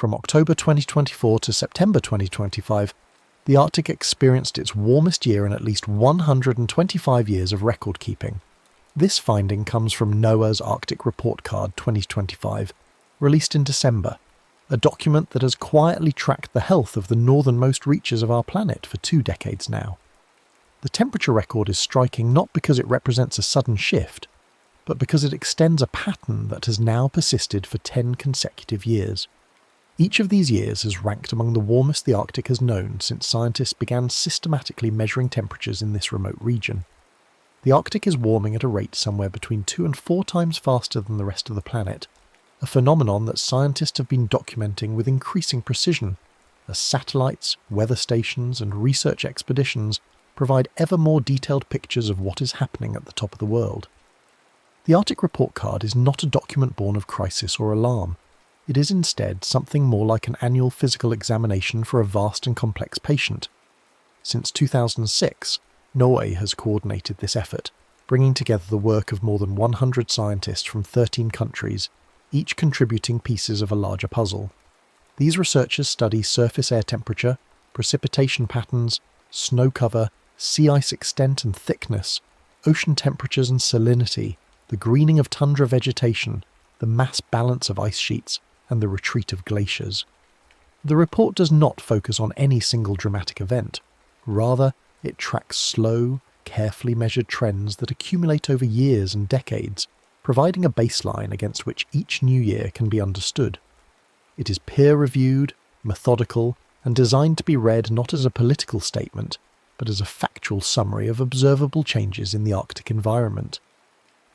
From October 2024 to September 2025, the Arctic experienced its warmest year in at least 125 years of record keeping. This finding comes from NOAA's Arctic Report Card 2025, released in December, a document that has quietly tracked the health of the northernmost reaches of our planet for 2 decades now. The temperature record is striking not because it represents a sudden shift, but because it extends a pattern that has now persisted for 10 consecutive years. Each of these years is ranked among the warmest the Arctic has known since scientists began systematically measuring temperatures in this remote region. The Arctic is warming at a rate somewhere between 2 and 4 times faster than the rest of the planet, a phenomenon that scientists have been documenting with increasing precision as satellites, weather stations and research expeditions provide ever more detailed pictures of what is happening at the top of the world. The Arctic Report Card is not a document born of crisis or alarm. It is instead something more like an annual physical examination for a vast and complex patient. Since 2006, NOAA has coordinated this effort, bringing together the work of more than 100 scientists from 13 countries, each contributing pieces of a larger puzzle. These researchers study surface air temperature, precipitation patterns, snow cover, sea ice extent and thickness, ocean temperatures and salinity, the greening of tundra vegetation, the mass balance of ice sheets, and the retreat of glaciers. The report does not focus on any single dramatic event. Rather, it tracks slow, carefully measured trends that accumulate over years and decades, providing a baseline against which each new year can be understood. It is peer-reviewed, methodical, and designed to be read not as a political statement, but as a factual summary of observable changes in the Arctic environment.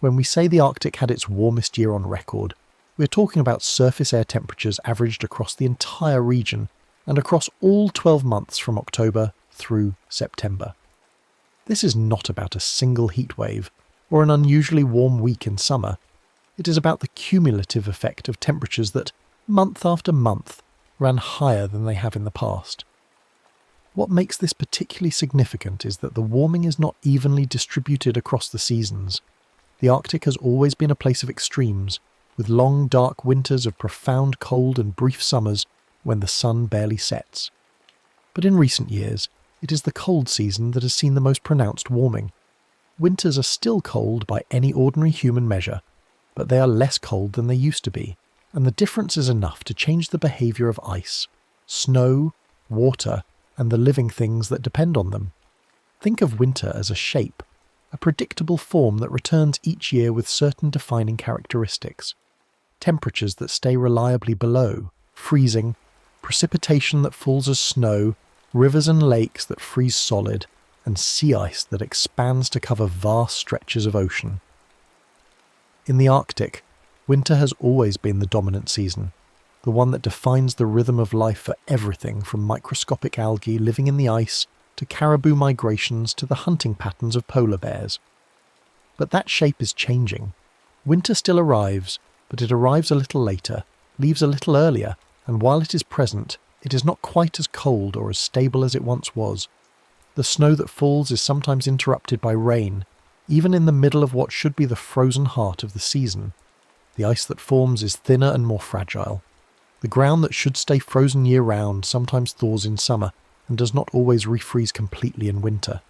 When we say the Arctic had its warmest year on record, we're talking about surface air temperatures averaged across the entire region and across all 12 months from October through September. This is not about a single heat wave or an unusually warm week in summer. It is about the cumulative effect of temperatures that, month after month, ran higher than they have in the past. What makes this particularly significant is that the warming is not evenly distributed across the seasons. The Arctic has always been a place of extremes, with long dark winters of profound cold and brief summers when the sun barely sets. But in recent years, it is the cold season that has seen the most pronounced warming. Winters are still cold by any ordinary human measure, but they are less cold than they used to be, and the difference is enough to change the behaviour of ice, snow, water, and the living things that depend on them. Think of winter as a shape, a predictable form that returns each year with certain defining characteristics. Temperatures that stay reliably below, freezing, precipitation that falls as snow, rivers and lakes that freeze solid, and sea ice that expands to cover vast stretches of ocean. In the Arctic, winter has always been the dominant season, the one that defines the rhythm of life for everything from microscopic algae living in the ice to caribou migrations to the hunting patterns of polar bears. But that shape is changing. Winter still arrives, but it arrives a little later, leaves a little earlier, and while it is present, it is not quite as cold or as stable as it once was. The snow that falls is sometimes interrupted by rain, even in the middle of what should be the frozen heart of the season. The ice that forms is thinner and more fragile. The ground that should stay frozen year-round sometimes thaws in summer and does not always refreeze completely in winter.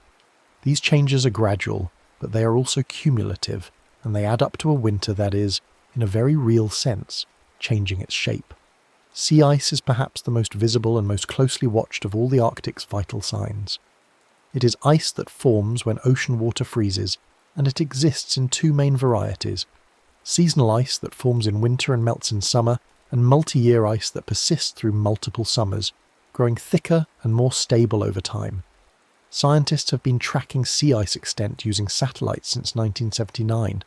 These changes are gradual, but they are also cumulative, and they add up to a winter that is, in a very real sense, changing its shape. Sea ice is perhaps the most visible and most closely watched of all the Arctic's vital signs. It is ice that forms when ocean water freezes, and it exists in 2 main varieties: seasonal ice that forms in winter and melts in summer, and multi-year ice that persists through multiple summers, growing thicker and more stable over time. Scientists have been tracking sea ice extent using satellites since 1979,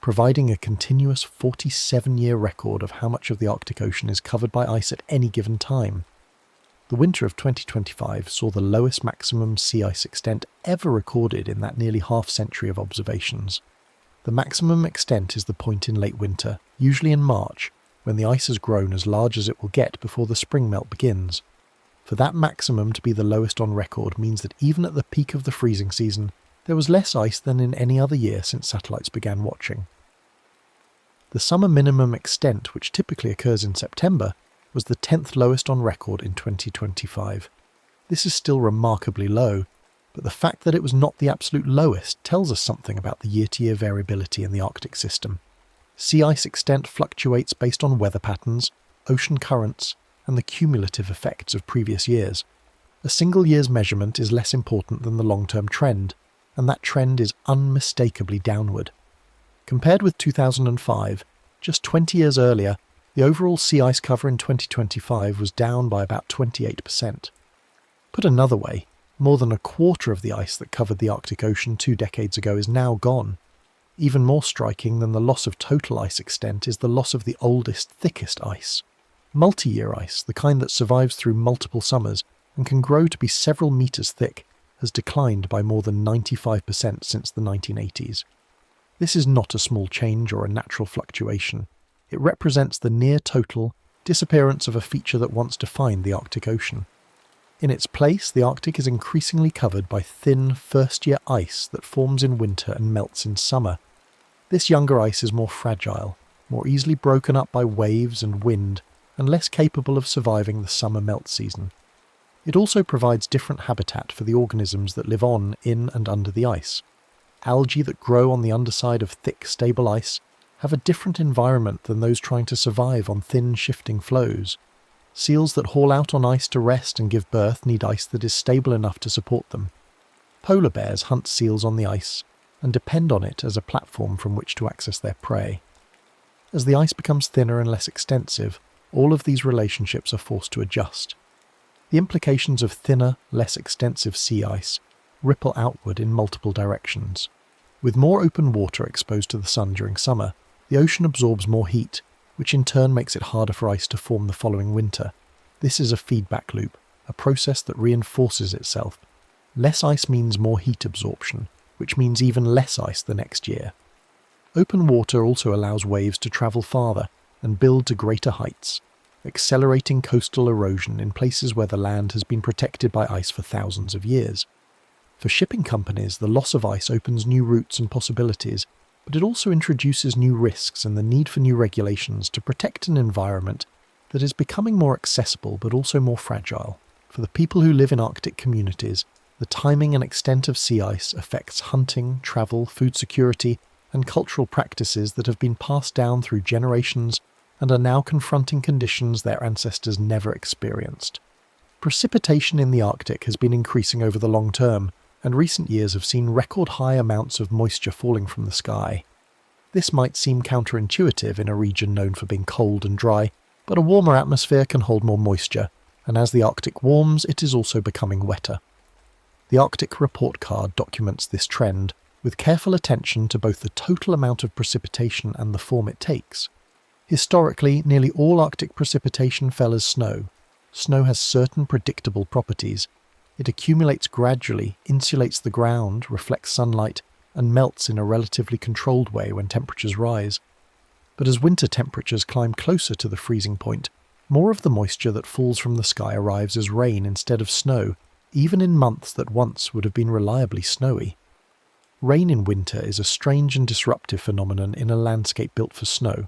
providing a continuous 47-year record of how much of the Arctic Ocean is covered by ice at any given time. The winter of 2025 saw the lowest maximum sea ice extent ever recorded in that nearly half-century of observations. The maximum extent is the point in late winter, usually in March, when the ice has grown as large as it will get before the spring melt begins. For that maximum to be the lowest on record means that even at the peak of the freezing season, there was less ice than in any other year since satellites began watching. The summer minimum extent, which typically occurs in September, was the 10th lowest on record in 2025. This is still remarkably low, but the fact that it was not the absolute lowest tells us something about the year-to-year variability in the Arctic system. Sea ice extent fluctuates based on weather patterns, ocean currents, and the cumulative effects of previous years. A single year's measurement is less important than the long-term trend, and that trend is unmistakably downward. Compared with 2005, just 20 years earlier, the overall sea ice cover in 2025 was down by about 28%. Put another way, more than a quarter of the ice that covered the Arctic Ocean 2 decades ago is now gone. Even more striking than the loss of total ice extent is the loss of the oldest, thickest ice. Multi-year ice, the kind that survives through multiple summers and can grow to be several meters thick, has declined by more than 95% since the 1980s. This is not a small change or a natural fluctuation. It represents the near-total disappearance of a feature that once defined the Arctic Ocean. In its place, the Arctic is increasingly covered by thin, first-year ice that forms in winter and melts in summer. This younger ice is more fragile, more easily broken up by waves and wind, and less capable of surviving the summer melt season. It also provides different habitat for the organisms that live on, in and under the ice. Algae that grow on the underside of thick, stable ice have a different environment than those trying to survive on thin, shifting floes. Seals that haul out on ice to rest and give birth need ice that is stable enough to support them. Polar bears hunt seals on the ice and depend on it as a platform from which to access their prey. As the ice becomes thinner and less extensive, all of these relationships are forced to adjust. The implications of thinner, less extensive sea ice ripple outward in multiple directions. With more open water exposed to the sun during summer, the ocean absorbs more heat, which in turn makes it harder for ice to form the following winter. This is a feedback loop, a process that reinforces itself. Less ice means more heat absorption, which means even less ice the next year. Open water also allows waves to travel farther and build to greater heights, accelerating coastal erosion in places where the land has been protected by ice for thousands of years. For shipping companies, the loss of ice opens new routes and possibilities, but it also introduces new risks and the need for new regulations to protect an environment that is becoming more accessible but also more fragile. For the people who live in Arctic communities, the timing and extent of sea ice affects hunting, travel, food security, and cultural practices that have been passed down through generations and are now confronting conditions their ancestors never experienced. Precipitation in the Arctic has been increasing over the long term, and recent years have seen record-high amounts of moisture falling from the sky. This might seem counterintuitive in a region known for being cold and dry, but a warmer atmosphere can hold more moisture, and as the Arctic warms, it is also becoming wetter. The Arctic Report Card documents this trend, with careful attention to both the total amount of precipitation and the form it takes. Historically, nearly all Arctic precipitation fell as snow. Snow has certain predictable properties. It accumulates gradually, insulates the ground, reflects sunlight, and melts in a relatively controlled way when temperatures rise. But as winter temperatures climb closer to the freezing point, more of the moisture that falls from the sky arrives as rain instead of snow, even in months that once would have been reliably snowy. Rain in winter is a strange and disruptive phenomenon in a landscape built for snow.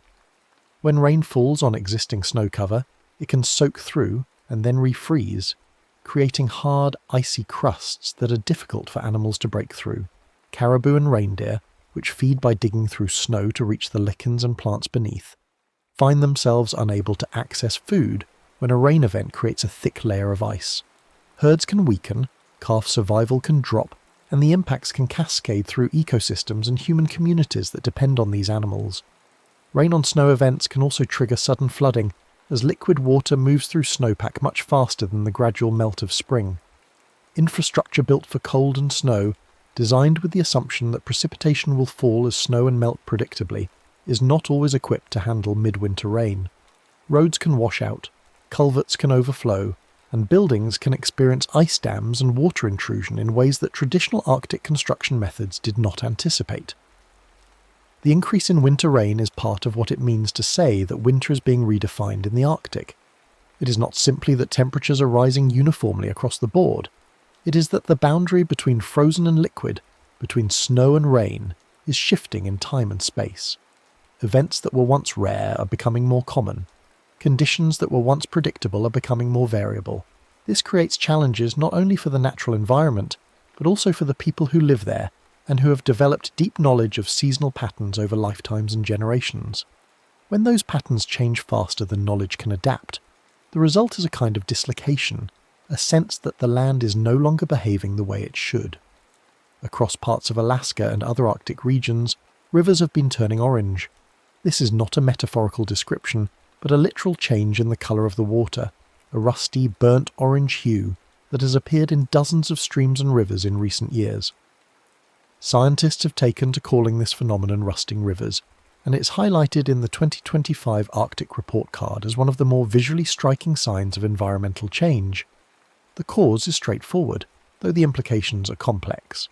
When rain falls on existing snow cover, it can soak through and then refreeze, creating hard, icy crusts that are difficult for animals to break through. Caribou and reindeer, which feed by digging through snow to reach the lichens and plants beneath, find themselves unable to access food when a rain event creates a thick layer of ice. Herds can weaken, calf survival can drop, and the impacts can cascade through ecosystems and human communities that depend on these animals. Rain on snow events can also trigger sudden flooding, as liquid water moves through snowpack much faster than the gradual melt of spring. Infrastructure built for cold and snow, designed with the assumption that precipitation will fall as snow and melt predictably, is not always equipped to handle midwinter rain. Roads can wash out, culverts can overflow, and buildings can experience ice dams and water intrusion in ways that traditional Arctic construction methods did not anticipate. The increase in winter rain is part of what it means to say that winter is being redefined in the Arctic. It is not simply that temperatures are rising uniformly across the board. It is that the boundary between frozen and liquid, between snow and rain, is shifting in time and space. Events that were once rare are becoming more common. conditions that were once predictable are becoming more variable. This creates challenges not only for the natural environment, but also for the people who live there and who have developed deep knowledge of seasonal patterns over lifetimes and generations. When those patterns change faster than knowledge can adapt, the result is a kind of dislocation, a sense that the land is no longer behaving the way it should. Across parts of Alaska and other Arctic regions, rivers have been turning orange. This is not a metaphorical description, but a literal change in the colour of the water, a rusty, burnt orange hue that has appeared in dozens of streams and rivers in recent years. Scientists have taken to calling this phenomenon rusting rivers, and it's highlighted in the 2025 Arctic Report Card as one of the more visually striking signs of environmental change. The cause is straightforward, though the implications are complex.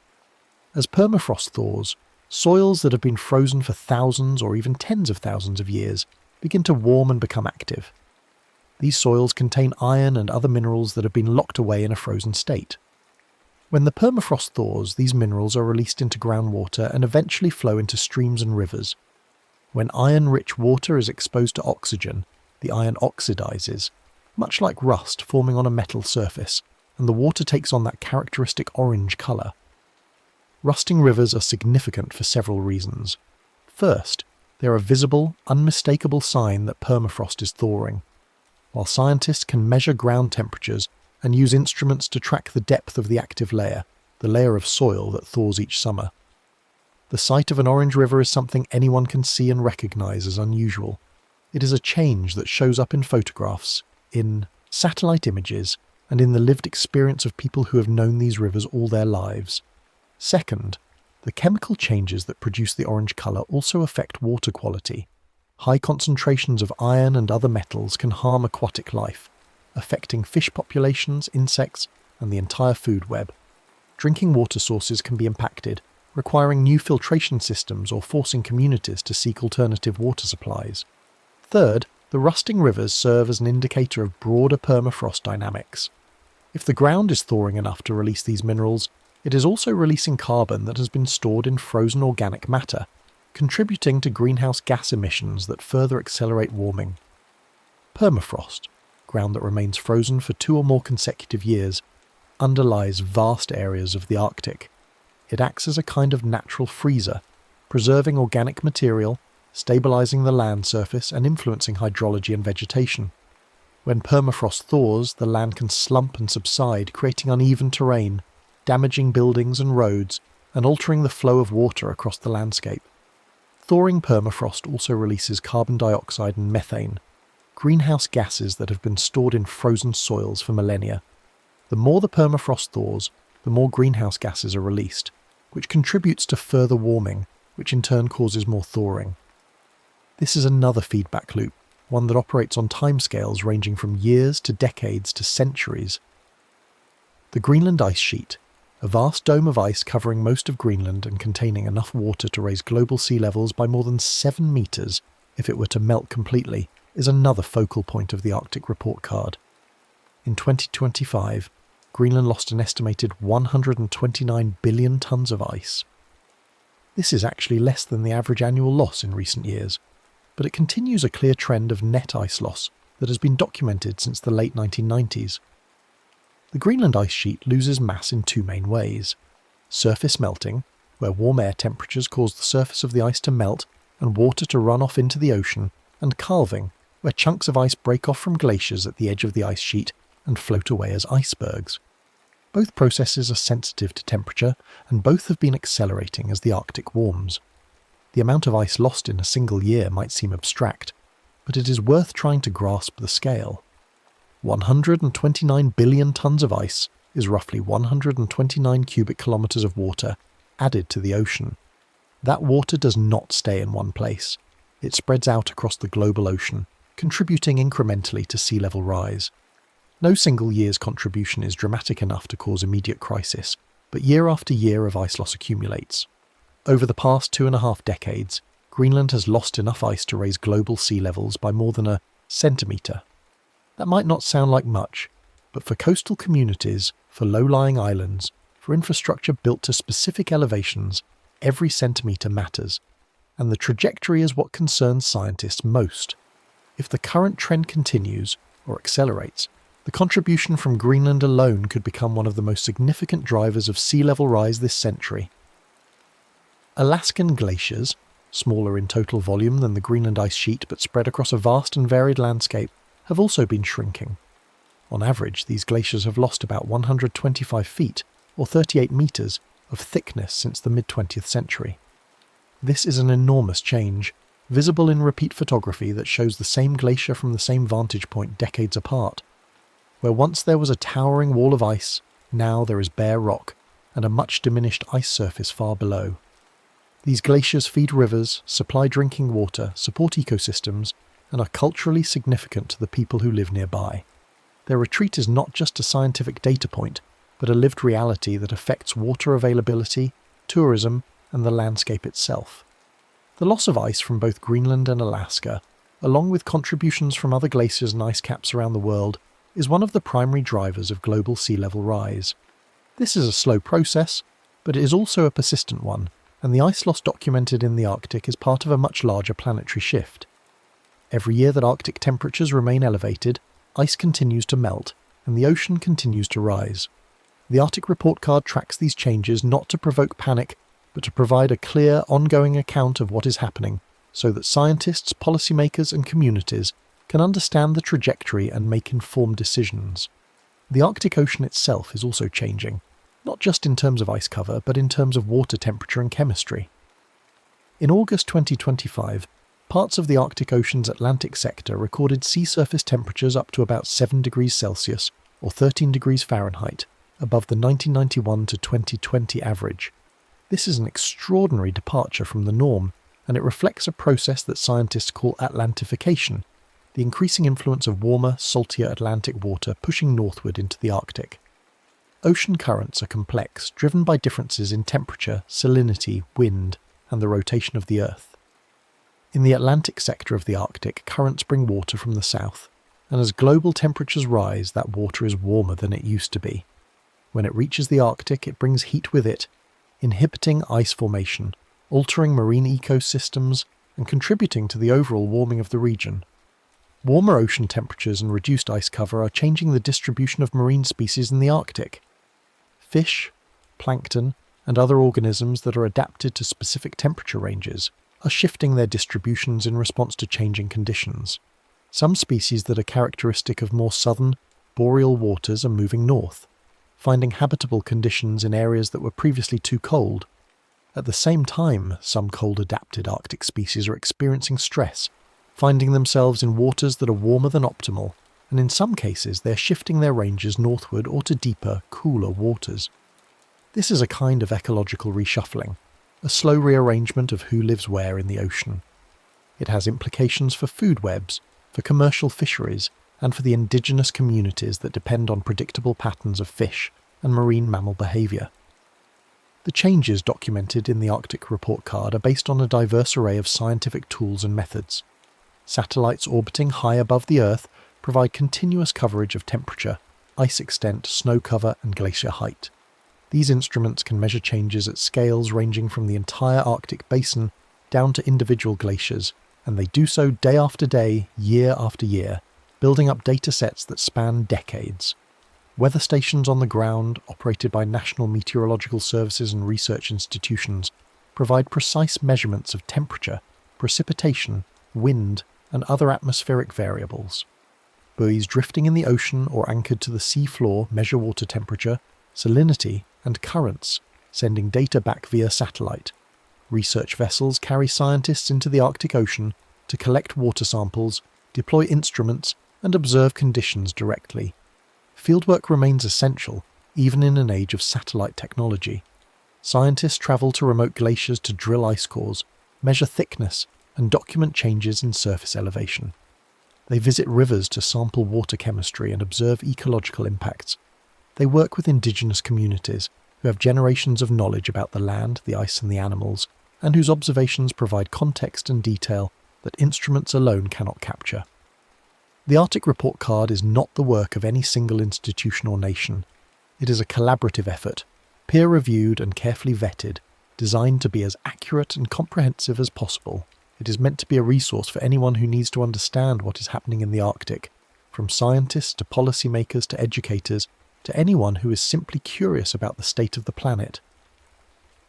As permafrost thaws, soils that have been frozen for thousands or even tens of thousands of years begin to warm and become active. These soils contain iron and other minerals that have been locked away in a frozen state. When the permafrost thaws, these minerals are released into groundwater and eventually flow into streams and rivers. When iron-rich water is exposed to oxygen, the iron oxidizes, much like rust forming on a metal surface, and the water takes on that characteristic orange colour. Rusting rivers are significant for several reasons. First, they're a visible, unmistakable sign that permafrost is thawing. While scientists can measure ground temperatures and use instruments to track the depth of the active layer, the layer of soil that thaws each summer, the sight of an orange river is something anyone can see and recognise as unusual. It is a change that shows up in photographs, in satellite images, and in the lived experience of people who have known these rivers all their lives. Second, the chemical changes that produce the orange colour also affect water quality. High concentrations of iron and other metals can harm aquatic life, affecting fish populations, insects, and the entire food web. Drinking water sources can be impacted, requiring new filtration systems or forcing communities to seek alternative water supplies. Third, the rusting rivers serve as an indicator of broader permafrost dynamics. If the ground is thawing enough to release these minerals, it is also releasing carbon that has been stored in frozen organic matter, contributing to greenhouse gas emissions that further accelerate warming. Permafrost, ground that remains frozen for 2 or more consecutive years, underlies vast areas of the Arctic. It acts as a kind of natural freezer, preserving organic material, stabilizing the land surface and influencing hydrology and vegetation. When permafrost thaws, the land can slump and subside, creating uneven terrain, damaging buildings and roads, and altering the flow of water across the landscape. Thawing permafrost also releases carbon dioxide and methane, greenhouse gases that have been stored in frozen soils for millennia. The more the permafrost thaws, the more greenhouse gases are released, which contributes to further warming, which in turn causes more thawing. This is another feedback loop, one that operates on timescales ranging from years to decades to centuries. The Greenland Ice Sheet, a vast dome of ice covering most of Greenland and containing enough water to raise global sea levels by more than 7 metres if it were to melt completely, is another focal point of the Arctic Report Card. In 2025, Greenland lost an estimated 129 billion tonnes of ice. This is actually less than the average annual loss in recent years, but it continues a clear trend of net ice loss that has been documented since the late 1990s. The Greenland Ice Sheet loses mass in 2 main ways: surface melting, where warm air temperatures cause the surface of the ice to melt and water to run off into the ocean, and calving, where chunks of ice break off from glaciers at the edge of the ice sheet and float away as icebergs. Both processes are sensitive to temperature, and both have been accelerating as the Arctic warms. The amount of ice lost in a single year might seem abstract, but it is worth trying to grasp the scale. 129 billion tonnes of ice is roughly 129 cubic kilometres of water added to the ocean. That water does not stay in one place. It spreads out across the global ocean, contributing incrementally to sea level rise. No single year's contribution is dramatic enough to cause immediate crisis, but year after year of ice loss accumulates. Over the past 2.5 decades, Greenland has lost enough ice to raise global sea levels by more than a centimetre. That might not sound like much, but for coastal communities, for low-lying islands, for infrastructure built to specific elevations, every centimetre matters, and the trajectory is what concerns scientists most. If the current trend continues, or accelerates, the contribution from Greenland alone could become one of the most significant drivers of sea level rise this century. Alaskan glaciers, smaller in total volume than the Greenland Ice Sheet but spread across a vast and varied landscape, have also been shrinking. On average, these glaciers have lost about 125 feet, or 38 metres, of thickness since the mid-20th century. This is an enormous change, visible in repeat photography that shows the same glacier from the same vantage point decades apart. Where once there was a towering wall of ice, now there is bare rock, and a much diminished ice surface far below. These glaciers feed rivers, supply drinking water, support ecosystems, and are culturally significant to the people who live nearby. Their retreat is not just a scientific data point, but a lived reality that affects water availability, tourism, and the landscape itself. The loss of ice from both Greenland and Alaska, along with contributions from other glaciers and ice caps around the world, is one of the primary drivers of global sea level rise. This is a slow process, but it is also a persistent one, and the ice loss documented in the Arctic is part of a much larger planetary shift. Every year that Arctic temperatures remain elevated, ice continues to melt, and the ocean continues to rise. The Arctic Report Card tracks these changes not to provoke panic, but to provide a clear, ongoing account of what is happening, so that scientists, policymakers, and communities can understand the trajectory and make informed decisions. The Arctic Ocean itself is also changing, not just in terms of ice cover, but in terms of water temperature and chemistry. In August 2025, parts of the Arctic Ocean's Atlantic sector recorded sea surface temperatures up to about 7 degrees Celsius, or 13 degrees Fahrenheit, above the 1991 to 2020 average. This is an extraordinary departure from the norm, and it reflects a process that scientists call Atlantification, the increasing influence of warmer, saltier Atlantic water pushing northward into the Arctic. Ocean currents are complex, driven by differences in temperature, salinity, wind, and the rotation of the Earth. In the Atlantic sector of the Arctic, currents bring water from the south, and as global temperatures rise, that water is warmer than it used to be. When it reaches the Arctic, it brings heat with it, inhibiting ice formation, altering marine ecosystems, and contributing to the overall warming of the region. Warmer ocean temperatures and reduced ice cover are changing the distribution of marine species in the Arctic. Fish, plankton, and other organisms that are adapted to specific temperature ranges are shifting their distributions in response to changing conditions. Some species that are characteristic of more southern, boreal waters are moving north, finding habitable conditions in areas that were previously too cold. At the same time, some cold-adapted Arctic species are experiencing stress, finding themselves in waters that are warmer than optimal, and in some cases they're shifting their ranges northward or to deeper, cooler waters. This is a kind of ecological reshuffling, a slow rearrangement of who lives where in the ocean. It has implications for food webs, for commercial fisheries, and for the indigenous communities that depend on predictable patterns of fish and marine mammal behaviour. The changes documented in the Arctic Report Card are based on a diverse array of scientific tools and methods. Satellites orbiting high above the Earth provide continuous coverage of temperature, ice extent, snow cover, and glacier height. These instruments can measure changes at scales ranging from the entire Arctic basin down to individual glaciers, and they do so day after day, year after year, building up data sets that span decades. Weather stations on the ground, operated by national meteorological services and research institutions, provide precise measurements of temperature, precipitation, wind, and other atmospheric variables. Buoys drifting in the ocean or anchored to the sea floor measure water temperature, salinity, and currents, sending data back via satellite. Research vessels carry scientists into the Arctic Ocean to collect water samples, deploy instruments, and observe conditions directly. Fieldwork remains essential, even in an age of satellite technology. Scientists travel to remote glaciers to drill ice cores, measure thickness, and document changes in surface elevation. They visit rivers to sample water chemistry and observe ecological impacts. They work with indigenous communities who have generations of knowledge about the land, the ice, and the animals, and whose observations provide context and detail that instruments alone cannot capture. The Arctic Report Card is not the work of any single institution or nation. It is a collaborative effort, peer-reviewed and carefully vetted, designed to be as accurate and comprehensive as possible. It is meant to be a resource for anyone who needs to understand what is happening in the Arctic, from scientists to policymakers to educators, to anyone who is simply curious about the state of the planet.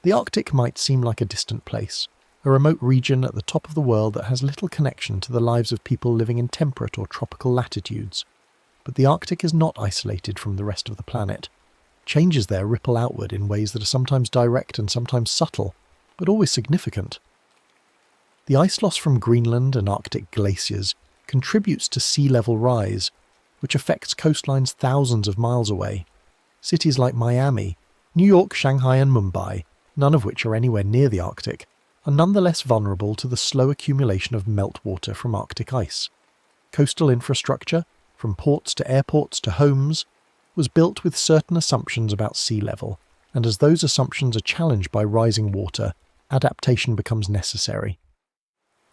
The Arctic might seem like a distant place, a remote region at the top of the world that has little connection to the lives of people living in temperate or tropical latitudes. But the Arctic is not isolated from the rest of the planet. Changes there ripple outward in ways that are sometimes direct and sometimes subtle, but always significant. The ice loss from Greenland and Arctic glaciers contributes to sea level rise, which affects coastlines thousands of miles away. Cities like Miami, New York, Shanghai and Mumbai, none of which are anywhere near the Arctic, are nonetheless vulnerable to the slow accumulation of meltwater from Arctic ice. Coastal infrastructure, from ports to airports to homes, was built with certain assumptions about sea level, and as those assumptions are challenged by rising water, adaptation becomes necessary.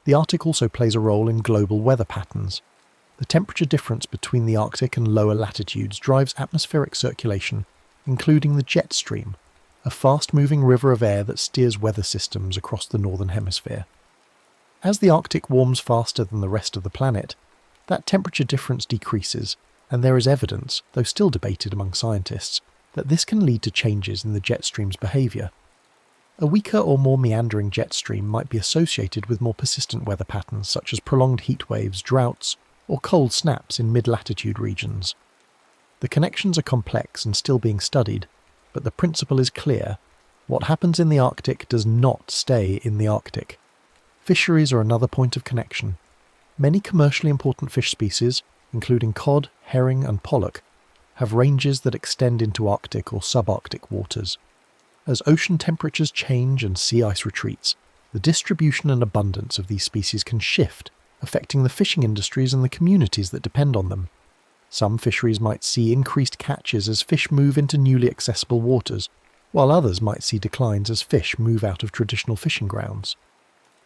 The Arctic also plays a role in global weather patterns. The temperature difference between the Arctic and lower latitudes drives atmospheric circulation, including the jet stream, a fast-moving river of air that steers weather systems across the northern hemisphere. As the Arctic warms faster than the rest of the planet, that temperature difference decreases, and there is evidence, though still debated among scientists, that this can lead to changes in the jet stream's behaviour. A weaker or more meandering jet stream might be associated with more persistent weather patterns such as prolonged heat waves, droughts, or cold snaps in mid-latitude regions. The connections are complex and still being studied, but the principle is clear. What happens in the Arctic does not stay in the Arctic. Fisheries are another point of connection. Many commercially important fish species, including cod, herring and pollock, have ranges that extend into Arctic or subarctic waters. As ocean temperatures change and sea ice retreats, the distribution and abundance of these species can shift, affecting the fishing industries and the communities that depend on them. Some fisheries might see increased catches as fish move into newly accessible waters, while others might see declines as fish move out of traditional fishing grounds.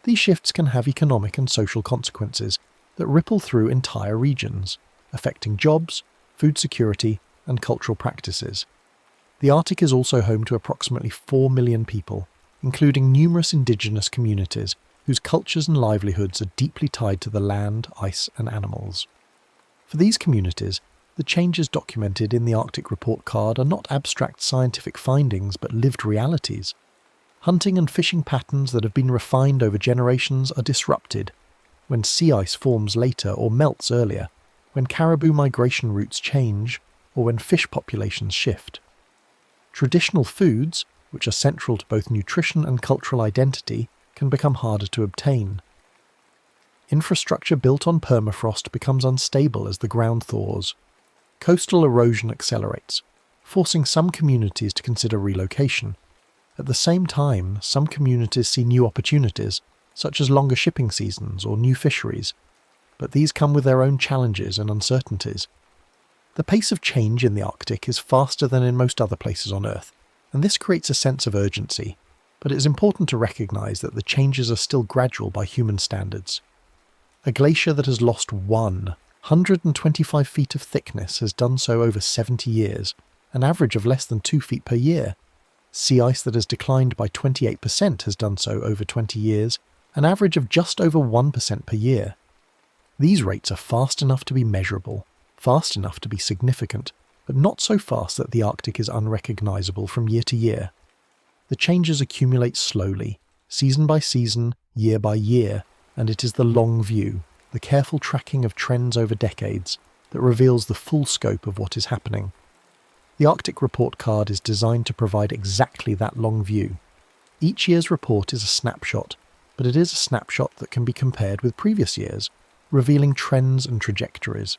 These shifts can have economic and social consequences that ripple through entire regions, affecting jobs, food security, and cultural practices. The Arctic is also home to approximately 4 million people, including numerous indigenous communities whose cultures and livelihoods are deeply tied to the land, ice, and animals. For these communities, the changes documented in the Arctic Report Card are not abstract scientific findings but lived realities. Hunting and fishing patterns that have been refined over generations are disrupted when sea ice forms later or melts earlier, when caribou migration routes change, or when fish populations shift. Traditional foods, which are central to both nutrition and cultural identity, can become harder to obtain. Infrastructure built on permafrost becomes unstable as the ground thaws. Coastal erosion accelerates, forcing some communities to consider relocation. At the same time, some communities see new opportunities, such as longer shipping seasons or new fisheries, but these come with their own challenges and uncertainties. The pace of change in the Arctic is faster than in most other places on Earth, and this creates a sense of urgency, but it is important to recognise that the changes are still gradual by human standards. A glacier that has lost 125 feet of thickness has done so over 70 years, an average of less than 2 feet per year. Sea ice that has declined by 28% has done so over 20 years, an average of just over 1% per year. These rates are fast enough to be measurable, fast enough to be significant, but not so fast that the Arctic is unrecognisable from year to year. The changes accumulate slowly, season by season, year by year, and it is the long view, the careful tracking of trends over decades, that reveals the full scope of what is happening. The Arctic Report Card is designed to provide exactly that long view. Each year's report is a snapshot, but it is a snapshot that can be compared with previous years, revealing trends and trajectories.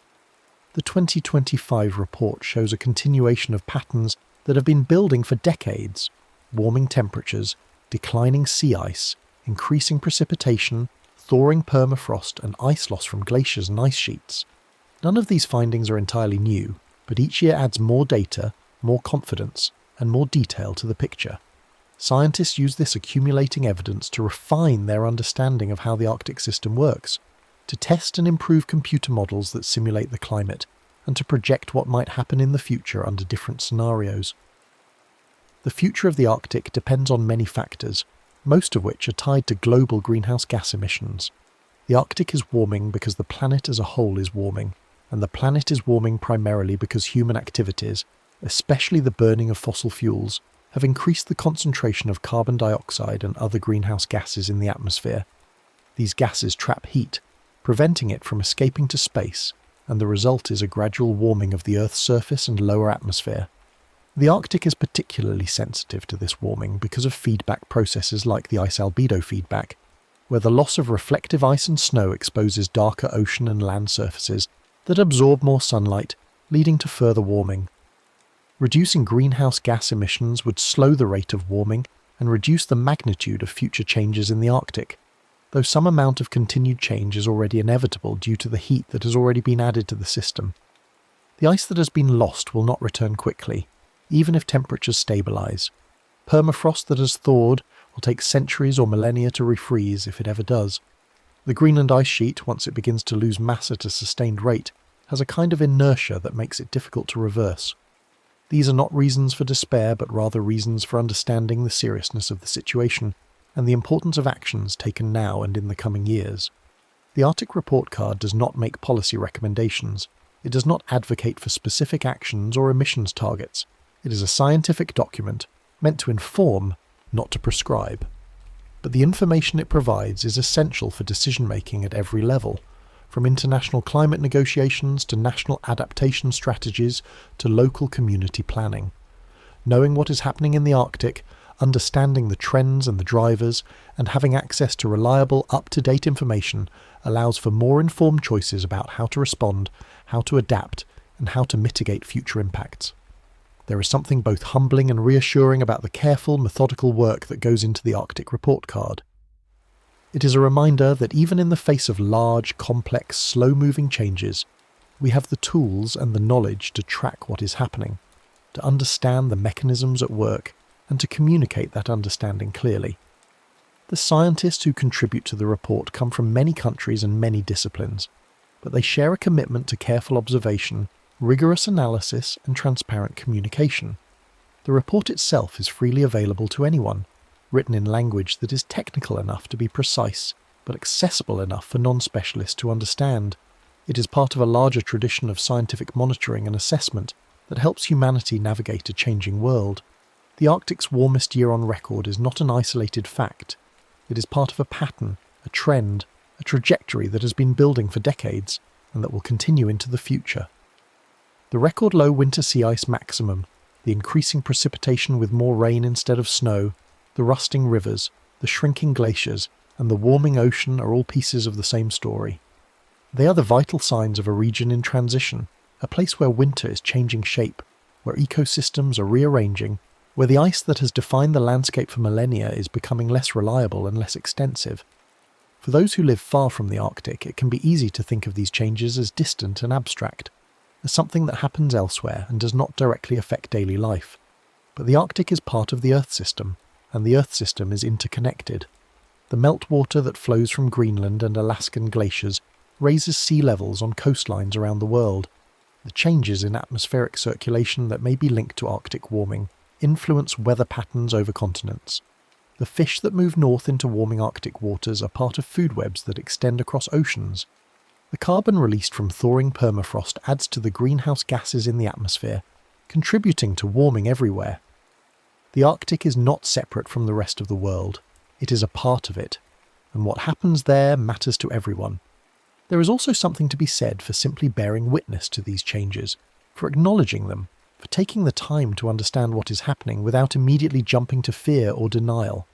The 2025 report shows a continuation of patterns that have been building for decades: warming temperatures, declining sea ice, increasing precipitation, thawing permafrost, and ice loss from glaciers and ice sheets. None of these findings are entirely new, but each year adds more data, more confidence, and more detail to the picture. Scientists use this accumulating evidence to refine their understanding of how the Arctic system works, to test and improve computer models that simulate the climate, and to project what might happen in the future under different scenarios. The future of the Arctic depends on many factors, most of which are tied to global greenhouse gas emissions. The Arctic is warming because the planet as a whole is warming, and the planet is warming primarily because human activities, especially the burning of fossil fuels, have increased the concentration of carbon dioxide and other greenhouse gases in the atmosphere. These gases trap heat, preventing it from escaping to space, and the result is a gradual warming of the Earth's surface and lower atmosphere. The Arctic is particularly sensitive to this warming because of feedback processes like the ice albedo feedback, where the loss of reflective ice and snow exposes darker ocean and land surfaces that absorb more sunlight, leading to further warming. Reducing greenhouse gas emissions would slow the rate of warming and reduce the magnitude of future changes in the Arctic, though some amount of continued change is already inevitable due to the heat that has already been added to the system. The ice that has been lost will not return quickly, even if temperatures stabilise. Permafrost that has thawed will take centuries or millennia to refreeze if it ever does. The Greenland Ice Sheet, once it begins to lose mass at a sustained rate, has a kind of inertia that makes it difficult to reverse. These are not reasons for despair, but rather reasons for understanding the seriousness of the situation and the importance of actions taken now and in the coming years. The Arctic Report Card does not make policy recommendations. It does not advocate for specific actions or emissions targets. It is a scientific document meant to inform, not to prescribe. But the information it provides is essential for decision-making at every level, from international climate negotiations to national adaptation strategies to local community planning. Knowing what is happening in the Arctic, understanding the trends and the drivers, and having access to reliable, up-to-date information allows for more informed choices about how to respond, how to adapt, and how to mitigate future impacts. There is something both humbling and reassuring about the careful, methodical work that goes into the Arctic Report Card. It is a reminder that even in the face of large, complex, slow-moving changes, we have the tools and the knowledge to track what is happening, to understand the mechanisms at work, and to communicate that understanding clearly. The scientists who contribute to the report come from many countries and many disciplines, but they share a commitment to careful observation, rigorous analysis, and transparent communication. The report itself is freely available to anyone, written in language that is technical enough to be precise, but accessible enough for non-specialists to understand. It is part of a larger tradition of scientific monitoring and assessment that helps humanity navigate a changing world. The Arctic's warmest year on record is not an isolated fact. It is part of a pattern, a trend, a trajectory that has been building for decades and that will continue into the future. The record low winter sea ice maximum, the increasing precipitation with more rain instead of snow, the rusting rivers, the shrinking glaciers, and the warming ocean are all pieces of the same story. They are the vital signs of a region in transition, a place where winter is changing shape, where ecosystems are rearranging, where the ice that has defined the landscape for millennia is becoming less reliable and less extensive. For those who live far from the Arctic, it can be easy to think of these changes as distant and abstract, as something that happens elsewhere and does not directly affect daily life. But the Arctic is part of the Earth system, and the Earth system is interconnected. The meltwater that flows from Greenland and Alaskan glaciers raises sea levels on coastlines around the world. The changes in atmospheric circulation that may be linked to Arctic warming influence weather patterns over continents. The fish that move north into warming Arctic waters are part of food webs that extend across oceans. The carbon released from thawing permafrost adds to the greenhouse gases in the atmosphere, contributing to warming everywhere. The Arctic is not separate from the rest of the world. It is a part of it, and what happens there matters to everyone. There is also something to be said for simply bearing witness to these changes, for acknowledging them, for taking the time to understand what is happening without immediately jumping to fear or denial.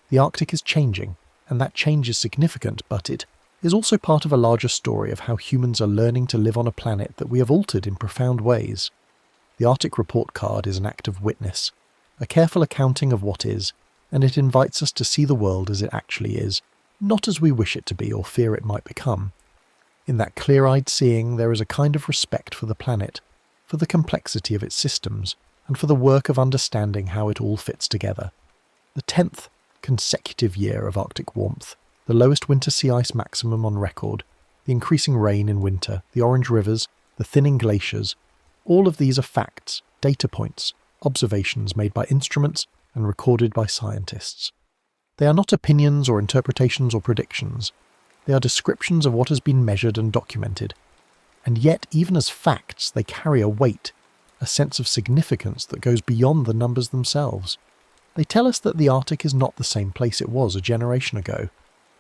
The Arctic is changing, and that change is significant, but it is also part of a larger story of how humans are learning to live on a planet that we have altered in profound ways. The Arctic Report Card is an act of witness, a careful accounting of what is, and it invites us to see the world as it actually is, not as we wish it to be or fear it might become. In that clear-eyed seeing, there is a kind of respect for the planet, for the complexity of its systems, and for the work of understanding how it all fits together. The 10th consecutive year of Arctic warmth, the lowest winter sea ice maximum on record, the increasing rain in winter, the orange rivers, the thinning glaciers, all of these are facts, data points, observations made by instruments and recorded by scientists. They are not opinions or interpretations or predictions. They are descriptions of what has been measured and documented. And yet, even as facts, they carry a weight, a sense of significance that goes beyond the numbers themselves. They tell us that the Arctic is not the same place it was a generation ago,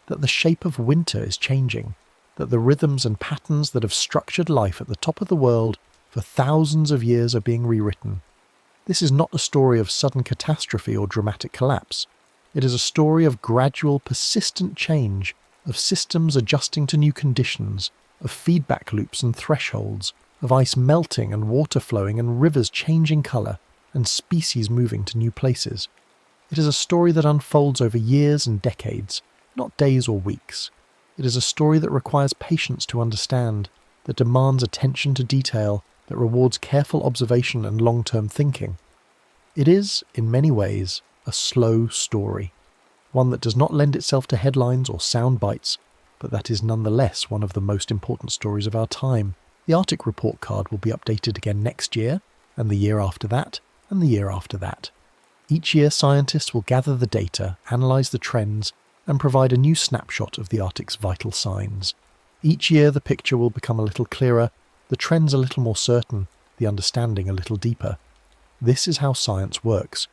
that the shape of winter is changing, that the rhythms and patterns that have structured life at the top of the world for thousands of years are being rewritten. This is not a story of sudden catastrophe or dramatic collapse. It is a story of gradual, persistent change, of systems adjusting to new conditions, of feedback loops and thresholds, of ice melting and water flowing and rivers changing colour, and species moving to new places. It is a story that unfolds over years and decades, not days or weeks. It is a story that requires patience to understand, that demands attention to detail, that rewards careful observation and long-term thinking. It is, in many ways, a slow story, one that does not lend itself to headlines or sound bites, but that is nonetheless one of the most important stories of our time. The Arctic report card will be updated again next year, and the year after that, and the year after that. Each year scientists will gather the data, analyse the trends, and provide a new snapshot of the Arctic's vital signs. Each year the picture will become a little clearer, the trends a little more certain, the understanding a little deeper. This is how science works,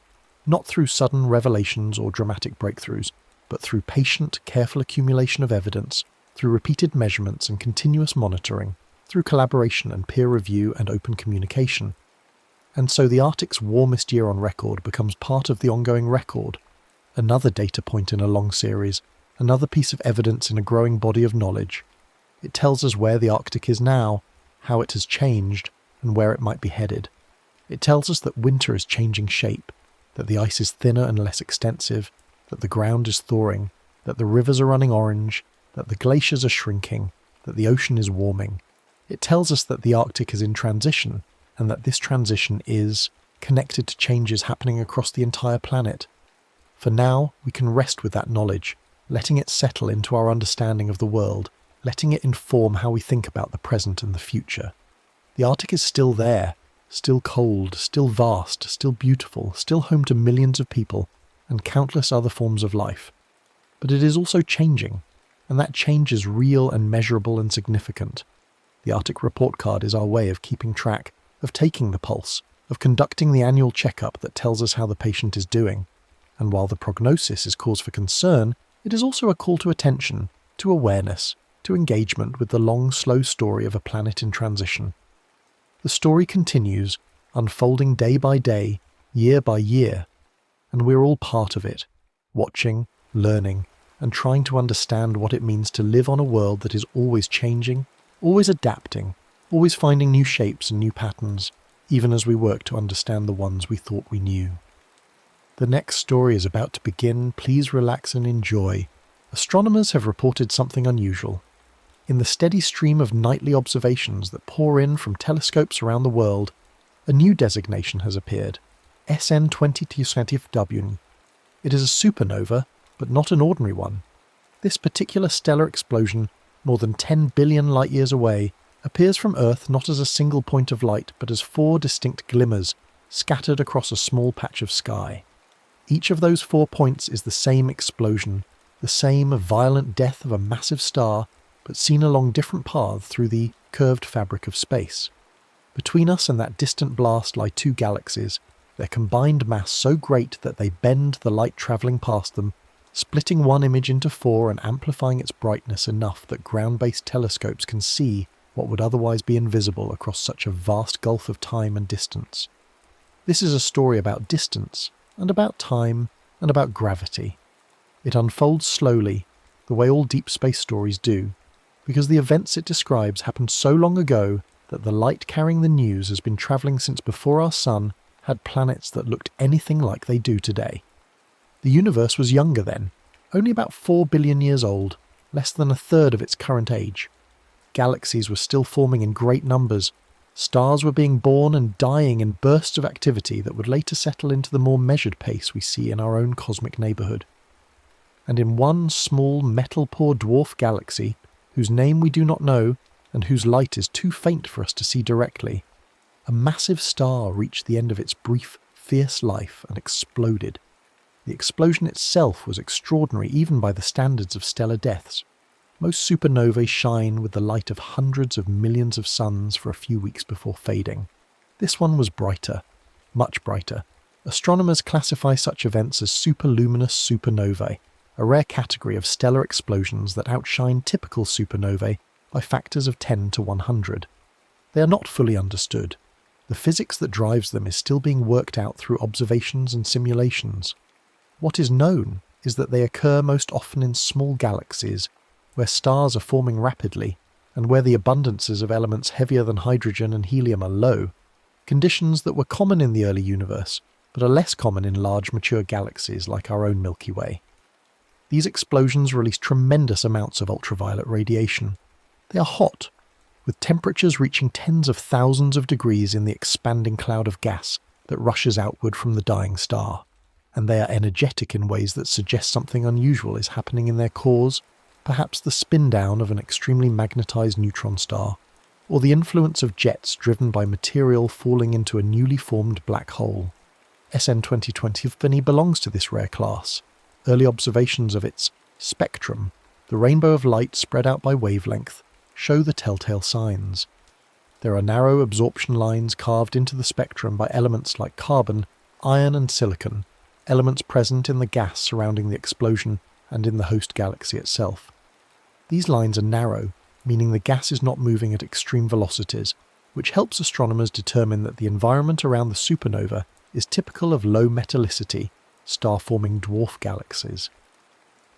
not through sudden revelations or dramatic breakthroughs, but through patient, careful accumulation of evidence, through repeated measurements and continuous monitoring, through collaboration and peer review and open communication. And so the Arctic's warmest year on record becomes part of the ongoing record, another data point in a long series, another piece of evidence in a growing body of knowledge. It tells us where the Arctic is now, how it has changed, and where it might be headed. It tells us that winter is changing shape, that the ice is thinner and less extensive, that the ground is thawing, that the rivers are running orange, that the glaciers are shrinking, that the ocean is warming. It tells us that the Arctic is in transition, and that this transition is connected to changes happening across the entire planet. For now, we can rest with that knowledge, letting it settle into our understanding of the world, letting it inform how we think about the present and the future. The Arctic is still there, still cold, still vast, still beautiful, still home to millions of people and countless other forms of life. But it is also changing, and that change is real and measurable and significant. The Arctic report card is our way of keeping track, of taking the pulse, of conducting the annual checkup that tells us how the patient is doing. And while the prognosis is cause for concern, it is also a call to attention, to awareness, to engagement with the long, slow story of a planet in transition. The story continues, unfolding day by day, year by year, and we're all part of it, watching, learning, and trying to understand what it means to live on a world that is always changing, always adapting, always finding new shapes and new patterns, even as we work to understand the ones we thought we knew. The next story is about to begin. Please relax and enjoy. Astronomers have reported something unusual. In the steady stream of nightly observations that pour in from telescopes around the world, a new designation has appeared, SN 2025W. It is a supernova, but not an ordinary one. This particular stellar explosion, more than 10 billion light-years away, appears from Earth not as a single point of light, but as 4 distinct glimmers scattered across a small patch of sky. Each of those 4 points is the same explosion, the same violent death of a massive star, but seen along different paths through the curved fabric of space. Between us and that distant blast lie 2 galaxies, their combined mass so great that they bend the light travelling past them, splitting one image into 4 and amplifying its brightness enough that ground-based telescopes can see what would otherwise be invisible across such a vast gulf of time and distance. This is a story about distance, and about time, and about gravity. It unfolds slowly, the way all deep space stories do, because the events it describes happened so long ago that the light carrying the news has been travelling since before our sun had planets that looked anything like they do today. The universe was younger then, only about 4 billion years old, less than a third of its current age. Galaxies were still forming in great numbers. Stars were being born and dying in bursts of activity that would later settle into the more measured pace we see in our own cosmic neighbourhood. And in one small metal-poor dwarf galaxy, whose name we do not know, and whose light is too faint for us to see directly, a massive star reached the end of its brief, fierce life and exploded. The explosion itself was extraordinary even by the standards of stellar deaths. Most supernovae shine with the light of hundreds of millions of suns for a few weeks before fading. This one was brighter, much brighter. Astronomers classify such events as superluminous supernovae, a rare category of stellar explosions that outshine typical supernovae by factors of 10 to 100. They are not fully understood. The physics that drives them is still being worked out through observations and simulations. What is known is that they occur most often in small galaxies, where stars are forming rapidly, and where the abundances of elements heavier than hydrogen and helium are low, conditions that were common in the early universe, but are less common in large mature galaxies like our own Milky Way. These explosions release tremendous amounts of ultraviolet radiation. They are hot, with temperatures reaching tens of thousands of degrees in the expanding cloud of gas that rushes outward from the dying star. And they are energetic in ways that suggest something unusual is happening in their cores, perhaps the spin down of an extremely magnetized neutron star, or the influence of jets driven by material falling into a newly formed black hole. SN 2020 belongs to this rare class. Early observations of its spectrum, the rainbow of light spread out by wavelength, show the telltale signs. There are narrow absorption lines carved into the spectrum by elements like carbon, iron and silicon, elements present in the gas surrounding the explosion and in the host galaxy itself. These lines are narrow, meaning the gas is not moving at extreme velocities, which helps astronomers determine that the environment around the supernova is typical of low metallicity, star-forming dwarf galaxies.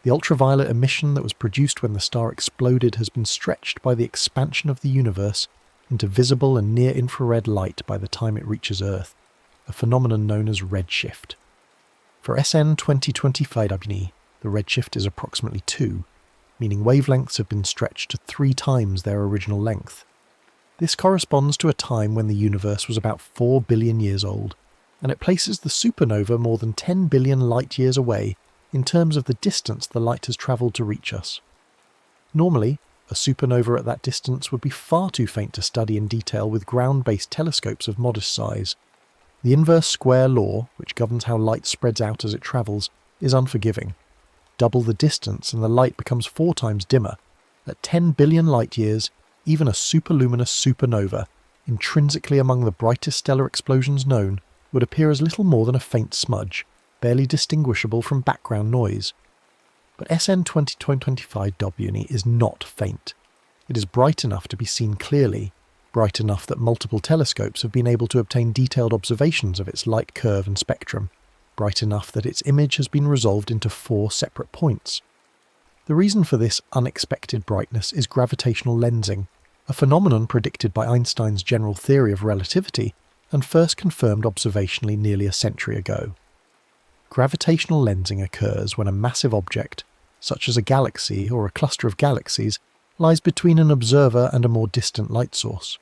The ultraviolet emission that was produced when the star exploded has been stretched by the expansion of the universe into visible and near-infrared light by the time it reaches Earth, a phenomenon known as redshift. For SN 2025, the redshift is approximately 2, meaning wavelengths have been stretched to 3 times their original length. This corresponds to a time when the universe was about 4 billion years old, and it places the supernova more than 10 billion light-years away in terms of the distance the light has travelled to reach us. Normally, a supernova at that distance would be far too faint to study in detail with ground-based telescopes of modest size. The inverse square law, which governs how light spreads out as it travels, is unforgiving. Double the distance and the light becomes 4 times dimmer. At 10 billion light-years, even a superluminous supernova, intrinsically among the brightest stellar explosions known, would appear as little more than a faint smudge, barely distinguishable from background noise. But SN 2025 is not faint. It is bright enough to be seen clearly, bright enough that multiple telescopes have been able to obtain detailed observations of its light curve and spectrum, bright enough that its image has been resolved into 4 separate points. The reason for this unexpected brightness is gravitational lensing, a phenomenon predicted by Einstein's general theory of relativity and first confirmed observationally nearly a century ago. Gravitational lensing occurs when a massive object, such as a galaxy or a cluster of galaxies, lies between an observer and a more distant light source.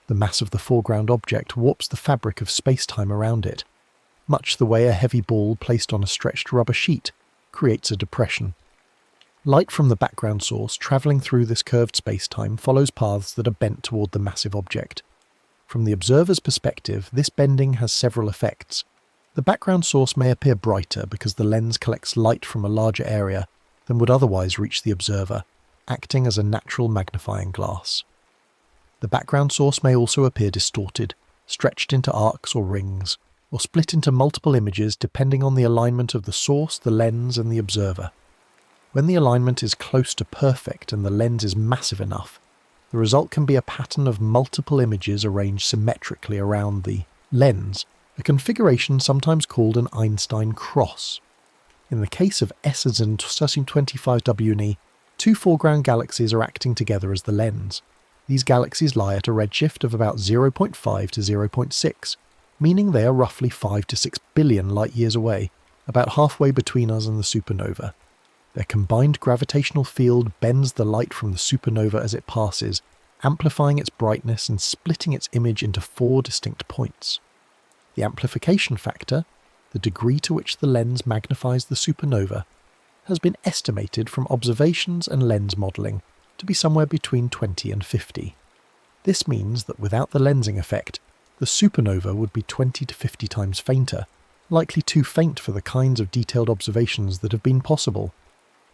The mass of the foreground object warps the fabric of space-time around it, much the way a heavy ball placed on a stretched rubber sheet creates a depression. Light from the background source travelling through this curved space-time follows paths that are bent toward the massive object. From the observer's perspective, this bending has several effects. The background source may appear brighter because the lens collects light from a larger area than would otherwise reach the observer, acting as a natural magnifying glass. The background source may also appear distorted, stretched into arcs or rings, or split into multiple images depending on the alignment of the source, the lens, and the observer. When the alignment is close to perfect and the lens is massive enough, the result can be a pattern of multiple images arranged symmetrically around the lens, a configuration sometimes called an Einstein cross. In the case of SN 2025, 2 foreground galaxies are acting together as the lens. These galaxies lie at a redshift of about 0.5 to 0.6, meaning they are roughly 5 to 6 billion light-years away, about halfway between us and the supernova. Their combined gravitational field bends the light from the supernova as it passes, amplifying its brightness and splitting its image into 4 distinct points. The amplification factor, the degree to which the lens magnifies the supernova, has been estimated from observations and lens modelling to be somewhere between 20 and 50. This means that without the lensing effect, the supernova would be 20 to 50 times fainter, likely too faint for the kinds of detailed observations that have been possible.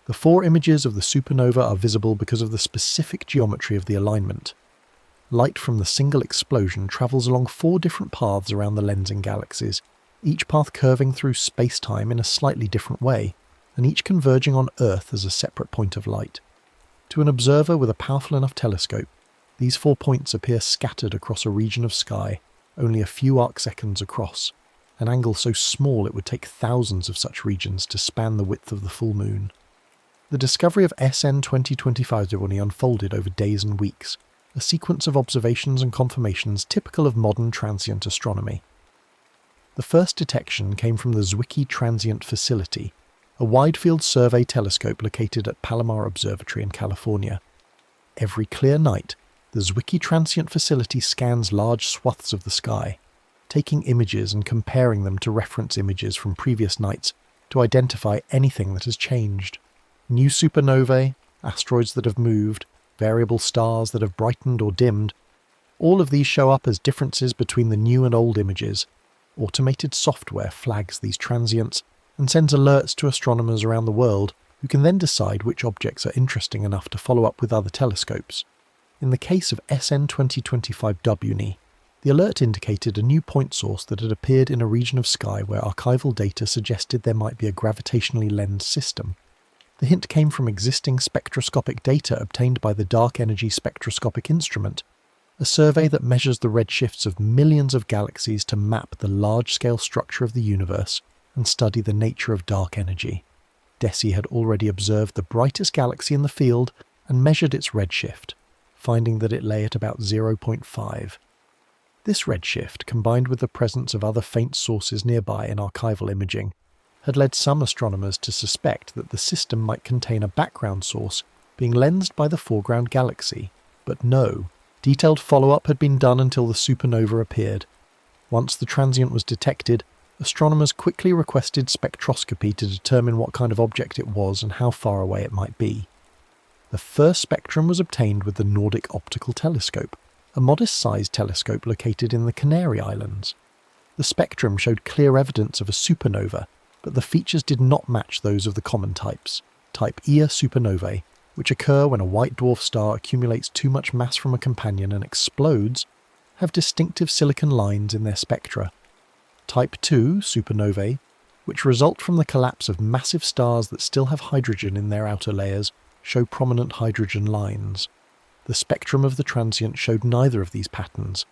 The 4 images of the supernova are visible because of the specific geometry of the alignment. Light from the single explosion travels along 4 different paths around the lensing galaxies, each path curving through space-time in a slightly different way, and each converging on Earth as a separate point of light. To an observer with a powerful enough telescope, these 4 points appear scattered across a region of sky, only a few arcseconds across, an angle so small it would take thousands of such regions to span the width of the full moon. The discovery of SN 2025 unfolded over days and weeks, a sequence of observations and confirmations typical of modern transient astronomy. The first detection came from the Zwicky Transient Facility, a wide-field survey telescope located at Palomar Observatory in California. Every clear night, the Zwicky Transient Facility scans large swaths of the sky, taking images and comparing them to reference images from previous nights to identify anything that has changed. New supernovae, asteroids that have moved, variable stars that have brightened or dimmed, all of these show up as differences between the new and old images. Automated software flags these transients and sends alerts to astronomers around the world who can then decide which objects are interesting enough to follow up with other telescopes. In the case of SN 2025 WNI, the alert indicated a new point source that had appeared in a region of sky where archival data suggested there might be a gravitationally lensed system. The hint came from existing spectroscopic data obtained by the Dark Energy Spectroscopic Instrument, a survey that measures the redshifts of millions of galaxies to map the large-scale structure of the universe and study the nature of dark energy. DESI had already observed the brightest galaxy in the field and measured its redshift, finding that it lay at about 0.5. This redshift, combined with the presence of other faint sources nearby in archival imaging, had led some astronomers to suspect that the system might contain a background source being lensed by the foreground galaxy. But no, detailed follow-up had been done until the supernova appeared. Once the transient was detected, astronomers quickly requested spectroscopy to determine what kind of object it was and how far away it might be. The first spectrum was obtained with the Nordic Optical Telescope, a modest-sized telescope located in the Canary Islands. The spectrum showed clear evidence of a supernova, but the features did not match those of the common types, type Ia supernovae, which occur when a white dwarf star accumulates too much mass from a companion and explodes, have distinctive silicon lines in their spectra. Type II supernovae, which result from the collapse of massive stars that still have hydrogen in their outer layers, show prominent hydrogen lines. The spectrum of the transient showed neither of these patterns.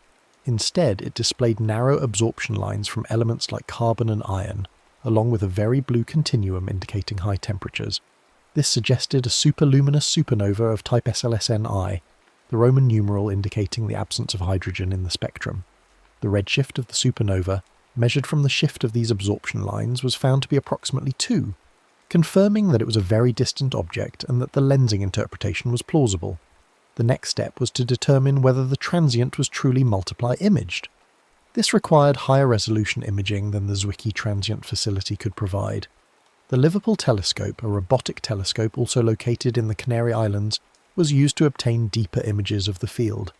Instead, it displayed narrow absorption lines from elements like carbon and iron, along with a very blue continuum indicating high temperatures. This suggested a superluminous supernova of type SLSNI, the Roman numeral indicating the absence of hydrogen in the spectrum. The redshift of the supernova, measured from the shift of these absorption lines, was found to be approximately 2, confirming that it was a very distant object and that the lensing interpretation was plausible. The next step was to determine whether the transient was truly multiply imaged. This required higher resolution imaging than the Zwicky Transient Facility could provide. The Liverpool Telescope, a robotic telescope also located in the Canary Islands, was used to obtain deeper images of the field.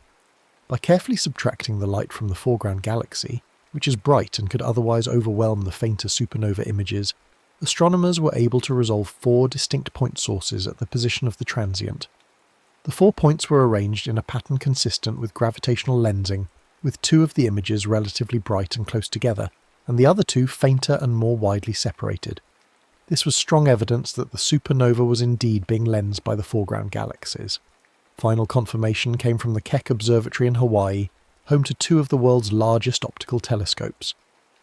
By carefully subtracting the light from the foreground galaxy, which is bright and could otherwise overwhelm the fainter supernova images, astronomers were able to resolve 4 distinct point sources at the position of the transient. The 4 points were arranged in a pattern consistent with gravitational lensing, with 2 of the images relatively bright and close together, and the other 2 fainter and more widely separated. This was strong evidence that the supernova was indeed being lensed by the foreground galaxies. Final confirmation came from the Keck Observatory in Hawaii, home to 2 of the world's largest optical telescopes.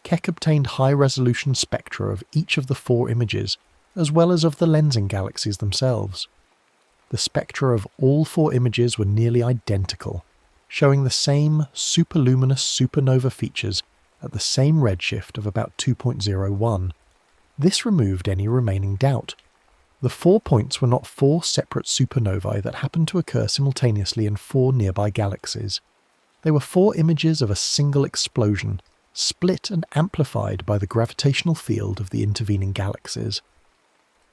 Keck obtained high-resolution spectra of each of the 4 images, as well as of the lensing galaxies themselves. The spectra of all 4 images were nearly identical, showing the same superluminous supernova features at the same redshift of about 2.01. This removed any remaining doubt. The 4 points were not 4 separate supernovae that happened to occur simultaneously in 4 nearby galaxies. They were 4 images of a single explosion, split and amplified by the gravitational field of the intervening galaxies.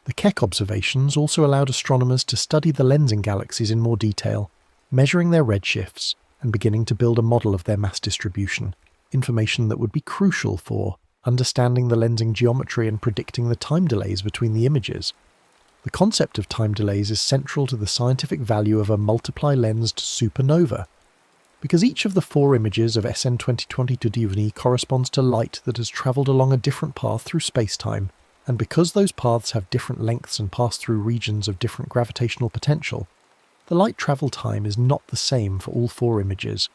The Keck observations also allowed astronomers to study the lensing galaxies in more detail, measuring their redshifts and beginning to build a model of their mass distribution, information that would be crucial for understanding the lensing geometry and predicting the time delays between the images. The concept of time delays is central to the scientific value of a multiply-lensed supernova, because each of the 4 images of SN 2022 Diurni corresponds to light that has travelled along a different path through space-time, and because those paths have different lengths and pass through regions of different gravitational potential, the light travel time is not the same for all 4 images.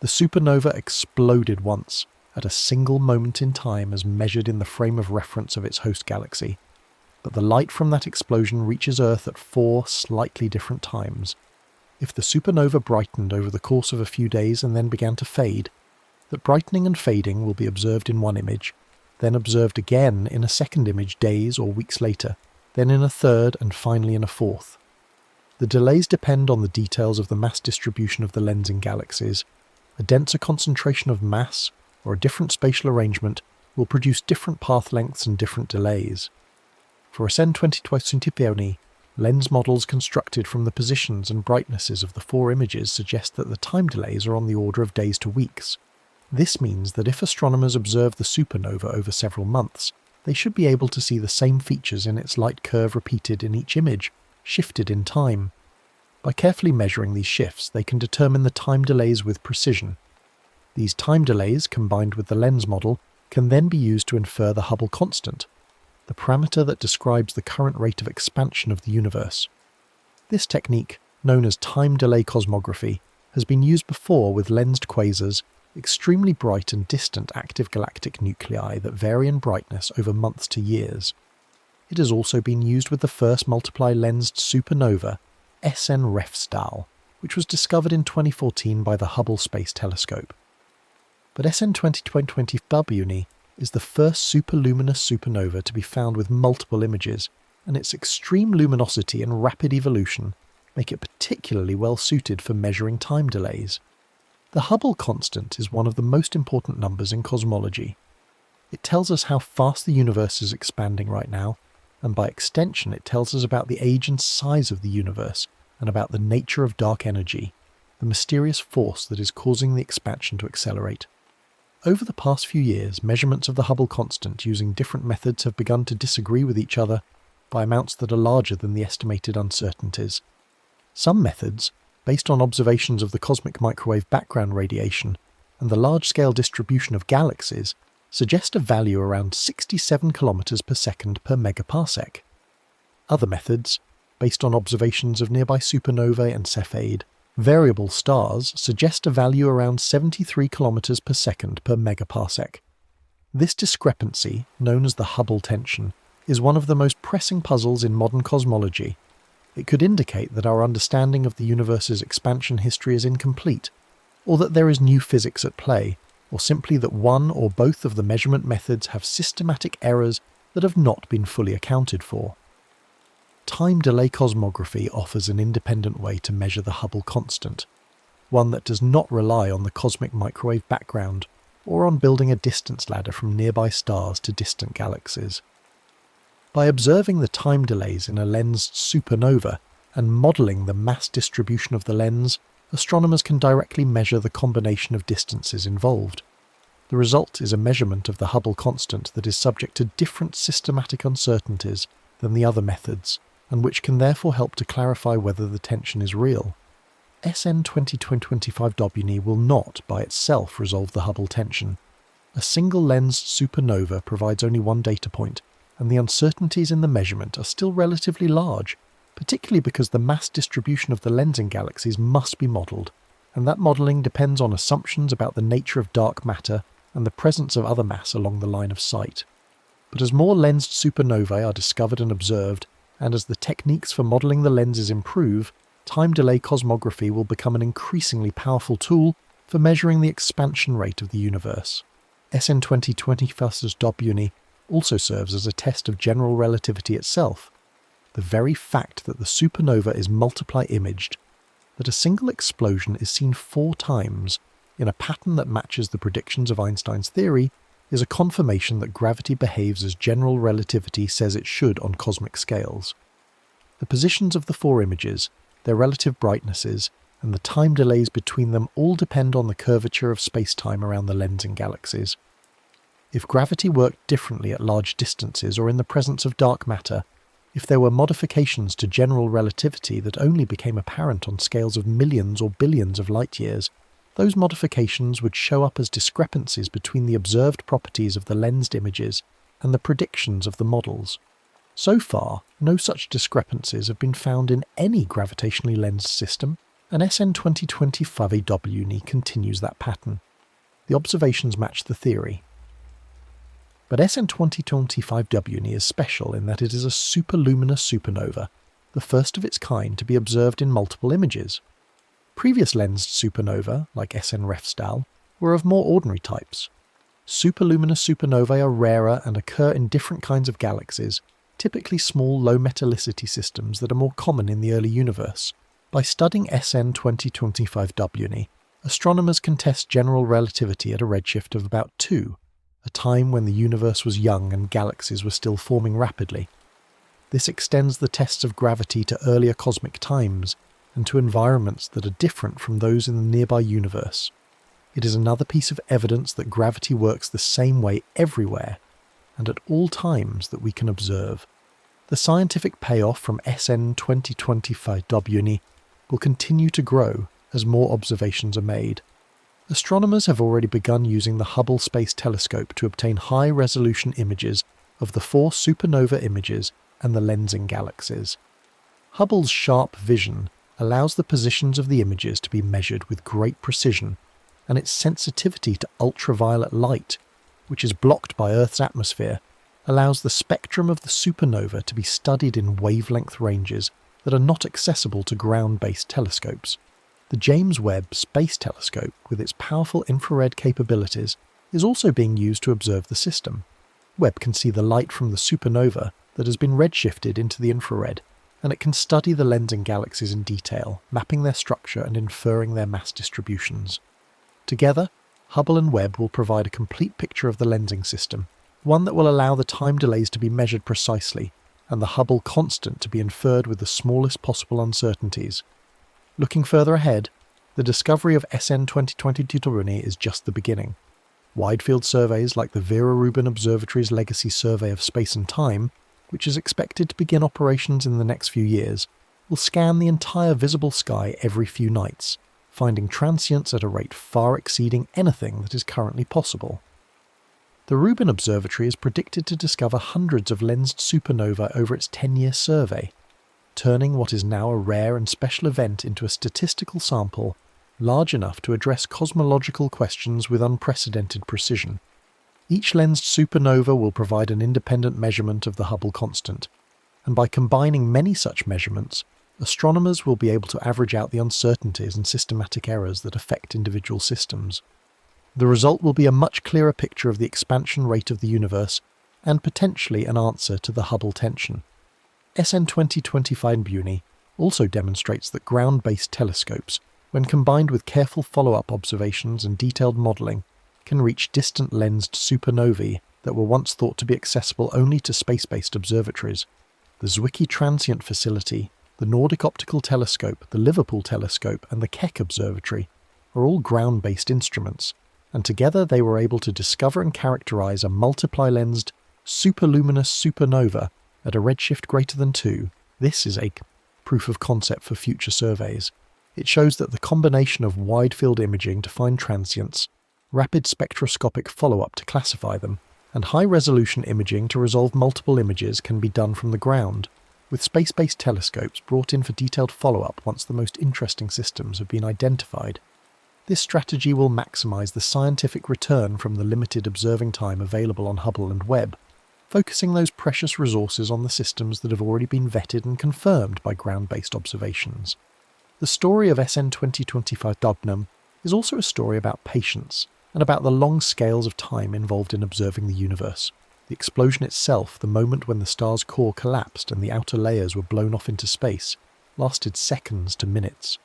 The supernova exploded once, at a single moment in time as measured in the frame of reference of its host galaxy, but the light from that explosion reaches Earth at 4 slightly different times. If the supernova brightened over the course of a few days and then began to fade, that brightening and fading will be observed in one image, then observed again in a second image days or weeks later, then in a third and finally in a fourth. The delays depend on the details of the mass distribution of the lensing galaxies. A denser concentration of mass, or a different spatial arrangement, will produce different path lengths and different delays. For SN 2022 lens models constructed from the positions and brightnesses of the 4 images suggest that the time delays are on the order of days to weeks. This means that if astronomers observe the supernova over several months, they should be able to see the same features in its light curve repeated in each image, shifted in time. By carefully measuring these shifts, they can determine the time delays with precision. These time delays, combined with the lens model, can then be used to infer the Hubble constant, the parameter that describes the current rate of expansion of the universe. This technique, known as time delay cosmography, has been used before with lensed quasars, extremely bright and distant active galactic nuclei that vary in brightness over months to years. It has also been used with the first multiply-lensed supernova, SN Refsdal, which was discovered in 2014 by the Hubble Space Telescope. But SN 2020 Diurni is the first superluminous supernova to be found with multiple images, and its extreme luminosity and rapid evolution make it particularly well suited for measuring time delays. The Hubble constant is one of the most important numbers in cosmology. It tells us how fast the universe is expanding right now, and by extension it tells us about the age and size of the universe, and about the nature of dark energy, the mysterious force that is causing the expansion to accelerate. Over the past few years, measurements of the Hubble constant using different methods have begun to disagree with each other by amounts that are larger than the estimated uncertainties. Some methods, based on observations of the cosmic microwave background radiation and the large-scale distribution of galaxies, suggest a value around 67 km per second per megaparsec. Other methods, based on observations of nearby supernovae and Cepheid, variable stars, suggest a value around 73 km per second per megaparsec. This discrepancy, known as the Hubble tension, is one of the most pressing puzzles in modern cosmology. It could indicate that our understanding of the universe's expansion history is incomplete, or that there is new physics at play, or simply that one or both of the measurement methods have systematic errors that have not been fully accounted for. Time delay cosmography offers an independent way to measure the Hubble constant, one that does not rely on the cosmic microwave background or on building a distance ladder from nearby stars to distant galaxies. By observing the time delays in a lensed supernova and modelling the mass distribution of the lens, astronomers can directly measure the combination of distances involved. The result is a measurement of the Hubble constant that is subject to different systematic uncertainties than the other methods, and which can therefore help to clarify whether the tension is real. SN 2025 Diurni will not by itself resolve the Hubble tension. A single lensed supernova provides only one data point, and the uncertainties in the measurement are still relatively large, particularly because the mass distribution of the lensing galaxies must be modelled, and that modelling depends on assumptions about the nature of dark matter and the presence of other mass along the line of sight. But as more lensed supernovae are discovered and observed, and as the techniques for modelling the lenses improve, time delay cosmography will become an increasingly powerful tool for measuring the expansion rate of the universe. SN 2025 Diurni also serves as a test of general relativity itself. The very fact that the supernova is multiply-imaged, that a single explosion is seen 4 times in a pattern that matches the predictions of Einstein's theory, is a confirmation that gravity behaves as general relativity says it should on cosmic scales. The positions of the 4 images, their relative brightnesses, and the time delays between them all depend on the curvature of space-time around the lensing galaxies. If gravity worked differently at large distances or in the presence of dark matter, if there were modifications to general relativity that only became apparent on scales of millions or billions of light years, those modifications would show up as discrepancies between the observed properties of the lensed images and the predictions of the models. So far, no such discrepancies have been found in any gravitationally lensed system, and SN 2025W continues that pattern. The observations match the theory. But SN 2025W is special in that it is a superluminous supernova, the first of its kind to be observed in multiple images. Previous lensed supernova, like SN Refstal, were of more ordinary types. Superluminous supernovae are rarer and occur in different kinds of galaxies, typically small low metallicity systems that are more common in the early universe. By studying SN 2025W, astronomers can test general relativity at a redshift of about 2, a time when the universe was young and galaxies were still forming rapidly. This extends the tests of gravity to earlier cosmic times and to environments that are different from those in the nearby universe. It is another piece of evidence that gravity works the same way everywhere and at all times that we can observe. The scientific payoff from SN 2025W will continue to grow as more observations are made. Astronomers have already begun using the Hubble Space Telescope to obtain high-resolution images of the 4 supernova images and the lensing galaxies. Hubble's sharp vision allows the positions of the images to be measured with great precision, and its sensitivity to ultraviolet light, which is blocked by Earth's atmosphere, allows the spectrum of the supernova to be studied in wavelength ranges that are not accessible to ground-based telescopes. The James Webb Space Telescope, with its powerful infrared capabilities, is also being used to observe the system. Webb can see the light from the supernova that has been redshifted into the infrared, and it can study the lensing galaxies in detail, mapping their structure and inferring their mass distributions. Together, Hubble and Webb will provide a complete picture of the lensing system, one that will allow the time delays to be measured precisely, and the Hubble constant to be inferred with the smallest possible uncertainties. Looking further ahead, the discovery of SN 2022 is just the beginning. Wide-field surveys like the Vera Rubin Observatory's Legacy Survey of Space and Time, which is expected to begin operations in the next few years, will scan the entire visible sky every few nights, finding transients at a rate far exceeding anything that is currently possible. The Rubin Observatory is predicted to discover hundreds of lensed supernovae over its 10-year survey, turning what is now a rare and special event into a statistical sample large enough to address cosmological questions with unprecedented precision. Each lensed supernova will provide an independent measurement of the Hubble constant, and by combining many such measurements, astronomers will be able to average out the uncertainties and systematic errors that affect individual systems. The result will be a much clearer picture of the expansion rate of the universe and potentially an answer to the Hubble tension. SN 2025 also demonstrates that ground-based telescopes, when combined with careful follow-up observations and detailed modelling, can reach distant lensed supernovae that were once thought to be accessible only to space-based observatories. The Zwicky Transient Facility, the Nordic Optical Telescope, the Liverpool Telescope and the Keck Observatory are all ground-based instruments, and together they were able to discover and characterise a multiply-lensed, superluminous supernova at a redshift greater than 2. This is a proof of concept for future surveys. It shows that the combination of wide-field imaging to find transients, rapid spectroscopic follow-up to classify them, and high-resolution imaging to resolve multiple images can be done from the ground, with space-based telescopes brought in for detailed follow-up once the most interesting systems have been identified. This strategy will maximise the scientific return from the limited observing time available on Hubble and Webb, focusing those precious resources on the systems that have already been vetted and confirmed by ground-based observations. The story of SN 2025 Dubnum is also a story about patience and about the long scales of time involved in observing the universe. The explosion itself, the moment when the star's core collapsed and the outer layers were blown off into space, lasted seconds to minutes.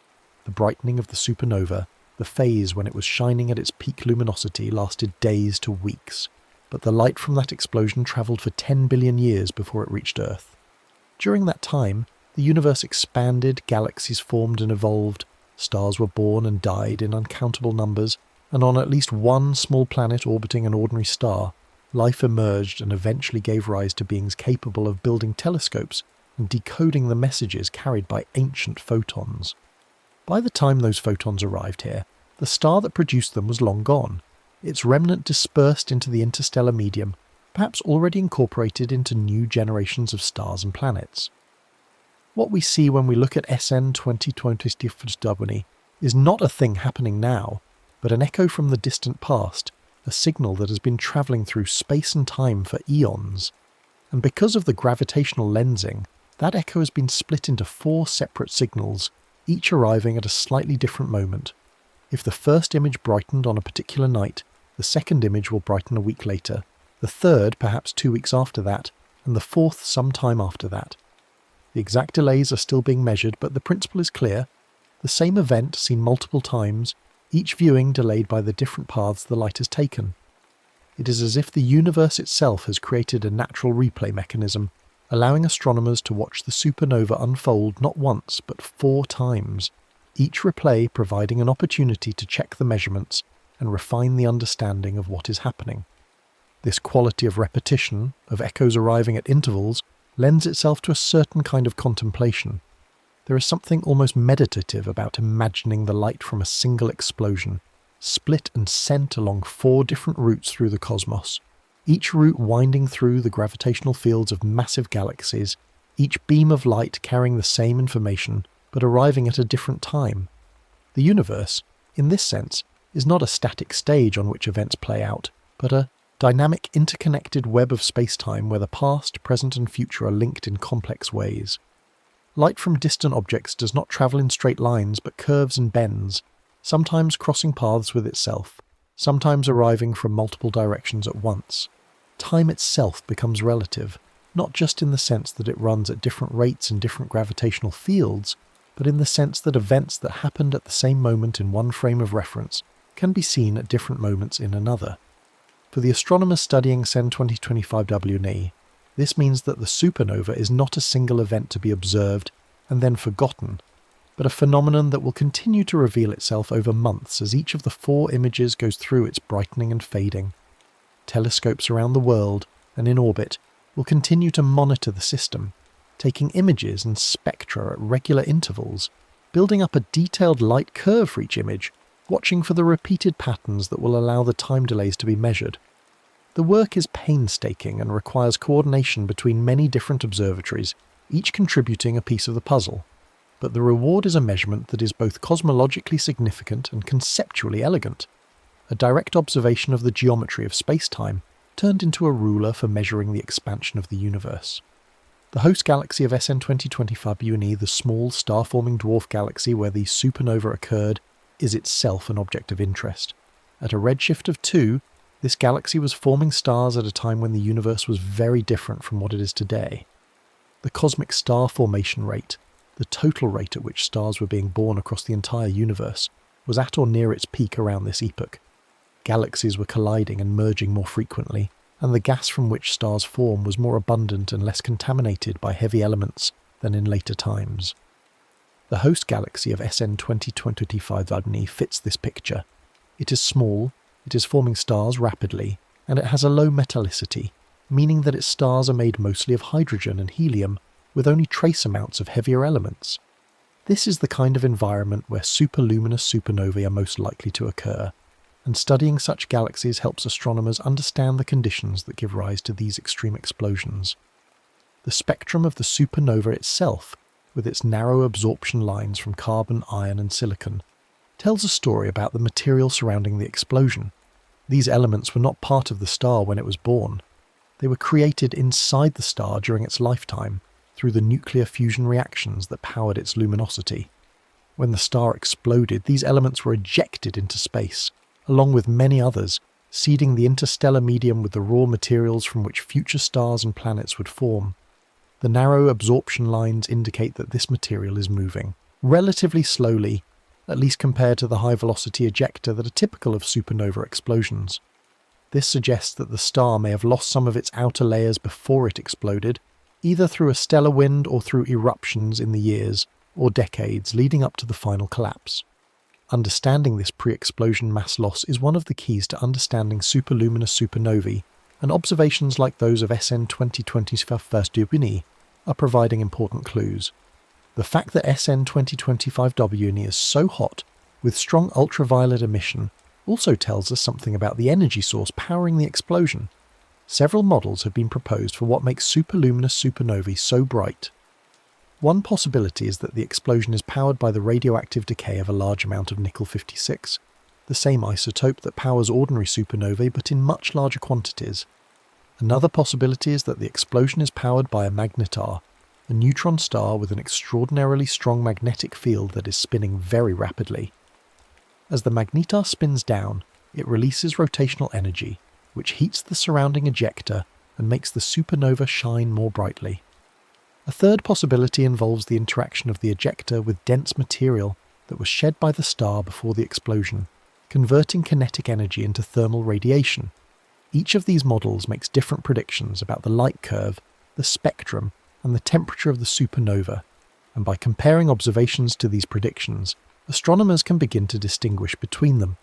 The brightening of the supernova, the phase when it was shining at its peak luminosity, lasted days to weeks. But the light from that explosion travelled for 10 billion years before it reached Earth. During that time, the universe expanded, galaxies formed and evolved, stars were born and died in uncountable numbers, and on at least one small planet orbiting an ordinary star, life emerged and eventually gave rise to beings capable of building telescopes and decoding the messages carried by ancient photons. By the time those photons arrived here, the star that produced them was long gone, its remnant dispersed into the interstellar medium, perhaps already incorporated into new generations of stars and planets. What we see when we look at SN 2020 is not a thing happening now, but an echo from the distant past, a signal that has been travelling through space and time for eons. And because of the gravitational lensing, that echo has been split into 4 separate signals, each arriving at a slightly different moment. If the first image brightened on a particular night, the second image will brighten a week later, the third perhaps 2 weeks after that, and the fourth some time after that. The exact delays are still being measured, but the principle is clear. The same event seen multiple times, each viewing delayed by the different paths the light has taken. It is as if the universe itself has created a natural replay mechanism, allowing astronomers to watch the supernova unfold not once but 4 times, each replay providing an opportunity to check the measurements and refine the understanding of what is happening. This quality of repetition, of echoes arriving at intervals, lends itself to a certain kind of contemplation. There is something almost meditative about imagining the light from a single explosion, split and sent along 4 different routes through the cosmos, each route winding through the gravitational fields of massive galaxies, each beam of light carrying the same information, but arriving at a different time. The universe, in this sense, is not a static stage on which events play out, but a dynamic interconnected web of space-time where the past, present and future are linked in complex ways. Light from distant objects does not travel in straight lines but curves and bends, sometimes crossing paths with itself, sometimes arriving from multiple directions at once. Time itself becomes relative, not just in the sense that it runs at different rates in different gravitational fields, but in the sense that events that happened at the same moment in one frame of reference can be seen at different moments in another. For the astronomers studying SEN 2025WNE, this means that the supernova is not a single event to be observed and then forgotten, but a phenomenon that will continue to reveal itself over months as each of the 4 images goes through its brightening and fading. Telescopes around the world and in orbit will continue to monitor the system, taking images and spectra at regular intervals, building up a detailed light curve for each image, watching for the repeated patterns that will allow the time delays to be measured. The work is painstaking and requires coordination between many different observatories, each contributing a piece of the puzzle. But the reward is a measurement that is both cosmologically significant and conceptually elegant. A direct observation of the geometry of space-time turned into a ruler for measuring the expansion of the universe. The host galaxy of SN 2025WNE, the small star-forming dwarf galaxy where the supernova occurred, is itself an object of interest. At a redshift of 2, this galaxy was forming stars at a time when the universe was very different from what it is today. The cosmic star formation rate, the total rate at which stars were being born across the entire universe, was at or near its peak around this epoch. Galaxies were colliding and merging more frequently, and the gas from which stars form was more abundant and less contaminated by heavy elements than in later times. The host galaxy of SN 2025WNE fits this picture. It is small, it is forming stars rapidly, and it has a low metallicity, meaning that its stars are made mostly of hydrogen and helium, with only trace amounts of heavier elements. This is the kind of environment where superluminous supernovae are most likely to occur, and studying such galaxies helps astronomers understand the conditions that give rise to these extreme explosions. The spectrum of the supernova itself, with its narrow absorption lines from carbon, iron and silicon, tells a story about the material surrounding the explosion. These elements were not part of the star when it was born. They were created inside the star during its lifetime, through the nuclear fusion reactions that powered its luminosity. When the star exploded, these elements were ejected into space, along with many others, seeding the interstellar medium with the raw materials from which future stars and planets would form. The narrow absorption lines indicate that this material is moving, relatively slowly, at least compared to the high-velocity ejecta that are typical of supernova explosions. This suggests that the star may have lost some of its outer layers before it exploded, either through a stellar wind or through eruptions in the years or decades leading up to the final collapse. Understanding this pre-explosion mass loss is one of the keys to understanding superluminous supernovae and observations like those of SN 2025 are providing important clues. The fact that SN 2025 is so hot, with strong ultraviolet emission, also tells us something about the energy source powering the explosion. Several models have been proposed for what makes superluminous supernovae so bright. One possibility is that the explosion is powered by the radioactive decay of a large amount of nickel-56, the same isotope that powers ordinary supernovae but in much larger quantities. Another possibility is that the explosion is powered by a magnetar, a neutron star with an extraordinarily strong magnetic field that is spinning very rapidly. As the magnetar spins down, it releases rotational energy, which heats the surrounding ejecta and makes the supernova shine more brightly. A third possibility involves the interaction of the ejecta with dense material that was shed by the star before the explosion, converting kinetic energy into thermal radiation. Each of these models makes different predictions about the light curve, the spectrum, and the temperature of the supernova, and by comparing observations to these predictions, astronomers can begin to distinguish between them.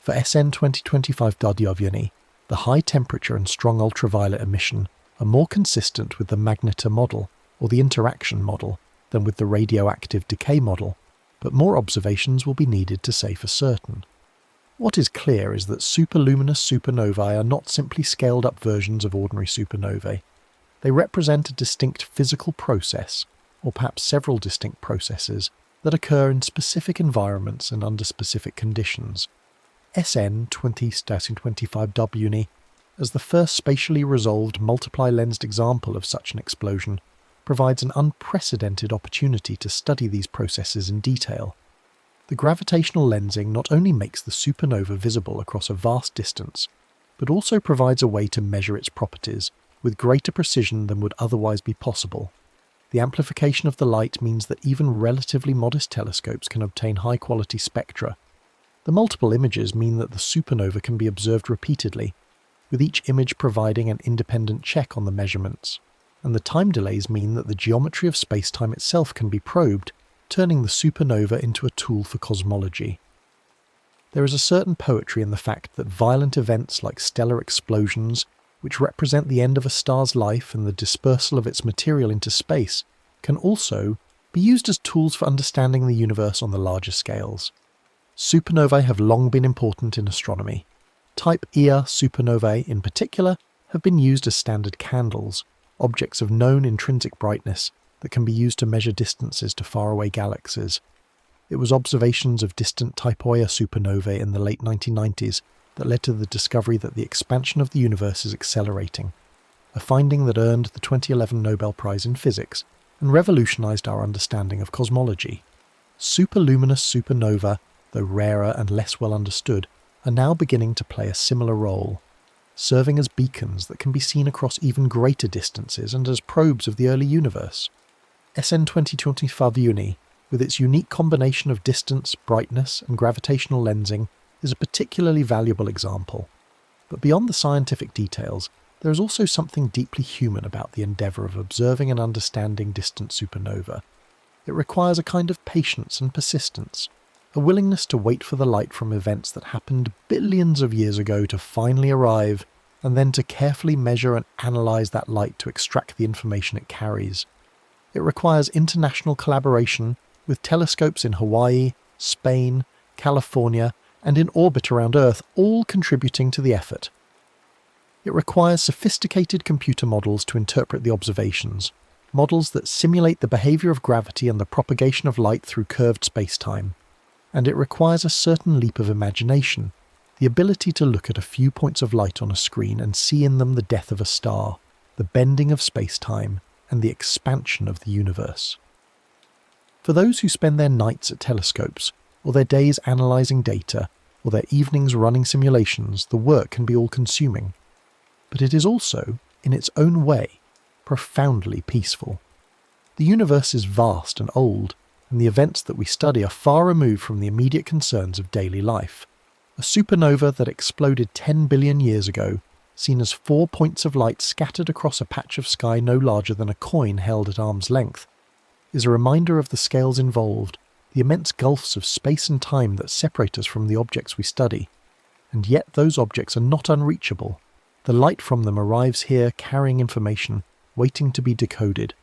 For SN 2025, the high temperature and strong ultraviolet emission are more consistent with the magnetar model, or the interaction model, than with the radioactive decay model, but more observations will be needed to say for certain. What is clear is that superluminous supernovae are not simply scaled-up versions of ordinary supernovae. They represent a distinct physical process, or perhaps several distinct processes, that occur in specific environments and under specific conditions. SN 2025 as the first spatially resolved multiply-lensed example of such an explosion, provides an unprecedented opportunity to study these processes in detail. The gravitational lensing not only makes the supernova visible across a vast distance, but also provides a way to measure its properties with greater precision than would otherwise be possible. The amplification of the light means that even relatively modest telescopes can obtain high-quality spectra. The multiple images mean that the supernova can be observed repeatedly, with each image providing an independent check on the measurements, and the time delays mean that the geometry of spacetime itself can be probed, turning the supernova into a tool for cosmology. There is a certain poetry in the fact that violent events like stellar explosions, which represent the end of a star's life and the dispersal of its material into space, can also be used as tools for understanding the universe on the larger scales. Supernovae have long been important in astronomy. Type Ia supernovae, in particular, have been used as standard candles, objects of known intrinsic brightness that can be used to measure distances to faraway galaxies. It was observations of distant Type Ia supernovae in the late 1990s that led to the discovery that the expansion of the universe is accelerating, a finding that earned the 2011 Nobel Prize in Physics and revolutionized our understanding of cosmology. Superluminous supernova, though rarer and less well understood, are now beginning to play a similar role, serving as beacons that can be seen across even greater distances and as probes of the early universe. SN 2025, with its unique combination of distance, brightness, and gravitational lensing, is a particularly valuable example. But beyond the scientific details, there is also something deeply human about the endeavour of observing and understanding distant supernova. It requires a kind of patience and persistence, a willingness to wait for the light from events that happened billions of years ago to finally arrive, and then to carefully measure and analyse that light to extract the information it carries. It requires international collaboration with telescopes in Hawaii, Spain, California, and in orbit around Earth, all contributing to the effort. It requires sophisticated computer models to interpret the observations, models that simulate the behaviour of gravity and the propagation of light through curved space-time. And it requires a certain leap of imagination, the ability to look at a few points of light on a screen and see in them the death of a star, the bending of space-time, and the expansion of the universe. For those who spend their nights at telescopes, or their days analysing data, or their evenings running simulations, the work can be all-consuming. But it is also, in its own way, profoundly peaceful. The universe is vast and old, and the events that we study are far removed from the immediate concerns of daily life. A supernova that exploded 10 billion years ago, seen as 4 points of light scattered across a patch of sky no larger than a coin held at arm's length, is a reminder of the scales involved, the immense gulfs of space and time that separate us from the objects we study. And yet those objects are not unreachable. The light from them arrives here carrying information, waiting to be decoded.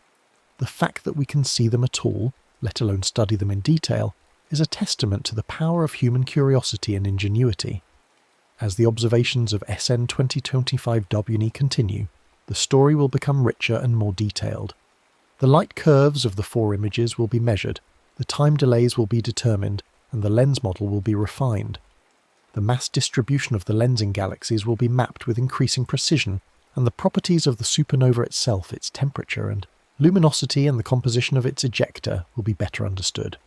The fact that we can see them at all, let alone study them in detail, is a testament to the power of human curiosity and ingenuity. As the observations of SN 2025 WNE continue, the story will become richer and more detailed. The light curves of the 4 images will be measured, the time delays will be determined, and the lens model will be refined. The mass distribution of the lensing galaxies will be mapped with increasing precision, and the properties of the supernova itself, its temperature and luminosity and the composition of its ejecta will be better understood.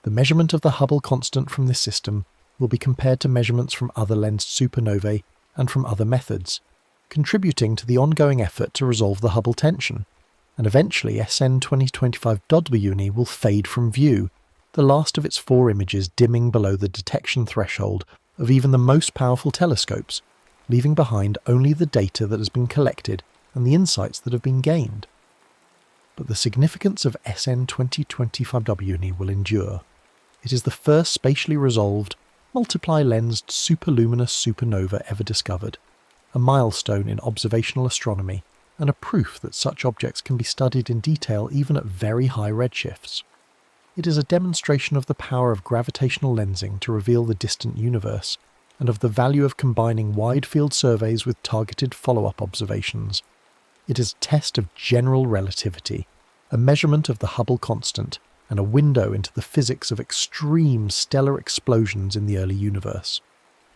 The measurement of the Hubble constant from this system will be compared to measurements from other lensed supernovae and from other methods, contributing to the ongoing effort to resolve the Hubble tension, and eventually SN 2025 WNE will fade from view, the last of its 4 images dimming below the detection threshold of even the most powerful telescopes, leaving behind only the data that has been collected and the insights that have been gained. But the significance of SN 2025 WNE will endure. It is the first spatially resolved, multiply-lensed superluminous supernova ever discovered, a milestone in observational astronomy, and a proof that such objects can be studied in detail even at very high redshifts. It is a demonstration of the power of gravitational lensing to reveal the distant universe, and of the value of combining wide-field surveys with targeted follow-up observations. It is a test of general relativity, a measurement of the Hubble constant, and a window into the physics of extreme stellar explosions in the early universe.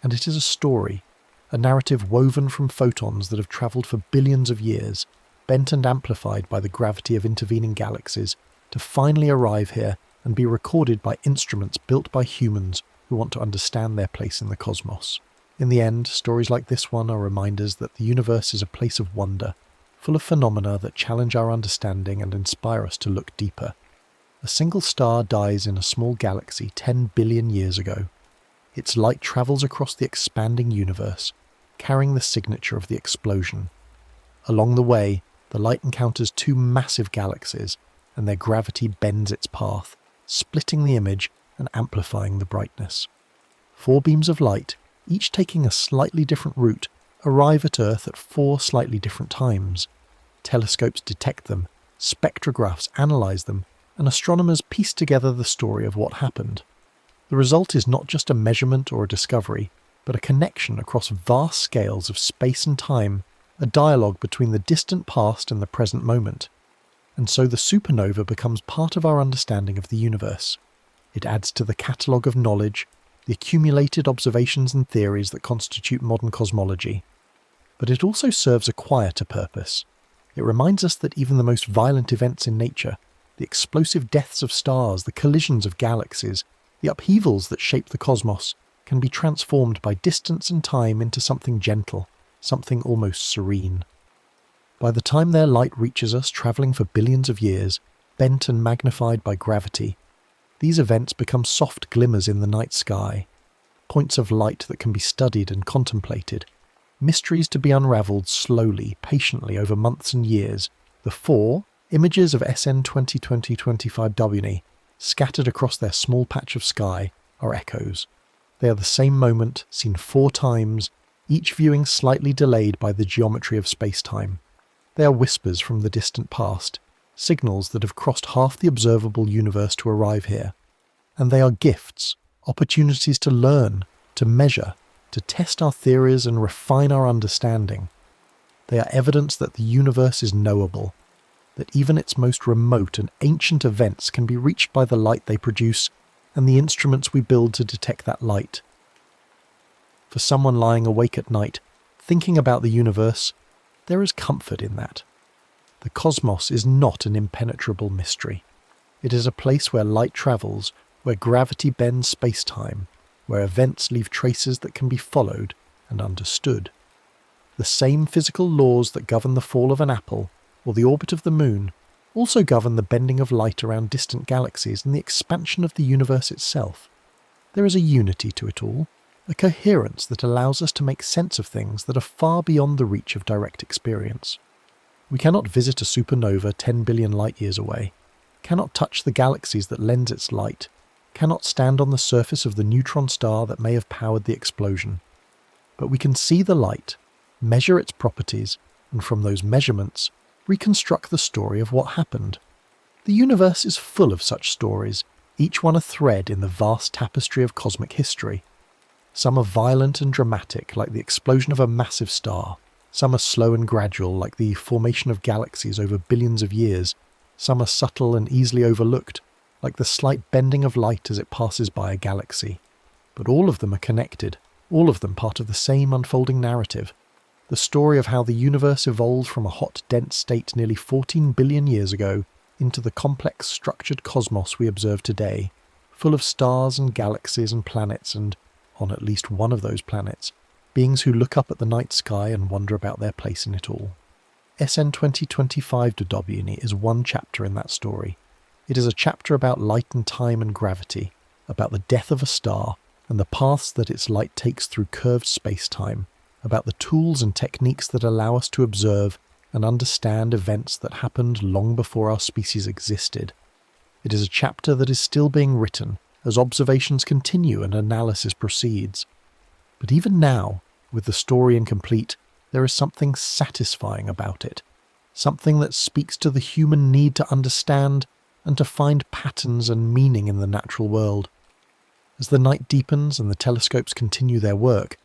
And it is a story, a narrative woven from photons that have travelled for billions of years, bent and amplified by the gravity of intervening galaxies, to finally arrive here and be recorded by instruments built by humans who want to understand their place in the cosmos. In the end, stories like this one are reminders that the universe is a place of wonder, full of phenomena that challenge our understanding and inspire us to look deeper. A single star dies in a small galaxy 10 billion years ago. Its light travels across the expanding universe, carrying the signature of the explosion. Along the way, the light encounters 2 massive galaxies, and their gravity bends its path, splitting the image and amplifying the brightness. 4 beams of light, each taking a slightly different route, arrive at Earth at 4 slightly different times. Telescopes detect them, spectrographs analyse them, and astronomers piece together the story of what happened. The result is not just a measurement or a discovery, but a connection across vast scales of space and time, a dialogue between the distant past and the present moment. And so the supernova becomes part of our understanding of the universe. It adds to the catalogue of knowledge, the accumulated observations and theories that constitute modern cosmology. But it also serves a quieter purpose. It reminds us that even the most violent events in nature, the explosive deaths of stars, the collisions of galaxies, the upheavals that shape the cosmos, can be transformed by distance and time into something gentle, something almost serene. By the time their light reaches us travelling for billions of years, bent and magnified by gravity, these events become soft glimmers in the night sky, points of light that can be studied and contemplated, mysteries to be unravelled slowly, patiently over months and years. The 4 images of SN 2020-25 WNE, scattered across their small patch of sky, are echoes. They are the same moment, seen 4 times, each viewing slightly delayed by the geometry of space-time. They are whispers from the distant past, signals that have crossed half the observable universe to arrive here. And they are gifts, opportunities to learn, to measure, to test our theories and refine our understanding. They are evidence that the universe is knowable, that even its most remote and ancient events can be reached by the light they produce and the instruments we build to detect that light. For someone lying awake at night, thinking about the universe, there is comfort in that. The cosmos is not an impenetrable mystery. It is a place where light travels, where gravity bends space-time, where events leave traces that can be followed and understood. The same physical laws that govern the fall of an apple or the orbit of the moon also govern the bending of light around distant galaxies and the expansion of the universe itself. There is a unity to it all, a coherence that allows us to make sense of things that are far beyond the reach of direct experience. We cannot visit a supernova 10 billion light-years away, cannot touch the galaxies that lend its light, cannot stand on the surface of the neutron star that may have powered the explosion. But we can see the light, measure its properties, and from those measurements, reconstruct the story of what happened. The universe is full of such stories, each one a thread in the vast tapestry of cosmic history. Some are violent and dramatic, like the explosion of a massive star. Some are slow and gradual, like the formation of galaxies over billions of years. Some are subtle and easily overlooked, like the slight bending of light as it passes by a galaxy. But all of them are connected, all of them part of the same unfolding narrative. The story of how the universe evolved from a hot, dense state nearly 14 billion years ago into the complex, structured cosmos we observe today, full of stars and galaxies and planets and, on at least one of those planets, beings who look up at the night sky and wonder about their place in it all. SN 2025 Dodobuni is one chapter in that story. It is a chapter about light and time and gravity, about the death of a star and the paths that its light takes through curved space-time, about the tools and techniques that allow us to observe and understand events that happened long before our species existed. It is a chapter that is still being written as observations continue and analysis proceeds. But even now, with the story incomplete, there is something satisfying about it, something that speaks to the human need to understand and to find patterns and meaning in the natural world. As the night deepens and the telescopes continue their work,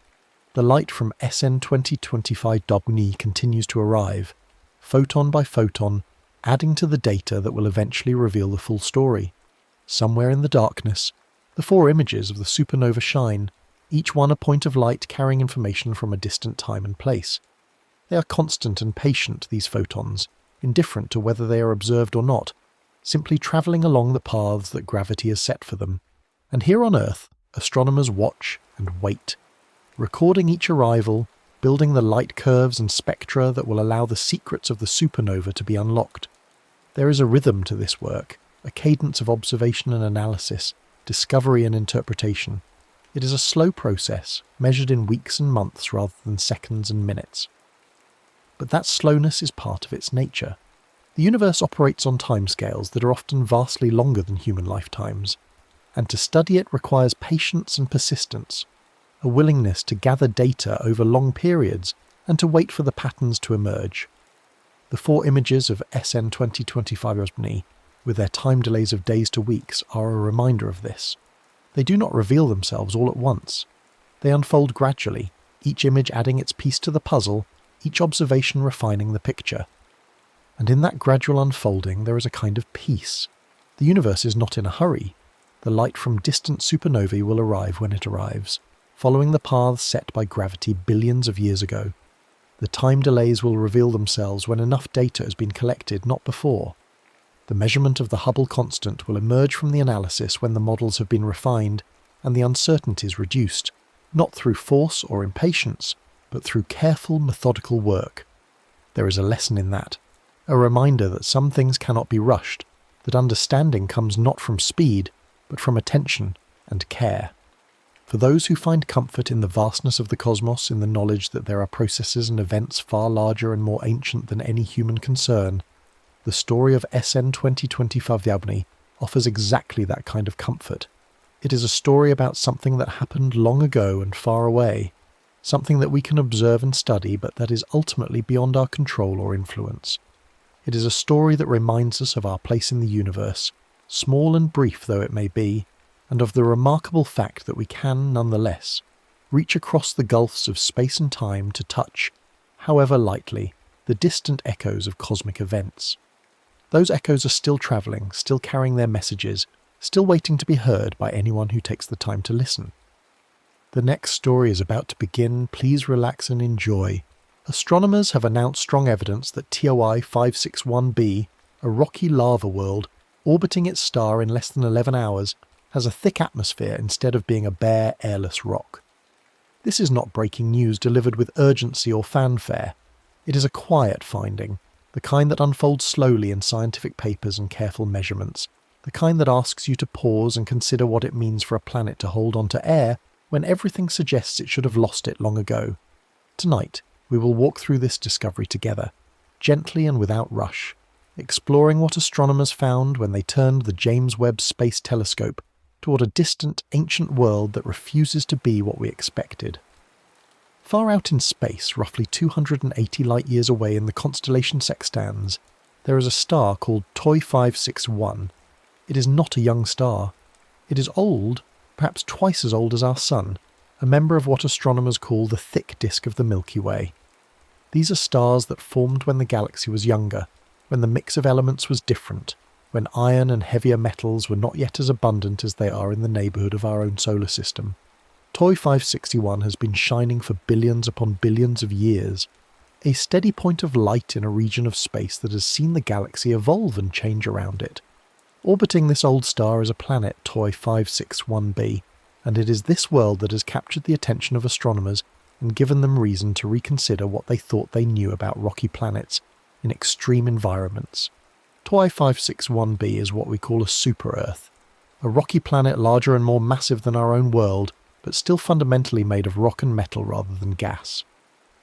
the light from SN 2025 Dobny continues to arrive, photon by photon, adding to the data that will eventually reveal the full story. Somewhere in the darkness, the 4 images of the supernova shine, each one a point of light carrying information from a distant time and place. They are constant and patient, these photons, indifferent to whether they are observed or not, simply travelling along the paths that gravity has set for them. And here on Earth, astronomers watch and wait, recording each arrival, building the light curves and spectra that will allow the secrets of the supernova to be unlocked. There is a rhythm to this work, a cadence of observation and analysis, discovery and interpretation. It is a slow process, measured in weeks and months rather than seconds and minutes. But that slowness is part of its nature. The universe operates on timescales that are often vastly longer than human lifetimes, and to study it requires patience and persistence, a willingness to gather data over long periods and to wait for the patterns to emerge. The 4 images of SN 2025 Osbny, with their time delays of days to weeks, are a reminder of this. They do not reveal themselves all at once. They unfold gradually, each image adding its piece to the puzzle, each observation refining the picture. And in that gradual unfolding there is a kind of peace. The universe is not in a hurry. The light from distant supernovae will arrive when it arrives, following the paths set by gravity billions of years ago. The time delays will reveal themselves when enough data has been collected, not before. The measurement of the Hubble constant will emerge from the analysis when the models have been refined and the uncertainties reduced, not through force or impatience, but through careful, methodical work. There is a lesson in that, a reminder that some things cannot be rushed, that understanding comes not from speed, but from attention and care. For those who find comfort in the vastness of the cosmos, in the knowledge that there are processes and events far larger and more ancient than any human concern, the story of SN 2025 Diabni offers exactly that kind of comfort. It is a story about something that happened long ago and far away, something that we can observe and study but that is ultimately beyond our control or influence. It is a story that reminds us of our place in the universe, small and brief though it may be, and of the remarkable fact that we can, nonetheless, reach across the gulfs of space and time to touch, however lightly, the distant echoes of cosmic events. Those echoes are still travelling, still carrying their messages, still waiting to be heard by anyone who takes the time to listen. The next story is about to begin. Please relax and enjoy. Astronomers have announced strong evidence that TOI 561b, a rocky lava world orbiting its star in less than 11 hours, has a thick atmosphere instead of being a bare, airless rock. This is not breaking news delivered with urgency or fanfare. It is a quiet finding, the kind that unfolds slowly in scientific papers and careful measurements, the kind that asks you to pause and consider what it means for a planet to hold on to air when everything suggests it should have lost it long ago. Tonight, we will walk through this discovery together, gently and without rush, exploring what astronomers found when they turned the James Webb Space Telescope toward a distant, ancient world that refuses to be what we expected. Far out in space, roughly 280 light-years away in the constellation Sextans, there is a star called TOI 561. It is not a young star. It is old, perhaps twice as old as our Sun, a member of what astronomers call the thick disk of the Milky Way. These are stars that formed when the galaxy was younger, when the mix of elements was different, when iron and heavier metals were not yet as abundant as they are in the neighbourhood of our own solar system. TOI 561 has been shining for billions upon billions of years, a steady point of light in a region of space that has seen the galaxy evolve and change around it. Orbiting this old star is a planet, TOI 561b, and it is this world that has captured the attention of astronomers and given them reason to reconsider what they thought they knew about rocky planets in extreme environments. TOI 561b is what we call a super-Earth, a rocky planet larger and more massive than our own world, but still fundamentally made of rock and metal rather than gas.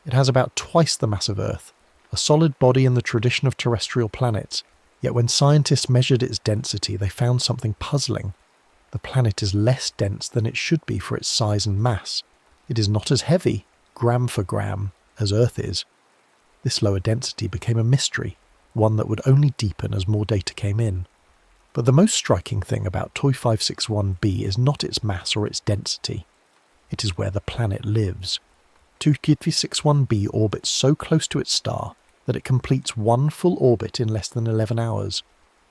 It has about twice the mass of Earth, a solid body in the tradition of terrestrial planets, yet when scientists measured its density they found something puzzling. The planet is less dense than it should be for its size and mass. It is not as heavy, gram for gram, as Earth is. This lower density became a mystery, one that would only deepen as more data came in. But the most striking thing about TOI 561b is not its mass or its density. It is where the planet lives. TOI 561b orbits so close to its star that it completes one full orbit in less than 11 hours.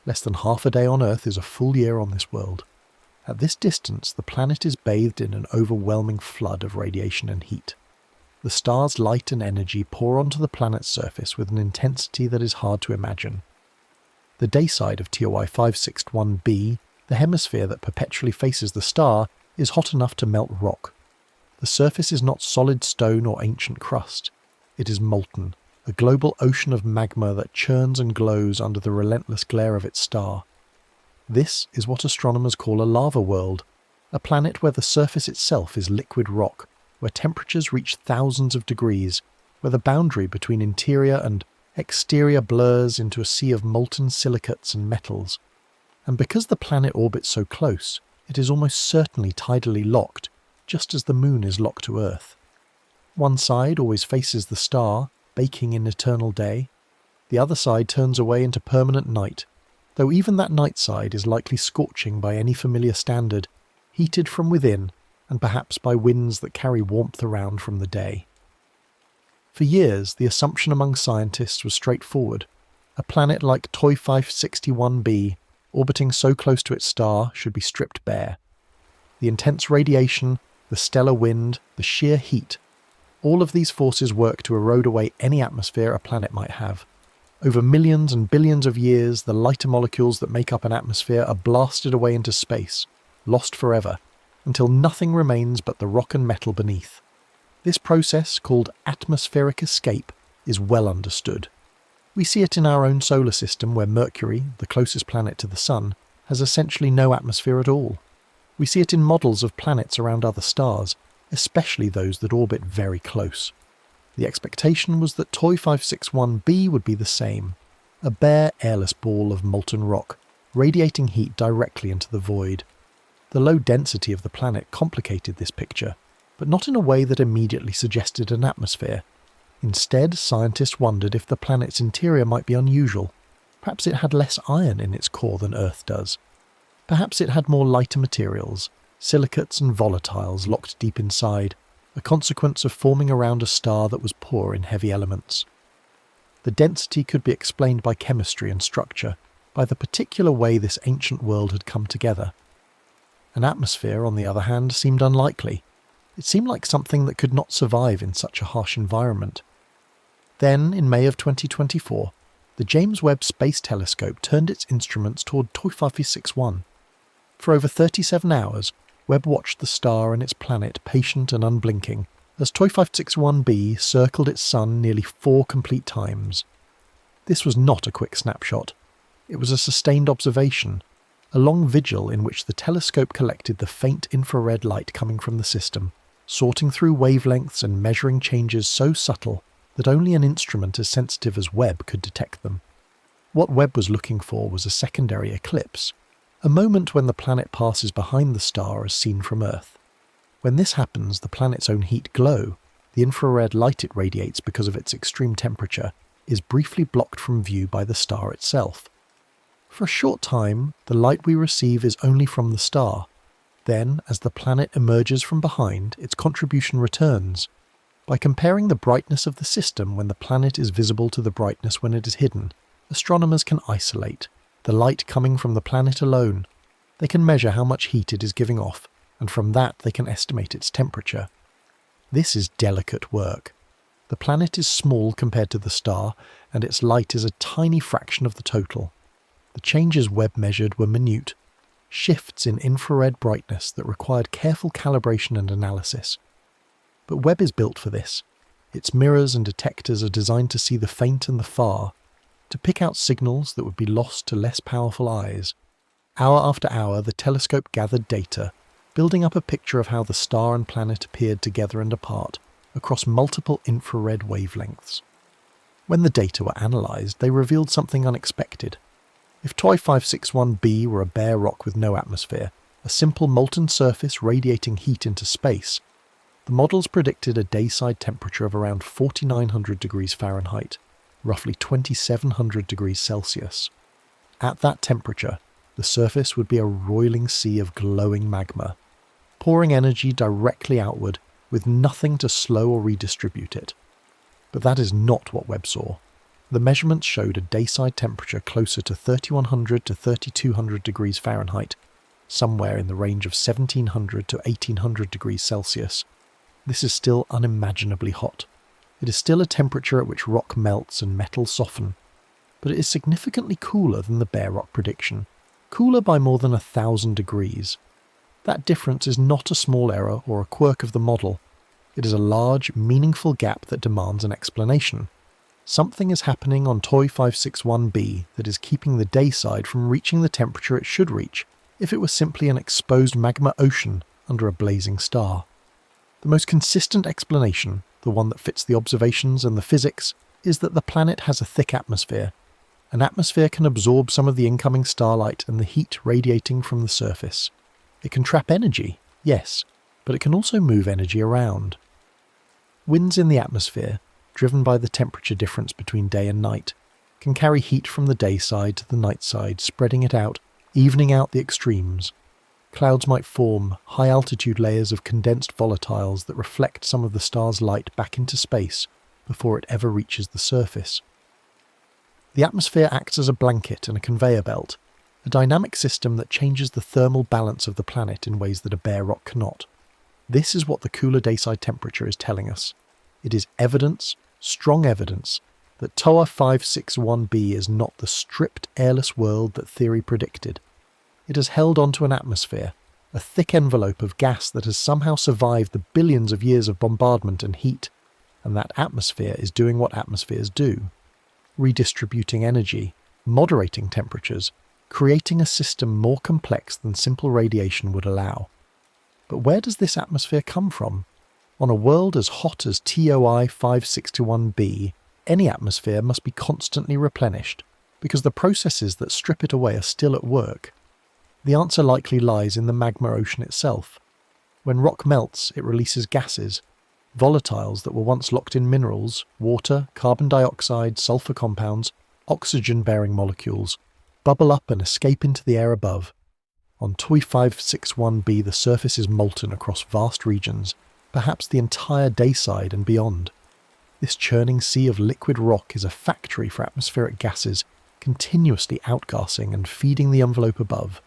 Less than half a day on Earth is a full year on this world. At this distance, the planet is bathed in an overwhelming flood of radiation and heat. The star's light and energy pour onto the planet's surface with an intensity that is hard to imagine. The day side of TOI 561b, the hemisphere that perpetually faces the star, is hot enough to melt rock. The surface is not solid stone or ancient crust. It is molten, a global ocean of magma that churns and glows under the relentless glare of its star. This is what astronomers call a lava world, a planet where the surface itself is liquid rock, where temperatures reach thousands of degrees, where the boundary between interior and exterior blurs into a sea of molten silicates and metals. And because the planet orbits so close, it is almost certainly tidally locked, just as the moon is locked to Earth. One side always faces the star, baking in eternal day. The other side turns away into permanent night, though even that night side is likely scorching by any familiar standard, heated from within, and perhaps by winds that carry warmth around from the day. For years, the assumption among scientists was straightforward. A planet like TOI 561b, orbiting so close to its star, should be stripped bare. The intense radiation, the stellar wind, the sheer heat, all of these forces work to erode away any atmosphere a planet might have. Over millions and billions of years, the lighter molecules that make up an atmosphere are blasted away into space, lost forever, until nothing remains but the rock and metal beneath. This process, called atmospheric escape, is well understood. We see it in our own solar system where Mercury, the closest planet to the Sun, has essentially no atmosphere at all. We see it in models of planets around other stars, especially those that orbit very close. The expectation was that TOI 561b would be the same, a bare, airless ball of molten rock, radiating heat directly into the void. The low density of the planet complicated this picture, but not in a way that immediately suggested an atmosphere. Instead, scientists wondered if the planet's interior might be unusual. Perhaps it had less iron in its core than Earth does. Perhaps it had more lighter materials, silicates and volatiles locked deep inside, a consequence of forming around a star that was poor in heavy elements. The density could be explained by chemistry and structure, by the particular way this ancient world had come together. An atmosphere, on the other hand, seemed unlikely. It seemed like something that could not survive in such a harsh environment. Then, in May of 2024, the James Webb Space Telescope turned its instruments toward TOI 561. For over 37 hours, Webb watched the star and its planet patient and unblinking, as TOI 561b circled its sun nearly 4 complete times. This was not a quick snapshot. It was a sustained observation, a long vigil in which the telescope collected the faint infrared light coming from the system, sorting through wavelengths and measuring changes so subtle that only an instrument as sensitive as Webb could detect them. What Webb was looking for was a secondary eclipse, a moment when the planet passes behind the star as seen from Earth. When this happens, the planet's own heat glow, the infrared light it radiates because of its extreme temperature is briefly blocked from view by the star itself. For a short time, the light we receive is only from the star. Then, as the planet emerges from behind, its contribution returns. By comparing the brightness of the system when the planet is visible to the brightness when it is hidden, astronomers can isolate the light coming from the planet alone. They can measure how much heat it is giving off, and from that they can estimate its temperature. This is delicate work. The planet is small compared to the star, and its light is a tiny fraction of the total. The changes Webb measured were minute, shifts in infrared brightness that required careful calibration and analysis. But Webb is built for this. Its mirrors and detectors are designed to see the faint and the far, to pick out signals that would be lost to less powerful eyes. Hour after hour, the telescope gathered data, building up a picture of how the star and planet appeared together and apart, across multiple infrared wavelengths. When the data were analysed, they revealed something unexpected. If TOI 561b were a bare rock with no atmosphere, a simple molten surface radiating heat into space, the models predicted a dayside temperature of around 4,900 degrees Fahrenheit, roughly 2,700 degrees Celsius. At that temperature, the surface would be a roiling sea of glowing magma, pouring energy directly outward with nothing to slow or redistribute it. But that is not what Webb saw. The measurements showed a dayside temperature closer to 3,100 to 3,200 degrees Fahrenheit, somewhere in the range of 1,700 to 1,800 degrees Celsius. This is still unimaginably hot. It is still a temperature at which rock melts and metals soften, but it is significantly cooler than the bare rock prediction, cooler by more than 1,000 degrees. That difference is not a small error or a quirk of the model. It is a large, meaningful gap that demands an explanation. Something is happening on TOI 561b that is keeping the dayside from reaching the temperature it should reach if it were simply an exposed magma ocean under a blazing star. The most consistent explanation, the one that fits the observations and the physics, is that the planet has a thick atmosphere. An atmosphere can absorb some of the incoming starlight and the heat radiating from the surface. It can trap energy, yes, but it can also move energy around. Winds in the atmosphere, driven by the temperature difference between day and night, can carry heat from the day side to the night side, spreading it out, evening out the extremes. Clouds might form high-altitude layers of condensed volatiles that reflect some of the star's light back into space before it ever reaches the surface. The atmosphere acts as a blanket and a conveyor belt, a dynamic system that changes the thermal balance of the planet in ways that a bare rock cannot. This is what the cooler dayside temperature is telling us. It is evidence, strong evidence, that TOA 561b is not the stripped, airless world that theory predicted. It has held onto an atmosphere, a thick envelope of gas that has somehow survived the billions of years of bombardment and heat, and that atmosphere is doing what atmospheres do, redistributing energy, moderating temperatures, creating a system more complex than simple radiation would allow. But where does this atmosphere come from? On a world as hot as TOI 561b, any atmosphere must be constantly replenished, because the processes that strip it away are still at work. The answer likely lies in the magma ocean itself. When rock melts, it releases gases, volatiles that were once locked in minerals, water, carbon dioxide, sulfur compounds, oxygen-bearing molecules, bubble up and escape into the air above. On TOI 561b, the surface is molten across vast regions, perhaps the entire dayside and beyond. This churning sea of liquid rock is a factory for atmospheric gases, continuously outgassing and feeding the envelope above.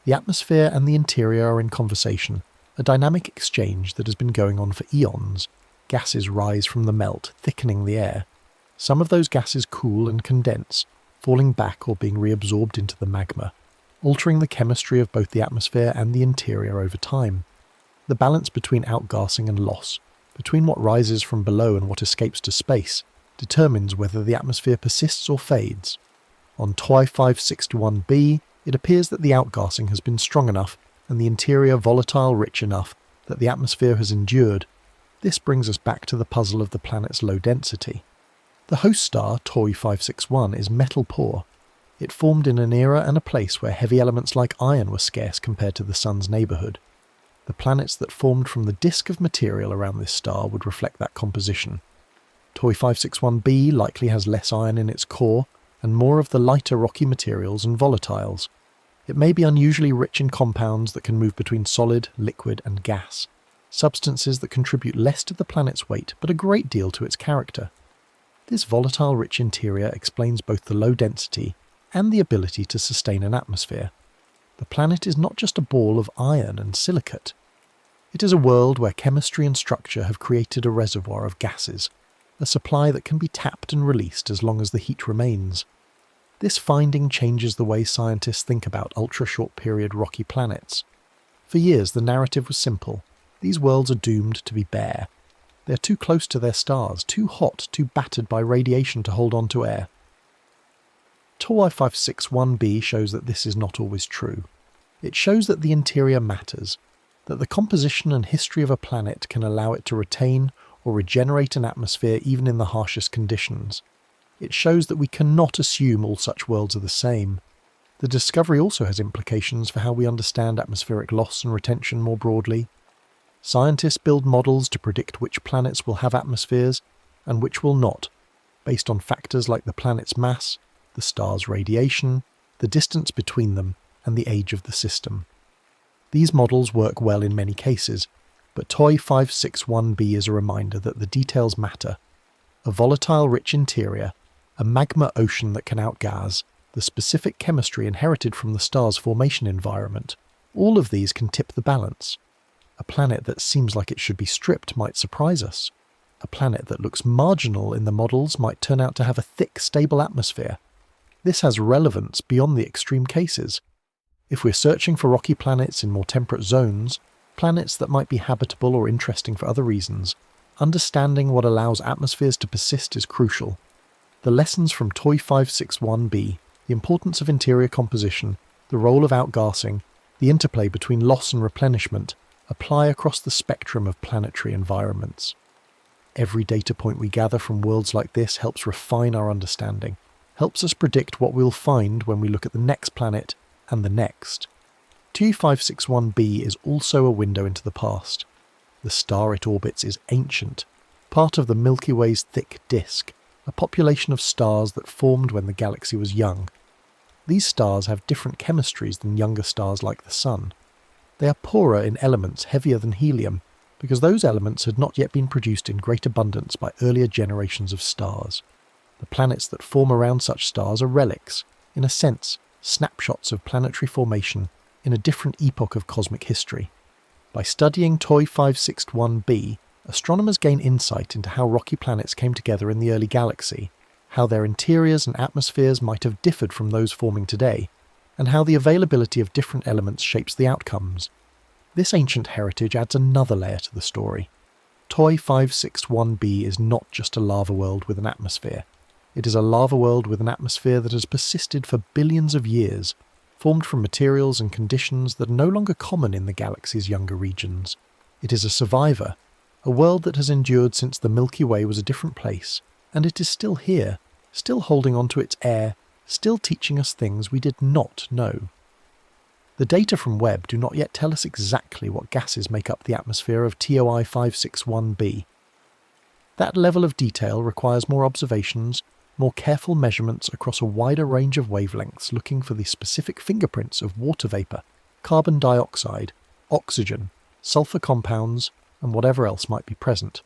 The atmosphere and the interior are in conversation, a dynamic exchange that has been going on for eons. Gases rise from the melt, thickening the air. Some of those gases cool and condense, falling back or being reabsorbed into the magma, altering the chemistry of both the atmosphere and the interior over time. The balance between outgassing and loss, between what rises from below and what escapes to space, determines whether the atmosphere persists or fades. On TOI 561b, it appears that the outgassing has been strong enough and the interior volatile rich enough that the atmosphere has endured. This brings us back to the puzzle of the planet's low density. The host star, TOI 561, is metal poor. It formed in an era and a place where heavy elements like iron were scarce compared to the Sun's neighbourhood. The planets that formed from the disk of material around this star would reflect that composition. TOI 561b likely has less iron in its core and more of the lighter rocky materials and volatiles. It may be unusually rich in compounds that can move between solid, liquid and gas, substances that contribute less to the planet's weight but a great deal to its character. This volatile-rich interior explains both the low density and the ability to sustain an atmosphere. The planet is not just a ball of iron and silicate. It is a world where chemistry and structure have created a reservoir of gases, a supply that can be tapped and released as long as the heat remains. This finding changes the way scientists think about ultra-short period rocky planets. For years the narrative was simple. These worlds are doomed to be bare. They're too close to their stars, too hot, too battered by radiation to hold on to air. TOI 561b shows that this is not always true. It shows that the interior matters, that the composition and history of a planet can allow it to retain or regenerate an atmosphere even in the harshest conditions. It shows that we cannot assume all such worlds are the same. The discovery also has implications for how we understand atmospheric loss and retention more broadly. Scientists build models to predict which planets will have atmospheres and which will not, based on factors like the planet's mass, the star's radiation, the distance between them, and the age of the system. These models work well in many cases, but TOI 561b is a reminder that the details matter. A volatile-rich interior, a magma ocean that can outgas, the specific chemistry inherited from the star's formation environment, all of these can tip the balance. A planet that seems like it should be stripped might surprise us. A planet that looks marginal in the models might turn out to have a thick, stable atmosphere. This has relevance beyond the extreme cases. If we're searching for rocky planets in more temperate zones, planets that might be habitable or interesting for other reasons, understanding what allows atmospheres to persist is crucial. The lessons from TOI 561b, the importance of interior composition, the role of outgassing, the interplay between loss and replenishment, apply across the spectrum of planetary environments. Every data point we gather from worlds like this helps refine our understanding, helps us predict what we'll find when we look at the next planet and the next. TOI 561b is also a window into the past. The star it orbits is ancient, part of the Milky Way's thick disk, a population of stars that formed when the galaxy was young. These stars have different chemistries than younger stars like the Sun. They are poorer in elements heavier than helium, because those elements had not yet been produced in great abundance by earlier generations of stars. The planets that form around such stars are relics, in a sense, snapshots of planetary formation in a different epoch of cosmic history. By studying TOI 561b, astronomers gain insight into how rocky planets came together in the early galaxy, how their interiors and atmospheres might have differed from those forming today, and how the availability of different elements shapes the outcomes. This ancient heritage adds another layer to the story. TOI 561b is not just a lava world with an atmosphere. It is a lava world with an atmosphere that has persisted for billions of years, formed from materials and conditions that are no longer common in the galaxy's younger regions. It is a survivor, a world that has endured since the Milky Way was a different place, and it is still here, still holding on to its air, still teaching us things we did not know. The data from Webb do not yet tell us exactly what gases make up the atmosphere of TOI 561b. That level of detail requires more observations, more careful measurements across a wider range of wavelengths looking for the specific fingerprints of water vapour, carbon dioxide, oxygen, sulfur compounds, and whatever else might be present.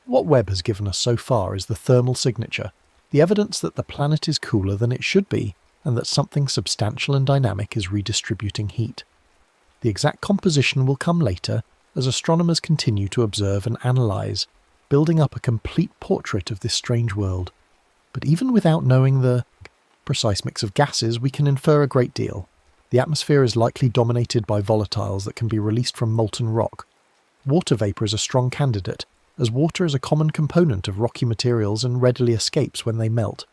What Webb has given us so far is the thermal signature, the evidence that the planet is cooler than it should be, and that something substantial and dynamic is redistributing heat. The exact composition will come later as astronomers continue to observe and analyse, building up a complete portrait of this strange world. But even without knowing the precise mix of gases, we can infer a great deal. The atmosphere is likely dominated by volatiles that can be released from molten rock. Water vapour is a strong candidate, as water is a common component of rocky materials and readily escapes when they melt.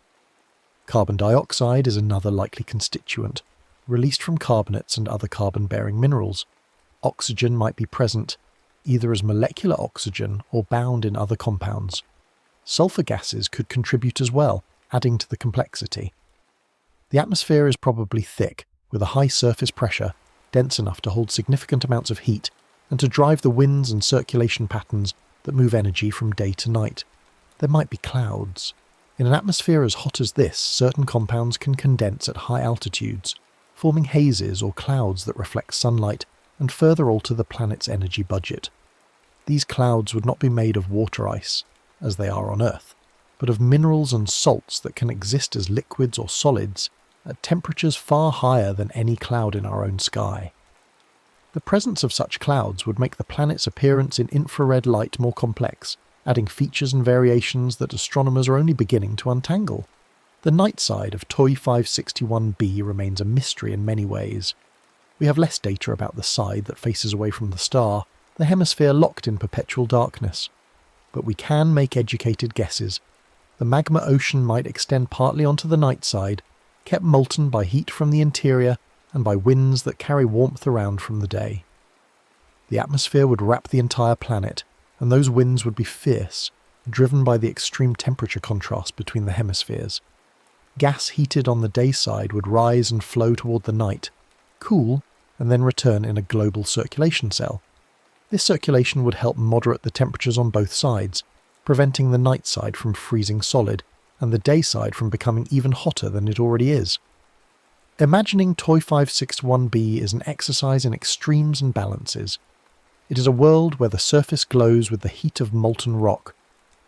Carbon dioxide is another likely constituent, released from carbonates and other carbon-bearing minerals. Oxygen might be present, either as molecular oxygen or bound in other compounds. Sulfur gases could contribute as well, adding to the complexity. The atmosphere is probably thick, with a high surface pressure, dense enough to hold significant amounts of heat, and to drive the winds and circulation patterns that move energy from day to night. There might be clouds. In an atmosphere as hot as this, certain compounds can condense at high altitudes, forming hazes or clouds that reflect sunlight and further alter the planet's energy budget. These clouds would not be made of water ice, as they are on Earth, but of minerals and salts that can exist as liquids or solids at temperatures far higher than any cloud in our own sky. The presence of such clouds would make the planet's appearance in infrared light more complex, adding features and variations that astronomers are only beginning to untangle. The night side of TOI 561b remains a mystery in many ways. We have less data about the side that faces away from the star, the hemisphere locked in perpetual darkness. But we can make educated guesses. The magma ocean might extend partly onto the night side, kept molten by heat from the interior and by winds that carry warmth around from the day. The atmosphere would wrap the entire planet, and those winds would be fierce, driven by the extreme temperature contrast between the hemispheres. Gas heated on the day side would rise and flow toward the night, cool, and then return in a global circulation cell. This circulation would help moderate the temperatures on both sides, preventing the night side from freezing solid and the day side from becoming even hotter than it already is. Imagining TOI 561b is an exercise in extremes and balances. It is a world where the surface glows with the heat of molten rock,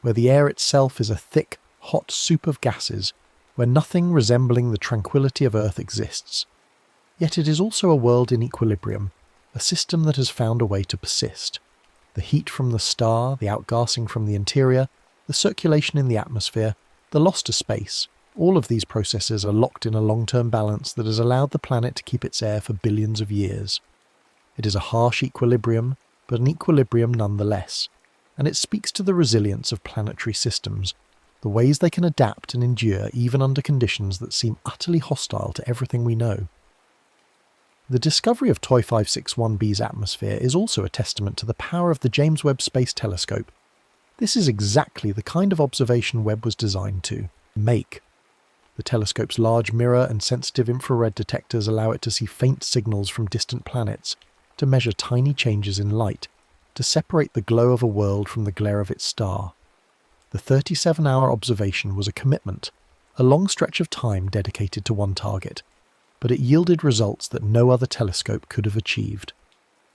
where the air itself is a thick, hot soup of gases, where nothing resembling the tranquility of Earth exists. Yet it is also a world in equilibrium, a system that has found a way to persist. The heat from the star, the outgassing from the interior, the circulation in the atmosphere, the loss to space, all of these processes are locked in a long-term balance that has allowed the planet to keep its air for billions of years. It is a harsh equilibrium, but an equilibrium nonetheless, and it speaks to the resilience of planetary systems, the ways they can adapt and endure even under conditions that seem utterly hostile to everything we know. The discovery of TOI 561b's atmosphere is also a testament to the power of the James Webb Space Telescope. This is exactly the kind of observation Webb was designed to make. The telescope's large mirror and sensitive infrared detectors allow it to see faint signals from distant planets, to measure tiny changes in light, to separate the glow of a world from the glare of its star. The 37-hour observation was a commitment, a long stretch of time dedicated to one target, but it yielded results that no other telescope could have achieved.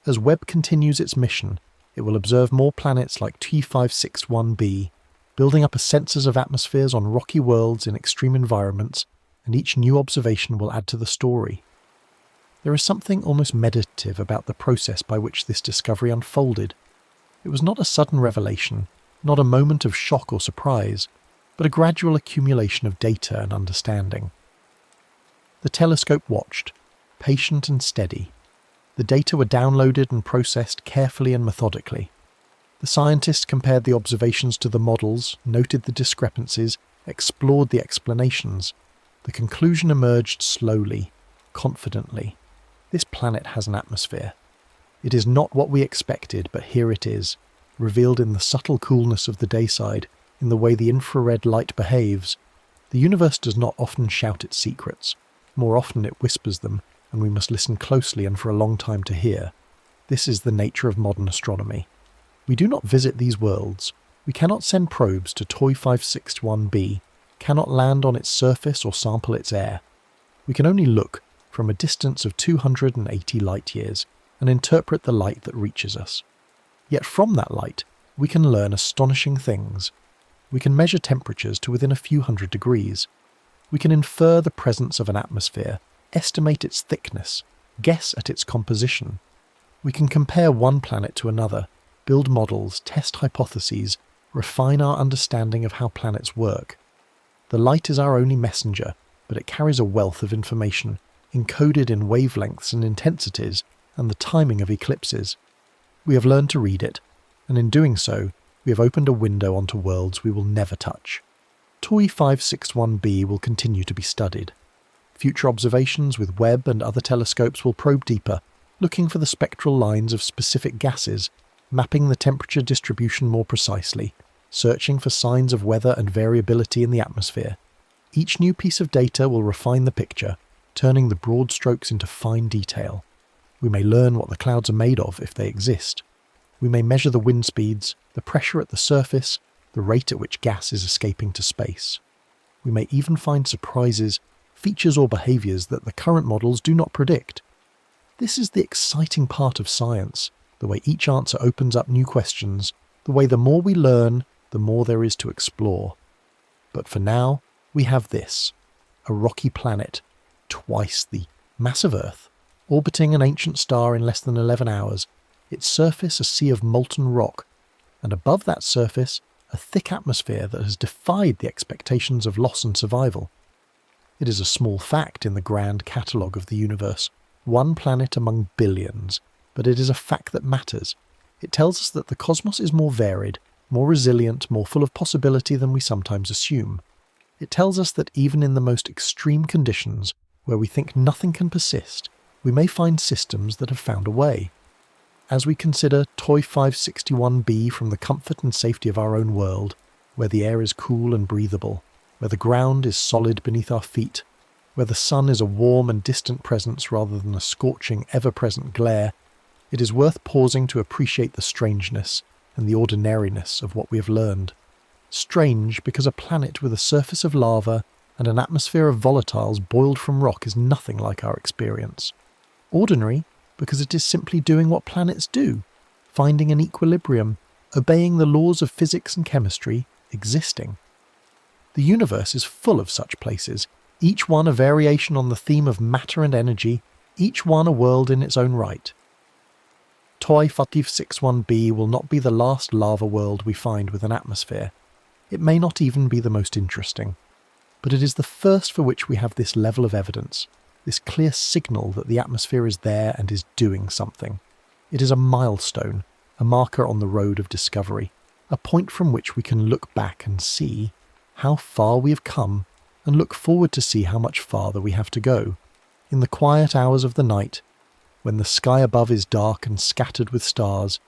As Webb continues its mission, it will observe more planets like TOI 561b, building up a census of atmospheres on rocky worlds in extreme environments, and each new observation will add to the story. There is something almost meditative about the process by which this discovery unfolded. It was not a sudden revelation, not a moment of shock or surprise, but a gradual accumulation of data and understanding. The telescope watched, patient and steady. The data were downloaded and processed carefully and methodically. The scientists compared the observations to the models, noted the discrepancies, explored the explanations. The conclusion emerged slowly, confidently. This planet has an atmosphere. It is not what we expected, but here it is, revealed in the subtle coolness of the dayside, in the way the infrared light behaves. The universe does not often shout its secrets. More often it whispers them, and we must listen closely and for a long time to hear. This is the nature of modern astronomy. We do not visit these worlds. We cannot send probes to TOI 561b, cannot land on its surface or sample its air. We can only look from a distance of 280 light-years and interpret the light that reaches us. Yet from that light, we can learn astonishing things. We can measure temperatures to within a few hundred degrees. We can infer the presence of an atmosphere, estimate its thickness, guess at its composition. We can compare one planet to another, build models, test hypotheses, refine our understanding of how planets work. The light is our only messenger, but it carries a wealth of information, encoded in wavelengths and intensities, and the timing of eclipses. We have learned to read it, and in doing so, we have opened a window onto worlds we will never touch. TOI 561b will continue to be studied. Future observations with Webb and other telescopes will probe deeper, looking for the spectral lines of specific gases, mapping the temperature distribution more precisely, searching for signs of weather and variability in the atmosphere. Each new piece of data will refine the picture, turning the broad strokes into fine detail. We may learn what the clouds are made of if they exist. We may measure the wind speeds, the pressure at the surface, the rate at which gas is escaping to space. We may even find surprises, features or behaviours that the current models do not predict. This is the exciting part of science, the way each answer opens up new questions, the way the more we learn, the more there is to explore. But for now, we have this: a rocky planet, twice the mass of Earth, orbiting an ancient star in less than 11 hours, its surface a sea of molten rock, and above that surface, a thick atmosphere that has defied the expectations of loss and survival. It is a small fact in the grand catalogue of the universe, one planet among billions, but it is a fact that matters. It tells us that the cosmos is more varied, more resilient, more full of possibility than we sometimes assume. It tells us that even in the most extreme conditions, where we think nothing can persist, we may find systems that have found a way. As we consider TOI 561b from the comfort and safety of our own world, where the air is cool and breathable, where the ground is solid beneath our feet, where the sun is a warm and distant presence rather than a scorching, ever-present glare, it is worth pausing to appreciate the strangeness and the ordinariness of what we have learned. Strange because a planet with a surface of lava and an atmosphere of volatiles boiled from rock is nothing like our experience. Ordinary because it is simply doing what planets do, finding an equilibrium, obeying the laws of physics and chemistry, existing. The universe is full of such places, each one a variation on the theme of matter and energy, each one a world in its own right. TOI 561b will not be the last lava world we find with an atmosphere. It may not even be the most interesting. But it is the first for which we have this level of evidence, this clear signal that the atmosphere is there and is doing something. It is a milestone, a marker on the road of discovery, a point from which we can look back and see how far we have come and look forward to see how much farther we have to go. In the quiet hours of the night, when the sky above is dark and scattered with stars,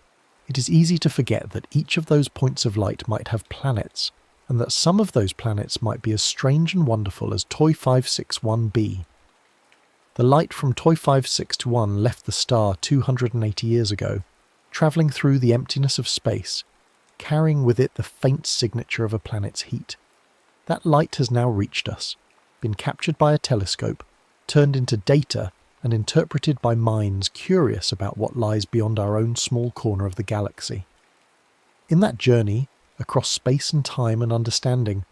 it is easy to forget that each of those points of light might have planets, and that some of those planets might be as strange and wonderful as TOI 561b. The light from TOI 561 left the star 280 years ago, travelling through the emptiness of space, carrying with it the faint signature of a planet's heat. That light has now reached us, been captured by a telescope, turned into data, and interpreted by minds curious about what lies beyond our own small corner of the galaxy. In that journey, across space and time and understanding,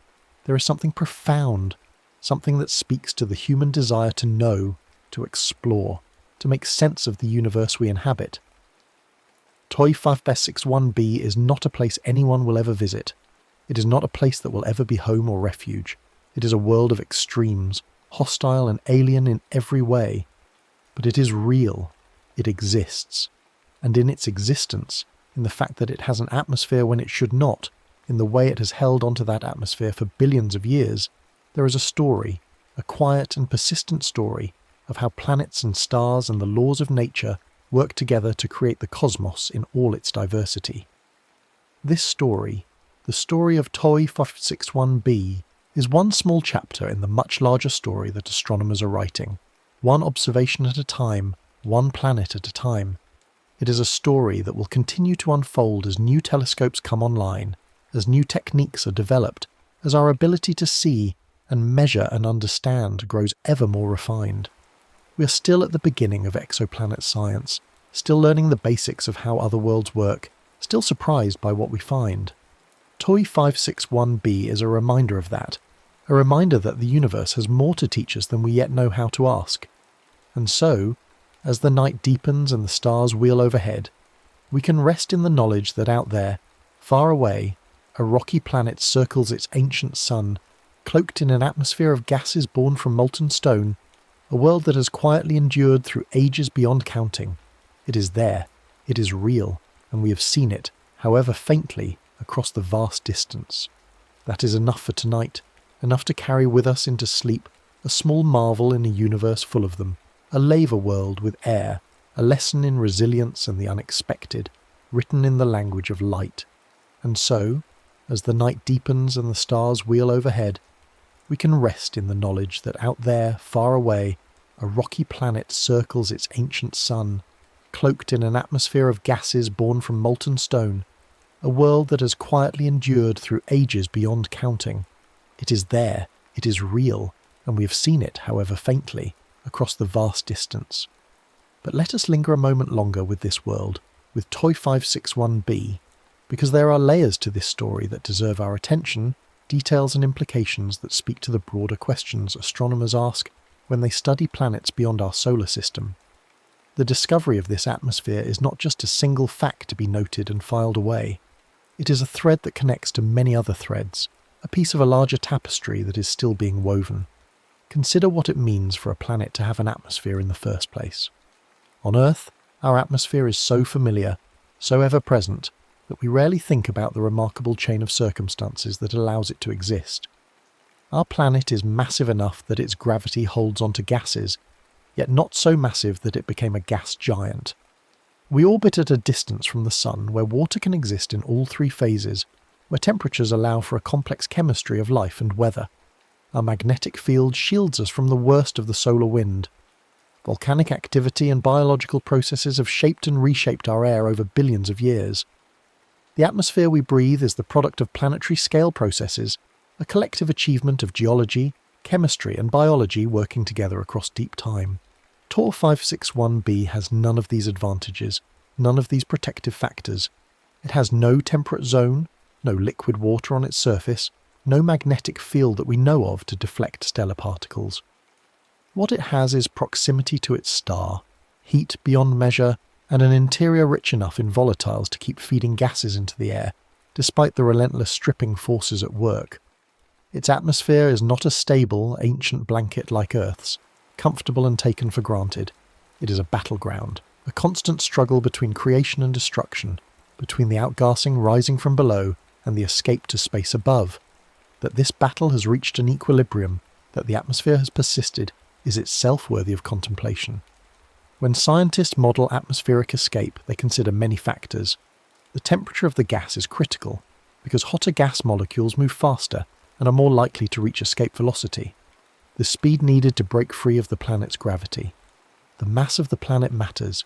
there is something profound, something that speaks to the human desire to know, to explore, to make sense of the universe we inhabit. TOI 561b is not a place anyone will ever visit. It is not a place that will ever be home or refuge. It is a world of extremes, hostile and alien in every way. But it is real. It exists. And in its existence, in the fact that it has an atmosphere when it should not, in the way it has held onto that atmosphere for billions of years, there is a story, a quiet and persistent story, of how planets and stars and the laws of nature work together to create the cosmos in all its diversity. This story, the story of TOI 561b, is one small chapter in the much larger story that astronomers are writing, one observation at a time, one planet at a time. It is a story that will continue to unfold as new telescopes come online, as new techniques are developed, as our ability to see and measure and understand grows ever more refined. We are still at the beginning of exoplanet science, still learning the basics of how other worlds work, still surprised by what we find. TOI 561b is a reminder of that, a reminder that the universe has more to teach us than we yet know how to ask. And so, as the night deepens and the stars wheel overhead, we can rest in the knowledge that out there, far away, a rocky planet circles its ancient sun, cloaked in an atmosphere of gases born from molten stone, a world that has quietly endured through ages beyond counting. It is there, it is real, and we have seen it, however faintly, across the vast distance. That is enough for tonight, enough to carry with us into sleep, a small marvel in a universe full of them, a lava world with air, a lesson in resilience and the unexpected, written in the language of light. And so, as the night deepens and the stars wheel overhead, we can rest in the knowledge that out there, far away, a rocky planet circles its ancient sun, cloaked in an atmosphere of gases born from molten stone, a world that has quietly endured through ages beyond counting. It is there, it is real, and we have seen it, however faintly, across the vast distance. But let us linger a moment longer with this world, with TOI 561b, because there are layers to this story that deserve our attention, details and implications that speak to the broader questions astronomers ask when they study planets beyond our solar system. The discovery of this atmosphere is not just a single fact to be noted and filed away. It is a thread that connects to many other threads, a piece of a larger tapestry that is still being woven. Consider what it means for a planet to have an atmosphere in the first place. On Earth, our atmosphere is so familiar, so ever-present, that we rarely think about the remarkable chain of circumstances that allows it to exist. Our planet is massive enough that its gravity holds onto gases, yet not so massive that it became a gas giant. We orbit at a distance from the Sun where water can exist in all three phases, where temperatures allow for a complex chemistry of life and weather. Our magnetic field shields us from the worst of the solar wind. Volcanic activity and biological processes have shaped and reshaped our air over billions of years. The atmosphere we breathe is the product of planetary scale processes, a collective achievement of geology, chemistry and biology working together across deep time. TOR 561b has none of these advantages, none of these protective factors. It has no temperate zone, no liquid water on its surface, no magnetic field that we know of to deflect stellar particles. What it has is proximity to its star, heat beyond measure, and an interior rich enough in volatiles to keep feeding gases into the air, despite the relentless stripping forces at work. Its atmosphere is not a stable, ancient blanket like Earth's, comfortable and taken for granted. It is a battleground, a constant struggle between creation and destruction, between the outgassing rising from below and the escape to space above. That this battle has reached an equilibrium, that the atmosphere has persisted, is itself worthy of contemplation. When scientists model atmospheric escape, they consider many factors. The temperature of the gas is critical, because hotter gas molecules move faster and are more likely to reach escape velocity. The speed needed to break free of the planet's gravity. The mass of the planet matters,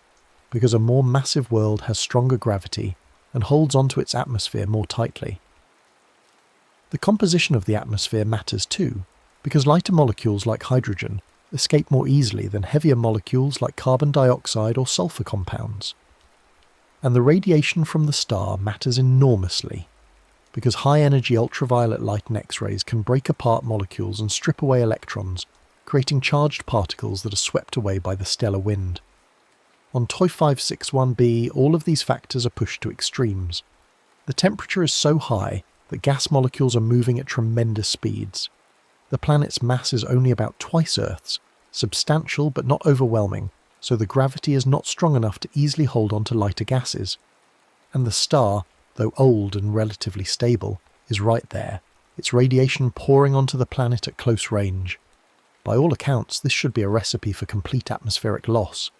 because a more massive world has stronger gravity and holds onto its atmosphere more tightly. The composition of the atmosphere matters too, because lighter molecules like hydrogen escape more easily than heavier molecules like carbon dioxide or sulfur compounds. And the radiation from the star matters enormously, because high-energy ultraviolet light and X-rays can break apart molecules and strip away electrons, creating charged particles that are swept away by the stellar wind. On TOI 561b, all of these factors are pushed to extremes. The temperature is so high that gas molecules are moving at tremendous speeds. The planet's mass is only about twice Earth's, substantial but not overwhelming, so the gravity is not strong enough to easily hold on to lighter gases. And the star, though old and relatively stable, is right there, its radiation pouring onto the planet at close range. By all accounts, this should be a recipe for complete atmospheric loss.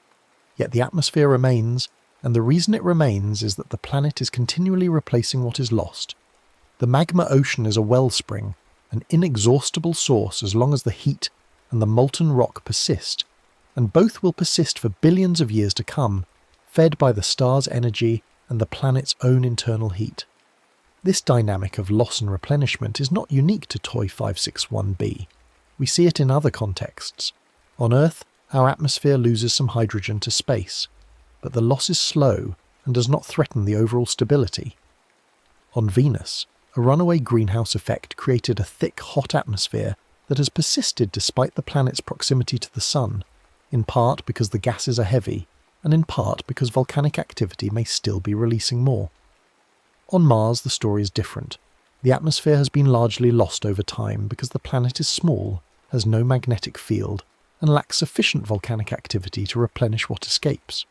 Yet the atmosphere remains, and the reason it remains is that the planet is continually replacing what is lost. The magma ocean is a wellspring, an inexhaustible source as long as the heat and the molten rock persist, and both will persist for billions of years to come, fed by the star's energy and the planet's own internal heat. This dynamic of loss and replenishment is not unique to TOI 561b. We see it in other contexts. On Earth, our atmosphere loses some hydrogen to space, but the loss is slow and does not threaten the overall stability. On Venus, a runaway greenhouse effect created a thick, hot atmosphere that has persisted despite the planet's proximity to the Sun, in part because the gases are heavy, and in part because volcanic activity may still be releasing more. On Mars, the story is different. The atmosphere has been largely lost over time because the planet is small, has no magnetic field, and lacks sufficient volcanic activity to replenish what escapes.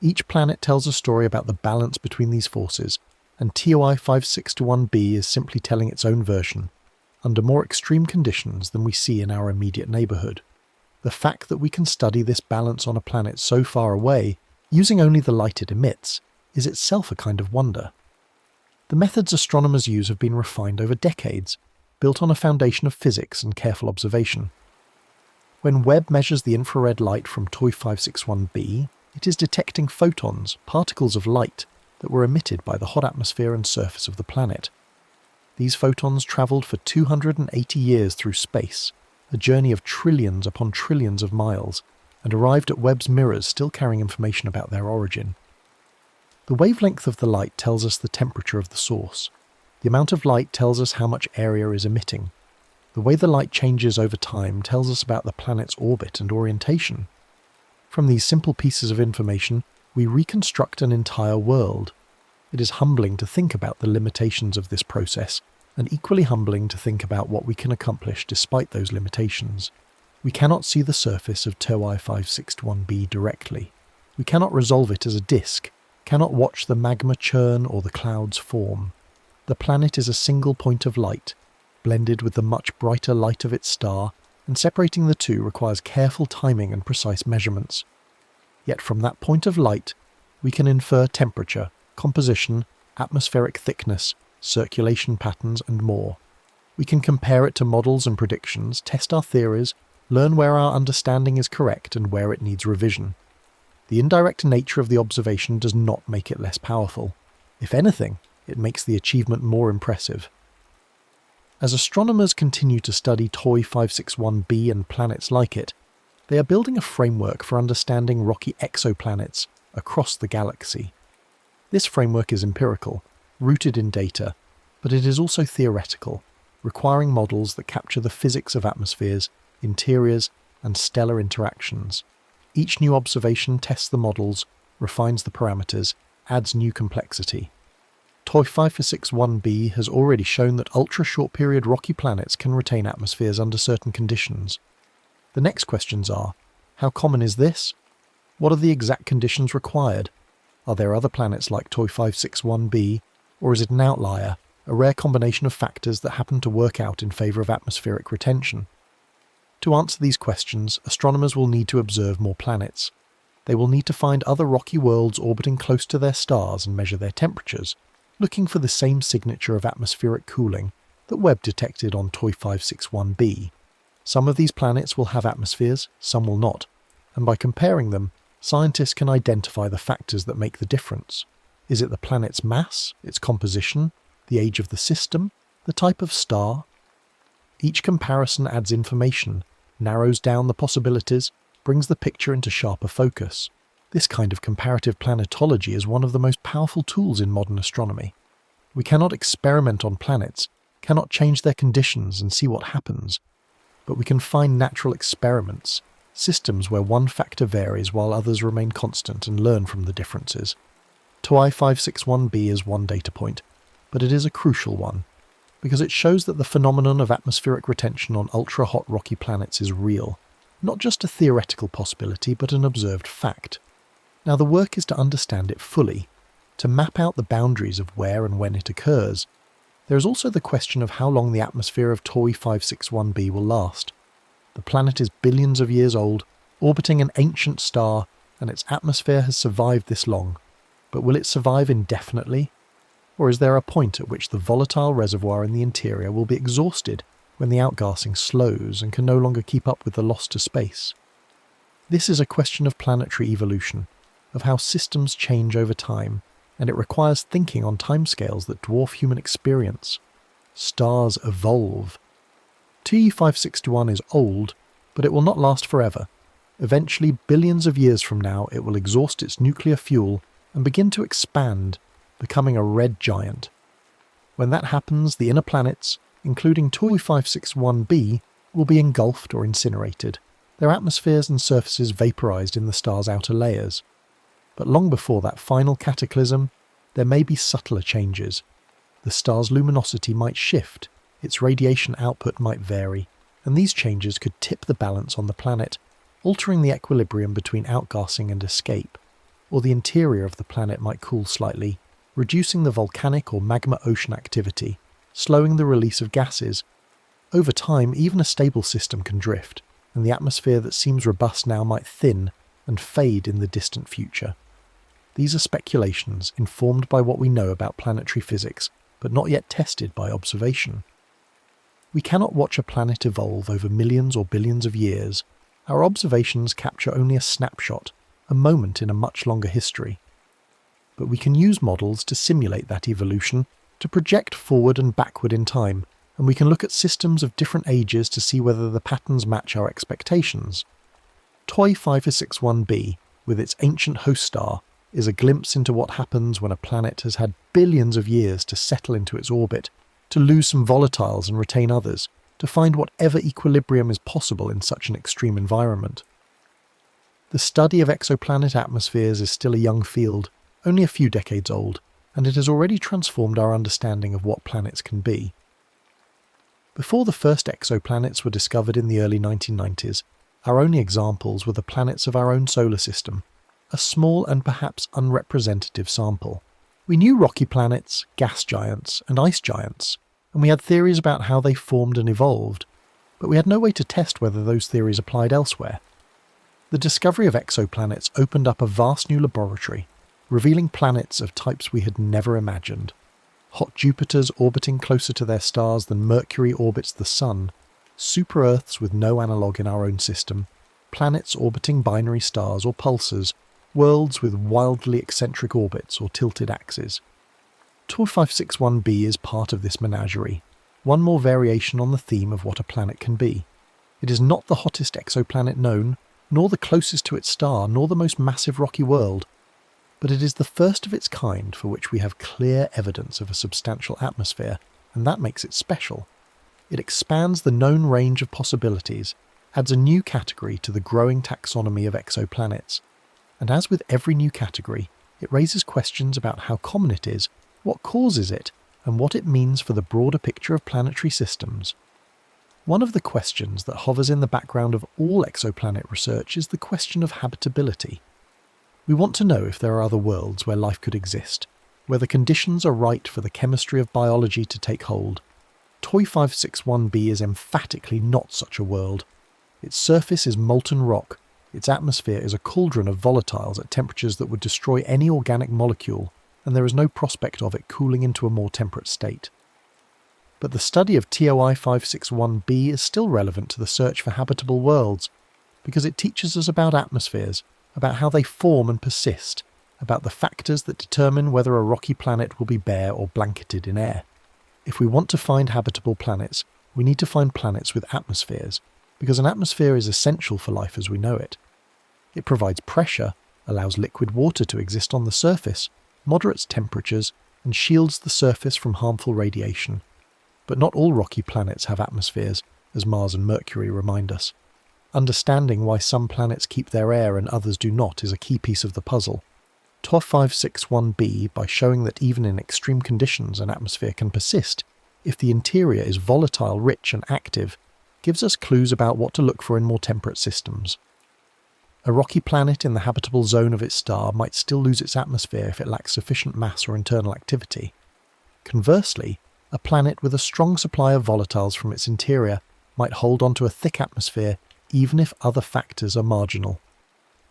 Each planet tells a story about the balance between these forces, and TOI 561b is simply telling its own version, under more extreme conditions than we see in our immediate neighbourhood. The fact that we can study this balance on a planet so far away, using only the light it emits, is itself a kind of wonder. The methods astronomers use have been refined over decades, built on a foundation of physics and careful observation. When Webb measures the infrared light from TOI 561b, it is detecting photons, particles of light, that were emitted by the hot atmosphere and surface of the planet. These photons travelled for 280 years through space, a journey of trillions upon trillions of miles, and arrived at Webb's mirrors still carrying information about their origin. The wavelength of the light tells us the temperature of the source. The amount of light tells us how much area is emitting. The way the light changes over time tells us about the planet's orbit and orientation. From these simple pieces of information, we reconstruct an entire world. It is humbling to think about the limitations of this process, and equally humbling to think about what we can accomplish despite those limitations. We cannot see the surface of TOI 561b directly. We cannot resolve it as a disk, cannot watch the magma churn or the clouds form. The planet is a single point of light, blended with the much brighter light of its star, and separating the two requires careful timing and precise measurements. Yet from that point of light, we can infer temperature, composition, atmospheric thickness, circulation patterns, and more. We can compare it to models and predictions, test our theories, learn where our understanding is correct and where it needs revision. The indirect nature of the observation does not make it less powerful. If anything, it makes the achievement more impressive. As astronomers continue to study TOI 561b and planets like it, they are building a framework for understanding rocky exoplanets across the galaxy. This framework is empirical, rooted in data, but it is also theoretical, requiring models that capture the physics of atmospheres, interiors, and stellar interactions. Each new observation tests the models, refines the parameters, adds new complexity. TOI 561b has already shown that ultra-short-period rocky planets can retain atmospheres under certain conditions. The next questions are, how common is this? What are the exact conditions required? Are there other planets like TOI 561b, or is it an outlier, a rare combination of factors that happen to work out in favour of atmospheric retention? To answer these questions, astronomers will need to observe more planets. They will need to find other rocky worlds orbiting close to their stars and measure their temperatures, looking for the same signature of atmospheric cooling that Webb detected on TOI 561b. Some of these planets will have atmospheres, some will not, and by comparing them, scientists can identify the factors that make the difference. Is it the planet's mass, its composition, the age of the system, the type of star? Each comparison adds information, narrows down the possibilities, brings the picture into sharper focus. This kind of comparative planetology is one of the most powerful tools in modern astronomy. We cannot experiment on planets, cannot change their conditions and see what happens, but we can find natural experiments, systems where one factor varies while others remain constant, and learn from the differences. TOI 561b is one data point, but it is a crucial one, because it shows that the phenomenon of atmospheric retention on ultra-hot rocky planets is real, not just a theoretical possibility but an observed fact. Now the work is to understand it fully, to map out the boundaries of where and when it occurs. There is also the question of how long the atmosphere of TOI 561b will last. The planet is billions of years old, orbiting an ancient star, and its atmosphere has survived this long. But will it survive indefinitely? Or is there a point at which the volatile reservoir in the interior will be exhausted when the outgassing slows and can no longer keep up with the loss to space? This is a question of planetary evolution, of how systems change over time, and it requires thinking on timescales that dwarf human experience. Stars evolve. TOI 561 is old, but it will not last forever. Eventually, billions of years from now, it will exhaust its nuclear fuel and begin to expand, becoming a red giant. When that happens, the inner planets, including TOI 561b, will be engulfed or incinerated, their atmospheres and surfaces vaporized in the star's outer layers. But long before that final cataclysm, there may be subtler changes. The star's luminosity might shift, its radiation output might vary, and these changes could tip the balance on the planet, altering the equilibrium between outgassing and escape. Or the interior of the planet might cool slightly, reducing the volcanic or magma ocean activity, slowing the release of gases. Over time, even a stable system can drift, and the atmosphere that seems robust now might thin and fade in the distant future. These are speculations informed by what we know about planetary physics, but not yet tested by observation. We cannot watch a planet evolve over millions or billions of years, Our observations capture only a snapshot, a moment in a much longer history. But we can use models to simulate that evolution, to project forward and backward in time, and we can look at systems of different ages to see whether the patterns match our expectations. TOI 5461b, with its ancient host star, is a glimpse into what happens when a planet has had billions of years to settle into its orbit, to lose some volatiles and retain others, to find whatever equilibrium is possible in such an extreme environment. The study of exoplanet atmospheres is still a young field, only a few decades old, and it has already transformed our understanding of what planets can be. Before the first exoplanets were discovered in the early 1990s, our only examples were the planets of our own solar system, a small and perhaps unrepresentative sample. We knew rocky planets, gas giants, and ice giants, and we had theories about how they formed and evolved, but we had no way to test whether those theories applied elsewhere. The discovery of exoplanets opened up a vast new laboratory, revealing planets of types we had never imagined. Hot Jupiters orbiting closer to their stars than Mercury orbits the Sun, super-Earths with no analogue in our own system, planets orbiting binary stars or pulsars, worlds with wildly eccentric orbits or tilted axes. TOI 561b is part of this menagerie, one more variation on the theme of what a planet can be. It is not the hottest exoplanet known, nor the closest to its star, nor the most massive rocky world, but it is the first of its kind for which we have clear evidence of a substantial atmosphere, and that makes it special. It expands the known range of possibilities, adds a new category to the growing taxonomy of exoplanets, and as with every new category, it raises questions about how common it is, what causes it, and what it means for the broader picture of planetary systems. One of the questions that hovers in the background of all exoplanet research is the question of habitability. We want to know if there are other worlds where life could exist, where the conditions are right for the chemistry of biology to take hold. TOI 561b is emphatically not such a world. Its surface is molten rock, its atmosphere is a cauldron of volatiles at temperatures that would destroy any organic molecule, and there is no prospect of it cooling into a more temperate state. But the study of TOI 561b is still relevant to the search for habitable worlds, because it teaches us about atmospheres, about how they form and persist, about the factors that determine whether a rocky planet will be bare or blanketed in air. If we want to find habitable planets, we need to find planets with atmospheres, because an atmosphere is essential for life as we know it. It provides pressure, allows liquid water to exist on the surface, moderates temperatures, and shields the surface from harmful radiation. But not all rocky planets have atmospheres, as Mars and Mercury remind us. Understanding why some planets keep their air and others do not is a key piece of the puzzle. TOI 561b, by showing that even in extreme conditions an atmosphere can persist, if the interior is volatile, rich and active, gives us clues about what to look for in more temperate systems. A rocky planet in the habitable zone of its star might still lose its atmosphere if it lacks sufficient mass or internal activity. Conversely, a planet with a strong supply of volatiles from its interior might hold onto a thick atmosphere even if other factors are marginal.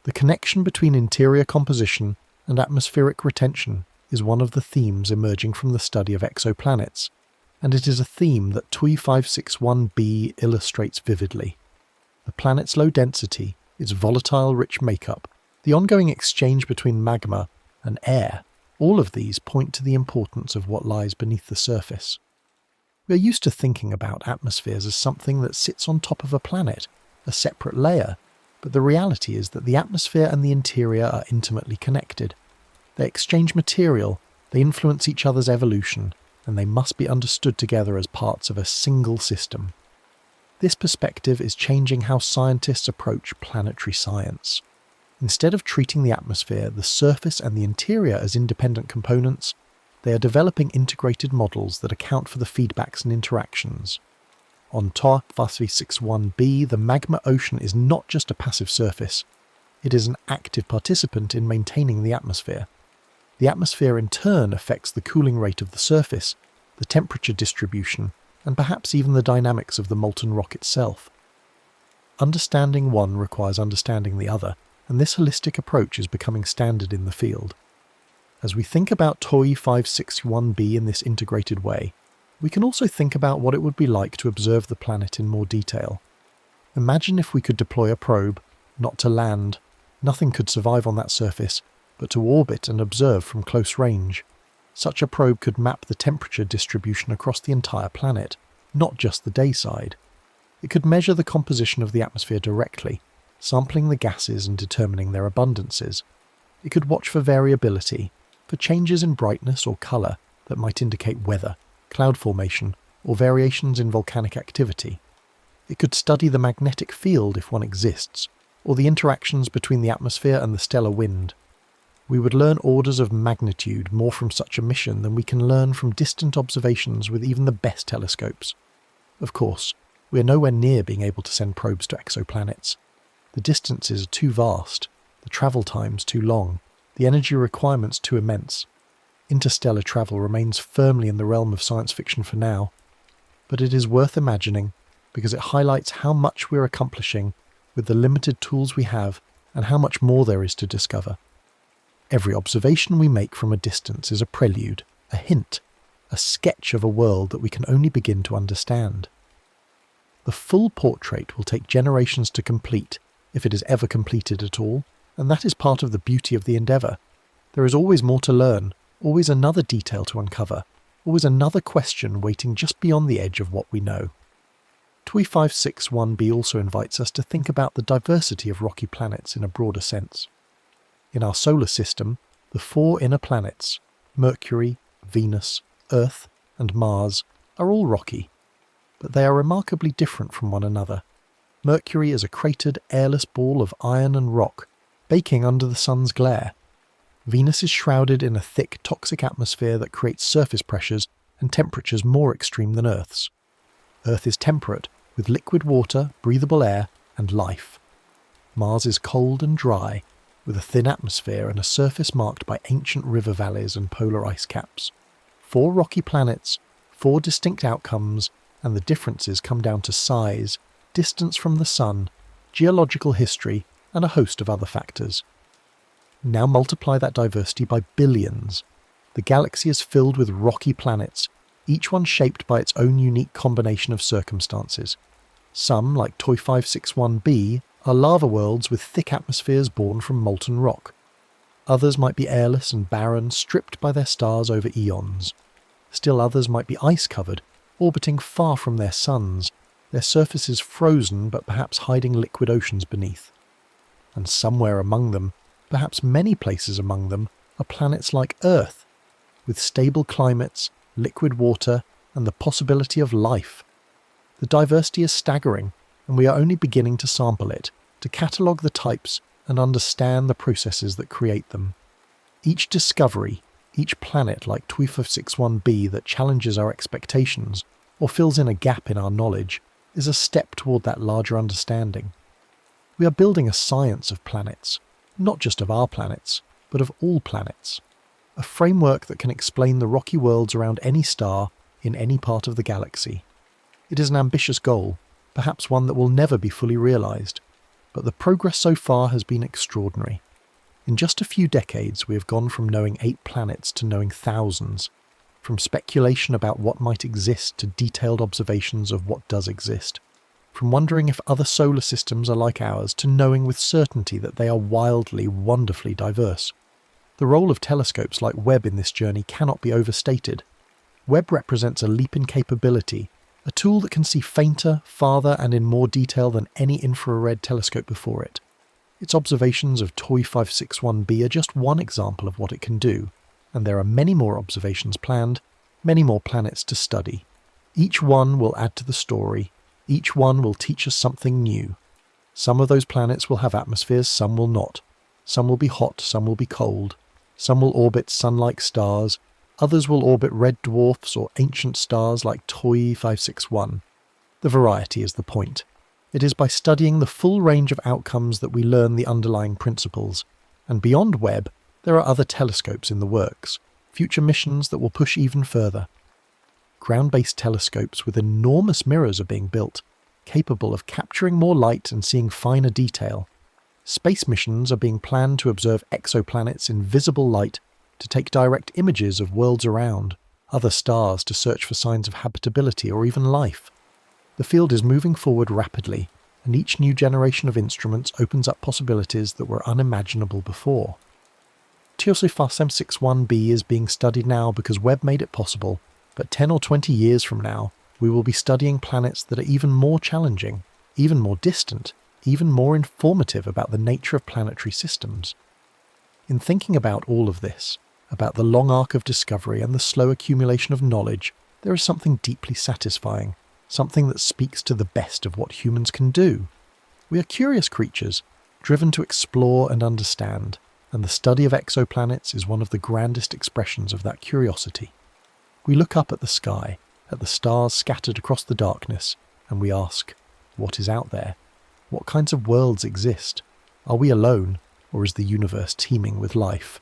The connection between interior composition and atmospheric retention is one of the themes emerging from the study of exoplanets, and it is a theme that TOI 561b illustrates vividly. The planet's low density, its volatile rich makeup, the ongoing exchange between magma and air, all of these point to the importance of what lies beneath the surface. We are used to thinking about atmospheres as something that sits on top of a planet, a separate layer, but the reality is that the atmosphere and the interior are intimately connected. They exchange material, they influence each other's evolution, and they must be understood together as parts of a single system. This perspective is changing how scientists approach planetary science. Instead of treating the atmosphere, the surface and the interior as independent components, they are developing integrated models that account for the feedbacks and interactions. On TOI 561b, the magma ocean is not just a passive surface, it is an active participant in maintaining the atmosphere. The atmosphere in turn affects the cooling rate of the surface, the temperature distribution, and perhaps even the dynamics of the molten rock itself. Understanding one requires understanding the other, and this holistic approach is becoming standard in the field. As we think about TOI 561b in this integrated way, we can also think about what it would be like to observe the planet in more detail. Imagine if we could deploy a probe, not to land. Nothing could survive on that surface, but to orbit and observe from close range. Such a probe could map the temperature distribution across the entire planet, not just the day side. It could measure the composition of the atmosphere directly, sampling the gases and determining their abundances. It could watch for variability, for changes in brightness or colour that might indicate weather, cloud formation, or variations in volcanic activity. It could study the magnetic field if one exists, or the interactions between the atmosphere and the stellar wind. We would learn orders of magnitude more from such a mission than we can learn from distant observations with even the best telescopes. Of course, we are nowhere near being able to send probes to exoplanets. The distances are too vast, the travel times too long, the energy requirements too immense. Interstellar travel remains firmly in the realm of science fiction for now, but it is worth imagining because it highlights how much we're accomplishing with the limited tools we have and how much more there is to discover. Every observation we make from a distance is a prelude, a hint, a sketch of a world that we can only begin to understand. The full portrait will take generations to complete, if it is ever completed at all, and that is part of the beauty of the endeavour. There is always more to learn, always another detail to uncover, always another question waiting just beyond the edge of what we know. TWI 561b also invites us to think about the diversity of rocky planets in a broader sense. In our solar system, the 4 inner planets, Mercury, Venus, Earth, and Mars, are all rocky, but they are remarkably different from one another. Mercury is a cratered, airless ball of iron and rock, baking under the sun's glare. Venus is shrouded in a thick, toxic atmosphere that creates surface pressures and temperatures more extreme than Earth's. Earth is temperate, with liquid water, breathable air, and life. Mars is cold and dry, with a thin atmosphere and a surface marked by ancient river valleys and polar ice caps. 4 rocky planets, 4 distinct outcomes, and the differences come down to size, distance from the sun, geological history, and a host of other factors. Now multiply that diversity by billions. The galaxy is filled with rocky planets, each one shaped by its own unique combination of circumstances. Some, like TOI 561b, are lava worlds with thick atmospheres born from molten rock. Others might be airless and barren, stripped by their stars over eons. Still others might be ice-covered, orbiting far from their suns, their surfaces frozen but perhaps hiding liquid oceans beneath. And somewhere among them, perhaps many places among them, are planets like Earth, with stable climates, liquid water, and the possibility of life. The diversity is staggering, and we are only beginning to sample it, to catalogue the types and understand the processes that create them. Each discovery, each planet like TWI 561b that challenges our expectations or fills in a gap in our knowledge, is a step toward that larger understanding. We are building a science of planets, not just of our planets, but of all planets. A framework that can explain the rocky worlds around any star in any part of the galaxy. It is an ambitious goal, perhaps one that will never be fully realised, but the progress so far has been extraordinary. In just a few decades we have gone from knowing 8 planets to knowing thousands, from speculation about what might exist to detailed observations of what does exist, from wondering if other solar systems are like ours to knowing with certainty that they are wildly, wonderfully diverse. The role of telescopes like Webb in this journey cannot be overstated. Webb represents a leap in capability, a tool that can see fainter, farther and in more detail than any infrared telescope before it. Its observations of TOI 561b are just one example of what it can do, and there are many more observations planned, many more planets to study. Each one will add to the story, each one will teach us something new. Some of those planets will have atmospheres, some will not. Some will be hot, some will be cold. Some will orbit sun-like stars, others will orbit red dwarfs or ancient stars like TOI 561. The variety is the point. It is by studying the full range of outcomes that we learn the underlying principles, and beyond Webb, there are other telescopes in the works, future missions that will push even further. Ground-based telescopes with enormous mirrors are being built, capable of capturing more light and seeing finer detail. Space missions are being planned to observe exoplanets in visible light, to take direct images of worlds around, other stars to search for signs of habitability or even life. The field is moving forward rapidly, and each new generation of instruments opens up possibilities that were unimaginable before. TOSIFAS M61b is being studied now because Webb made it possible, but 10 or 20 years from now, we will be studying planets that are even more challenging, even more distant, even more informative about the nature of planetary systems. In thinking about all of this, about the long arc of discovery and the slow accumulation of knowledge, there is something deeply satisfying, something that speaks to the best of what humans can do. We are curious creatures, driven to explore and understand, and the study of exoplanets is one of the grandest expressions of that curiosity. We look up at the sky, at the stars scattered across the darkness, and we ask, what is out there? What kinds of worlds exist? Are we alone, or is the universe teeming with life?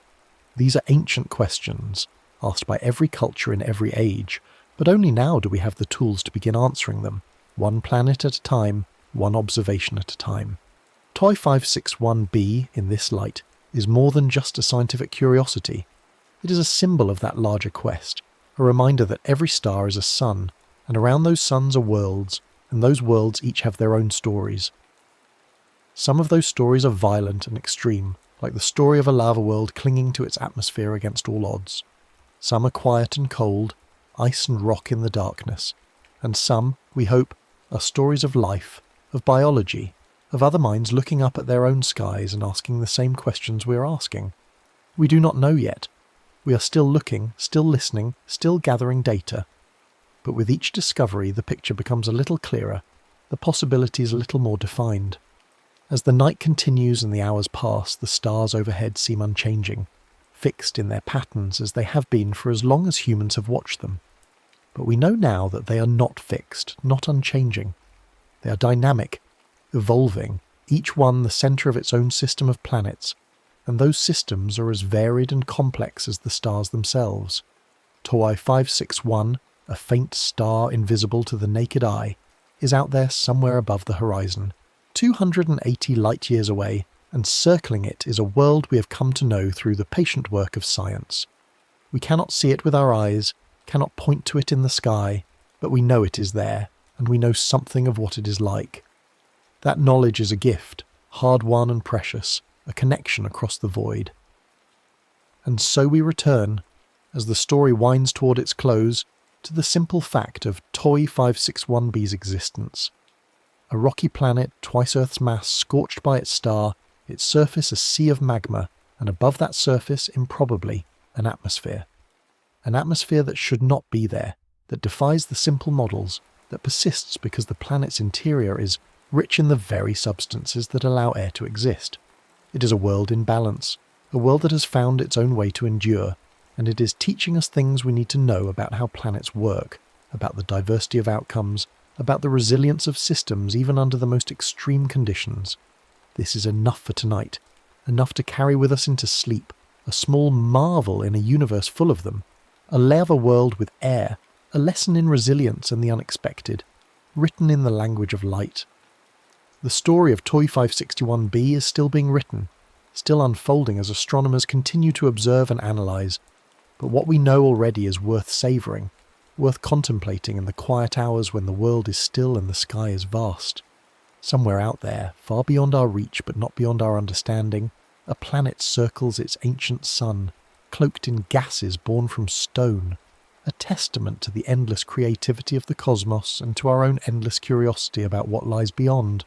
These are ancient questions, asked by every culture in every age, but only now do we have the tools to begin answering them, one planet at a time, one observation at a time. TOI 561b, in this light, is more than just a scientific curiosity. It is a symbol of that larger quest, a reminder that every star is a sun, and around those suns are worlds, and those worlds each have their own stories. Some of those stories are violent and extreme, like the story of a lava world clinging to its atmosphere against all odds. Some are quiet and cold, ice and rock in the darkness, and some, we hope, are stories of life, of biology, of other minds looking up at their own skies and asking the same questions we're asking. We do not know yet. We are still looking, still listening, still gathering data. But with each discovery, the picture becomes a little clearer, the possibilities a little more defined. As the night continues and the hours pass, the stars overhead seem unchanging, fixed in their patterns as they have been for as long as humans have watched them. But we know now that they are not fixed, not unchanging. They are dynamic, evolving, each one the centre of its own system of planets, and those systems are as varied and complex as the stars themselves. TOI 561, a faint star invisible to the naked eye, is out there somewhere above the horizon, 280 light-years away, and circling it is a world we have come to know through the patient work of science. We cannot see it with our eyes, cannot point to it in the sky, but we know it is there, and we know something of what it is like. That knowledge is a gift, hard-won and precious, a connection across the void. And so we return, as the story winds toward its close, to the simple fact of TOI 561b's existence. A rocky planet twice Earth's mass scorched by its star, its surface a sea of magma, and above that surface, improbably, an atmosphere. An atmosphere that should not be there, that defies the simple models, that persists because the planet's interior is rich in the very substances that allow air to exist. It is a world in balance, a world that has found its own way to endure, and it is teaching us things we need to know about how planets work, about the diversity of outcomes, about the resilience of systems even under the most extreme conditions. This is enough for tonight, enough to carry with us into sleep, a small marvel in a universe full of them, a lava world with air, a lesson in resilience and the unexpected, written in the language of light. The story of TOI 561b is still being written, still unfolding as astronomers continue to observe and analyse, but what we know already is worth savouring, worth contemplating in the quiet hours when the world is still and the sky is vast. Somewhere out there, far beyond our reach but not beyond our understanding, a planet circles its ancient sun, cloaked in gases born from stone, a testament to the endless creativity of the cosmos and to our own endless curiosity about what lies beyond.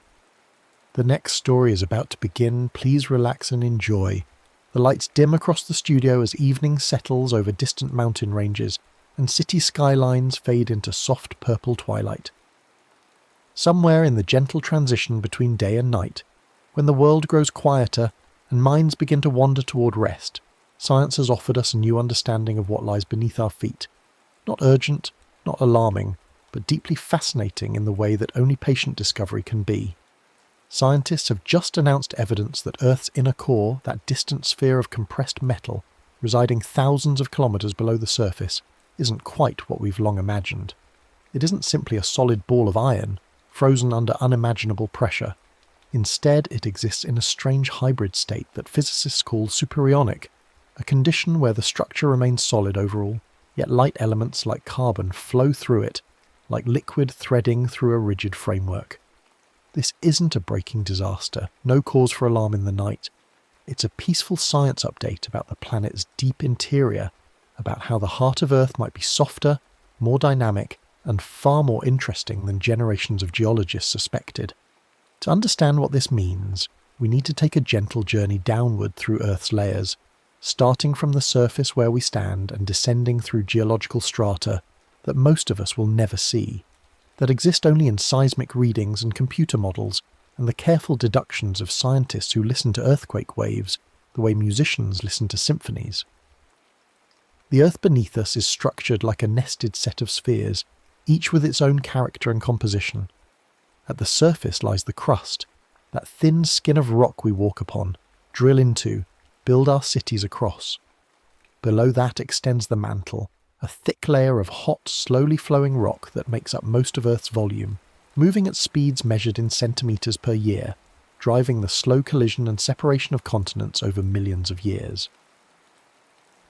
The next story is about to begin. Please relax and enjoy. The lights dim across the studio as evening settles over distant mountain ranges, and city skylines fade into soft purple twilight. Somewhere in the gentle transition between day and night, when the world grows quieter and minds begin to wander toward rest, science has offered us a new understanding of what lies beneath our feet. Not urgent, not alarming, but deeply fascinating in the way that only patient discovery can be. Scientists have just announced evidence that Earth's inner core, that distant sphere of compressed metal, residing thousands of kilometres below the surface, isn't quite what we've long imagined. It isn't simply a solid ball of iron, frozen under unimaginable pressure. Instead, it exists in a strange hybrid state that physicists call superionic, a condition where the structure remains solid overall, yet light elements like carbon flow through it, like liquid threading through a rigid framework. This isn't a breaking disaster, no cause for alarm in the night. It's a peaceful science update about the planet's deep interior, about how the heart of Earth might be softer, more dynamic, and far more interesting than generations of geologists suspected. To understand what this means, we need to take a gentle journey downward through Earth's layers, starting from the surface where we stand and descending through geological strata that most of us will never see, that exist only in seismic readings and computer models, and the careful deductions of scientists who listen to earthquake waves the way musicians listen to symphonies. The Earth beneath us is structured like a nested set of spheres, each with its own character and composition. At the surface lies the crust, that thin skin of rock we walk upon, drill into, build our cities across. Below that extends the mantle, a thick layer of hot, slowly flowing rock that makes up most of Earth's volume, moving at speeds measured in centimetres per year, driving the slow collision and separation of continents over millions of years.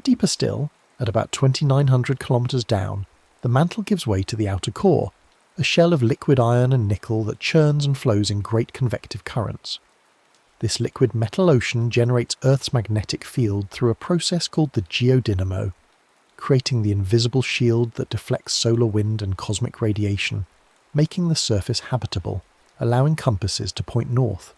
Deeper still, at about 2,900 kilometres down, the mantle gives way to the outer core, a shell of liquid iron and nickel that churns and flows in great convective currents. This liquid metal ocean generates Earth's magnetic field through a process called the geodynamo, creating the invisible shield that deflects solar wind and cosmic radiation, making the surface habitable, allowing compasses to point north.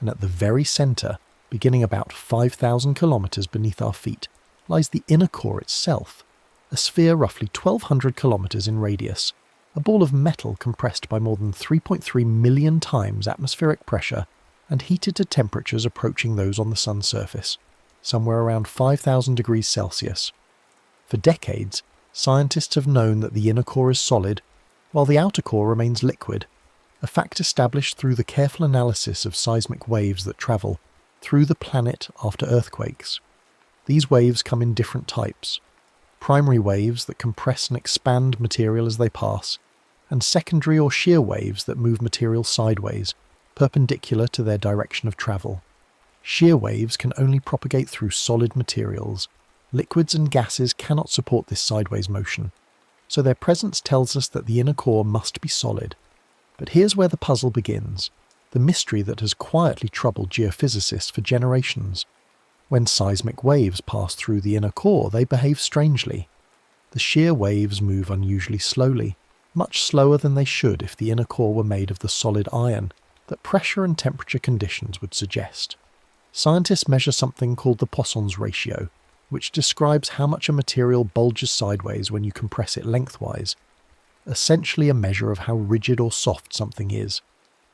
And at the very centre, beginning about 5,000 kilometres beneath our feet, lies the inner core itself, a sphere roughly 1,200 kilometres in radius, a ball of metal compressed by more than 3.3 million times atmospheric pressure and heated to temperatures approaching those on the Sun's surface, somewhere around 5,000 degrees Celsius. For decades, scientists have known that the inner core is solid, while the outer core remains liquid, a fact established through the careful analysis of seismic waves that travel through the planet after earthquakes. These waves come in different types: primary waves that compress and expand material as they pass, and secondary or shear waves that move material sideways, perpendicular to their direction of travel. Shear waves can only propagate through solid materials. Liquids and gases cannot support this sideways motion, so their presence tells us that the inner core must be solid. But here's where the puzzle begins, the mystery that has quietly troubled geophysicists for generations. When seismic waves pass through the inner core, they behave strangely. The shear waves move unusually slowly, much slower than they should if the inner core were made of the solid iron that pressure and temperature conditions would suggest. Scientists measure something called the Poisson's ratio, which describes how much a material bulges sideways when you compress it lengthwise, essentially a measure of how rigid or soft something is.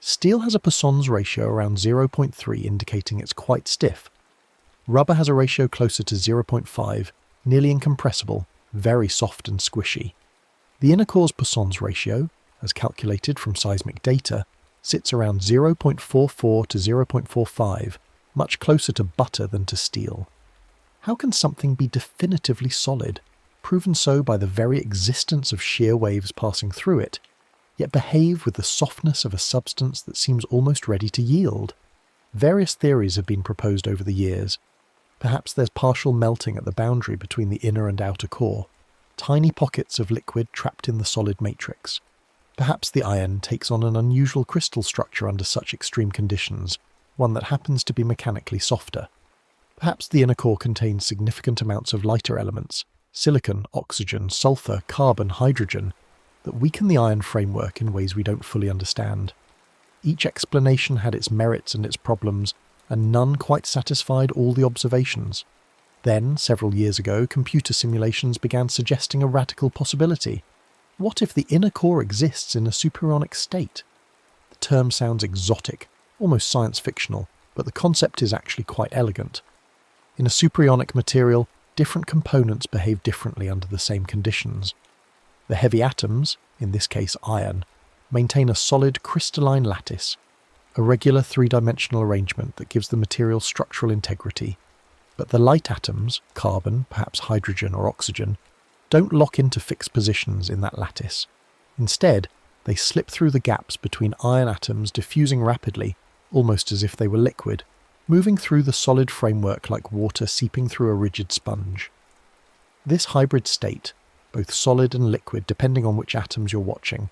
Steel has a Poisson's ratio around 0.3, indicating it's quite stiff. Rubber has a ratio closer to 0.5, nearly incompressible, very soft and squishy. The inner core's Poisson's ratio, as calculated from seismic data, sits around 0.44 to 0.45, much closer to butter than to steel. How can something be definitively solid, proven so by the very existence of shear waves passing through it, yet behave with the softness of a substance that seems almost ready to yield? Various theories have been proposed over the years. Perhaps there's partial melting at the boundary between the inner and outer core, tiny pockets of liquid trapped in the solid matrix. Perhaps the iron takes on an unusual crystal structure under such extreme conditions, one that happens to be mechanically softer. Perhaps the inner core contains significant amounts of lighter elements, silicon, oxygen, sulfur, carbon, hydrogen, that weaken the iron framework in ways we don't fully understand. Each explanation had its merits and its problems, and none quite satisfied all the observations. Then, several years ago, computer simulations began suggesting a radical possibility. What if the inner core exists in a superionic state? The term sounds exotic, almost science fictional, but the concept is actually quite elegant. In a superionic material, different components behave differently under the same conditions. The heavy atoms, in this case iron, maintain a solid crystalline lattice, a regular three-dimensional arrangement that gives the material structural integrity. But the light atoms, carbon, perhaps hydrogen or oxygen, don't lock into fixed positions in that lattice. Instead, they slip through the gaps between iron atoms, diffusing rapidly, almost as if they were liquid, moving through the solid framework like water seeping through a rigid sponge. This hybrid state, both solid and liquid depending on which atoms you're watching,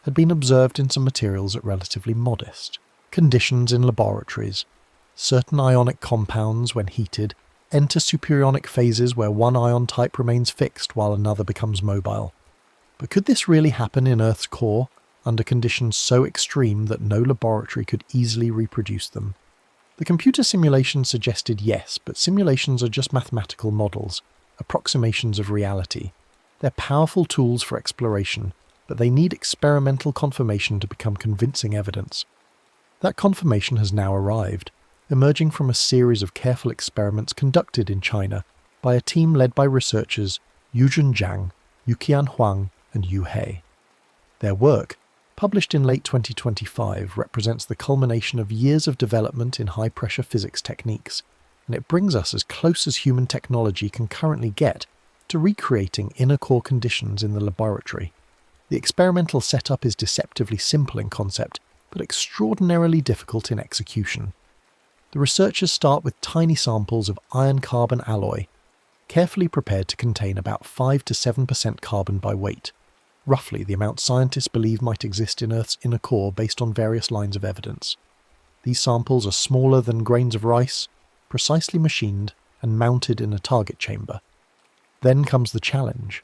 had been observed in some materials at relatively modest conditions in laboratories. Certain ionic compounds, when heated, enter superionic phases where one ion type remains fixed while another becomes mobile. But could this really happen in Earth's core, under conditions so extreme that no laboratory could easily reproduce them? The computer simulations suggested yes, but simulations are just mathematical models, approximations of reality. They're powerful tools for exploration, but they need experimental confirmation to become convincing evidence. That confirmation has now arrived, emerging from a series of careful experiments conducted in China by a team led by researchers Yuzhen Zhang, Yuqian Huang, and Yu He. Their work, published in late 2025, represents the culmination of years of development in high-pressure physics techniques, and it brings us as close as human technology can currently get to recreating inner core conditions in the laboratory. The experimental setup is deceptively simple in concept, but extraordinarily difficult in execution. The researchers start with tiny samples of iron-carbon alloy, carefully prepared to contain about 5 to 7% carbon by weight, roughly the amount scientists believe might exist in Earth's inner core based on various lines of evidence. These samples are smaller than grains of rice, precisely machined, and mounted in a target chamber. Then comes the challenge.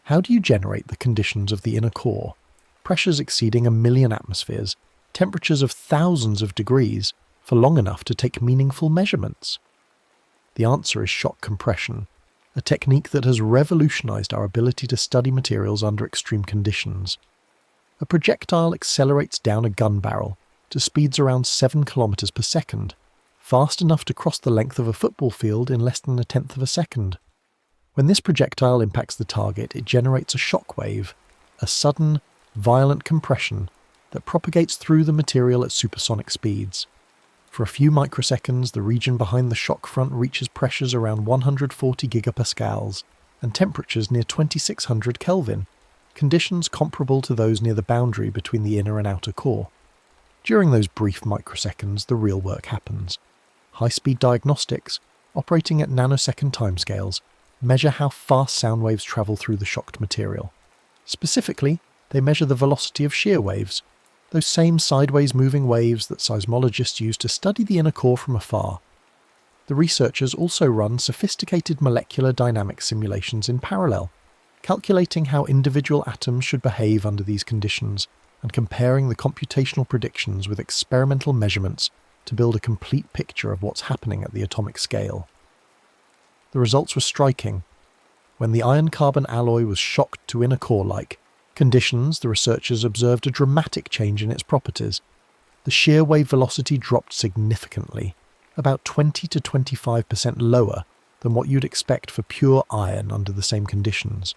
How do you generate the conditions of the inner core? Pressures exceeding 1 million atmospheres, temperatures of thousands of degrees, for long enough to take meaningful measurements? The answer is shock compression, a technique that has revolutionized our ability to study materials under extreme conditions. A projectile accelerates down a gun barrel to speeds around 7 kilometers per second, fast enough to cross the length of a football field in less than 1/10 of a second. When this projectile impacts the target, it generates a shock wave, a sudden, violent compression that propagates through the material at supersonic speeds. For a few microseconds, the region behind the shock front reaches pressures around 140 gigapascals and temperatures near 2600 Kelvin, conditions comparable to those near the boundary between the inner and outer core. During those brief microseconds, the real work happens. High-speed diagnostics, operating at nanosecond timescales, measure how fast sound waves travel through the shocked material. Specifically, they measure the velocity of shear waves, those same sideways moving waves that seismologists use to study the inner core from afar. The researchers also run sophisticated molecular dynamics simulations in parallel, calculating how individual atoms should behave under these conditions and comparing the computational predictions with experimental measurements to build a complete picture of what's happening at the atomic scale. The results were striking. When the iron-carbon alloy was shocked to inner core-like conditions, the researchers observed a dramatic change in its properties. The shear wave velocity dropped significantly, about 20 to 25% lower than what you'd expect for pure iron under the same conditions.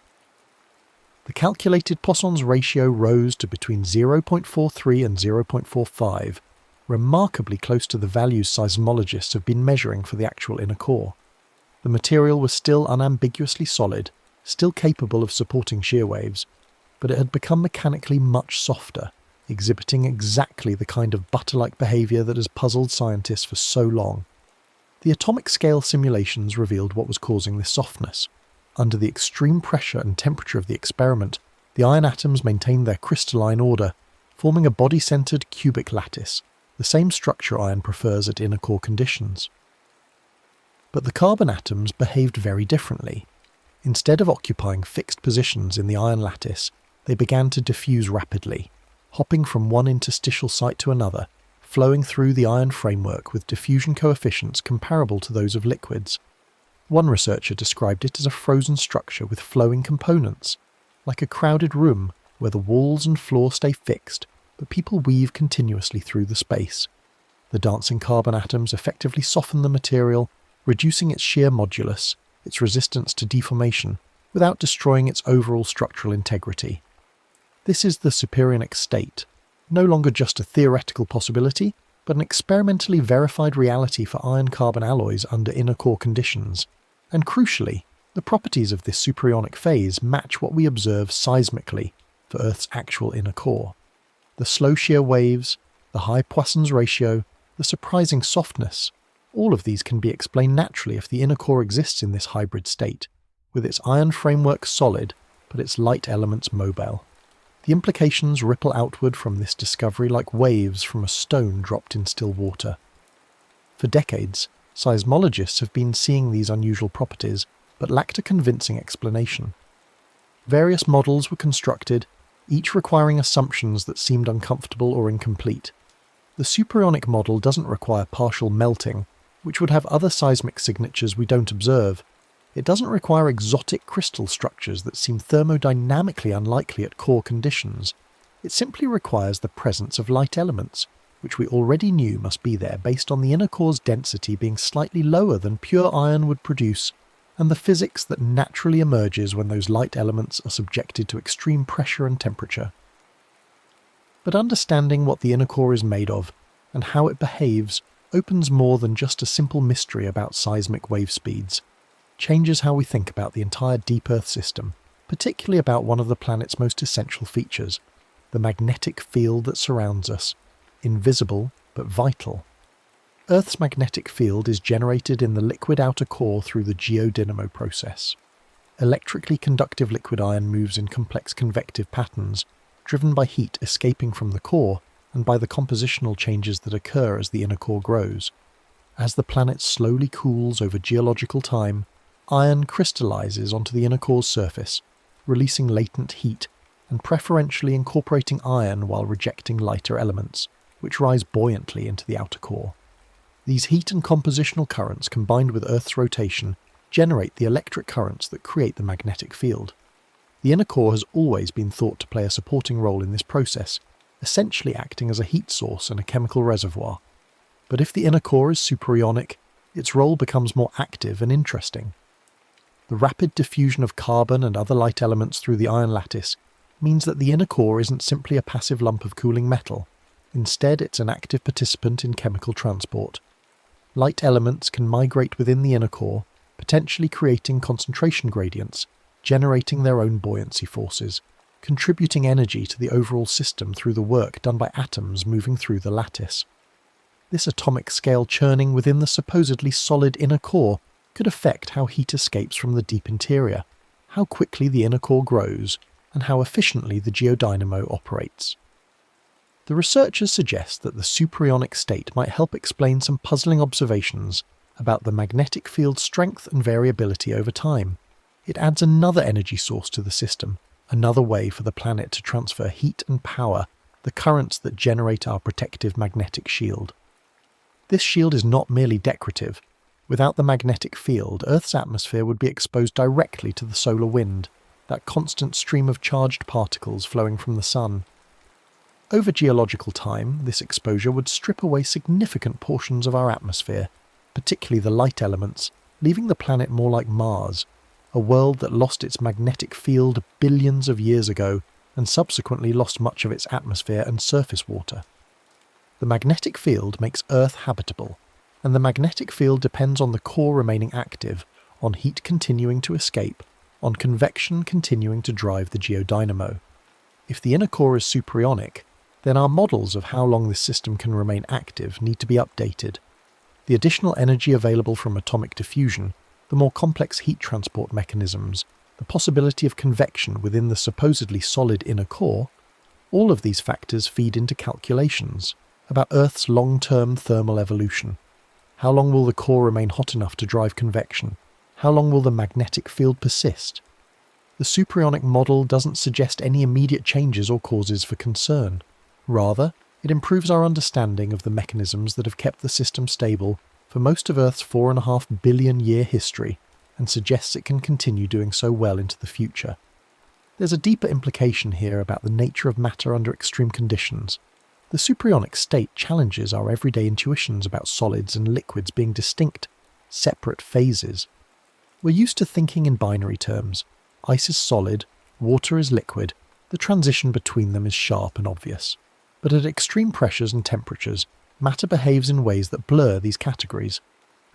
The calculated Poisson's ratio rose to between 0.43 and 0.45, remarkably close to the values seismologists have been measuring for the actual inner core. The material was still unambiguously solid, still capable of supporting shear waves, but it had become mechanically much softer, exhibiting exactly the kind of butter-like behaviour that has puzzled scientists for so long. The atomic scale simulations revealed what was causing this softness. Under the extreme pressure and temperature of the experiment, the iron atoms maintained their crystalline order, forming a body-centred cubic lattice, the same structure iron prefers at inner core conditions. But the carbon atoms behaved very differently. Instead of occupying fixed positions in the iron lattice, they began to diffuse rapidly, hopping from one interstitial site to another, flowing through the iron framework with diffusion coefficients comparable to those of liquids. One researcher described it as a frozen structure with flowing components, like a crowded room where the walls and floor stay fixed, but people weave continuously through the space. The dancing carbon atoms effectively soften the material, reducing its shear modulus, its resistance to deformation, without destroying its overall structural integrity. This is the superionic state, no longer just a theoretical possibility, but an experimentally verified reality for iron-carbon alloys under inner core conditions. And crucially, the properties of this superionic phase match what we observe seismically for Earth's actual inner core. The slow shear waves, the high Poisson's ratio, the surprising softness, all of these can be explained naturally if the inner core exists in this hybrid state, with its iron framework solid, but its light elements mobile. The implications ripple outward from this discovery like waves from a stone dropped in still water. For decades, seismologists have been seeing these unusual properties, but lacked a convincing explanation. Various models were constructed, each requiring assumptions that seemed uncomfortable or incomplete. The superionic model doesn't require partial melting, which would have other seismic signatures we don't observe. It doesn't require exotic crystal structures that seem thermodynamically unlikely at core conditions. It simply requires the presence of light elements, which we already knew must be there based on the inner core's density being slightly lower than pure iron would produce, and the physics that naturally emerges when those light elements are subjected to extreme pressure and temperature. But understanding what the inner core is made of, and how it behaves, opens more than just a simple mystery about seismic wave speeds. Changes how we think about the entire deep Earth system, particularly about one of the planet's most essential features, the magnetic field that surrounds us, invisible but vital. Earth's magnetic field is generated in the liquid outer core through the geodynamo process. Electrically conductive liquid iron moves in complex convective patterns, driven by heat escaping from the core and by the compositional changes that occur as the inner core grows. As the planet slowly cools over geological time, iron crystallizes onto the inner core's surface, releasing latent heat and preferentially incorporating iron while rejecting lighter elements, which rise buoyantly into the outer core. These heat and compositional currents combined with Earth's rotation generate the electric currents that create the magnetic field. The inner core has always been thought to play a supporting role in this process, essentially acting as a heat source and a chemical reservoir. But if the inner core is superionic, its role becomes more active and interesting. The rapid diffusion of carbon and other light elements through the iron lattice means that the inner core isn't simply a passive lump of cooling metal. Instead, it's an active participant in chemical transport. Light elements can migrate within the inner core, potentially creating concentration gradients, generating their own buoyancy forces, contributing energy to the overall system through the work done by atoms moving through the lattice. This atomic scale churning within the supposedly solid inner core could affect how heat escapes from the deep interior, how quickly the inner core grows, and how efficiently the geodynamo operates. The researchers suggest that the superionic state might help explain some puzzling observations about the magnetic field's strength and variability over time. It adds another energy source to the system, another way for the planet to transfer heat and power, the currents that generate our protective magnetic shield. This shield is not merely decorative. Without the magnetic field, Earth's atmosphere would be exposed directly to the solar wind, that constant stream of charged particles flowing from the sun. Over geological time, this exposure would strip away significant portions of our atmosphere, particularly the light elements, leaving the planet more like Mars, a world that lost its magnetic field billions of years ago and subsequently lost much of its atmosphere and surface water. The magnetic field makes Earth habitable, and the magnetic field depends on the core remaining active, on heat continuing to escape, on convection continuing to drive the geodynamo. If the inner core is superionic, then our models of how long this system can remain active need to be updated. The additional energy available from atomic diffusion, the more complex heat transport mechanisms, the possibility of convection within the supposedly solid inner core, all of these factors feed into calculations about Earth's long-term thermal evolution. How long will the core remain hot enough to drive convection? How long will the magnetic field persist? The superionic model doesn't suggest any immediate changes or causes for concern. Rather, it improves our understanding of the mechanisms that have kept the system stable for most of Earth's 4.5 billion year history, and suggests it can continue doing so well into the future. There's a deeper implication here about the nature of matter under extreme conditions. The superionic state challenges our everyday intuitions about solids and liquids being distinct, separate phases. We're used to thinking in binary terms. Ice is solid, water is liquid, the transition between them is sharp and obvious. But at extreme pressures and temperatures, matter behaves in ways that blur these categories.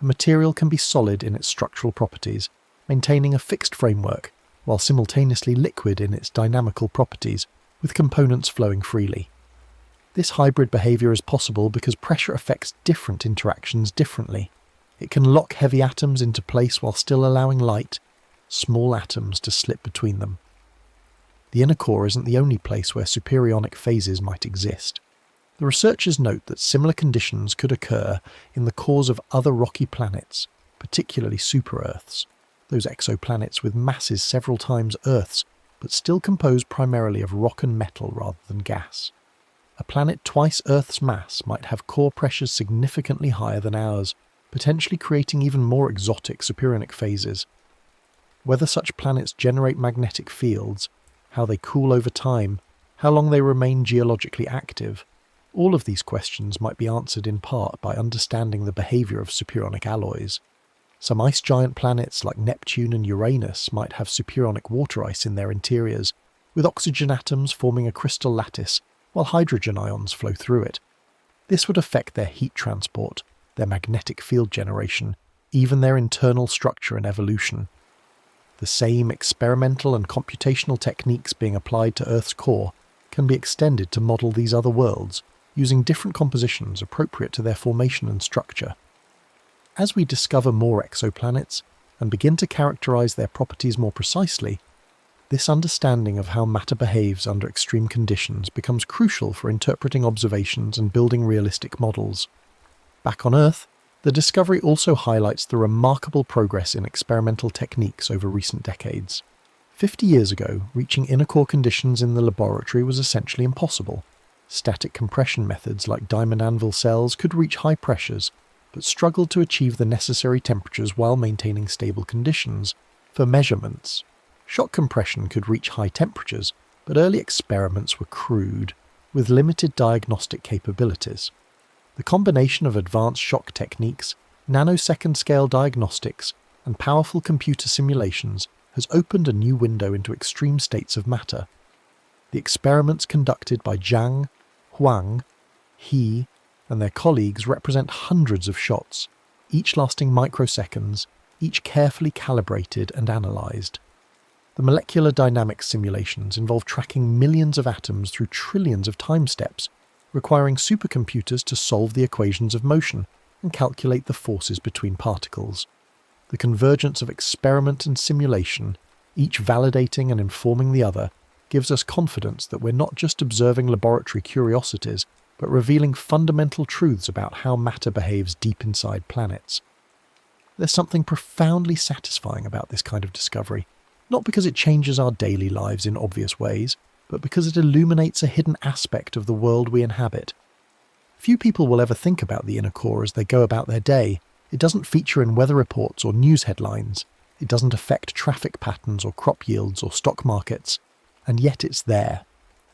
A material can be solid in its structural properties, maintaining a fixed framework, while simultaneously liquid in its dynamical properties, with components flowing freely. This hybrid behavior is possible because pressure affects different interactions differently. It can lock heavy atoms into place while still allowing light, small atoms to slip between them. the inner core isn't the only place where superionic phases might exist. The researchers note that similar conditions could occur in the cores of other rocky planets, particularly super-Earths, those exoplanets with masses several times Earth's, but still composed primarily of rock and metal rather than gas. A planet twice Earth's mass might have core pressures significantly higher than ours, potentially creating even more exotic superionic phases. Whether such planets generate magnetic fields, how they cool over time, how long they remain geologically active, all of these questions might be answered in part by understanding the behaviour of superionic alloys. Some ice giant planets like Neptune and Uranus might have superionic water ice in their interiors, with oxygen atoms forming a crystal lattice while hydrogen ions flow through it. This would affect their heat transport, their magnetic field generation, even their internal structure and evolution. The same experimental and computational techniques being applied to Earth's core can be extended to model these other worlds, using different compositions appropriate to their formation and structure. As we discover more exoplanets and begin to characterize their properties more precisely, this understanding of how matter behaves under extreme conditions becomes crucial for interpreting observations and building realistic models. Back on Earth, the discovery also highlights the remarkable progress in experimental techniques over recent decades. 50 years ago, reaching inner core conditions in the laboratory was essentially impossible. Static compression methods like diamond anvil cells could reach high pressures, but struggled to achieve the necessary temperatures while maintaining stable conditions. For measurements, shock compression could reach high temperatures, but early experiments were crude, with limited diagnostic capabilities. The combination of advanced shock techniques, nanosecond-scale diagnostics, and powerful computer simulations has opened a new window into extreme states of matter. The experiments conducted by Zhang, Huang, He, and their colleagues represent hundreds of shots, each lasting microseconds, each carefully calibrated and analysed. The molecular dynamics simulations involve tracking millions of atoms through trillions of time steps, requiring supercomputers to solve the equations of motion and calculate the forces between particles. The convergence of experiment and simulation, each validating and informing the other, gives us confidence that we're not just observing laboratory curiosities, but revealing fundamental truths about how matter behaves deep inside planets. There's something profoundly satisfying about this kind of discovery, not because it changes our daily lives in obvious ways, but because it illuminates a hidden aspect of the world we inhabit. Few people will ever think about the inner core as they go about their day. It doesn't feature in weather reports or news headlines. It doesn't affect traffic patterns or crop yields or stock markets. And yet it's there,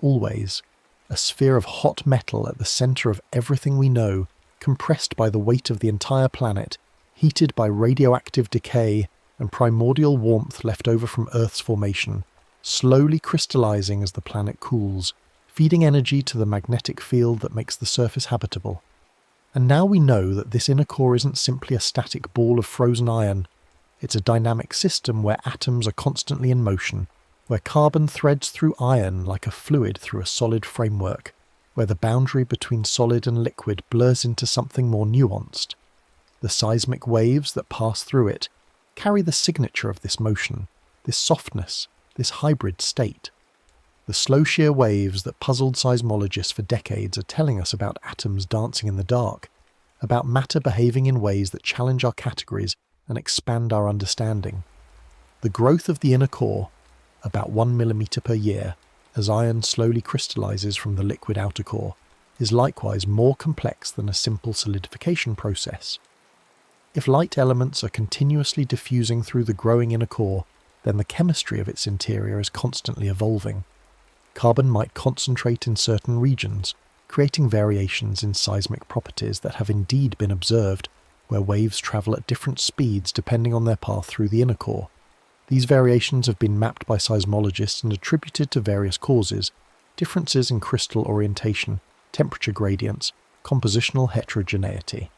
always, a sphere of hot metal at the centre of everything we know, compressed by the weight of the entire planet, heated by radioactive decay and primordial warmth left over from Earth's formation, slowly crystallizing as the planet cools, feeding energy to the magnetic field that makes the surface habitable. And now we know that this inner core isn't simply a static ball of frozen iron. It's a dynamic system where atoms are constantly in motion, where carbon threads through iron like a fluid through a solid framework, where the boundary between solid and liquid blurs into something more nuanced. The seismic waves that pass through it carry the signature of this motion, this softness, this hybrid state. The slow shear waves that puzzled seismologists for decades are telling us about atoms dancing in the dark, about matter behaving in ways that challenge our categories and expand our understanding. The growth of the inner core, about 1 millimeter per year, as iron slowly crystallizes from the liquid outer core, is likewise more complex than a simple solidification process. If light elements are continuously diffusing through the growing inner core, then the chemistry of its interior is constantly evolving. Carbon might concentrate in certain regions, creating variations in seismic properties that have indeed been observed, where waves travel at different speeds depending on their path through the inner core. These variations have been mapped by seismologists and attributed to various causes: differences in crystal orientation, temperature gradients, compositional heterogeneity.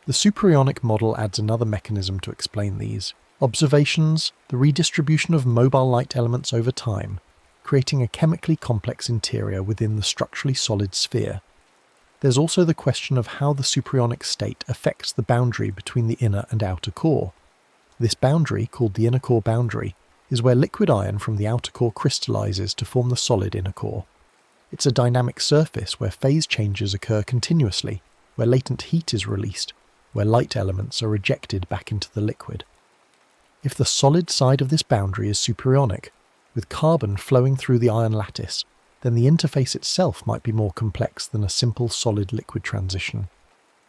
The superionic model adds another mechanism to explain these. Observations, the redistribution of mobile light elements over time, creating a chemically complex interior within the structurally solid sphere. There's also the question of how the superionic state affects the boundary between the inner and outer core. This boundary, called the inner core boundary, is where liquid iron from the outer core crystallizes to form the solid inner core. It's a dynamic surface where phase changes occur continuously, where latent heat is released, where light elements are ejected back into the liquid. If the solid side of this boundary is superionic, with carbon flowing through the iron lattice, then the interface itself might be more complex than a simple solid-liquid transition.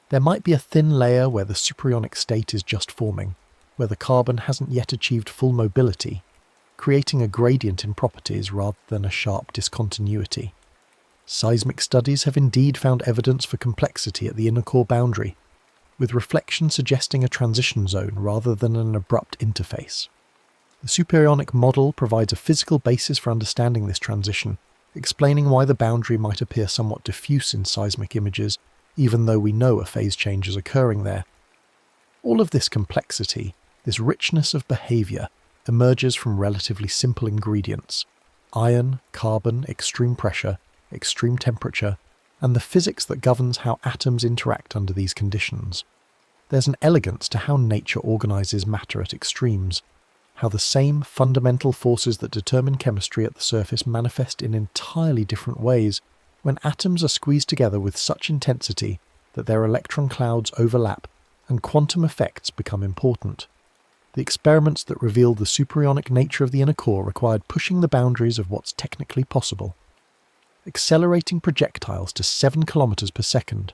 There might be a thin layer where the superionic state is just forming, where the carbon hasn't yet achieved full mobility, creating a gradient in properties rather than a sharp discontinuity. Seismic studies have indeed found evidence for complexity at the inner core boundary, with reflection suggesting a transition zone rather than an abrupt interface. The superionic model provides a physical basis for understanding this transition, explaining why the boundary might appear somewhat diffuse in seismic images, even though we know a phase change is occurring there. All of this complexity, this richness of behaviour, emerges from relatively simple ingredients: iron, carbon, extreme pressure, extreme temperature, and the physics that governs how atoms interact under these conditions. There's an elegance to how nature organises matter at extremes, how the same fundamental forces that determine chemistry at the surface manifest in entirely different ways when atoms are squeezed together with such intensity that their electron clouds overlap and quantum effects become important. The experiments that revealed the superionic nature of the inner core required pushing the boundaries of what's technically possible. Accelerating projectiles to 7 kilometers per second,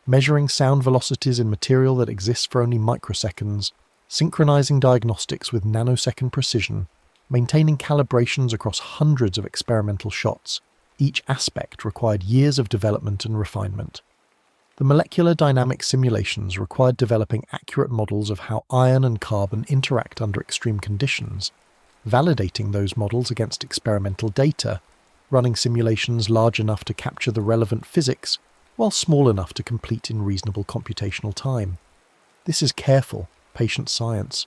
measuring sound velocities in material that exists for only microseconds, synchronizing diagnostics with nanosecond precision, maintaining calibrations across hundreds of experimental shots. Each aspect required years of development and refinement. The molecular dynamic simulations required developing accurate models of how iron and carbon interact under extreme conditions, validating those models against experimental data, running simulations large enough to capture the relevant physics, while small enough to complete in reasonable computational time. This is careful, patient science,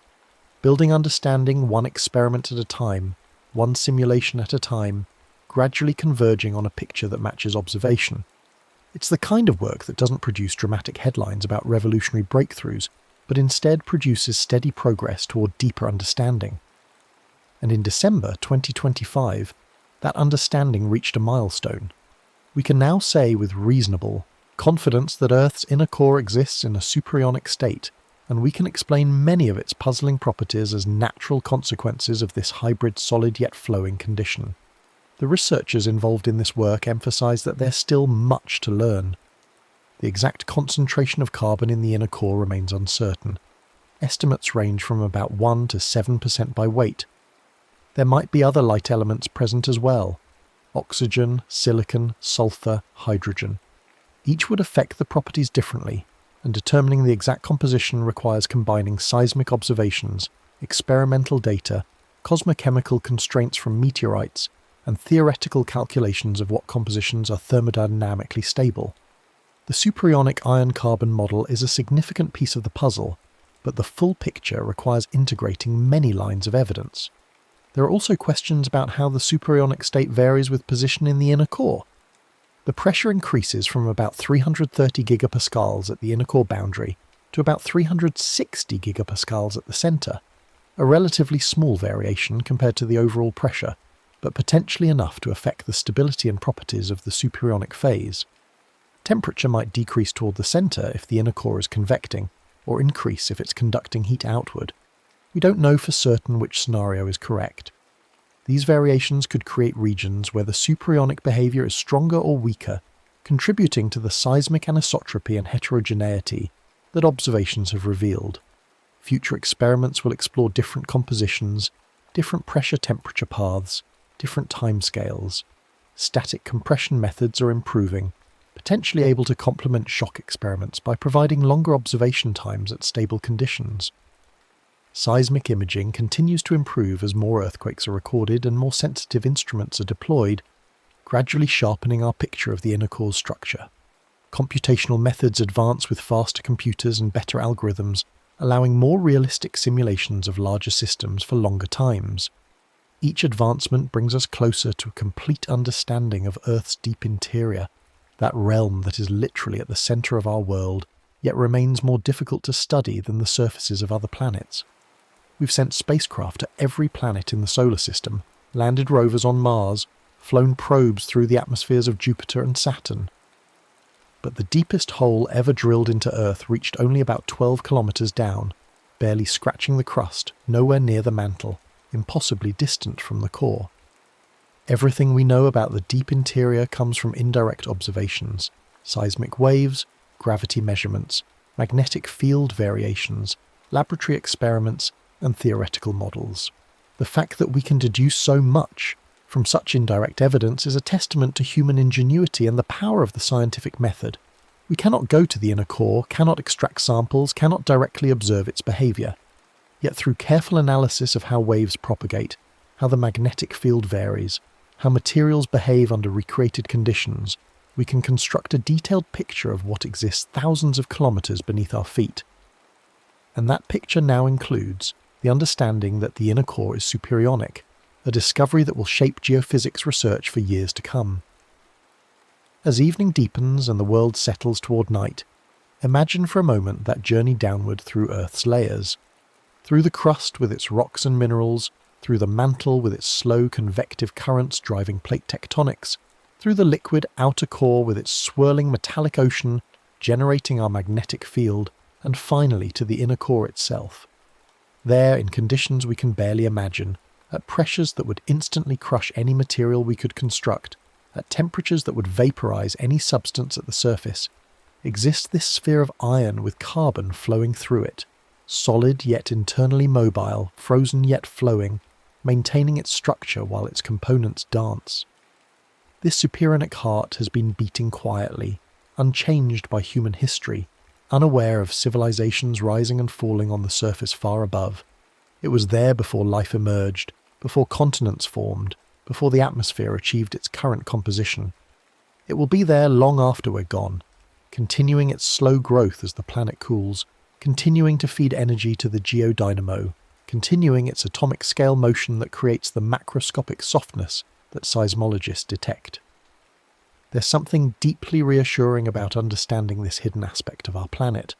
building understanding one experiment at a time, one simulation at a time, gradually converging on a picture that matches observation. It's the kind of work that doesn't produce dramatic headlines about revolutionary breakthroughs, but instead produces steady progress toward deeper understanding. And in December 2025, that understanding reached a milestone. We can now say with reasonable confidence that Earth's inner core exists in a superionic state, and we can explain many of its puzzling properties as natural consequences of this hybrid solid yet flowing condition. The researchers involved in this work emphasize that there's still much to learn. The exact concentration of carbon in the inner core remains uncertain. Estimates range from about 1 to 7% by weight. There might be other light elements present as well: oxygen, silicon, sulfur, hydrogen. Each would affect the properties differently, and determining the exact composition requires combining seismic observations, experimental data, cosmochemical constraints from meteorites, and theoretical calculations of what compositions are thermodynamically stable. The superionic iron-carbon model is a significant piece of the puzzle, but the full picture requires integrating many lines of evidence. There are also questions about how the superionic state varies with position in the inner core. The pressure increases from about 330 gigapascals at the inner core boundary to about 360 gigapascals at the centre, a relatively small variation compared to the overall pressure, but potentially enough to affect the stability and properties of the superionic phase. Temperature might decrease toward the centre if the inner core is convecting, or increase if it's conducting heat outward. We don't know for certain which scenario is correct. These variations could create regions where the superionic behaviour is stronger or weaker, contributing to the seismic anisotropy and heterogeneity that observations have revealed. Future experiments will explore different compositions, different pressure-temperature paths, different timescales. Static compression methods are improving, potentially able to complement shock experiments by providing longer observation times at stable conditions. Seismic imaging continues to improve as more earthquakes are recorded and more sensitive instruments are deployed, gradually sharpening our picture of the inner core's structure. Computational methods advance with faster computers and better algorithms, allowing more realistic simulations of larger systems for longer times. Each advancement brings us closer to a complete understanding of Earth's deep interior, that realm that is literally at the centre of our world, yet remains more difficult to study than the surfaces of other planets. We've sent spacecraft to every planet in the solar system, landed rovers on Mars, flown probes through the atmospheres of Jupiter and Saturn. But the deepest hole ever drilled into Earth reached only about 12 kilometers down, barely scratching the crust, nowhere near the mantle, impossibly distant from the core. Everything we know about the deep interior comes from indirect observations, seismic waves, gravity measurements, magnetic field variations, laboratory experiments, and theoretical models. The fact that we can deduce so much from such indirect evidence is a testament to human ingenuity and the power of the scientific method. We cannot go to the inner core, cannot extract samples, cannot directly observe its behaviour. Yet through careful analysis of how waves propagate, how the magnetic field varies, how materials behave under recreated conditions, we can construct a detailed picture of what exists thousands of kilometres beneath our feet. And that picture now includes the understanding that the inner core is superionic, a discovery that will shape geophysics research for years to come. As evening deepens and the world settles toward night, imagine for a moment that journey downward through Earth's layers. Through the crust with its rocks and minerals, through the mantle with its slow convective currents driving plate tectonics, through the liquid outer core with its swirling metallic ocean generating our magnetic field, and finally to the inner core itself. There, in conditions we can barely imagine, at pressures that would instantly crush any material we could construct, at temperatures that would vaporize any substance at the surface, exists this sphere of iron with carbon flowing through it, solid yet internally mobile, frozen yet flowing, maintaining its structure while its components dance. This superionic heart has been beating quietly, unchanged by human history, unaware of civilizations rising and falling on the surface far above. It was there before life emerged, before continents formed, before the atmosphere achieved its current composition. It will be there long after we're gone, continuing its slow growth as the planet cools, continuing to feed energy to the geodynamo, continuing its atomic scale motion that creates the macroscopic softness that seismologists detect. There's something deeply reassuring about understanding this hidden aspect of our planet.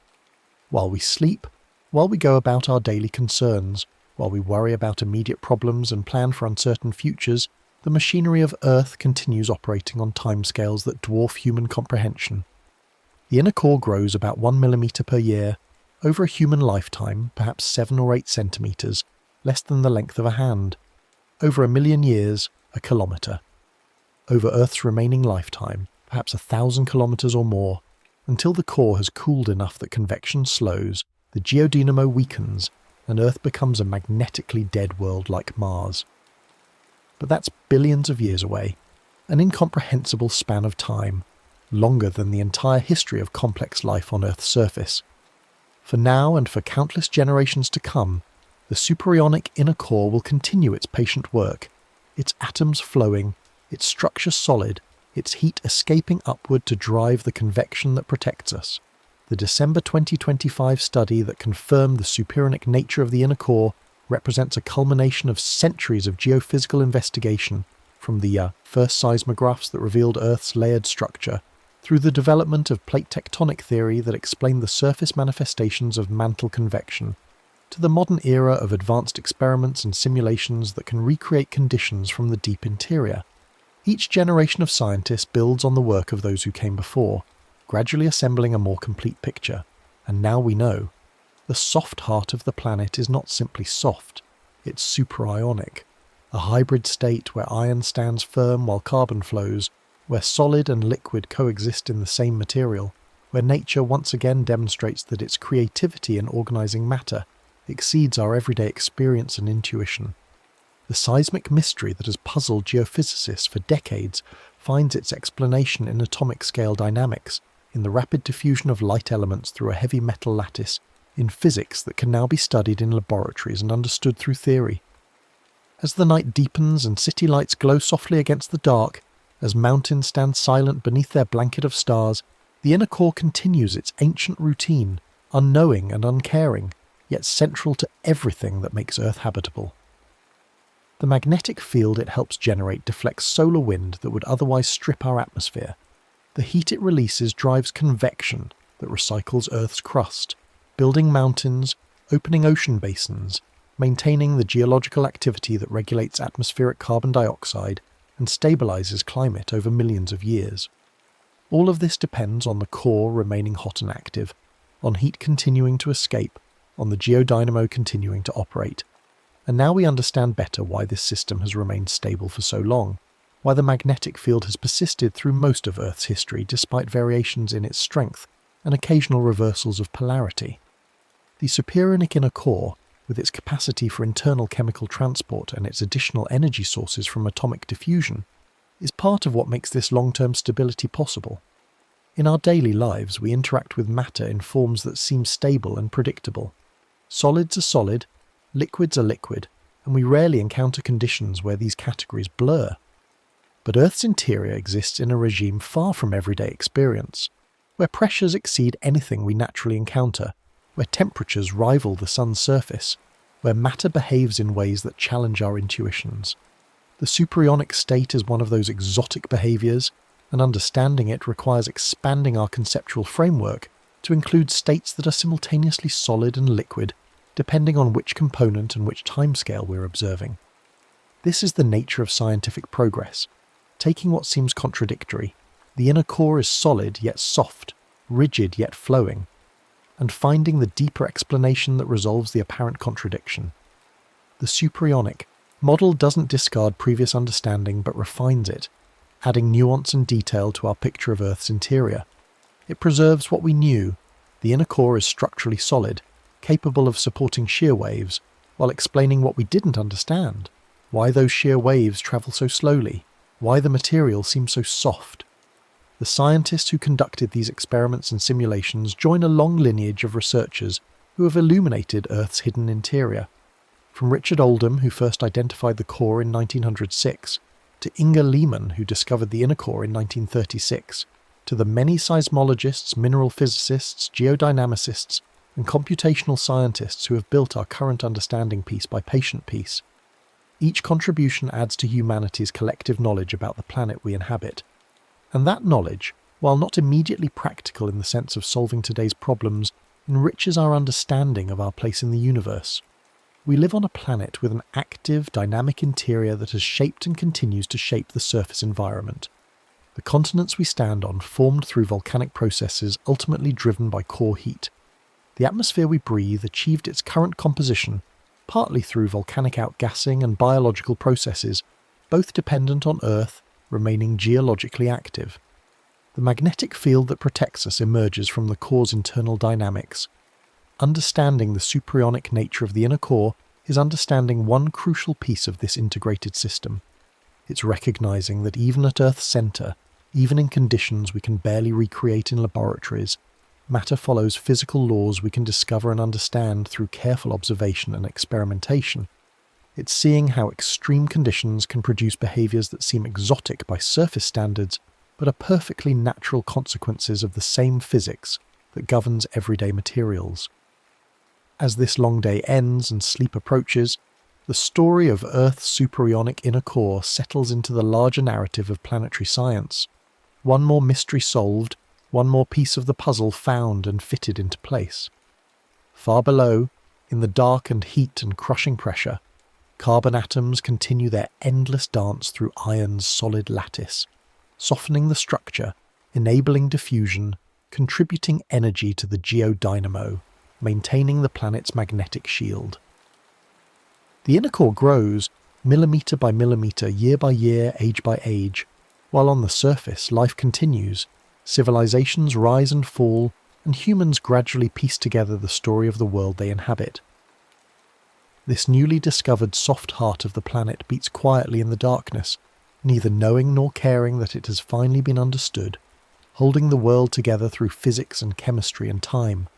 While we sleep, while we go about our daily concerns, while we worry about immediate problems and plan for uncertain futures, the machinery of Earth continues operating on timescales that dwarf human comprehension. The inner core grows about 1 millimetre per year, over a human lifetime, perhaps 7 or 8 centimetres, less than the length of a hand. Over 1 million years, a kilometre. Over Earth's remaining lifetime, perhaps 1,000 kilometres or more, until the core has cooled enough that convection slows, the geodynamo weakens, and Earth becomes a magnetically dead world like Mars. But that's billions of years away, an incomprehensible span of time, longer than the entire history of complex life on Earth's surface. For now and for countless generations to come, the superionic inner core will continue its patient work, its atoms flowing, its structure solid, its heat escaping upward to drive the convection that protects us. The December 2025 study that confirmed the superionic nature of the inner core represents a culmination of centuries of geophysical investigation, from the first seismographs that revealed Earth's layered structure, through the development of plate tectonic theory that explained the surface manifestations of mantle convection, to the modern era of advanced experiments and simulations that can recreate conditions from the deep interior. Each generation of scientists builds on the work of those who came before, gradually assembling a more complete picture. And now we know. The soft heart of the planet is not simply soft, it's superionic, a hybrid state where iron stands firm while carbon flows, where solid and liquid coexist in the same material, where nature once again demonstrates that its creativity in organizing matter exceeds our everyday experience and intuition. The seismic mystery that has puzzled geophysicists for decades finds its explanation in atomic scale dynamics, in the rapid diffusion of light elements through a heavy metal lattice, in physics that can now be studied in laboratories and understood through theory. As the night deepens and city lights glow softly against the dark, as mountains stand silent beneath their blanket of stars, the inner core continues its ancient routine, unknowing and uncaring, yet central to everything that makes Earth habitable. The magnetic field it helps generate deflects solar wind that would otherwise strip our atmosphere. The heat it releases drives convection that recycles Earth's crust, building mountains, opening ocean basins, maintaining the geological activity that regulates atmospheric carbon dioxide and stabilizes climate over millions of years. All of this depends on the core remaining hot and active, on heat continuing to escape, on the geodynamo continuing to operate. And now we understand better why this system has remained stable for so long, why the magnetic field has persisted through most of Earth's history despite variations in its strength and occasional reversals of polarity. The supersonic inner core, with its capacity for internal chemical transport and its additional energy sources from atomic diffusion, is part of what makes this long-term stability possible. In our daily lives, we interact with matter in forms that seem stable and predictable. Solids are solid, liquids are liquid, and we rarely encounter conditions where these categories blur. But Earth's interior exists in a regime far from everyday experience, where pressures exceed anything we naturally encounter, where temperatures rival the sun's surface, where matter behaves in ways that challenge our intuitions. The supersonic state is one of those exotic behaviors, and understanding it requires expanding our conceptual framework to include states that are simultaneously solid and liquid, depending on which component and which timescale we're observing. This is the nature of scientific progress. Taking what seems contradictory, the inner core is solid yet soft, rigid yet flowing, and finding the deeper explanation that resolves the apparent contradiction. The supersonic model doesn't discard previous understanding but refines it, adding nuance and detail to our picture of Earth's interior. It preserves what we knew. The inner core is structurally solid, capable of supporting shear waves, while explaining what we didn't understand, why those shear waves travel so slowly, why the material seems so soft. The scientists who conducted these experiments and simulations join a long lineage of researchers who have illuminated Earth's hidden interior. From Richard Oldham, who first identified the core in 1906, to Inga Lehmann, who discovered the inner core in 1936, to the many seismologists, mineral physicists, geodynamicists, and computational scientists who have built our current understanding piece by patient piece. Each contribution adds to humanity's collective knowledge about the planet we inhabit. And that knowledge, while not immediately practical in the sense of solving today's problems, enriches our understanding of our place in the universe. We live on a planet with an active, dynamic interior that has shaped and continues to shape the surface environment. The continents we stand on formed through volcanic processes ultimately driven by core heat. The atmosphere we breathe achieved its current composition partly through volcanic outgassing and biological processes, both dependent on Earth remaining geologically active. The magnetic field that protects us emerges from the core's internal dynamics. Understanding the supersonic nature of the inner core is understanding one crucial piece of this integrated system. It's recognizing that even at Earth's center, even in conditions we can barely recreate in laboratories, matter follows physical laws we can discover and understand through careful observation and experimentation. It's seeing how extreme conditions can produce behaviors that seem exotic by surface standards, but are perfectly natural consequences of the same physics that governs everyday materials. As this long day ends and sleep approaches, the story of Earth's supersonic inner core settles into the larger narrative of planetary science. One more mystery solved, one more piece of the puzzle found and fitted into place. Far below, in the dark and heat and crushing pressure, carbon atoms continue their endless dance through iron's solid lattice, softening the structure, enabling diffusion, contributing energy to the geodynamo, maintaining the planet's magnetic shield. The inner core grows, millimetre by millimetre, year by year, age by age, while on the surface life continues, civilizations rise and fall, and humans gradually piece together the story of the world they inhabit. This newly discovered soft heart of the planet beats quietly in the darkness, neither knowing nor caring that it has finally been understood, holding the world together through physics and chemistry and time,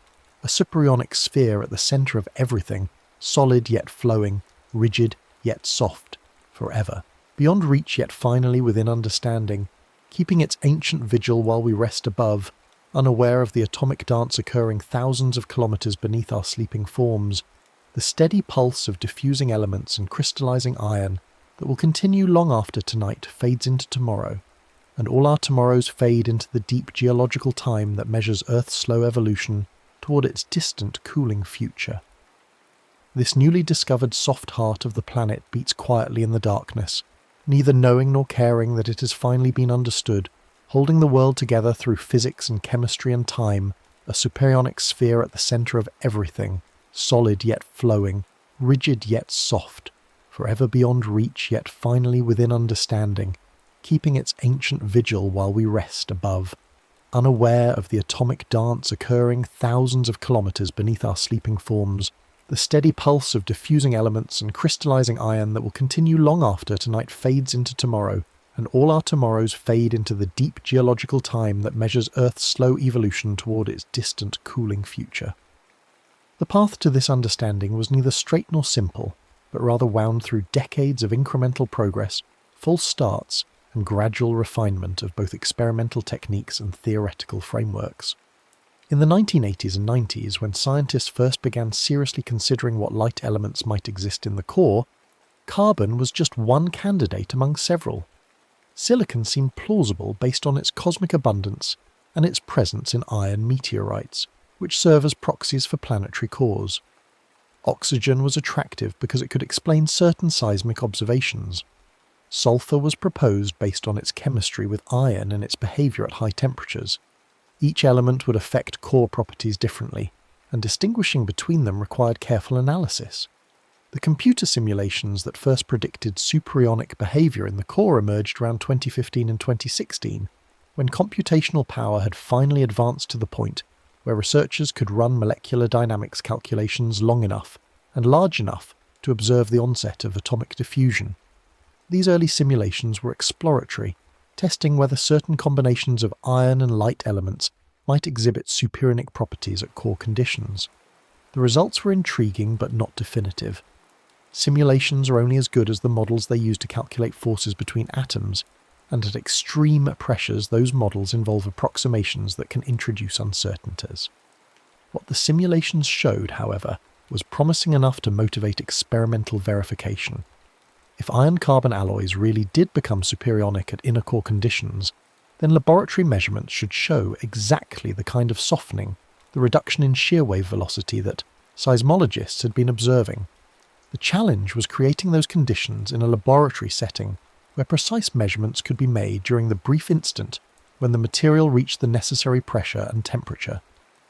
a supersonic sphere at the centre of everything, solid yet flowing, rigid yet soft, forever, beyond reach yet finally within understanding, keeping its ancient vigil while we rest above, unaware of the atomic dance occurring thousands of kilometres beneath our sleeping forms, the steady pulse of diffusing elements and crystallizing iron that will continue long after tonight fades into tomorrow, and all our tomorrows fade into the deep geological time that measures Earth's slow evolution toward its distant cooling future. This newly discovered soft heart of the planet beats quietly in the darkness, neither knowing nor caring that it has finally been understood, holding the world together through physics and chemistry and time, a supersonic sphere at the centre of everything, solid yet flowing, rigid yet soft, forever beyond reach yet finally within understanding, keeping its ancient vigil while we rest above, unaware of the atomic dance occurring thousands of kilometres beneath our sleeping forms, the steady pulse of diffusing elements and crystallizing iron that will continue long after tonight fades into tomorrow, and all our tomorrows fade into the deep geological time that measures Earth's slow evolution toward its distant cooling future. The path to this understanding was neither straight nor simple, but rather wound through decades of incremental progress, false starts, and gradual refinement of both experimental techniques and theoretical frameworks. In the 1980s and 90s, when scientists first began seriously considering what light elements might exist in the core, carbon was just one candidate among several. Silicon seemed plausible based on its cosmic abundance and its presence in iron meteorites, which serve as proxies for planetary cores. Oxygen was attractive because it could explain certain seismic observations. Sulfur was proposed based on its chemistry with iron and its behavior at high temperatures. Each element would affect core properties differently, and distinguishing between them required careful analysis. The computer simulations that first predicted superionic behavior in the core emerged around 2015 and 2016, when computational power had finally advanced to the point where researchers could run molecular dynamics calculations long enough and large enough to observe the onset of atomic diffusion. These early simulations were exploratory, testing whether certain combinations of iron and light elements might exhibit superionic properties at core conditions. The results were intriguing but not definitive. Simulations are only as good as the models they use to calculate forces between atoms, and at extreme pressures those models involve approximations that can introduce uncertainties. What the simulations showed, however, was promising enough to motivate experimental verification. If iron-carbon alloys really did become superionic at inner core conditions, then laboratory measurements should show exactly the kind of softening, the reduction in shear wave velocity that seismologists had been observing. The challenge was creating those conditions in a laboratory setting where precise measurements could be made during the brief instant when the material reached the necessary pressure and temperature.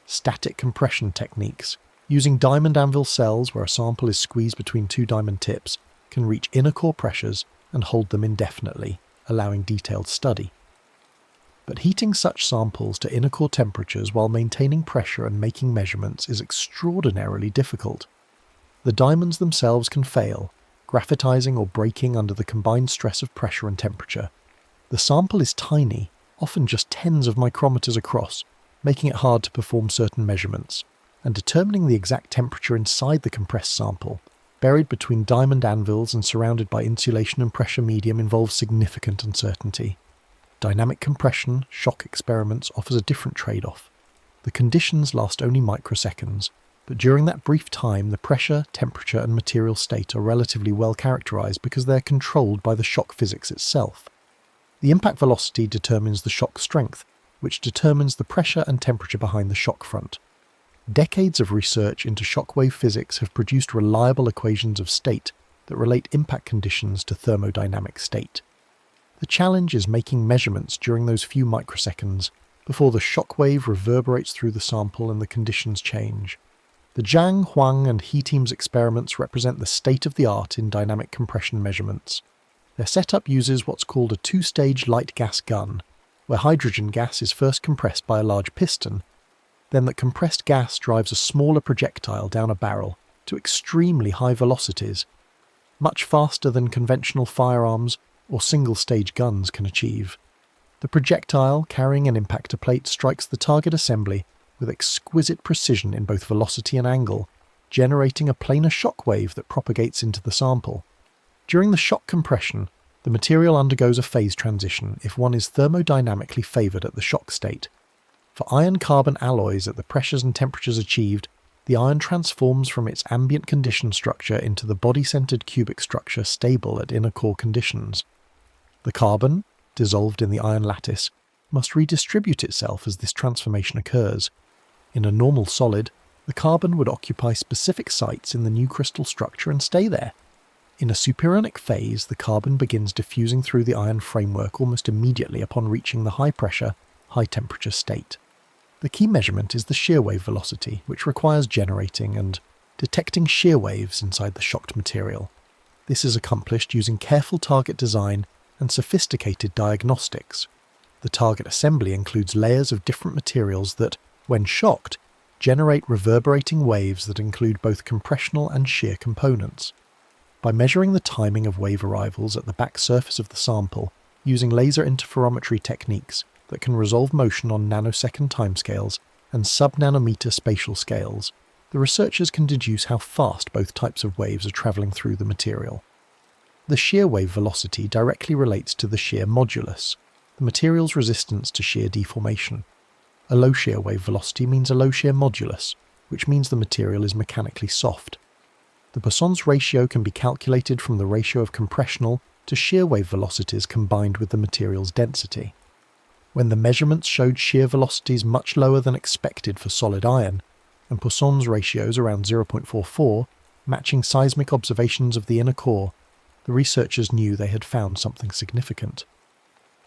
Static compression techniques, using diamond anvil cells where a sample is squeezed between two diamond tips, can reach inner core pressures and hold them indefinitely, allowing detailed study. But heating such samples to inner core temperatures while maintaining pressure and making measurements is extraordinarily difficult. The diamonds themselves can fail, graphitizing or breaking under the combined stress of pressure and temperature. The sample is tiny, often just tens of micrometers across, making it hard to perform certain measurements, and determining the exact temperature inside the compressed sample, buried between diamond anvils and surrounded by insulation and pressure medium, involves significant uncertainty. Dynamic compression shock experiments offers a different trade-off. The conditions last only microseconds, but during that brief time the pressure, temperature and material state are relatively well characterized because they are controlled by the shock physics itself. The impact velocity determines the shock strength, which determines the pressure and temperature behind the shock front. Decades of research into shockwave physics have produced reliable equations of state that relate impact conditions to thermodynamic state. The challenge is making measurements during those few microseconds before the shockwave reverberates through the sample and the conditions change. The Zhang, Huang and He team's experiments represent the state-of-the-art in dynamic compression measurements. Their setup uses what's called a two-stage light gas gun, where hydrogen gas is first compressed by a large piston, then that compressed gas drives a smaller projectile down a barrel to extremely high velocities, much faster than conventional firearms or single-stage guns can achieve. The projectile, carrying an impactor plate, strikes the target assembly with exquisite precision in both velocity and angle, generating a planar shock wave that propagates into the sample. During the shock compression, the material undergoes a phase transition if one is thermodynamically favoured at the shock state. For iron-carbon alloys at the pressures and temperatures achieved, the iron transforms from its ambient condition structure into the body-centered cubic structure stable at inner core conditions. The carbon, dissolved in the iron lattice, must redistribute itself as this transformation occurs. In a normal solid, The carbon would occupy specific sites in the new crystal structure and stay there. In a superionic phase, the carbon begins diffusing through the iron framework almost immediately upon reaching the high-pressure, high-temperature state. The key measurement is the shear wave velocity, which requires generating and detecting shear waves inside the shocked material. This is accomplished using careful target design and sophisticated diagnostics. The target assembly includes layers of different materials that, when shocked, generate reverberating waves that include both compressional and shear components. By measuring the timing of wave arrivals at the back surface of the sample using laser interferometry techniques that can resolve motion on nanosecond timescales and sub-nanometer spatial scales, the researchers can deduce how fast both types of waves are travelling through the material. The shear wave velocity directly relates to the shear modulus, the material's resistance to shear deformation. A low shear wave velocity means a low shear modulus, which means the material is mechanically soft. The Poisson's ratio can be calculated from the ratio of compressional to shear wave velocities combined with the material's density. When the measurements showed shear velocities much lower than expected for solid iron, and Poisson's ratios around 0.44, matching seismic observations of the inner core, the researchers knew they had found something significant.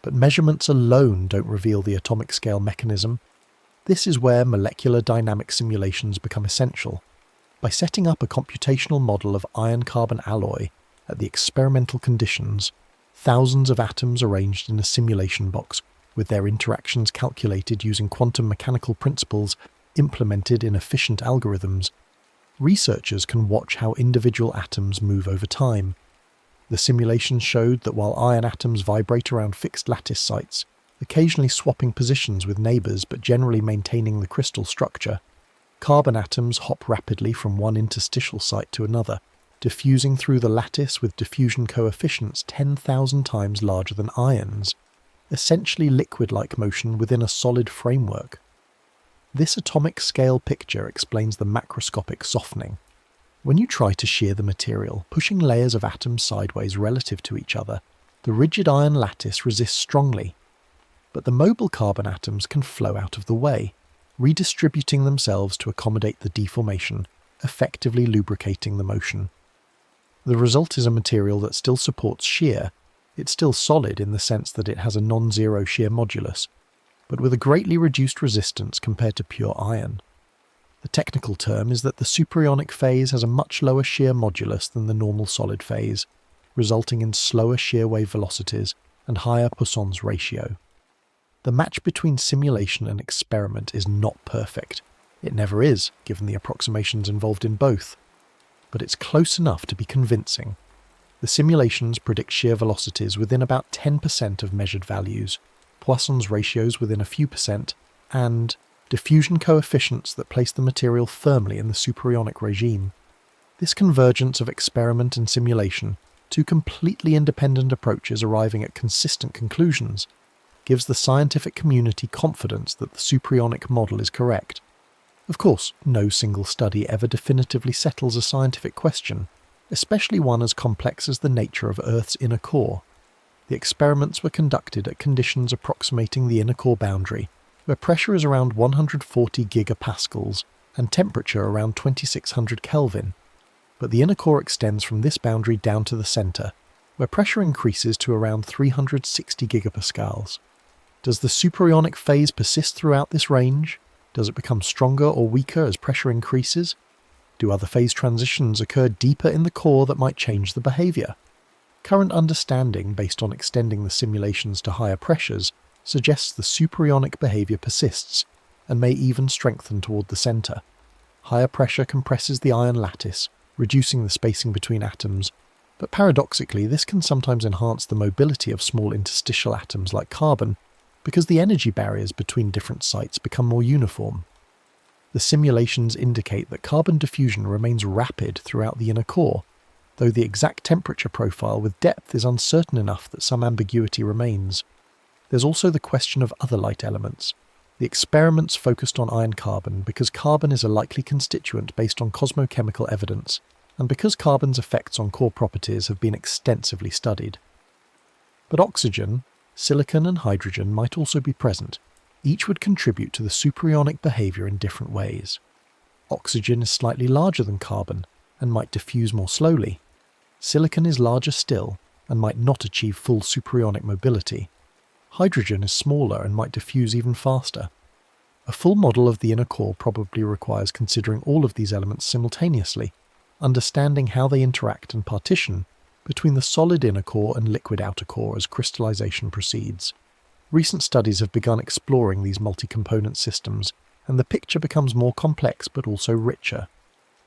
But measurements alone don't reveal the atomic scale mechanism. This is where molecular dynamic simulations become essential. By setting up a computational model of iron-carbon alloy at the experimental conditions, thousands of atoms arranged in a simulation box with their interactions calculated using quantum mechanical principles implemented in efficient algorithms, researchers can watch how individual atoms move over time. The simulations showed that while iron atoms vibrate around fixed lattice sites, occasionally swapping positions with neighbours but generally maintaining the crystal structure, carbon atoms hop rapidly from one interstitial site to another, diffusing through the lattice with diffusion coefficients 10,000 times larger than iron's, essentially liquid-like motion within a solid framework. This atomic scale picture explains the macroscopic softening. When you try to shear the material, pushing layers of atoms sideways relative to each other, the rigid iron lattice resists strongly, but the mobile carbon atoms can flow out of the way, redistributing themselves to accommodate the deformation, effectively lubricating the motion. The result is a material that still supports shear. It's still solid in the sense that it has a non-zero shear modulus, but with a greatly reduced resistance compared to pure iron. The technical term is that the superionic phase has a much lower shear modulus than the normal solid phase, resulting in slower shear wave velocities and higher Poisson's ratio. The match between simulation and experiment is not perfect. It never is, given the approximations involved in both. But it's close enough to be convincing. The simulations predict shear velocities within about 10% of measured values, Poisson's ratios within a few percent, and diffusion coefficients that place the material firmly in the superionic regime. This convergence of experiment and simulation, two completely independent approaches arriving at consistent conclusions, gives the scientific community confidence that the superionic model is correct. Of course, no single study ever definitively settles a scientific question, especially one as complex as the nature of Earth's inner core. The experiments were conducted at conditions approximating the inner core boundary, where pressure is around 140 gigapascals and temperature around 2600 Kelvin. But the inner core extends from this boundary down to the centre, where pressure increases to around 360 gigapascals. Does the superionic phase persist throughout this range? Does it become stronger or weaker as pressure increases? Do other phase transitions occur deeper in the core that might change the behaviour? Current understanding, based on extending the simulations to higher pressures, suggests the superionic behaviour persists, and may even strengthen toward the centre. Higher pressure compresses the iron lattice, reducing the spacing between atoms, but paradoxically this can sometimes enhance the mobility of small interstitial atoms like carbon, because the energy barriers between different sites become more uniform. The simulations indicate that carbon diffusion remains rapid throughout the inner core, though the exact temperature profile with depth is uncertain enough that some ambiguity remains. There's also the question of other light elements. The experiments focused on iron-carbon because carbon is a likely constituent based on cosmochemical evidence, and because carbon's effects on core properties have been extensively studied. But oxygen, silicon and hydrogen might also be present. Each would contribute to the superionic behaviour in different ways. Oxygen is slightly larger than carbon and might diffuse more slowly. Silicon is larger still and might not achieve full superionic mobility. Hydrogen is smaller and might diffuse even faster. A full model of the inner core probably requires considering all of these elements simultaneously, understanding how they interact and partition between the solid inner core and liquid outer core as crystallization proceeds. Recent studies have begun exploring these multi-component systems, and the picture becomes more complex but also richer.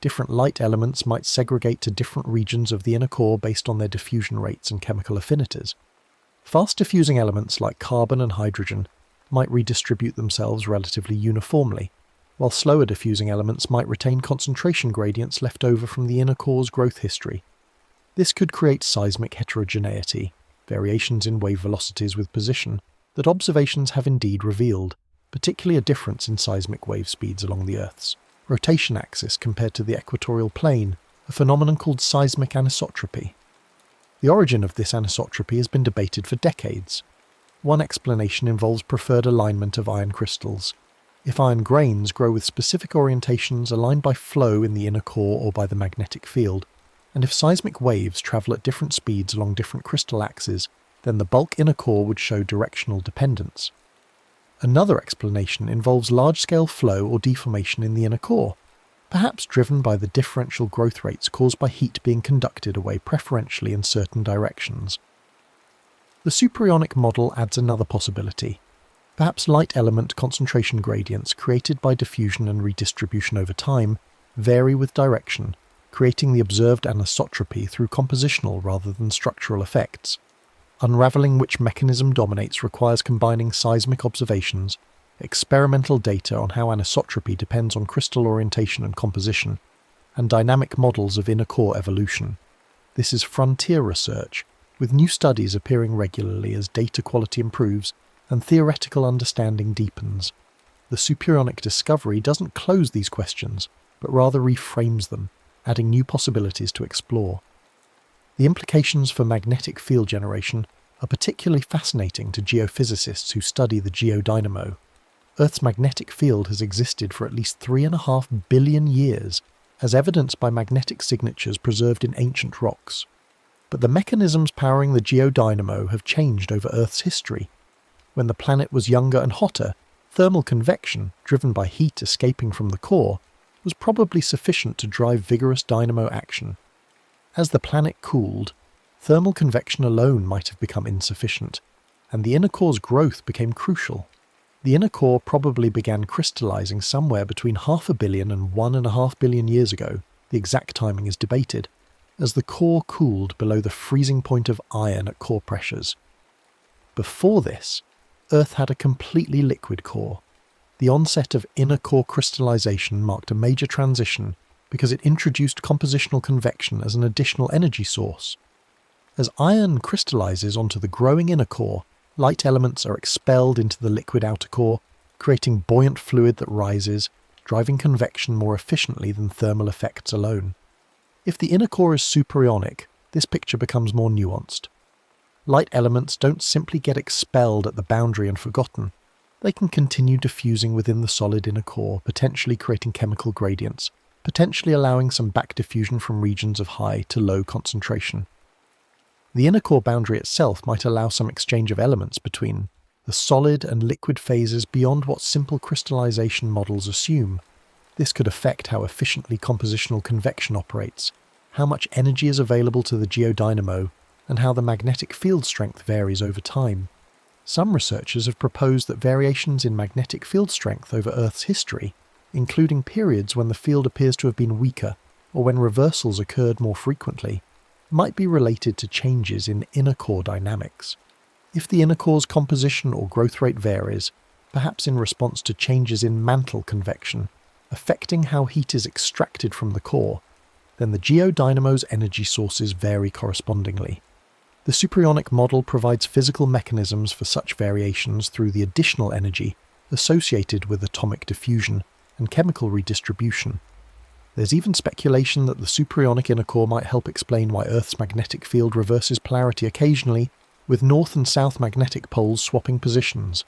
Different light elements might segregate to different regions of the inner core based on their diffusion rates and chemical affinities. Fast diffusing elements like carbon and hydrogen might redistribute themselves relatively uniformly, while slower diffusing elements might retain concentration gradients left over from the inner core's growth history. This could create seismic heterogeneity, variations in wave velocities with position, that observations have indeed revealed, particularly a difference in seismic wave speeds along the Earth's rotation axis compared to the equatorial plane, a phenomenon called seismic anisotropy. The origin of this anisotropy has been debated for decades. One explanation involves preferred alignment of iron crystals. If iron grains grow with specific orientations aligned by flow in the inner core or by the magnetic field, and if seismic waves travel at different speeds along different crystal axes, then the bulk inner core would show directional dependence. Another explanation involves large-scale flow or deformation in the inner core, perhaps driven by the differential growth rates caused by heat being conducted away preferentially in certain directions. The superionic model adds another possibility. Perhaps light element concentration gradients created by diffusion and redistribution over time vary with direction, creating the observed anisotropy through compositional rather than structural effects. Unravelling which mechanism dominates requires combining seismic observations, experimental data on how anisotropy depends on crystal orientation and composition, and dynamic models of inner core evolution. This is frontier research, with new studies appearing regularly as data quality improves and theoretical understanding deepens. The superionic discovery doesn't close these questions, but rather reframes them, adding new possibilities to explore. The implications for magnetic field generation are particularly fascinating to geophysicists who study the geodynamo. Earth's magnetic field has existed for at least 3.5 billion years, as evidenced by magnetic signatures preserved in ancient rocks. But the mechanisms powering the geodynamo have changed over Earth's history. When the planet was younger and hotter, thermal convection, driven by heat escaping from the core, was probably sufficient to drive vigorous dynamo action. As the planet cooled, thermal convection alone might have become insufficient, and the inner core's growth became crucial. The inner core probably began crystallizing somewhere between 500 million and 1.5 billion years ago, the exact timing is debated, as the core cooled below the freezing point of iron at core pressures. Before this, Earth had a completely liquid core. The onset of inner core crystallization marked a major transition because it introduced compositional convection as an additional energy source. As iron crystallizes onto the growing inner core, light elements are expelled into the liquid outer core, creating buoyant fluid that rises, driving convection more efficiently than thermal effects alone. If the inner core is superionic, this picture becomes more nuanced. Light elements don't simply get expelled at the boundary and forgotten. They can continue diffusing within the solid inner core, potentially creating chemical gradients, potentially allowing some back diffusion from regions of high to low concentration. The inner core boundary itself might allow some exchange of elements between the solid and liquid phases beyond what simple crystallization models assume. This could affect how efficiently compositional convection operates, how much energy is available to the geodynamo, and how the magnetic field strength varies over time. Some researchers have proposed that variations in magnetic field strength over Earth's history, including periods when the field appears to have been weaker or when reversals occurred more frequently, might be related to changes in inner core dynamics. If the inner core's composition or growth rate varies, perhaps in response to changes in mantle convection, affecting how heat is extracted from the core, then the geodynamo's energy sources vary correspondingly. The superionic model provides physical mechanisms for such variations through the additional energy associated with atomic diffusion and chemical redistribution. There's even speculation that the superionic inner core might help explain why Earth's magnetic field reverses polarity occasionally, with north and south magnetic poles swapping positions.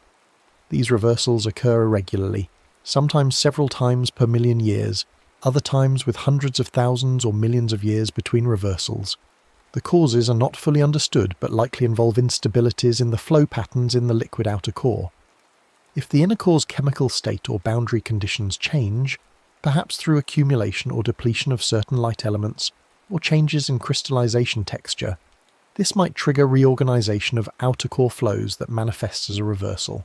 These reversals occur irregularly, sometimes several times per million years, other times with hundreds of thousands or millions of years between reversals. The causes are not fully understood but likely involve instabilities in the flow patterns in the liquid outer core. If the inner core's chemical state or boundary conditions change, perhaps through accumulation or depletion of certain light elements, or changes in crystallization texture, this might trigger reorganization of outer core flows that manifests as a reversal.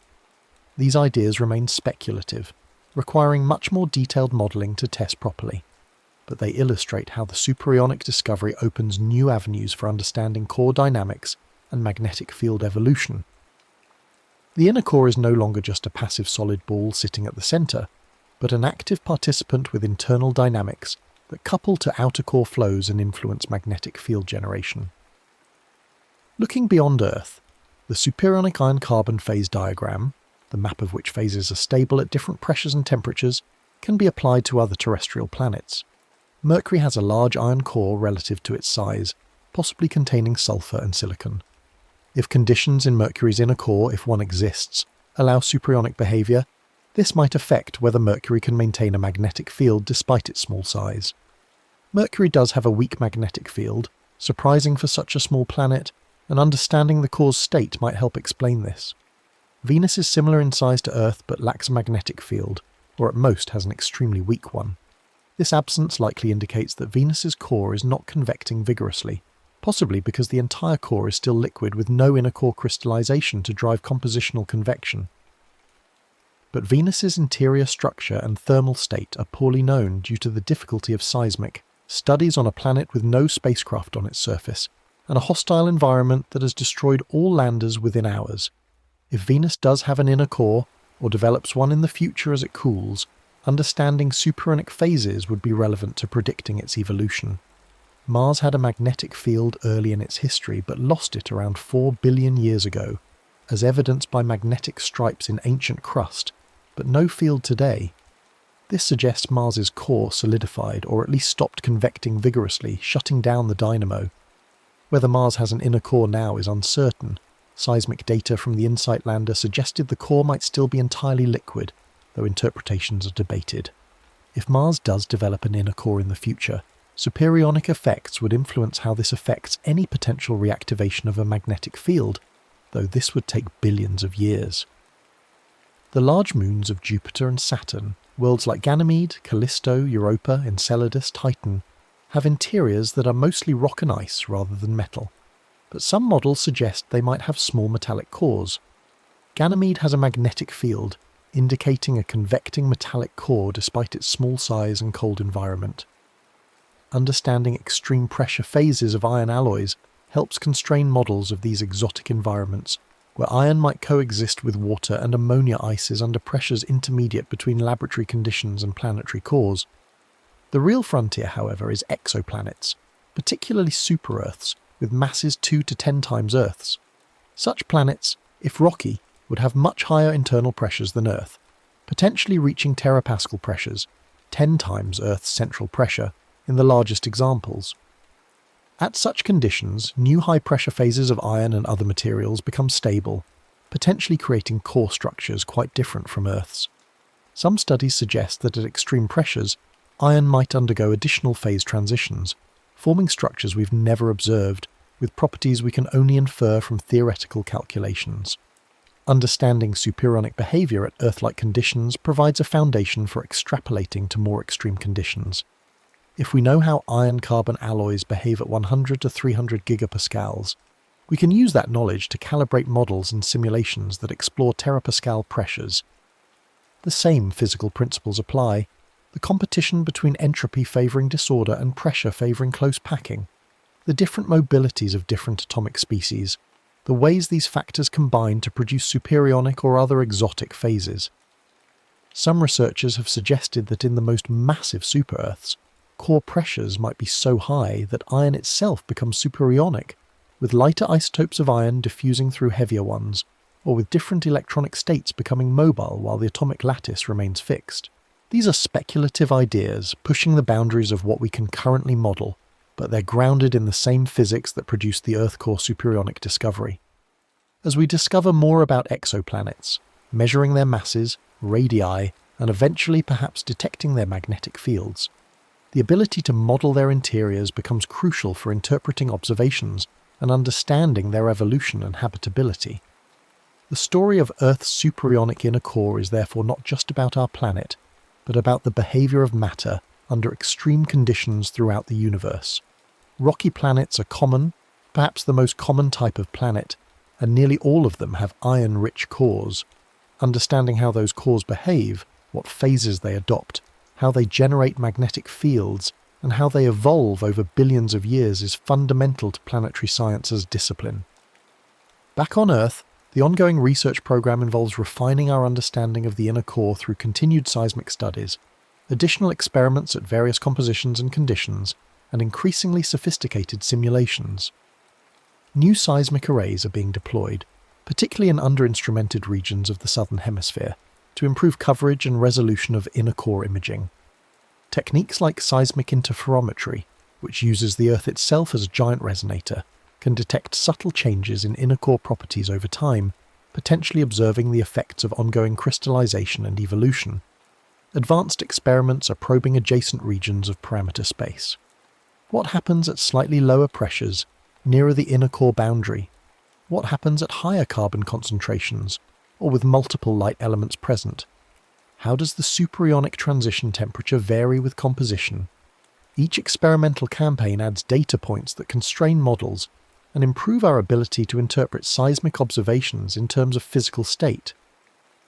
These ideas remain speculative, requiring much more detailed modelling to test properly, but they illustrate how the superionic discovery opens new avenues for understanding core dynamics and magnetic field evolution. The inner core is no longer just a passive solid ball sitting at the centre, but an active participant with internal dynamics that couple to outer core flows and influence magnetic field generation. Looking beyond Earth, the superionic iron-carbon phase diagram, the map of which phases are stable at different pressures and temperatures, can be applied to other terrestrial planets. Mercury has a large iron core relative to its size, possibly containing sulfur and silicon. If conditions in Mercury's inner core, if one exists, allow superionic behaviour, this might affect whether Mercury can maintain a magnetic field despite its small size. Mercury does have a weak magnetic field, surprising for such a small planet, and understanding the core's state might help explain this. Venus is similar in size to Earth but lacks a magnetic field, or at most has an extremely weak one. This absence likely indicates that Venus's core is not convecting vigorously, possibly because the entire core is still liquid with no inner core crystallization to drive compositional convection. But Venus's interior structure and thermal state are poorly known due to the difficulty of seismic studies on a planet with no spacecraft on its surface, and a hostile environment that has destroyed all landers within hours. If Venus does have an inner core, or develops one in the future as it cools, understanding superionic phases would be relevant to predicting its evolution. Mars had a magnetic field early in its history but lost it around 4 billion years ago, as evidenced by magnetic stripes in ancient crust, but no field today. This suggests Mars's core solidified or at least stopped convecting vigorously, shutting down the dynamo. Whether Mars has an inner core now is uncertain. Seismic data from the InSight lander suggested the core might still be entirely liquid, though interpretations are debated. If Mars does develop an inner core in the future, superionic effects would influence how this affects any potential reactivation of a magnetic field, though this would take billions of years. The large moons of Jupiter and Saturn, worlds like Ganymede, Callisto, Europa, Enceladus, Titan, have interiors that are mostly rock and ice rather than metal, but some models suggest they might have small metallic cores. Ganymede has a magnetic field, indicating a convecting metallic core despite its small size and cold environment. Understanding extreme pressure phases of iron alloys helps constrain models of these exotic environments, where iron might coexist with water and ammonia ices under pressures intermediate between laboratory conditions and planetary cores. The real frontier, however, is exoplanets, particularly super-Earths, with masses 2 to 10 times Earth's. Such planets, if rocky, would have much higher internal pressures than Earth, potentially reaching terapascal pressures, 10 times Earth's central pressure, in the largest examples. At such conditions, new high-pressure phases of iron and other materials become stable, potentially creating core structures quite different from Earth's. Some studies suggest that at extreme pressures, iron might undergo additional phase transitions, forming structures we've never observed, with properties we can only infer from theoretical calculations. Understanding superionic behaviour at Earth-like conditions provides a foundation for extrapolating to more extreme conditions. If we know how iron-carbon alloys behave at 100 to 300 gigapascals, we can use that knowledge to calibrate models and simulations that explore terapascal pressures. The same physical principles apply, the competition between entropy favouring disorder and pressure favouring close packing, the different mobilities of different atomic species, the ways these factors combine to produce superionic or other exotic phases. Some researchers have suggested that in the most massive super-Earths, core pressures might be so high that iron itself becomes superionic, with lighter isotopes of iron diffusing through heavier ones, or with different electronic states becoming mobile while the atomic lattice remains fixed. These are speculative ideas, pushing the boundaries of what we can currently model, but they're grounded in the same physics that produced the Earth core superionic discovery. As we discover more about exoplanets, measuring their masses, radii, and eventually perhaps detecting their magnetic fields, The ability to model their interiors becomes crucial for interpreting observations and understanding their evolution and habitability. The story of Earth's superyonic inner core is therefore not just about our planet, but about the behaviour of matter under extreme conditions throughout the universe. Rocky planets are common, perhaps the most common type of planet, and nearly all of them have iron-rich cores. Understanding how those cores behave, what phases they adopt, how they generate magnetic fields, and how they evolve over billions of years is fundamental to planetary science as a discipline. Back on Earth, the ongoing research program involves refining our understanding of the inner core through continued seismic studies, additional experiments at various compositions and conditions, and increasingly sophisticated simulations. New seismic arrays are being deployed, particularly in under-instrumented regions of the southern hemisphere, to improve coverage and resolution of inner core imaging. Techniques like seismic interferometry, which uses the Earth itself as a giant resonator, can detect subtle changes in inner core properties over time, potentially observing the effects of ongoing crystallization and evolution. Advanced experiments are probing adjacent regions of parameter space. What happens at slightly lower pressures, nearer the inner core boundary? What happens at higher carbon concentrations, or with multiple light elements present? How does the superyonic transition temperature vary with composition? Each experimental campaign adds data points that constrain models and improve our ability to interpret seismic observations in terms of physical state.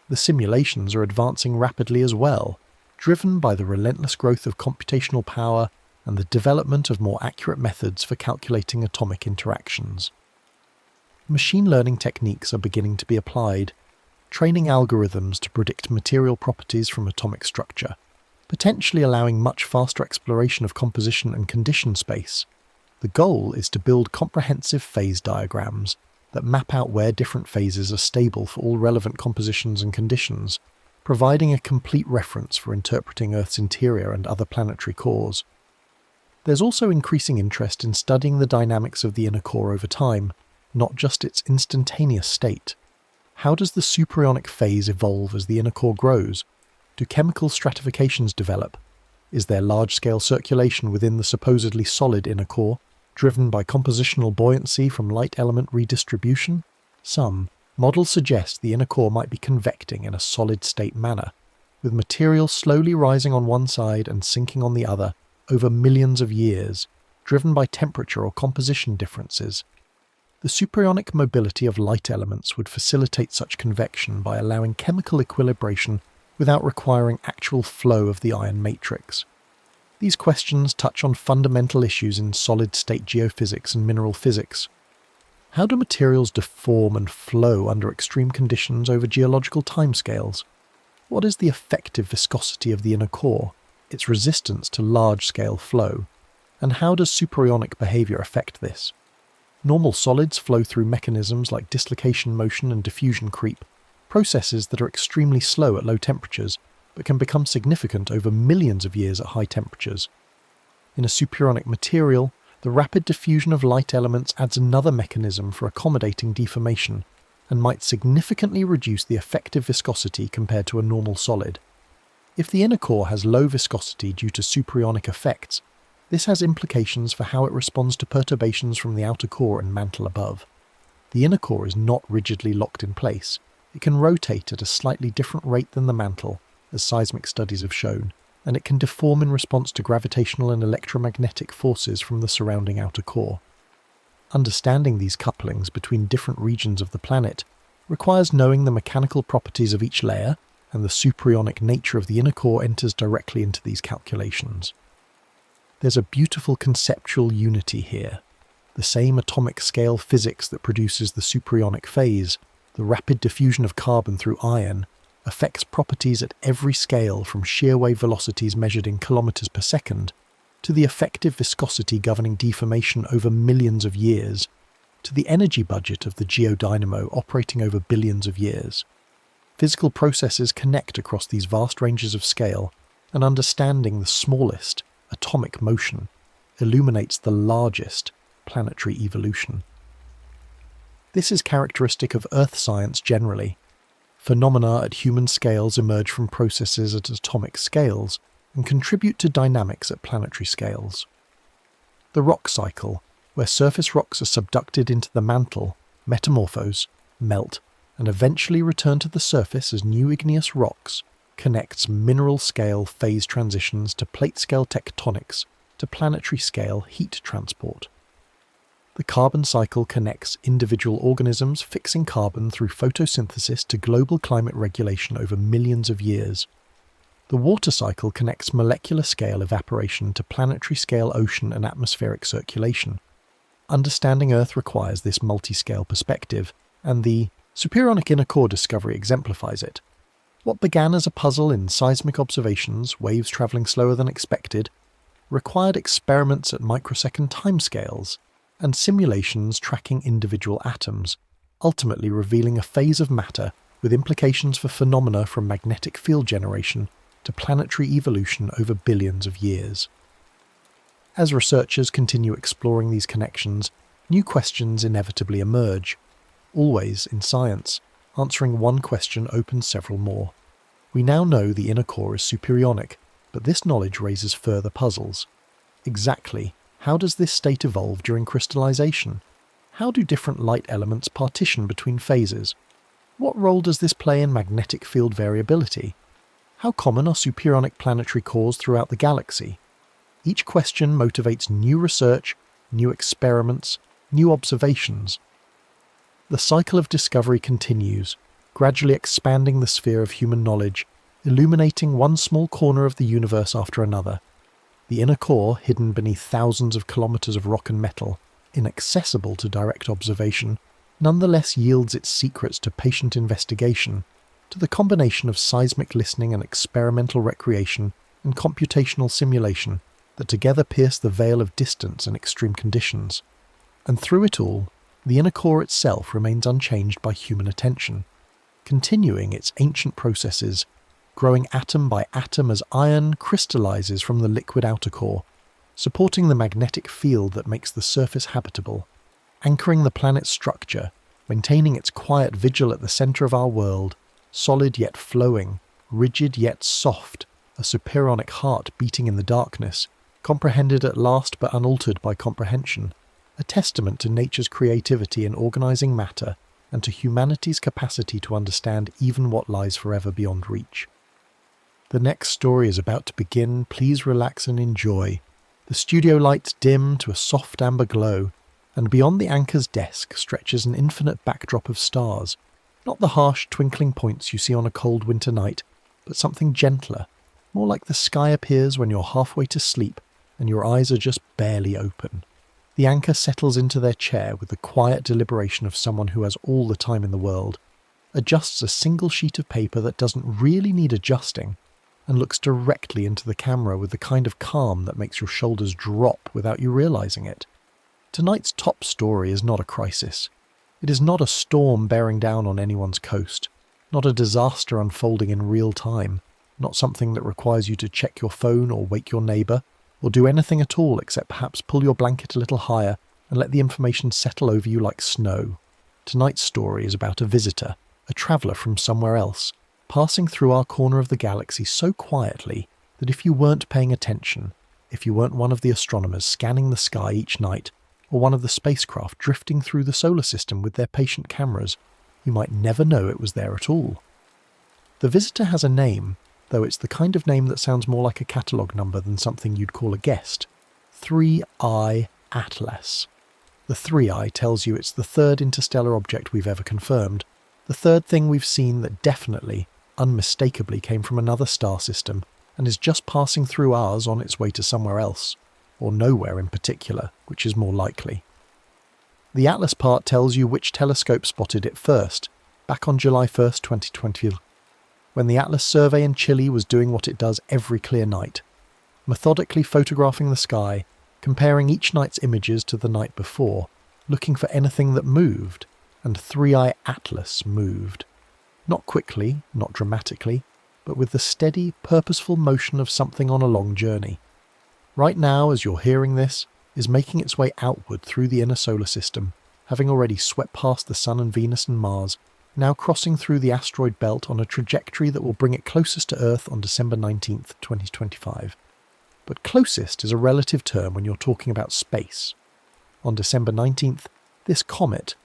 The simulations are advancing rapidly as well, driven by the relentless growth of computational power and the development of more accurate methods for calculating atomic interactions. Machine learning techniques are beginning to be applied, training algorithms to predict material properties from atomic structure, potentially allowing much faster exploration of composition and condition space. The goal is to build comprehensive phase diagrams that map out where different phases are stable for all relevant compositions and conditions, providing a complete reference for interpreting Earth's interior and other planetary cores. There's also increasing interest in studying the dynamics of the inner core over time, not just its instantaneous state. How does the superyonic phase evolve as the inner core grows? Do chemical stratifications develop? Is there large-scale circulation within the supposedly solid inner core, driven by compositional buoyancy from light element redistribution? Some models suggest the inner core might be convecting in a solid-state manner, with material slowly rising on one side and sinking on the other over millions of years, driven by temperature or composition differences. The superyonic mobility of light elements would facilitate such convection by allowing chemical equilibration without requiring actual flow of the iron matrix. These questions touch on fundamental issues in solid-state geophysics and mineral physics. How do materials deform and flow under extreme conditions over geological timescales? What is the effective viscosity of the inner core, its resistance to large-scale flow? And how does superyonic behavior affect this? Normal solids flow through mechanisms like dislocation motion and diffusion creep, processes that are extremely slow at low temperatures, but can become significant over millions of years at high temperatures. In a superyonic material, the rapid diffusion of light elements adds another mechanism for accommodating deformation, and might significantly reduce the effective viscosity compared to a normal solid. If the inner core has low viscosity due to superyonic effects, this has implications for how it responds to perturbations from the outer core and mantle above. The inner core is not rigidly locked in place. It can rotate at a slightly different rate than the mantle, as seismic studies have shown, and it can deform in response to gravitational and electromagnetic forces from the surrounding outer core. Understanding these couplings between different regions of the planet requires knowing the mechanical properties of each layer, and the superyonic nature of the inner core enters directly into these calculations. There's a beautiful conceptual unity here. The same atomic scale physics that produces the superyonic phase, the rapid diffusion of carbon through iron, affects properties at every scale, from shear wave velocities measured in kilometers per second, to the effective viscosity governing deformation over millions of years, to the energy budget of the geodynamo operating over billions of years. Physical processes connect across these vast ranges of scale, and understanding the smallest, atomic motion, illuminates the largest, planetary evolution. This is characteristic of Earth science generally. Phenomena at human scales emerge from processes at atomic scales, and contribute to dynamics at planetary scales. The rock cycle, where surface rocks are subducted into the mantle, metamorphose, melt, and eventually return to the surface as new igneous rocks, connects mineral-scale phase transitions to plate-scale tectonics to planetary-scale heat transport. The carbon cycle connects individual organisms fixing carbon through photosynthesis to global climate regulation over millions of years. The water cycle connects molecular-scale evaporation to planetary-scale ocean and atmospheric circulation. Understanding Earth requires this multi-scale perspective, and the Superonic inner core discovery exemplifies it. What began as a puzzle in seismic observations, waves travelling slower than expected, required experiments at microsecond timescales and simulations tracking individual atoms, ultimately revealing a phase of matter with implications for phenomena from magnetic field generation to planetary evolution over billions of years. As researchers continue exploring these connections, new questions inevitably emerge. Always, in science, answering one question opens several more. We now know the inner core is superonic, but this knowledge raises further puzzles. Exactly, how does this state evolve during crystallization? How do different light elements partition between phases? What role does this play in magnetic field variability? How common are superonic planetary cores throughout the galaxy? Each question motivates new research, new experiments, new observations. The cycle of discovery continues, gradually expanding the sphere of human knowledge, illuminating one small corner of the universe after another. The inner core, hidden beneath thousands of kilometers of rock and metal, inaccessible to direct observation, nonetheless yields its secrets to patient investigation, to the combination of seismic listening and experimental recreation and computational simulation that together pierce the veil of distance and extreme conditions. And through it all, the inner core itself remains unchanged by human attention, continuing its ancient processes, growing atom by atom as iron crystallizes from the liquid outer core, supporting the magnetic field that makes the surface habitable, anchoring the planet's structure, maintaining its quiet vigil at the center of our world, solid yet flowing, rigid yet soft, a superonic heart beating in the darkness, comprehended at last but unaltered by comprehension, a testament to nature's creativity in organizing matter and to humanity's capacity to understand even what lies forever beyond reach. The next story is about to begin. Please relax and enjoy. The studio lights dim to a soft amber glow, and beyond the anchor's desk stretches an infinite backdrop of stars, not the harsh twinkling points you see on a cold winter night, but something gentler, more like the sky appears when you're halfway to sleep and your eyes are just barely open. The anchor settles into their chair with the quiet deliberation of someone who has all the time in the world, adjusts a single sheet of paper that doesn't really need adjusting, and looks directly into the camera with the kind of calm that makes your shoulders drop without you realizing it. Tonight's top story is not a crisis. It is not a storm bearing down on anyone's coast, not a disaster unfolding in real time, not something that requires you to check your phone or wake your neighbour, or do anything at all except perhaps pull your blanket a little higher and let the information settle over you like snow. Tonight's story is about a visitor, a traveller from somewhere else, passing through our corner of the galaxy so quietly that if you weren't paying attention, if you weren't one of the astronomers scanning the sky each night, or one of the spacecraft drifting through the solar system with their patient cameras, you might never know it was there at all. The visitor has a name, though it's the kind of name that sounds more like a catalogue number than something you'd call a guest. 3I Atlas. The 3I tells you it's the third interstellar object we've ever confirmed, the third thing we've seen that definitely, unmistakably came from another star system and is just passing through ours on its way to somewhere else, or nowhere in particular, which is more likely. The Atlas part tells you which telescope spotted it first, back on July 1st, 2020, when the Atlas survey in Chile was doing what it does every clear night, methodically photographing the sky, comparing each night's images to the night before, looking for anything that moved, and 3I Atlas moved. Not quickly, not dramatically, but with the steady, purposeful motion of something on a long journey. Right now, as you're hearing this, is making its way outward through the inner solar system, having already swept past the Sun and Venus and Mars, now crossing through the asteroid belt on a trajectory that will bring it closest to Earth on December 19th, 2025. But closest is a relative term when you're talking about space. On December 19th, this comet,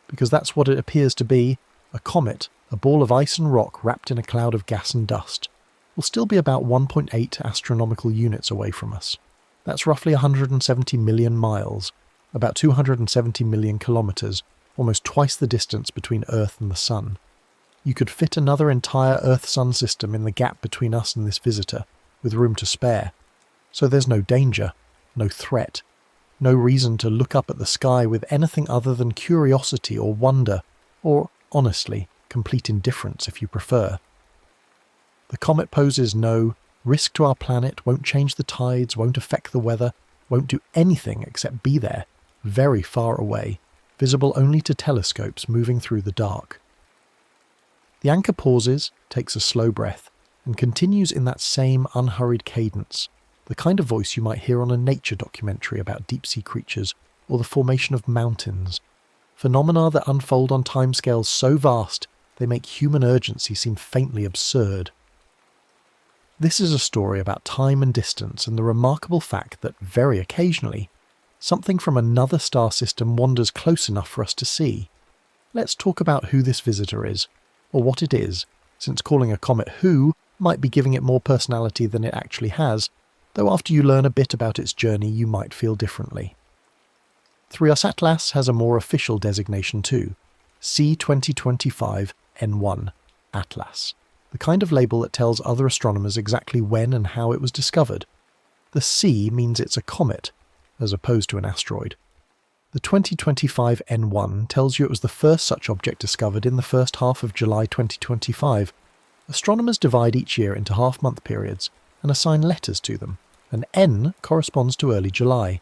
because that's what it appears to be, a comet, a ball of ice and rock wrapped in a cloud of gas and dust, will still be about 1.8 astronomical units away from us. That's roughly 170 million miles, about 270 million kilometres, almost twice the distance between Earth and the Sun. You could fit another entire Earth-Sun system in the gap between us and this visitor, with room to spare. So there's no danger, no threat, no reason to look up at the sky with anything other than curiosity or wonder, or, honestly, complete indifference if you prefer. The comet poses no risk to our planet, won't change the tides, won't affect the weather, won't do anything except be there, very far away, visible only to telescopes moving through the dark. The anchor pauses, takes a slow breath, and continues in that same unhurried cadence, the kind of voice you might hear on a nature documentary about deep-sea creatures or the formation of mountains, phenomena that unfold on timescales so vast they make human urgency seem faintly absurd. This is a story about time and distance and the remarkable fact that, very occasionally, something from another star system wanders close enough for us to see. Let's talk about who this visitor is, or what it is, since calling a comet "who" might be giving it more personality than it actually has, though after you learn a bit about its journey you might feel differently. 3Us Atlas has a more official designation too, C2025N1 Atlas, the kind of label that tells other astronomers exactly when and how it was discovered. The C means it's a comet, as opposed to an asteroid. The 2025 N1 tells you it was the first such object discovered in the first half of July 2025. Astronomers divide each year into half-month periods and assign letters to them, and N corresponds to early July.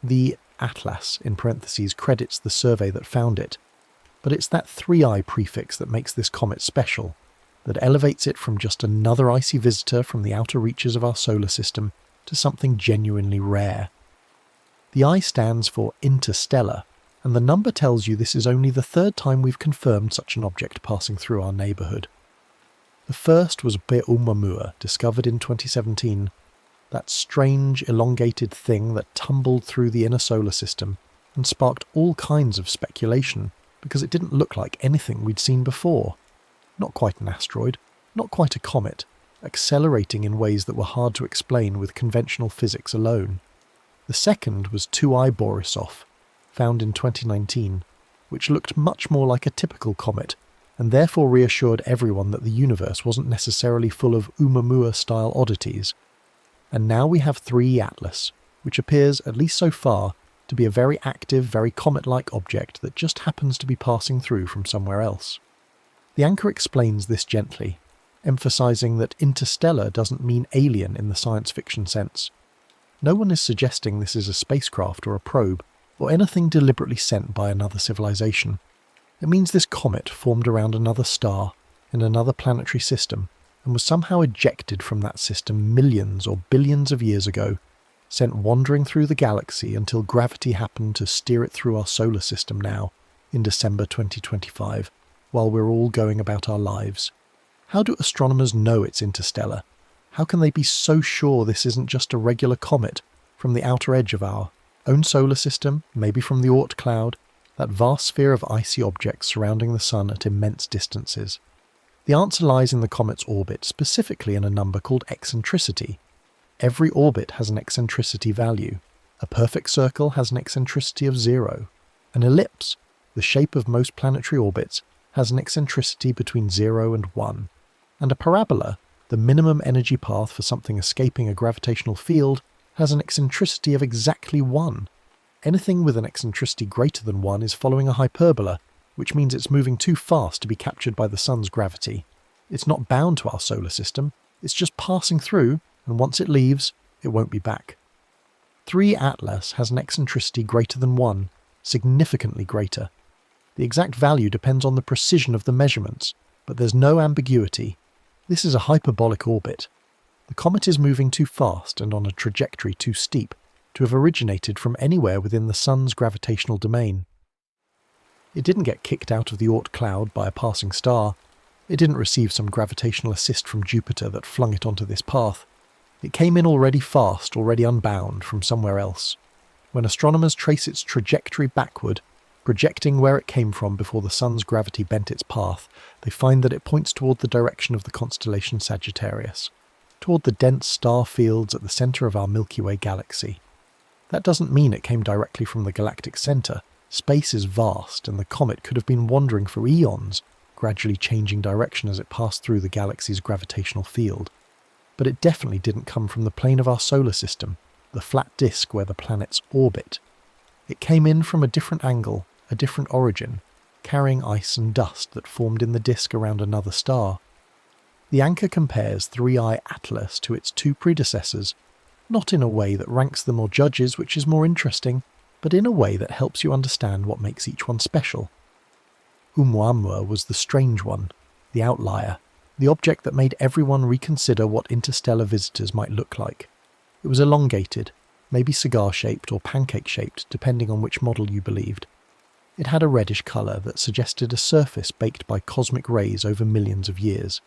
The Atlas, in parentheses, credits the survey that found it, but it's that 3I prefix that makes this comet special, that elevates it from just another icy visitor from the outer reaches of our solar system to something genuinely rare. The I stands for interstellar, and the number tells you this is only the third time we've confirmed such an object passing through our neighbourhood. The first was Oumuamua, discovered in 2017, that strange elongated thing that tumbled through the inner solar system and sparked all kinds of speculation because it didn't look like anything we'd seen before. Not quite an asteroid, not quite a comet, accelerating in ways that were hard to explain with conventional physics alone. The second was 2I Borisov, found in 2019, which looked much more like a typical comet, and therefore reassured everyone that the universe wasn't necessarily full of Oumuamua-style oddities. And now we have 3 Atlas, which appears, at least so far, to be a very active, very comet-like object that just happens to be passing through from somewhere else. The anchor explains this gently, emphasizing that interstellar doesn't mean alien in the science fiction sense. No one is suggesting this is a spacecraft or a probe, or anything deliberately sent by another civilization. It means this comet formed around another star, in another planetary system, and was somehow ejected from that system millions or billions of years ago, sent wandering through the galaxy until gravity happened to steer it through our solar system now, in December 2025, while we're all going about our lives. How do astronomers know it's interstellar? How can they be so sure this isn't just a regular comet from the outer edge of our own solar system, maybe from the Oort cloud, that vast sphere of icy objects surrounding the Sun at immense distances? The answer lies in the comet's orbit, specifically in a number called eccentricity. Every orbit has an eccentricity value. A perfect circle has an eccentricity of 0. An ellipse, the shape of most planetary orbits, has an eccentricity between 0 and 1. And a parabola, the minimum energy path for something escaping a gravitational field, has an eccentricity of exactly 1. Anything with an eccentricity greater than 1 is following a hyperbola, which means it's moving too fast to be captured by the Sun's gravity. It's not bound to our solar system, it's just passing through, and once it leaves, it won't be back. 3 Atlas has an eccentricity greater than 1, significantly greater. The exact value depends on the precision of the measurements, but there's no ambiguity. This is a hyperbolic orbit. The comet is moving too fast and on a trajectory too steep to have originated from anywhere within the Sun's gravitational domain. It didn't get kicked out of the Oort cloud by a passing star. It didn't receive some gravitational assist from Jupiter that flung it onto this path. It came in already fast, already unbound from somewhere else. When astronomers trace its trajectory backward, projecting where it came from before the sun's gravity bent its path, they find that it points toward the direction of the constellation Sagittarius, toward the dense star fields at the centre of our Milky Way galaxy. That doesn't mean it came directly from the galactic centre. Space is vast, and the comet could have been wandering for eons, gradually changing direction as it passed through the galaxy's gravitational field. But it definitely didn't come from the plane of our solar system, the flat disk where the planets orbit. It came in from a different angle, a different origin, carrying ice and dust that formed in the disk around another star. The anchor compares 3I Atlas to its two predecessors, not in a way that ranks them or judges which is more interesting, but in a way that helps you understand what makes each one special. Oumuamua was the strange one, the outlier, the object that made everyone reconsider what interstellar visitors might look like. It was elongated, maybe cigar-shaped or pancake-shaped, depending on which model you believed. It had a reddish colour that suggested a surface baked by cosmic rays over millions of years.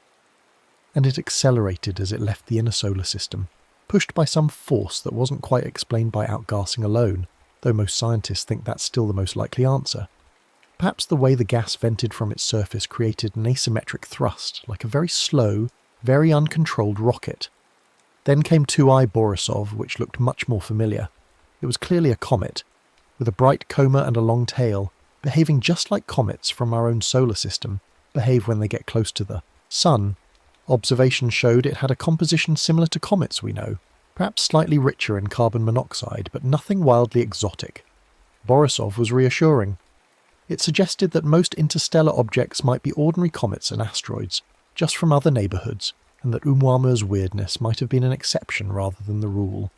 And it accelerated as it left the inner solar system, pushed by some force that wasn't quite explained by outgassing alone, though most scientists think that's still the most likely answer. Perhaps the way the gas vented from its surface created an asymmetric thrust, like a very slow, very uncontrolled rocket. Then came 2I Borisov, which looked much more familiar. It was clearly a comet, with a bright coma and a long tail, behaving just like comets from our own solar system behave when they get close to the sun. Observations showed it had a composition similar to comets we know, perhaps slightly richer in carbon monoxide, but nothing wildly exotic. Borisov was reassuring. It suggested that most interstellar objects might be ordinary comets and asteroids, just from other neighbourhoods, and that Oumuamua's weirdness might have been an exception rather than the rule.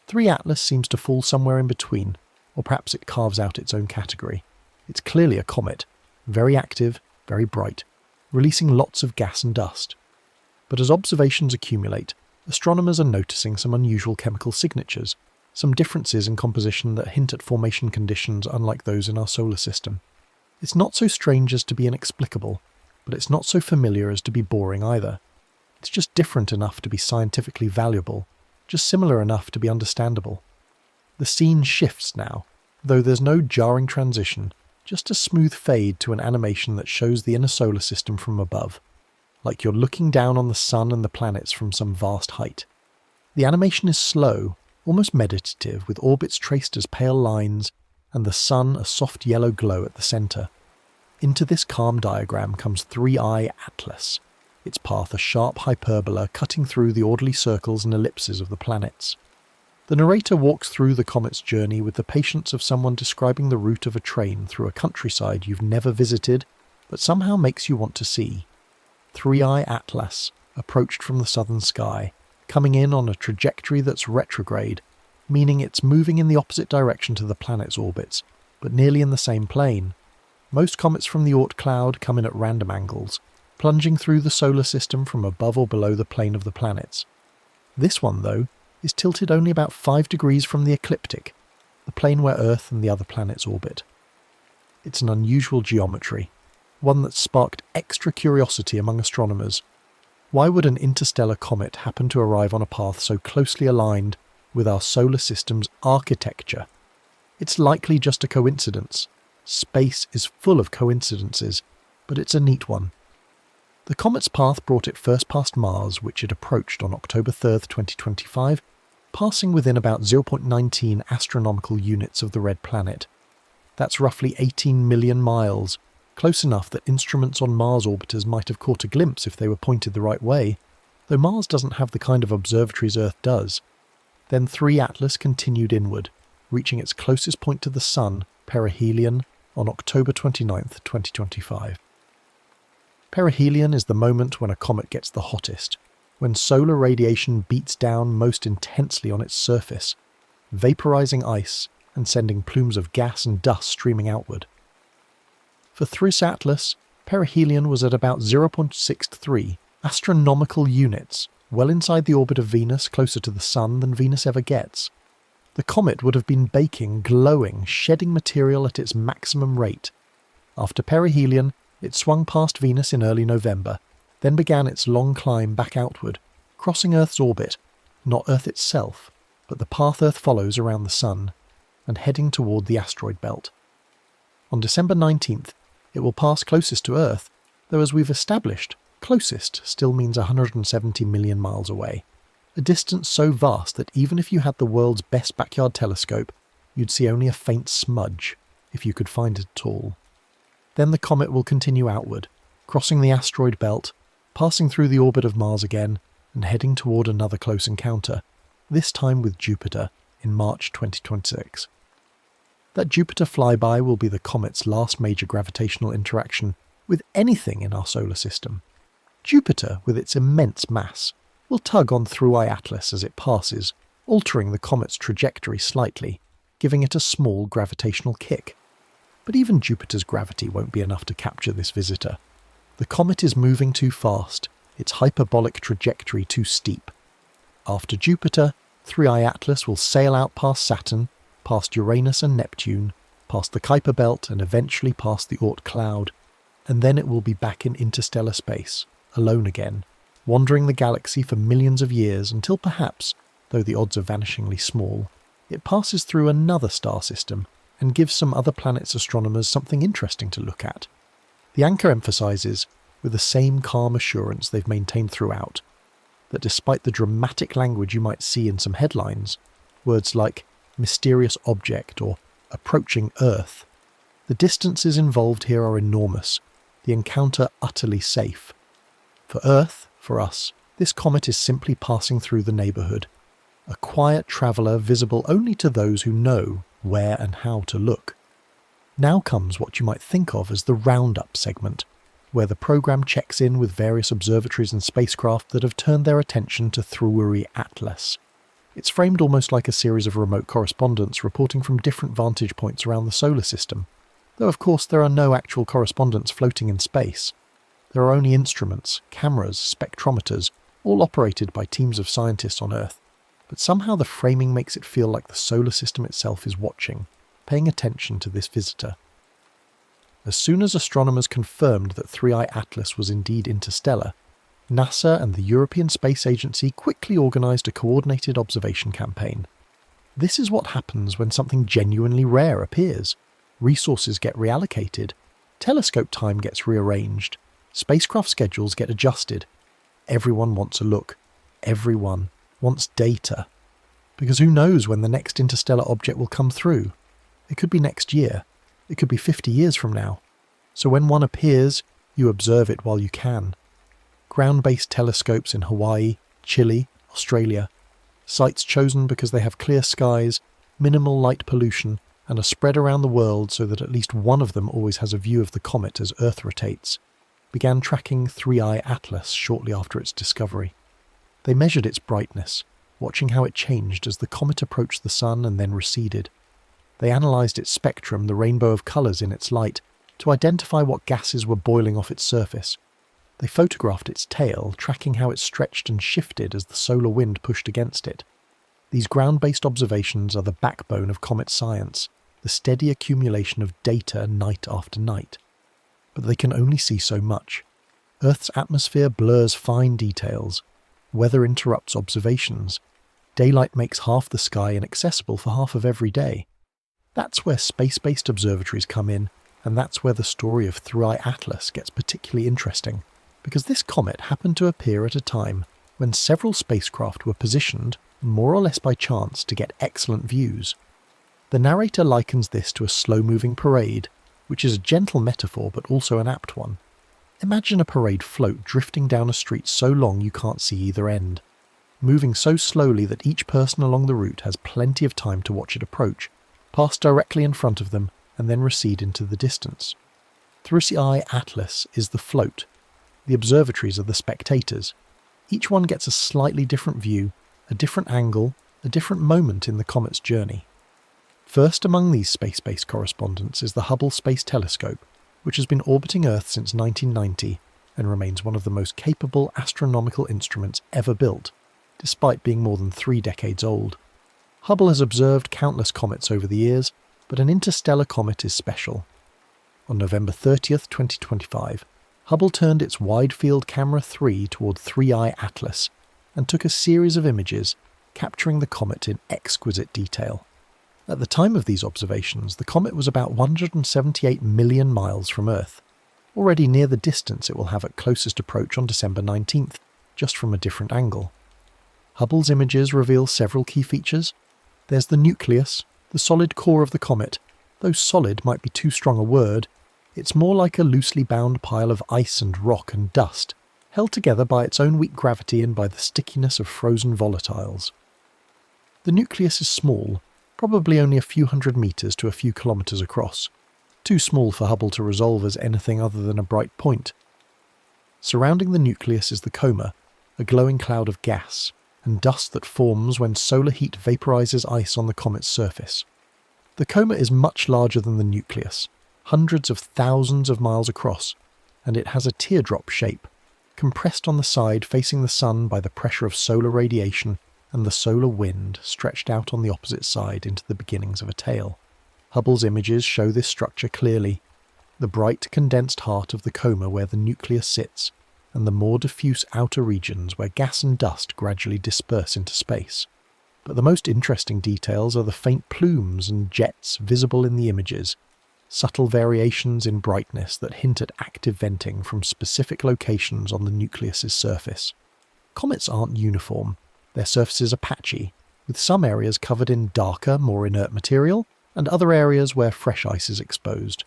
3 Atlas seems to fall somewhere in between, or perhaps it carves out its own category. It's clearly a comet, very active, very bright, releasing lots of gas and dust. But as observations accumulate, astronomers are noticing some unusual chemical signatures, some differences in composition that hint at formation conditions unlike those in our solar system. It's not so strange as to be inexplicable, but it's not so familiar as to be boring either. It's just different enough to be scientifically valuable, just similar enough to be understandable. The scene shifts now, though there's no jarring transition, just a smooth fade to an animation that shows the inner solar system from above, like you're looking down on the sun and the planets from some vast height. The animation is slow, almost meditative, with orbits traced as pale lines, and the sun a soft yellow glow at the centre. Into this calm diagram comes 3I Atlas, its path a sharp hyperbola cutting through the orderly circles and ellipses of the planets. The narrator walks through the comet's journey with the patience of someone describing the route of a train through a countryside you've never visited, but somehow makes you want to see. 3I Atlas, approached from the southern sky, coming in on a trajectory that's retrograde, meaning it's moving in the opposite direction to the planet's orbits, but nearly in the same plane. Most comets from the Oort cloud come in at random angles, plunging through the solar system from above or below the plane of the planets. This one, though, is tilted only about 5 degrees from the ecliptic, the plane where Earth and the other planets orbit. It's an unusual geometry, one that sparked extra curiosity among astronomers. Why would an interstellar comet happen to arrive on a path so closely aligned with our solar system's architecture? It's likely just a coincidence. Space is full of coincidences, but it's a neat one. The comet's path brought it first past Mars, which it approached on October 3rd, 2025, passing within about 0.19 astronomical units of the red planet. That's roughly 18 million miles, close enough that instruments on Mars orbiters might have caught a glimpse if they were pointed the right way, though Mars doesn't have the kind of observatories Earth does. Then 3 Atlas continued inward, reaching its closest point to the Sun, perihelion, on October 29th, 2025. Perihelion is the moment when a comet gets the hottest, when solar radiation beats down most intensely on its surface, vaporizing ice and sending plumes of gas and dust streaming outward. For 3 Atlas, perihelion was at about 0.63 astronomical units, well inside the orbit of Venus, closer to the Sun than Venus ever gets. The comet would have been baking, glowing, shedding material at its maximum rate, After perihelion, it swung past Venus in early November, then began its long climb back outward, crossing Earth's orbit, not Earth itself, but the path Earth follows around the Sun, and heading toward the asteroid belt. On December 19th, it will pass closest to Earth, though as we've established, closest still means 170 million miles away, a distance so vast that even if you had the world's best backyard telescope, you'd see only a faint smudge, if you could find it at all. Then the comet will continue outward, crossing the asteroid belt, passing through the orbit of Mars again, and heading toward another close encounter, this time with Jupiter in March 2026. That Jupiter flyby will be the comet's last major gravitational interaction with anything in our solar system. Jupiter, with its immense mass, will tug on Thawing Atlas as it passes, altering the comet's trajectory slightly, giving it a small gravitational kick. But even Jupiter's gravity won't be enough to capture this visitor. The comet is moving too fast, its hyperbolic trajectory too steep. After Jupiter, Thawing Atlas will sail out past Saturn, past Uranus and Neptune, past the Kuiper belt and eventually past the Oort cloud, and then it will be back in interstellar space, alone again, wandering the galaxy for millions of years until perhaps, though the odds are vanishingly small, it passes through another star system and gives some other planets' astronomers something interesting to look at. The anchor emphasises, with the same calm assurance they've maintained throughout, that despite the dramatic language you might see in some headlines, words like mysterious object or approaching Earth, the distances involved here are enormous, the encounter utterly safe. For Earth, for us, this comet is simply passing through the neighbourhood, a quiet traveller visible only to those who know where and how to look. Now comes what you might think of as the roundup segment, where the programme checks in with various observatories and spacecraft that have turned their attention to Thawing Atlas. It's framed almost like a series of remote correspondents reporting from different vantage points around the solar system, though of course there are no actual correspondents floating in space. There are only instruments, cameras, spectrometers, all operated by teams of scientists on Earth, but somehow the framing makes it feel like the solar system itself is watching, paying attention to this visitor. As soon as astronomers confirmed that Thawing Atlas was indeed interstellar, NASA and the European Space Agency quickly organised a coordinated observation campaign. This is what happens when something genuinely rare appears. Resources get reallocated, telescope time gets rearranged, spacecraft schedules get adjusted. Everyone wants a look. Everyone wants data. Because who knows when the next interstellar object will come through? It could be next year. It could be 50 years from now. So when one appears, you observe it while you can. Ground-based telescopes in Hawaii, Chile, Australia. Sites chosen because they have clear skies, minimal light pollution, and are spread around the world so that at least one of them always has a view of the comet as Earth rotates, began tracking Thawing Atlas shortly after its discovery. They measured its brightness, watching how it changed as the comet approached the Sun and then receded. They analysed its spectrum, the rainbow of colours in its light, to identify what gases were boiling off its surface. They photographed its tail, tracking how it stretched and shifted as the solar wind pushed against it. These ground-based observations are the backbone of comet science, the steady accumulation of data night after night. But they can only see so much. Earth's atmosphere blurs fine details. Weather interrupts observations. Daylight makes half the sky inaccessible for half of every day. That's where space-based observatories come in, and that's where the story of Thawing Atlas gets particularly interesting, because this comet happened to appear at a time when several spacecraft were positioned, more or less by chance, to get excellent views. The narrator likens this to a slow-moving parade, which is a gentle metaphor but also an apt one. Imagine a parade float drifting down a street so long you can't see either end, moving so slowly that each person along the route has plenty of time to watch it approach, pass directly in front of them, and then recede into the distance. Thawing Atlas is the float. The observatories are the spectators. Each one gets a slightly different view, a different angle, a different moment in the comet's journey. First among these space-based correspondents is the Hubble Space Telescope, which has been orbiting Earth since 1990 and remains one of the most capable astronomical instruments ever built, despite being more than 3 decades old. Hubble has observed countless comets over the years, but an interstellar comet is special. On November 30th, 2025, Hubble turned its Wide-Field Camera 3 toward 3i Atlas and took a series of images capturing the comet in exquisite detail. At the time of these observations, the comet was about 178 million miles from Earth, already near the distance it will have at closest approach on December 19th, just from a different angle. Hubble's images reveal several key features. There's the nucleus, the solid core of the comet. Though solid might be too strong a word, it's more like a loosely bound pile of ice and rock and dust, held together by its own weak gravity and by the stickiness of frozen volatiles. The nucleus is small, probably only a few hundred meters to a few kilometers across, too small for Hubble to resolve as anything other than a bright point. Surrounding the nucleus is the coma, a glowing cloud of gas and dust that forms when solar heat vaporizes ice on the comet's surface. The coma is much larger than the nucleus, hundreds of thousands of miles across, and it has a teardrop shape, compressed on the side facing the sun by the pressure of solar radiation and the solar wind stretched out on the opposite side into the beginnings of a tail. Hubble's images show this structure clearly: the bright condensed heart of the coma where the nucleus sits, and the more diffuse outer regions where gas and dust gradually disperse into space. But the most interesting details are the faint plumes and jets visible in the images, subtle variations in brightness that hint at active venting from specific locations on the nucleus's surface. Comets aren't uniform. Their surfaces are patchy, with some areas covered in darker, more inert material, and other areas where fresh ice is exposed.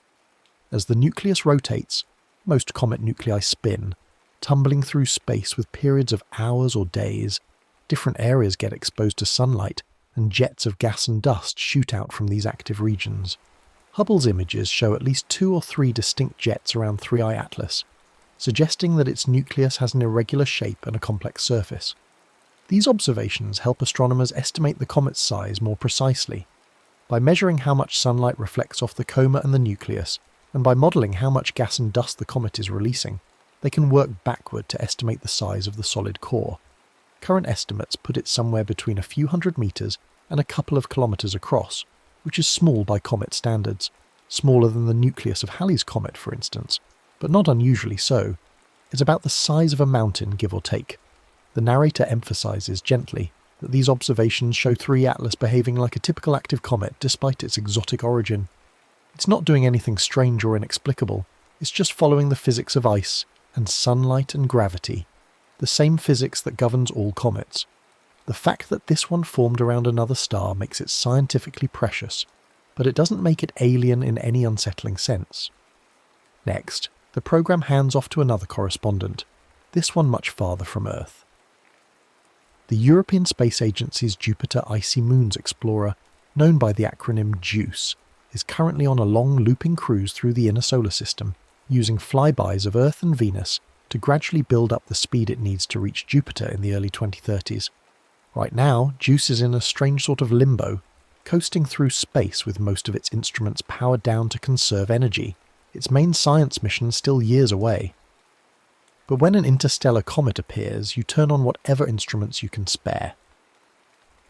As the nucleus rotates, most comet nuclei spin, tumbling through space with periods of hours or days. Different areas get exposed to sunlight, and jets of gas and dust shoot out from these active regions. Hubble's images show at least 2 or 3 distinct jets around 3i Atlas, suggesting that its nucleus has an irregular shape and a complex surface. These observations help astronomers estimate the comet's size more precisely. By measuring how much sunlight reflects off the coma and the nucleus, and by modelling how much gas and dust the comet is releasing, they can work backward to estimate the size of the solid core. Current estimates put it somewhere between a few hundred meters and a couple of kilometers across, which is small by comet standards, smaller than the nucleus of Halley's comet, for instance, but not unusually so. It's about the size of a mountain, give or take. The narrator emphasizes gently that these observations show 3 Atlas behaving like a typical active comet despite its exotic origin. It's not doing anything strange or inexplicable, it's just following the physics of ice and sunlight and gravity, the same physics that governs all comets. The fact that this one formed around another star makes it scientifically precious, but it doesn't make it alien in any unsettling sense. Next, the program hands off to another correspondent, this one much farther from Earth. The European Space Agency's Jupiter Icy Moons Explorer, known by the acronym JUICE, is currently on a long looping cruise through the inner solar system, using flybys of Earth and Venus to gradually build up the speed it needs to reach Jupiter in the early 2030s. Right now, JUICE is in a strange sort of limbo, coasting through space with most of its instruments powered down to conserve energy, its main science mission still years away. But when an interstellar comet appears, you turn on whatever instruments you can spare.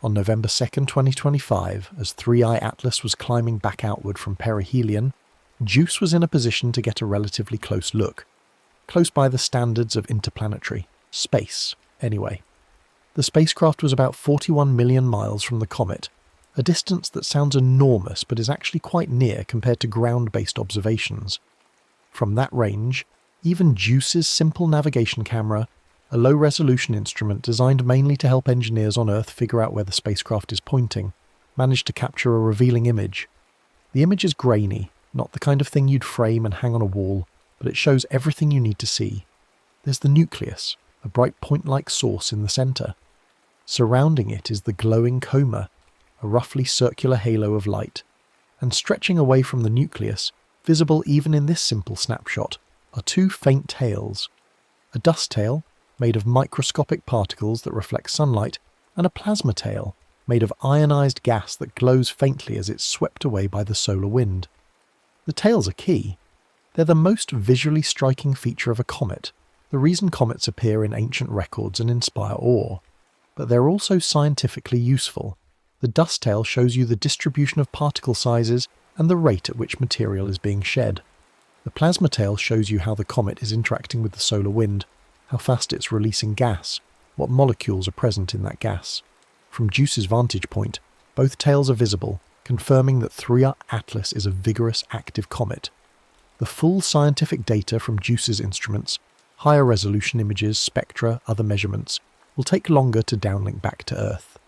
On November 2nd, 2025, as 3i Atlas was climbing back outward from perihelion, JUICE was in a position to get a relatively close look. Close by the standards of interplanetary space, anyway. The spacecraft was about 41 million miles from the comet, a distance that sounds enormous but is actually quite near compared to ground-based observations. From that range, even JUICE's simple navigation camera, a low-resolution instrument designed mainly to help engineers on Earth figure out where the spacecraft is pointing, managed to capture a revealing image. The image is grainy, not the kind of thing you'd frame and hang on a wall, but it shows everything you need to see. There's the nucleus, a bright point-like source in the center. Surrounding it is the glowing coma, a roughly circular halo of light. And stretching away from the nucleus, visible even in this simple snapshot, are 2 faint tails. A dust tail, made of microscopic particles that reflect sunlight, and a plasma tail, made of ionized gas that glows faintly as it's swept away by the solar wind. The tails are key. They're the most visually striking feature of a comet, the reason comets appear in ancient records and inspire awe. But they're also scientifically useful. The dust tail shows you the distribution of particle sizes and the rate at which material is being shed. The plasma tail shows you how the comet is interacting with the solar wind, how fast it's releasing gas, what molecules are present in that gas. From JUICE's vantage point, both tails are visible, confirming that 3I Atlas is a vigorous, active comet. The full scientific data from JUICE's instruments, higher resolution images, spectra, other measurements, will take longer to downlink back to Earth.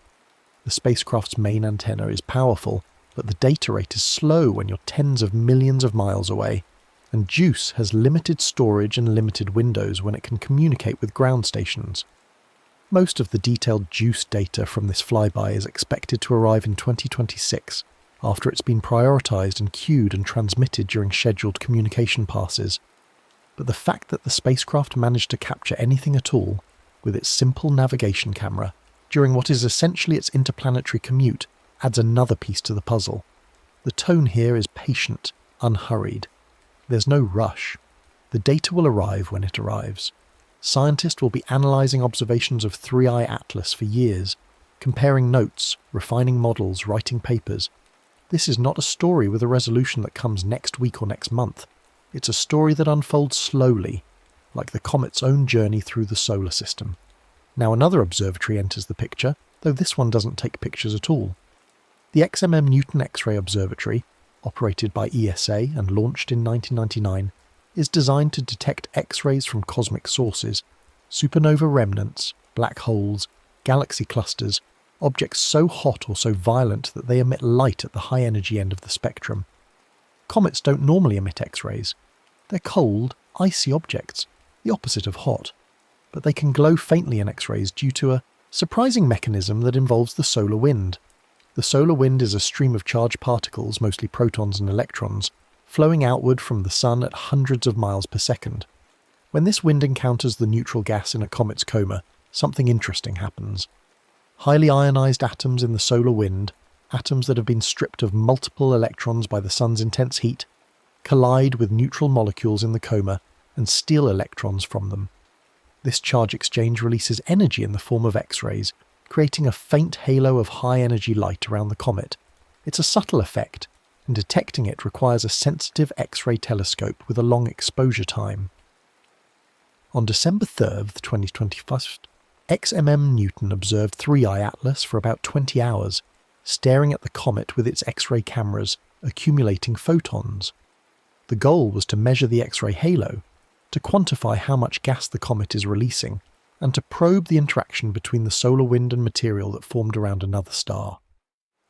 The spacecraft's main antenna is powerful, but the data rate is slow when you're tens of millions of miles away, and JUICE has limited storage and limited windows when it can communicate with ground stations. Most of the detailed JUICE data from this flyby is expected to arrive in 2026, after it's been prioritised and queued and transmitted during scheduled communication passes. But the fact that the spacecraft managed to capture anything at all, with its simple navigation camera, during what is essentially its interplanetary commute, adds another piece to the puzzle. The tone here is patient, unhurried. There's no rush. The data will arrive when it arrives. Scientists will be analysing observations of 3I Atlas for years, comparing notes, refining models, writing papers. This is not a story with a resolution that comes next week or next month. It's a story that unfolds slowly, like the comet's own journey through the solar system. Now another observatory enters the picture, though this one doesn't take pictures at all. The XMM Newton X-ray Observatory, operated by ESA and launched in 1999, is designed to detect X-rays from cosmic sources, supernova remnants, black holes, galaxy clusters, objects so hot or so violent that they emit light at the high-energy end of the spectrum. Comets don't normally emit X-rays. They're cold, icy objects, the opposite of hot, but they can glow faintly in X-rays due to a surprising mechanism that involves the solar wind. The solar wind is a stream of charged particles, mostly protons and electrons, flowing outward from the Sun at hundreds of miles per second. When this wind encounters the neutral gas in a comet's coma, something interesting happens. Highly ionized atoms in the solar wind, atoms that have been stripped of multiple electrons by the Sun's intense heat, collide with neutral molecules in the coma and steal electrons from them. This charge exchange releases energy in the form of X-rays, creating a faint halo of high-energy light around the comet. It's a subtle effect, and detecting it requires a sensitive X-ray telescope with a long exposure time. On December 3rd, 2025, XMM Newton observed 3I Atlas for about 20 hours, staring at the comet with its X-ray cameras, accumulating photons. The goal was to measure the X-ray halo, to quantify how much gas the comet is releasing, and to probe the interaction between the solar wind and material that formed around another star.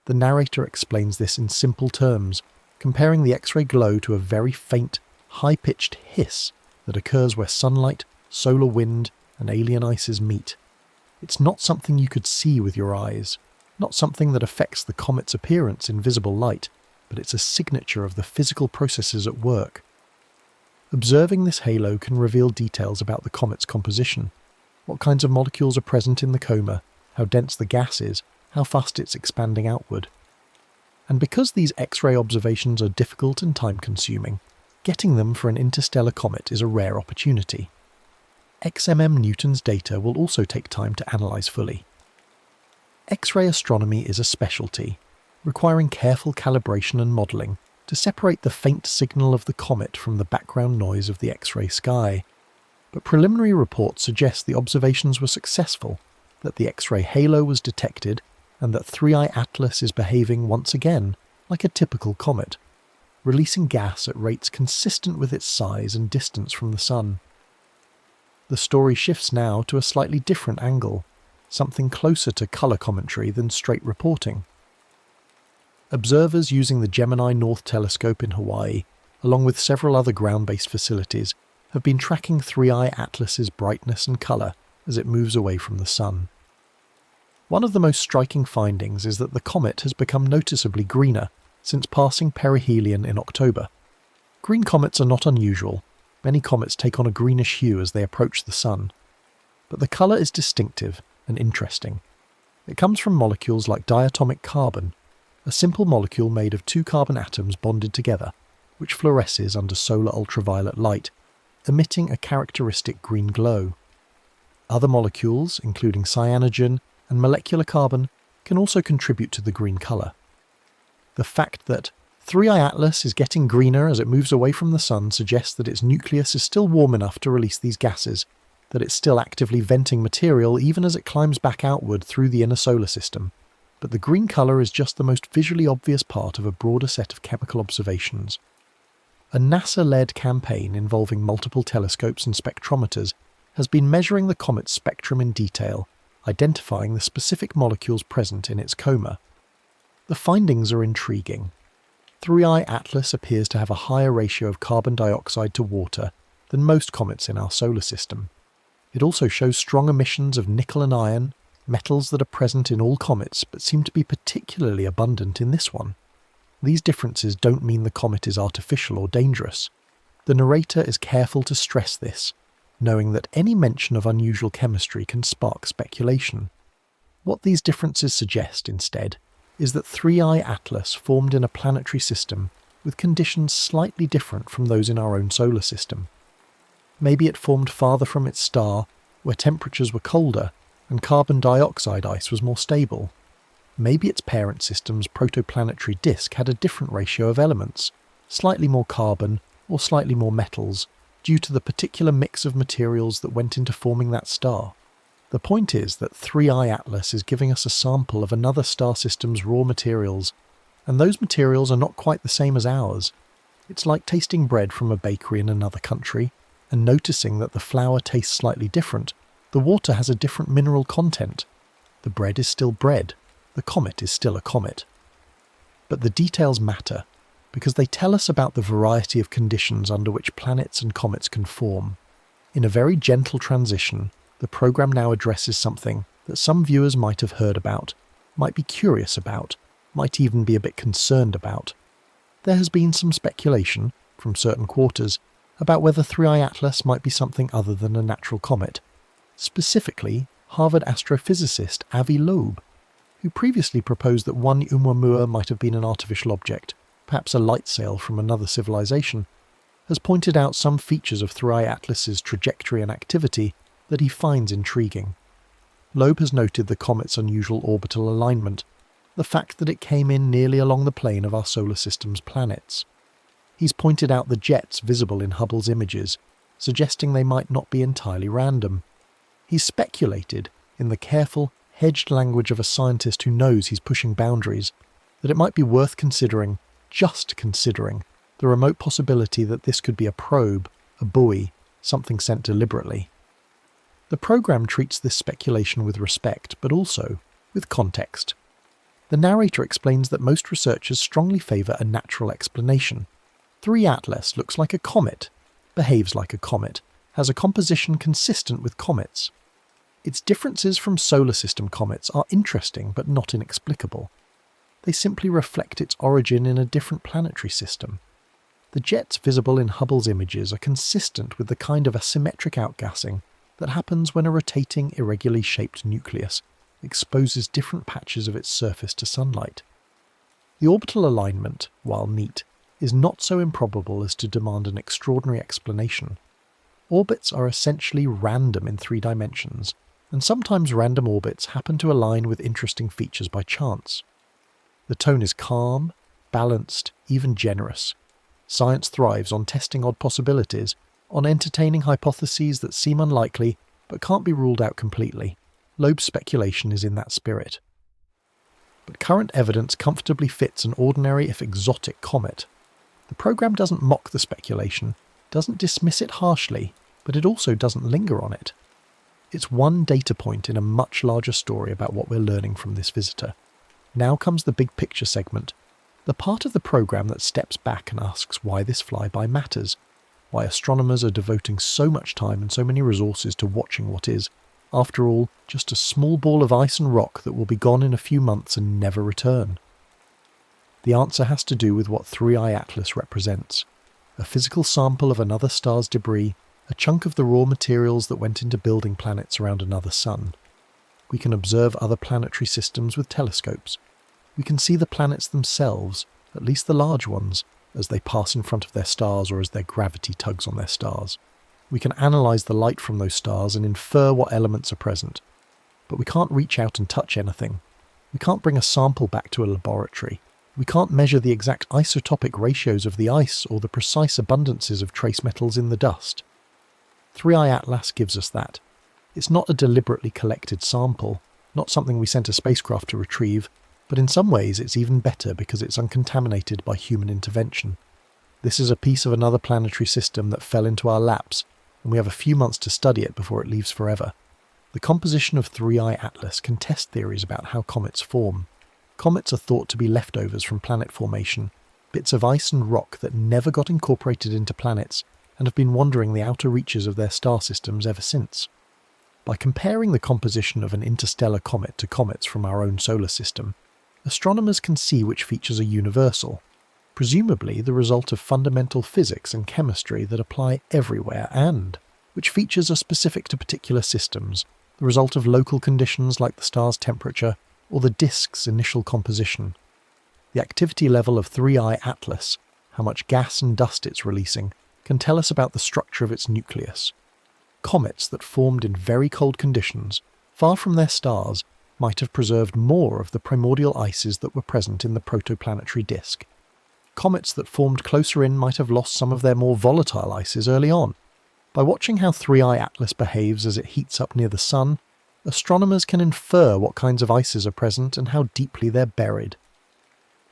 The narrator explains this in simple terms, comparing the X-ray glow to a very faint, high-pitched hiss that occurs where sunlight, solar wind, and alien ices meet. It's not something you could see with your eyes, not something that affects the comet's appearance in visible light, but it's a signature of the physical processes at work. Observing this halo can reveal details about the comet's composition, what kinds of molecules are present in the coma, how dense the gas is, how fast it's expanding outward. And because these X-ray observations are difficult and time-consuming, getting them for an interstellar comet is a rare opportunity. XMM Newton's data will also take time to analyse fully. X-ray astronomy is a specialty, requiring careful calibration and modelling to separate the faint signal of the comet from the background noise of the X-ray sky. But preliminary reports suggest the observations were successful, that the X-ray halo was detected, and that 3I Atlas is behaving once again like a typical comet, releasing gas at rates consistent with its size and distance from the Sun. The story shifts now to a slightly different angle, something closer to colour commentary than straight reporting. Observers using the Gemini North Telescope in Hawaii, along with several other ground-based facilities, have been tracking 3I Atlas's brightness and colour as it moves away from the Sun. One of the most striking findings is that the comet has become noticeably greener since passing perihelion in October. Green comets are not unusual. Many comets take on a greenish hue as they approach the Sun. But the colour is distinctive and interesting. It comes from molecules like diatomic carbon, a simple molecule made of two carbon atoms bonded together, which fluoresces under solar ultraviolet light, emitting a characteristic green glow. Other molecules, including cyanogen and molecular carbon, can also contribute to the green colour. The fact that 3i Atlas is getting greener as it moves away from the sun suggests that its nucleus is still warm enough to release these gases, that it's still actively venting material even as it climbs back outward through the inner solar system. But the green colour is just the most visually obvious part of a broader set of chemical observations. A NASA-led campaign involving multiple telescopes and spectrometers has been measuring the comet's spectrum in detail, identifying the specific molecules present in its coma. The findings are intriguing. 3i Atlas appears to have a higher ratio of carbon dioxide to water than most comets in our solar system. It also shows strong emissions of nickel and iron, metals that are present in all comets but seem to be particularly abundant in this one. These differences don't mean the comet is artificial or dangerous. The narrator is careful to stress this, knowing that any mention of unusual chemistry can spark speculation. What these differences suggest, instead, is that 3i Atlas formed in a planetary system with conditions slightly different from those in our own solar system. Maybe it formed farther from its star, where temperatures were colder and carbon dioxide ice was more stable. Maybe its parent system's protoplanetary disk had a different ratio of elements, slightly more carbon or slightly more metals, due to the particular mix of materials that went into forming that star. The point is that 3i Atlas is giving us a sample of another star system's raw materials, and those materials are not quite the same as ours. It's like tasting bread from a bakery in another country, and noticing that the flour tastes slightly different. The water has a different mineral content. The bread is still bread. The comet is still a comet. But the details matter, because they tell us about the variety of conditions under which planets and comets can form. In a very gentle transition, the program now addresses something that some viewers might have heard about, might be curious about, might even be a bit concerned about. There has been some speculation, from certain quarters, about whether 3i Atlas might be something other than a natural comet. Specifically, Harvard astrophysicist Avi Loeb, who previously proposed that 1 Oumuamua might have been an artificial object, perhaps a light sail from another civilization, has pointed out some features of 3i Atlas's trajectory and activity that he finds intriguing. Loeb has noted the comet's unusual orbital alignment, the fact that it came in nearly along the plane of our solar system's planets. He's pointed out the jets visible in Hubble's images, suggesting they might not be entirely random. He's speculated, in the careful, hedged language of a scientist who knows he's pushing boundaries, that it might be worth considering, just considering, the remote possibility that this could be a probe, a buoy, something sent deliberately. The program treats this speculation with respect, but also with context. The narrator explains that most researchers strongly favour a natural explanation. 3 Atlas looks like a comet, behaves like a comet, has a composition consistent with comets. Its differences from solar system comets are interesting but not inexplicable. They simply reflect its origin in a different planetary system. The jets visible in Hubble's images are consistent with the kind of asymmetric outgassing that happens when a rotating, irregularly shaped nucleus exposes different patches of its surface to sunlight. The orbital alignment, while neat, is not so improbable as to demand an extraordinary explanation. Orbits are essentially random in 3 dimensions, and sometimes random orbits happen to align with interesting features by chance. The tone is calm, balanced, even generous. Science thrives on testing odd possibilities, on entertaining hypotheses that seem unlikely but can't be ruled out completely. Loeb's speculation is in that spirit. But current evidence comfortably fits an ordinary if exotic comet. The program doesn't mock the speculation, doesn't dismiss it harshly, but it also doesn't linger on it. It's one data point in a much larger story about what we're learning from this visitor. Now comes the big picture segment, the part of the program that steps back and asks why this flyby matters, why astronomers are devoting so much time and so many resources to watching what is, after all, just a small ball of ice and rock that will be gone in a few months and never return. The answer has to do with what 3i Atlas represents, a physical sample of another star's debris, a chunk of the raw materials that went into building planets around another sun. We can observe other planetary systems with telescopes. We can see the planets themselves, at least the large ones, as they pass in front of their stars or as their gravity tugs on their stars. We can analyse the light from those stars and infer what elements are present. But we can't reach out and touch anything. We can't bring a sample back to a laboratory. We can't measure the exact isotopic ratios of the ice or the precise abundances of trace metals in the dust. 3i Atlas gives us that. It's not a deliberately collected sample, not something we sent a spacecraft to retrieve, but in some ways it's even better because it's uncontaminated by human intervention. This is a piece of another planetary system that fell into our laps, and we have a few months to study it before it leaves forever. The composition of 3i Atlas can test theories about how comets form. Comets are thought to be leftovers from planet formation, bits of ice and rock that never got incorporated into planets and have been wandering the outer reaches of their star systems ever since. By comparing the composition of an interstellar comet to comets from our own solar system, astronomers can see which features are universal, presumably the result of fundamental physics and chemistry that apply everywhere, and which features are specific to particular systems, the result of local conditions like the star's temperature or the disk's initial composition. The activity level of 3i Atlas, how much gas and dust it's releasing, can tell us about the structure of its nucleus. Comets that formed in very cold conditions, far from their stars, might have preserved more of the primordial ices that were present in the protoplanetary disk. Comets that formed closer in might have lost some of their more volatile ices early on. By watching how 3i Atlas behaves as it heats up near the Sun, astronomers can infer what kinds of ices are present and how deeply they're buried.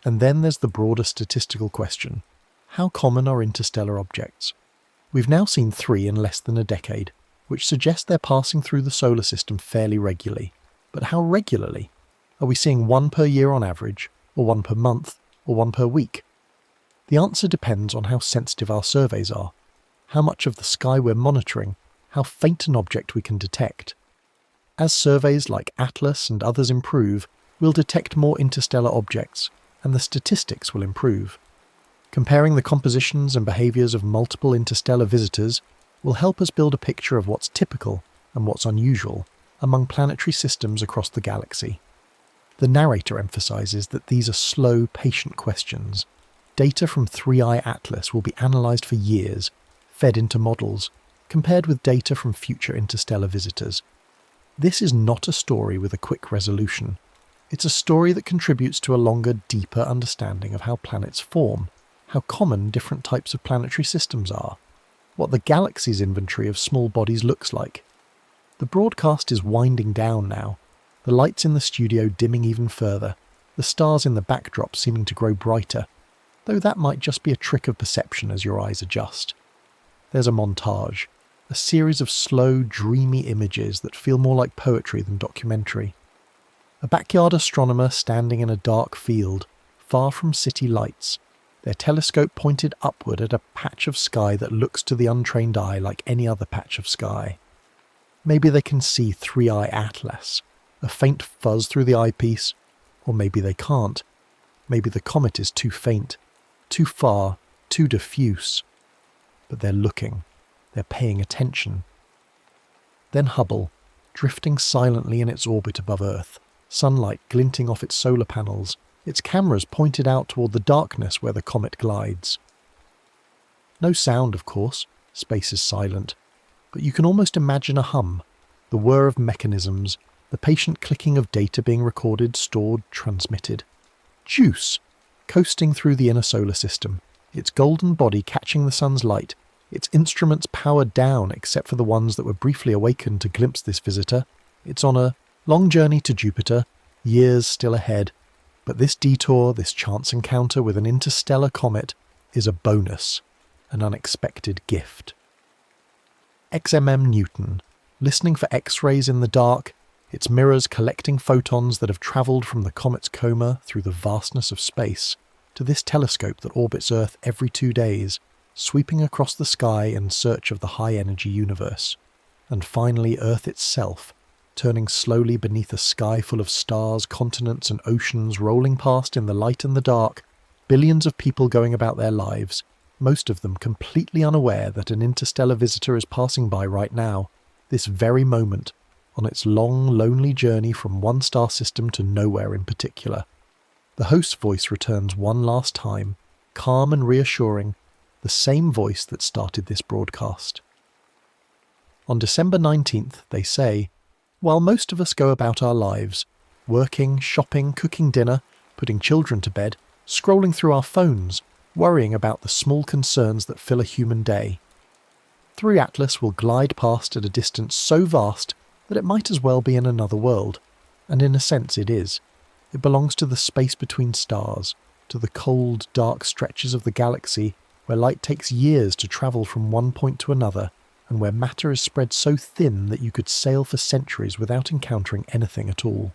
And then there's the broader statistical question. How common are interstellar objects? We've now seen 3 in less than a decade, which suggests they're passing through the solar system fairly regularly. But how regularly? Are we seeing 1 per year on average, or 1 per month, or 1 per week? The answer depends on how sensitive our surveys are, how much of the sky we're monitoring, how faint an object we can detect. As surveys like Atlas and others improve, we'll detect more interstellar objects, and the statistics will improve. Comparing the compositions and behaviours of multiple interstellar visitors will help us build a picture of what's typical and what's unusual among planetary systems across the galaxy. The narrator emphasises that these are slow, patient questions. Data from 3i Atlas will be analysed for years, fed into models, compared with data from future interstellar visitors. This is not a story with a quick resolution. It's a story that contributes to a longer, deeper understanding of how planets form, how common different types of planetary systems are, what the galaxy's inventory of small bodies looks like. The broadcast is winding down now, the lights in the studio dimming even further, the stars in the backdrop seeming to grow brighter, though that might just be a trick of perception as your eyes adjust. There's a montage, a series of slow, dreamy images that feel more like poetry than documentary. A backyard astronomer standing in a dark field, far from city lights, their telescope pointed upward at a patch of sky that looks to the untrained eye like any other patch of sky. Maybe they can see 3i Atlas, a faint fuzz through the eyepiece, or maybe they can't. Maybe the comet is too faint, too far, too diffuse. But they're looking. They're paying attention. Then Hubble, drifting silently in its orbit above Earth, sunlight glinting off its solar panels, its cameras pointed out toward the darkness where the comet glides. No sound, of course. Space is silent. But you can almost imagine a hum, the whir of mechanisms, the patient clicking of data being recorded, stored, transmitted. JUICE, coasting through the inner solar system, its golden body catching the sun's light, its instruments powered down except for the ones that were briefly awakened to glimpse this visitor. It's on a long journey to Jupiter, years still ahead, but this detour, this chance encounter with an interstellar comet, is a bonus, an unexpected gift. XMM Newton, listening for X-rays in the dark, its mirrors collecting photons that have travelled from the comet's coma through the vastness of space to this telescope that orbits Earth every 2 days, sweeping across the sky in search of the high-energy universe. And finally Earth itself, turning slowly beneath a sky full of stars, continents and oceans rolling past in the light and the dark, billions of people going about their lives, most of them completely unaware that an interstellar visitor is passing by right now, this very moment, on its long, lonely journey from one star system to nowhere in particular. The host's voice returns one last time, calm and reassuring, the same voice that started this broadcast. On December 19th, they say, while most of us go about our lives, working, shopping, cooking dinner, putting children to bed, scrolling through our phones, worrying about the small concerns that fill a human day. 3 Atlas will glide past at a distance so vast that it might as well be in another world, and in a sense it is. It belongs to the space between stars, to the cold, dark stretches of the galaxy where light takes years to travel from one point to another, and where matter is spread so thin that you could sail for centuries without encountering anything at all.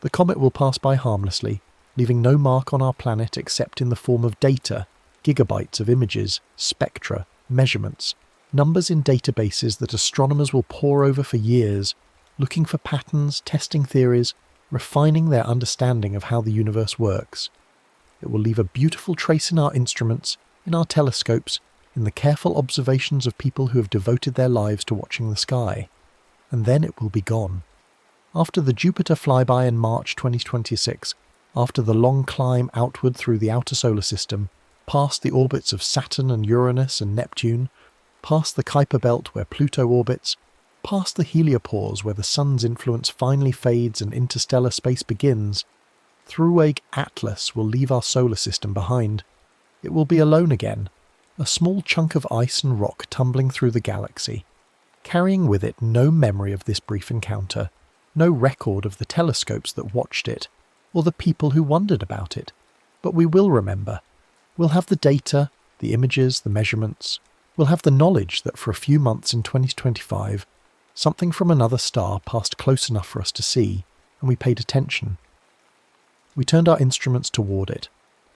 The comet will pass by harmlessly, leaving no mark on our planet except in the form of data, gigabytes of images, spectra, measurements, numbers in databases that astronomers will pore over for years, looking for patterns, testing theories, refining their understanding of how the universe works. It will leave a beautiful trace in our instruments, in our telescopes, in the careful observations of people who have devoted their lives to watching the sky. And then it will be gone. After the Jupiter flyby in March 2026, after the long climb outward through the outer solar system, past the orbits of Saturn and Uranus and Neptune, past the Kuiper belt where Pluto orbits, past the heliopause where the sun's influence finally fades and interstellar space begins, thrawing Atlas will leave our solar system behind. It will be alone again, a small chunk of ice and rock tumbling through the galaxy, carrying with it no memory of this brief encounter, no record of the telescopes that watched it, or the people who wondered about it. But we will remember. We'll have the data, the images, the measurements. We'll have the knowledge that for a few months in 2025, something from another star passed close enough for us to see, and we paid attention. We turned our instruments toward it.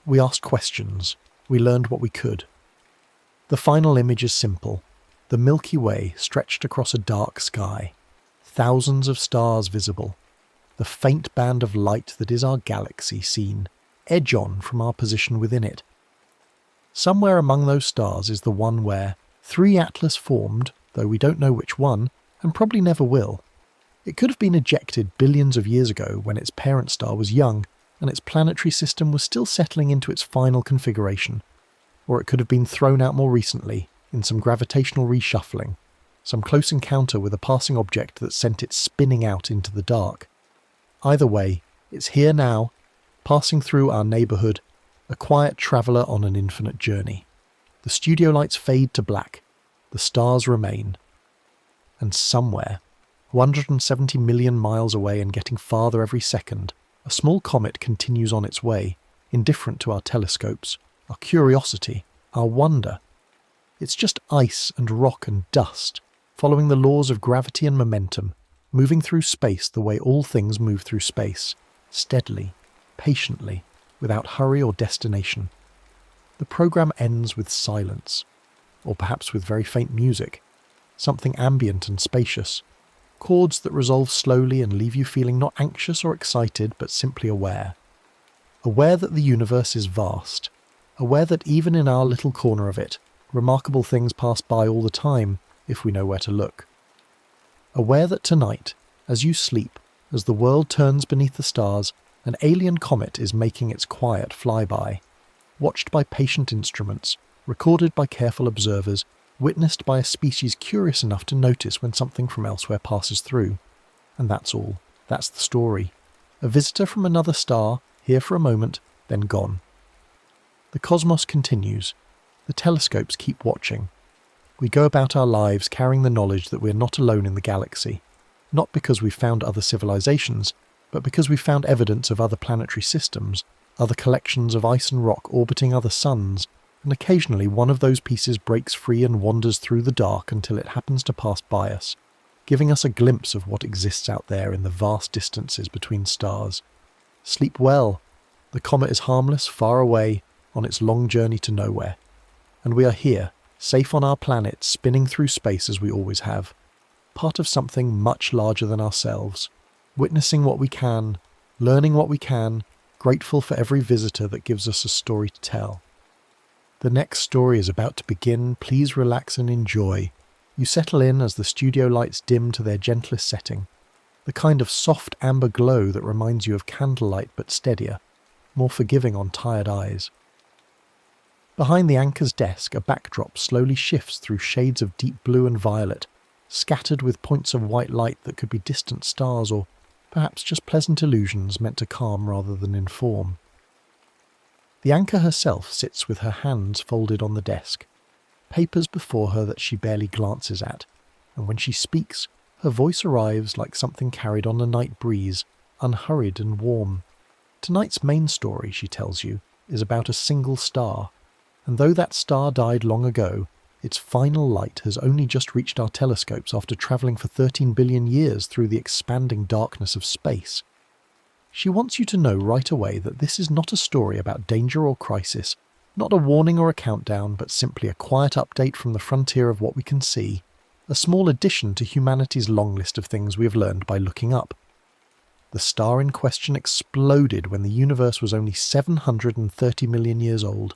We asked questions. We learned what we could. The final image is simple. The Milky Way stretched across a dark sky. Thousands of stars visible. The faint band of light that is our galaxy seen, edge on from our position within it. Somewhere among those stars is the one where 3 Atlas formed, though we don't know which one, and probably never will. It could have been ejected billions of years ago when its parent star was young and its planetary system was still settling into its final configuration. Or it could have been thrown out more recently, in some gravitational reshuffling, some close encounter with a passing object that sent it spinning out into the dark. Either way, it's here now, passing through our neighbourhood, a quiet traveller on an infinite journey. The studio lights fade to black, the stars remain. And somewhere, 170 million miles away and getting farther every second, a small comet continues on its way, indifferent to our telescopes, our curiosity, our wonder. It's just ice and rock and dust, following the laws of gravity and momentum, moving through space the way all things move through space, steadily, patiently, without hurry or destination. The program ends with silence, or perhaps with very faint music, something ambient and spacious, chords that resolve slowly and leave you feeling not anxious or excited, but simply aware. Aware that the universe is vast, aware that even in our little corner of it, remarkable things pass by all the time if we know where to look. Aware that tonight, as you sleep, as the world turns beneath the stars, an alien comet is making its quiet flyby, watched by patient instruments, recorded by careful observers, witnessed by a species curious enough to notice when something from elsewhere passes through. And that's all. That's the story. A visitor from another star, here for a moment, then gone. The cosmos continues. The telescopes keep watching. We go about our lives carrying the knowledge that we're not alone in the galaxy, not because we've found other civilizations, but because we've found evidence of other planetary systems, other collections of ice and rock orbiting other suns, and occasionally one of those pieces breaks free and wanders through the dark until it happens to pass by us, giving us a glimpse of what exists out there in the vast distances between stars. Sleep well. The comet is harmless, far away, on its long journey to nowhere. And we are here, safe on our planet, spinning through space as we always have, part of something much larger than ourselves, witnessing what we can, learning what we can, grateful for every visitor that gives us a story to tell. The next story is about to begin. Please relax and enjoy. You settle in as the studio lights dim to their gentlest setting, the kind of soft amber glow that reminds you of candlelight but steadier, more forgiving on tired eyes. Behind the anchor's desk, a backdrop slowly shifts through shades of deep blue and violet, scattered with points of white light that could be distant stars or perhaps just pleasant illusions meant to calm rather than inform. The anchor herself sits with her hands folded on the desk, papers before her that she barely glances at, and when she speaks, her voice arrives like something carried on a night breeze, unhurried and warm. Tonight's main story, she tells you, is about a single star, and though that star died long ago, its final light has only just reached our telescopes after travelling for 13 billion years through the expanding darkness of space. She wants you to know right away that this is not a story about danger or crisis, not a warning or a countdown, but simply a quiet update from the frontier of what we can see, a small addition to humanity's long list of things we have learned by looking up. The star in question exploded when the universe was only 730 million years old,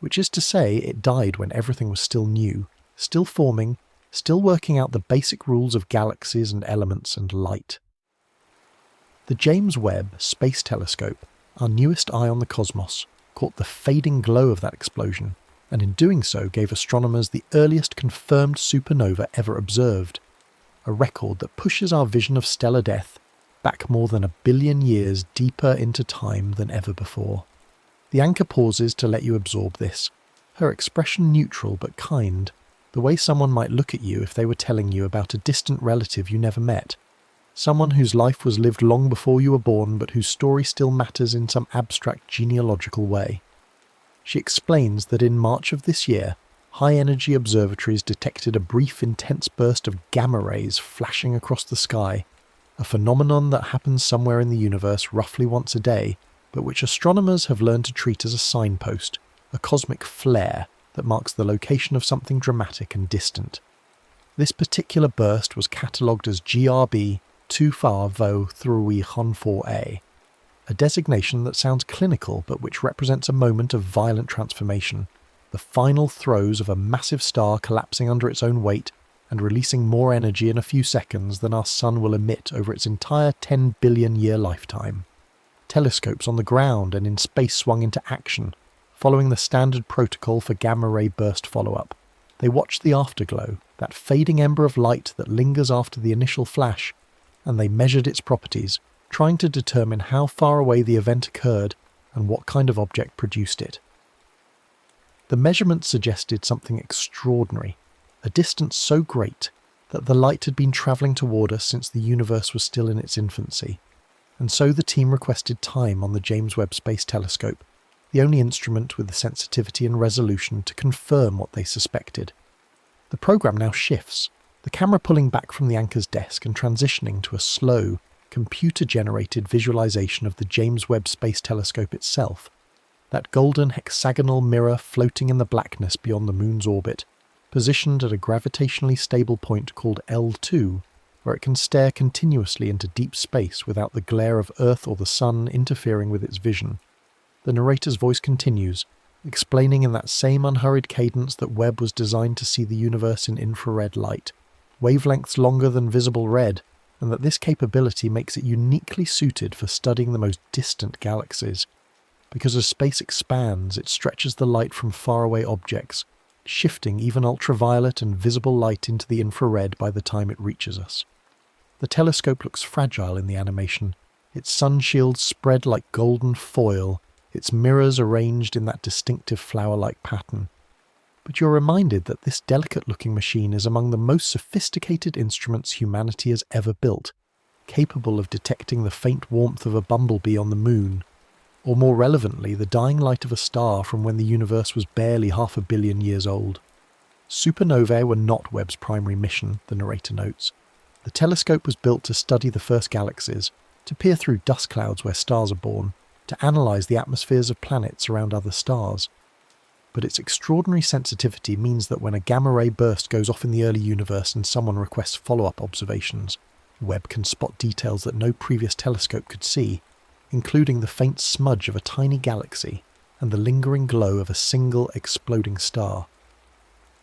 which is to say it died when everything was still new, still forming, still working out the basic rules of galaxies and elements and light. The James Webb Space Telescope, our newest eye on the cosmos, caught the fading glow of that explosion, and in doing so gave astronomers the earliest confirmed supernova ever observed, a record that pushes our vision of stellar death back more than 1 billion years deeper into time than ever before. The anchor pauses to let you absorb this, her expression neutral but kind, the way someone might look at you if they were telling you about a distant relative you never met, someone whose life was lived long before you were born but whose story still matters in some abstract genealogical way. She explains that in March of this year, high-energy observatories detected a brief intense burst of gamma rays flashing across the sky, a phenomenon that happens somewhere in the universe roughly once a day, but which astronomers have learned to treat as a signpost, a cosmic flare that marks the location of something dramatic and distant. This particular burst was catalogued as GRB 24A, a designation that sounds clinical but which represents a moment of violent transformation, the final throes of a massive star collapsing under its own weight and releasing more energy in a few seconds than our sun will emit over its entire 10 billion year lifetime. Telescopes on the ground and in space swung into action, following the standard protocol for gamma-ray burst follow-up. They watched the afterglow, that fading ember of light that lingers after the initial flash, and they measured its properties, trying to determine how far away the event occurred and what kind of object produced it. The measurements suggested something extraordinary, a distance so great that the light had been travelling toward us since the universe was still in its infancy, and so the team requested time on the James Webb Space Telescope, the only instrument with the sensitivity and resolution to confirm what they suspected. The program now shifts, the camera pulling back from the anchor's desk and transitioning to a slow, computer-generated visualization of the James Webb Space Telescope itself, that golden hexagonal mirror floating in the blackness beyond the moon's orbit, positioned at a gravitationally stable point called L2, where it can stare continuously into deep space without the glare of Earth or the sun interfering with its vision. The narrator's voice continues, explaining in that same unhurried cadence that Webb was designed to see the universe in infrared light, wavelengths longer than visible red, and that this capability makes it uniquely suited for studying the most distant galaxies. Because as space expands, it stretches the light from faraway objects, shifting even ultraviolet and visible light into the infrared by the time it reaches us. The telescope looks fragile in the animation, its sun shields spread like golden foil, its mirrors arranged in that distinctive flower-like pattern. But you're reminded that this delicate-looking machine is among the most sophisticated instruments humanity has ever built, capable of detecting the faint warmth of a bumblebee on the moon, or more relevantly, the dying light of a star from when the universe was barely 500 million years old. Supernovae were not Webb's primary mission, the narrator notes. The telescope was built to study the first galaxies, to peer through dust clouds where stars are born, to analyse the atmospheres of planets around other stars. But its extraordinary sensitivity means that when a gamma-ray burst goes off in the early universe and someone requests follow-up observations, Webb can spot details that no previous telescope could see, including the faint smudge of a tiny galaxy and the lingering glow of a single exploding star.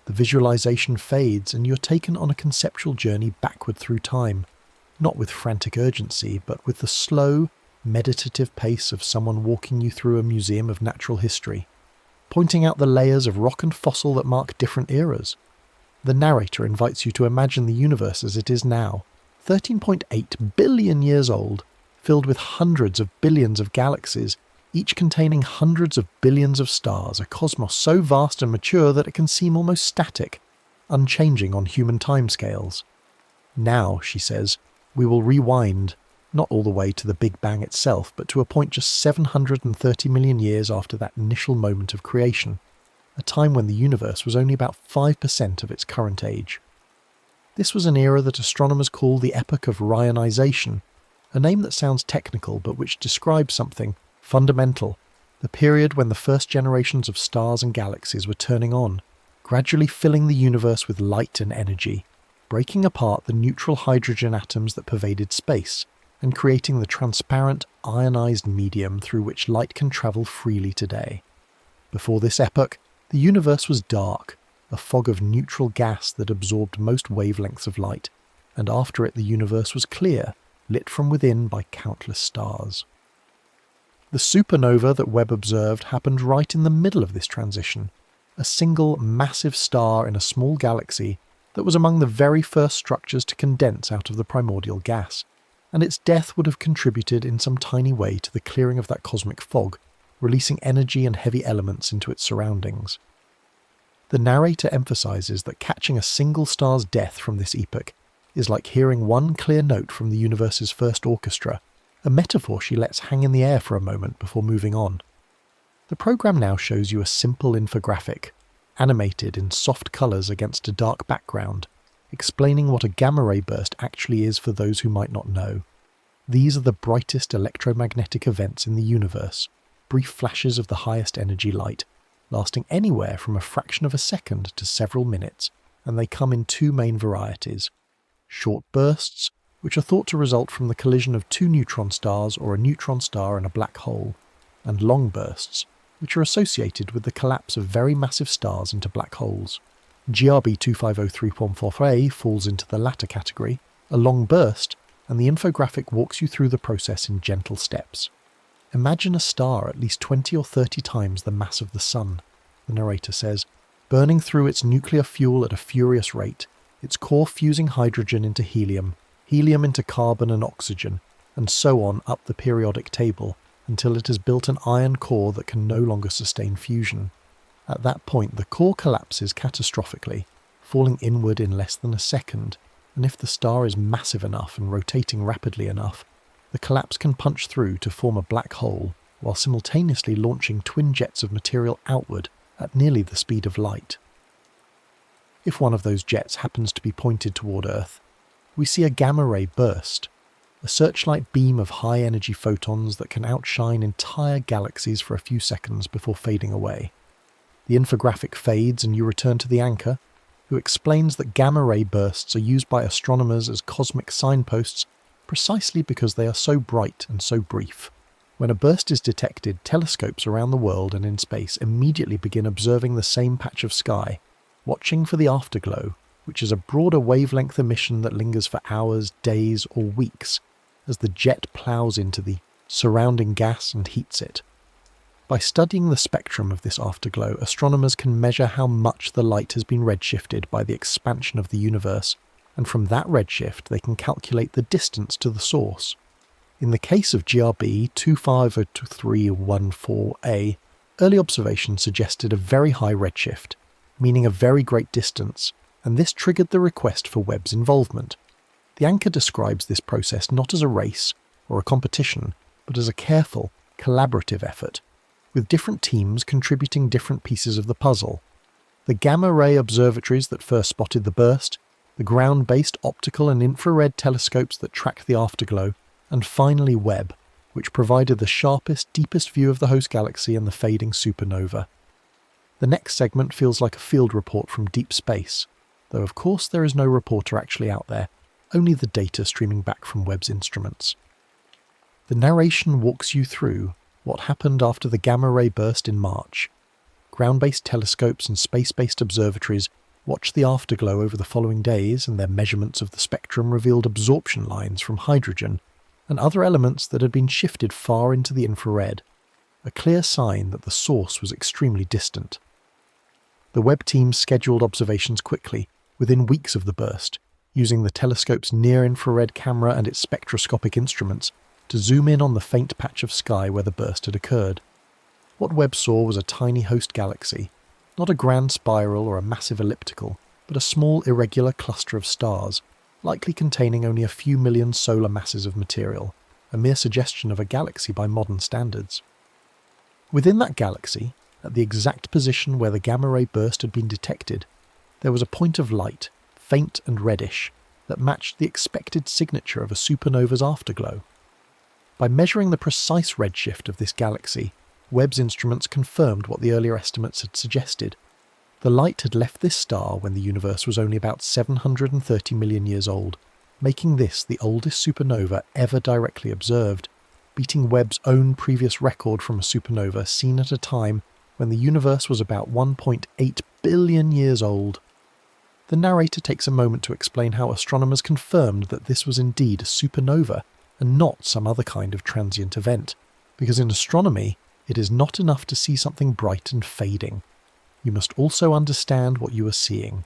The visualization fades and you're taken on a conceptual journey backward through time, not with frantic urgency, but with the slow, meditative pace of someone walking you through a museum of natural history, pointing out the layers of rock and fossil that mark different eras. The narrator invites you to imagine the universe as it is now, 13.8 billion years old, filled with hundreds of billions of galaxies, each containing hundreds of billions of stars, a cosmos so vast and mature that it can seem almost static, unchanging on human timescales. Now, she says, we will rewind, not all the way to the Big Bang itself, but to a point just 730 million years after that initial moment of creation, a time when the universe was only about 5% of its current age. This was an era that astronomers call the Epoch of Rhionization, a name that sounds technical but which describes something fundamental, the period when the first generations of stars and galaxies were turning on, gradually filling the universe with light and energy, breaking apart the neutral hydrogen atoms that pervaded space, and creating the transparent, ionized medium through which light can travel freely today. Before this epoch, the universe was dark, a fog of neutral gas that absorbed most wavelengths of light, and after it the universe was clear, lit from within by countless stars. The supernova that Webb observed happened right in the middle of this transition, a single massive star in a small galaxy that was among the very first structures to condense out of the primordial gas, and its death would have contributed in some tiny way to the clearing of that cosmic fog, releasing energy and heavy elements into its surroundings. The narrator emphasizes that catching a single star's death from this epoch is like hearing one clear note from the universe's first orchestra, a metaphor she lets hang in the air for a moment before moving on. The program now shows you a simple infographic, animated in soft colors against a dark background, explaining what a gamma-ray burst actually is for those who might not know. These are the brightest electromagnetic events in the universe, brief flashes of the highest energy light, lasting anywhere from a fraction of a second to several minutes, and they come in two main varieties: short bursts, which are thought to result from the collision of two neutron stars or a neutron star and a black hole, and long bursts, which are associated with the collapse of very massive stars into black holes. GRB 2503.4a falls into the latter category, a long burst, and the infographic walks you through the process in gentle steps. Imagine a star at least 20 or 30 times the mass of the Sun, the narrator says, burning through its nuclear fuel at a furious rate, its core fusing hydrogen into helium, helium into carbon and oxygen, and so on up the periodic table until it has built an iron core that can no longer sustain fusion. At that point, the core collapses catastrophically, falling inward in less than a second, and if the star is massive enough and rotating rapidly enough, the collapse can punch through to form a black hole, while simultaneously launching twin jets of material outward at nearly the speed of light. If one of those jets happens to be pointed toward Earth, we see a gamma-ray burst, a searchlight beam of high-energy photons that can outshine entire galaxies for a few seconds before fading away. The infographic fades and you return to the anchor, who explains that gamma-ray bursts are used by astronomers as cosmic signposts precisely because they are so bright and so brief. When a burst is detected, telescopes around the world and in space immediately begin observing the same patch of sky, watching for the afterglow, which is a broader wavelength emission that lingers for hours, days, or weeks, as the jet ploughs into the surrounding gas and heats it. By studying the spectrum of this afterglow, astronomers can measure how much the light has been redshifted by the expansion of the universe, and from that redshift they can calculate the distance to the source. In the case of GRB 250314a, early observations suggested a very high redshift, meaning a very great distance, and this triggered the request for Webb's involvement. The anchor describes this process not as a race or a competition, but as a careful, collaborative effort, with different teams contributing different pieces of the puzzle. The gamma-ray observatories that first spotted the burst, the ground-based optical and infrared telescopes that track the afterglow, and finally Webb, which provided the sharpest, deepest view of the host galaxy and the fading supernova. The next segment feels like a field report from deep space, though of course there is no reporter actually out there, only the data streaming back from Webb's instruments. The narration walks you through what happened after the gamma-ray burst in March. Ground-based telescopes and space-based observatories watched the afterglow over the following days, and their measurements of the spectrum revealed absorption lines from hydrogen and other elements that had been shifted far into the infrared, a clear sign that the source was extremely distant. The Webb team scheduled observations quickly, within weeks of the burst, using the telescope's near-infrared camera and its spectroscopic instruments, to zoom in on the faint patch of sky where the burst had occurred. What Webb saw was a tiny host galaxy, not a grand spiral or a massive elliptical, but a small irregular cluster of stars, likely containing only a few million solar masses of material, a mere suggestion of a galaxy by modern standards. Within that galaxy, at the exact position where the gamma-ray burst had been detected, there was a point of light, faint and reddish, that matched the expected signature of a supernova's afterglow. By measuring the precise redshift of this galaxy, Webb's instruments confirmed what the earlier estimates had suggested. The light had left this star when the universe was only about 730 million years old, making this the oldest supernova ever directly observed, beating Webb's own previous record from a supernova seen at a time when the universe was about 1.8 billion years old. The narrator takes a moment to explain how astronomers confirmed that this was indeed a supernova and not some other kind of transient event, because in astronomy, it is not enough to see something bright and fading. You must also understand what you are seeing.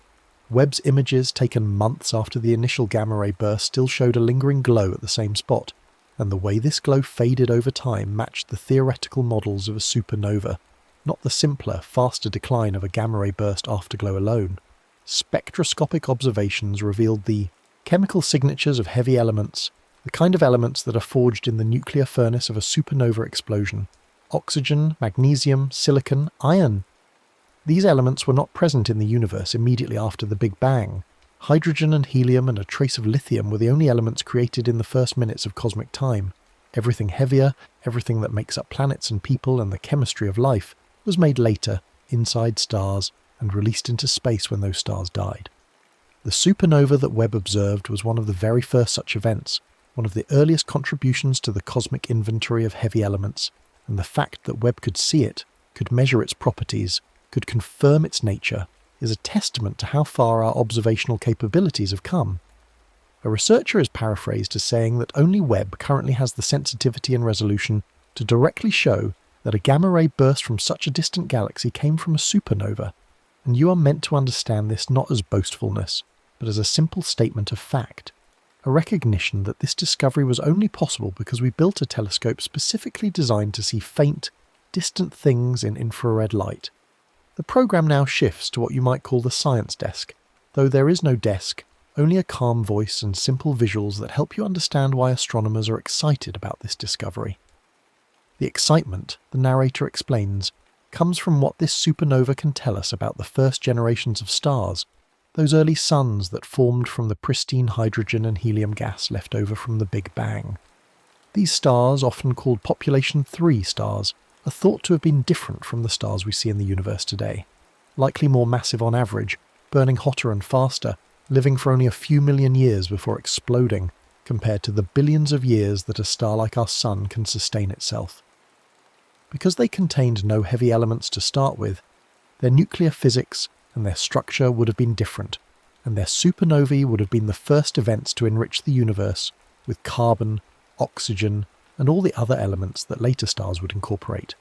Webb's images taken months after the initial gamma-ray burst still showed a lingering glow at the same spot, and the way this glow faded over time matched the theoretical models of a supernova, not the simpler, faster decline of a gamma-ray burst afterglow alone. Spectroscopic observations revealed the chemical signatures of heavy elements, the kind of elements that are forged in the nuclear furnace of a supernova explosion. Oxygen, magnesium, silicon, iron. These elements were not present in the universe immediately after the Big Bang. Hydrogen and helium and a trace of lithium were the only elements created in the first minutes of cosmic time. Everything heavier, everything that makes up planets and people and the chemistry of life, was made later, inside stars, and released into space when those stars died. The supernova that Webb observed was one of the very first such events, one of the earliest contributions to the cosmic inventory of heavy elements, and the fact that Webb could see it, could measure its properties, could confirm its nature, is a testament to how far our observational capabilities have come. A researcher is paraphrased as saying that only Webb currently has the sensitivity and resolution to directly show that a gamma-ray burst from such a distant galaxy came from a supernova, and you are meant to understand this not as boastfulness, but as a simple statement of fact, a recognition that this discovery was only possible because we built a telescope specifically designed to see faint, distant things in infrared light. The program now shifts to what you might call the science desk, though there is no desk, only a calm voice and simple visuals that help you understand why astronomers are excited about this discovery. The excitement, the narrator explains, comes from what this supernova can tell us about the first generations of stars, those early suns that formed from the pristine hydrogen and helium gas left over from the Big Bang. These stars, often called population 3 stars, are thought to have been different from the stars we see in the universe today, likely more massive on average, burning hotter and faster, living for only a few million years before exploding, compared to the billions of years that a star like our Sun can sustain itself. Because they contained no heavy elements to start with, their nuclear physics and their structure would have been different, and their supernovae would have been the first events to enrich the universe with carbon, oxygen, and all the other elements that later stars would incorporate.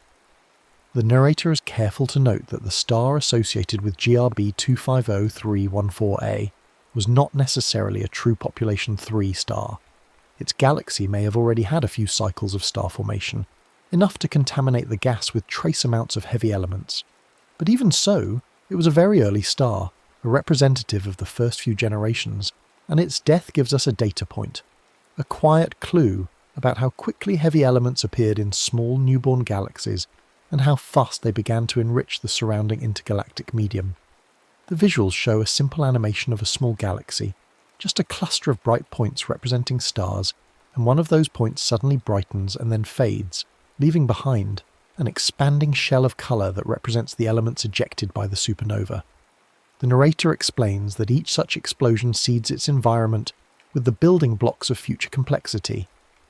The narrator is careful to note that the star associated with GRB 250314a was not necessarily a true population 3 star. Its galaxy may have already had a few cycles of star formation, enough to contaminate the gas with trace amounts of heavy elements. But even so, it was a very early star, a representative of the first few generations, and its death gives us a data point, a quiet clue about how quickly heavy elements appeared in small newborn galaxies and how fast they began to enrich the surrounding intergalactic medium. The visuals show a simple animation of a small galaxy, just a cluster of bright points representing stars, and one of those points suddenly brightens and then fades, leaving behind an expanding shell of colour that represents the elements ejected by the supernova. The narrator explains that each such explosion seeds its environment with the building blocks of future complexity,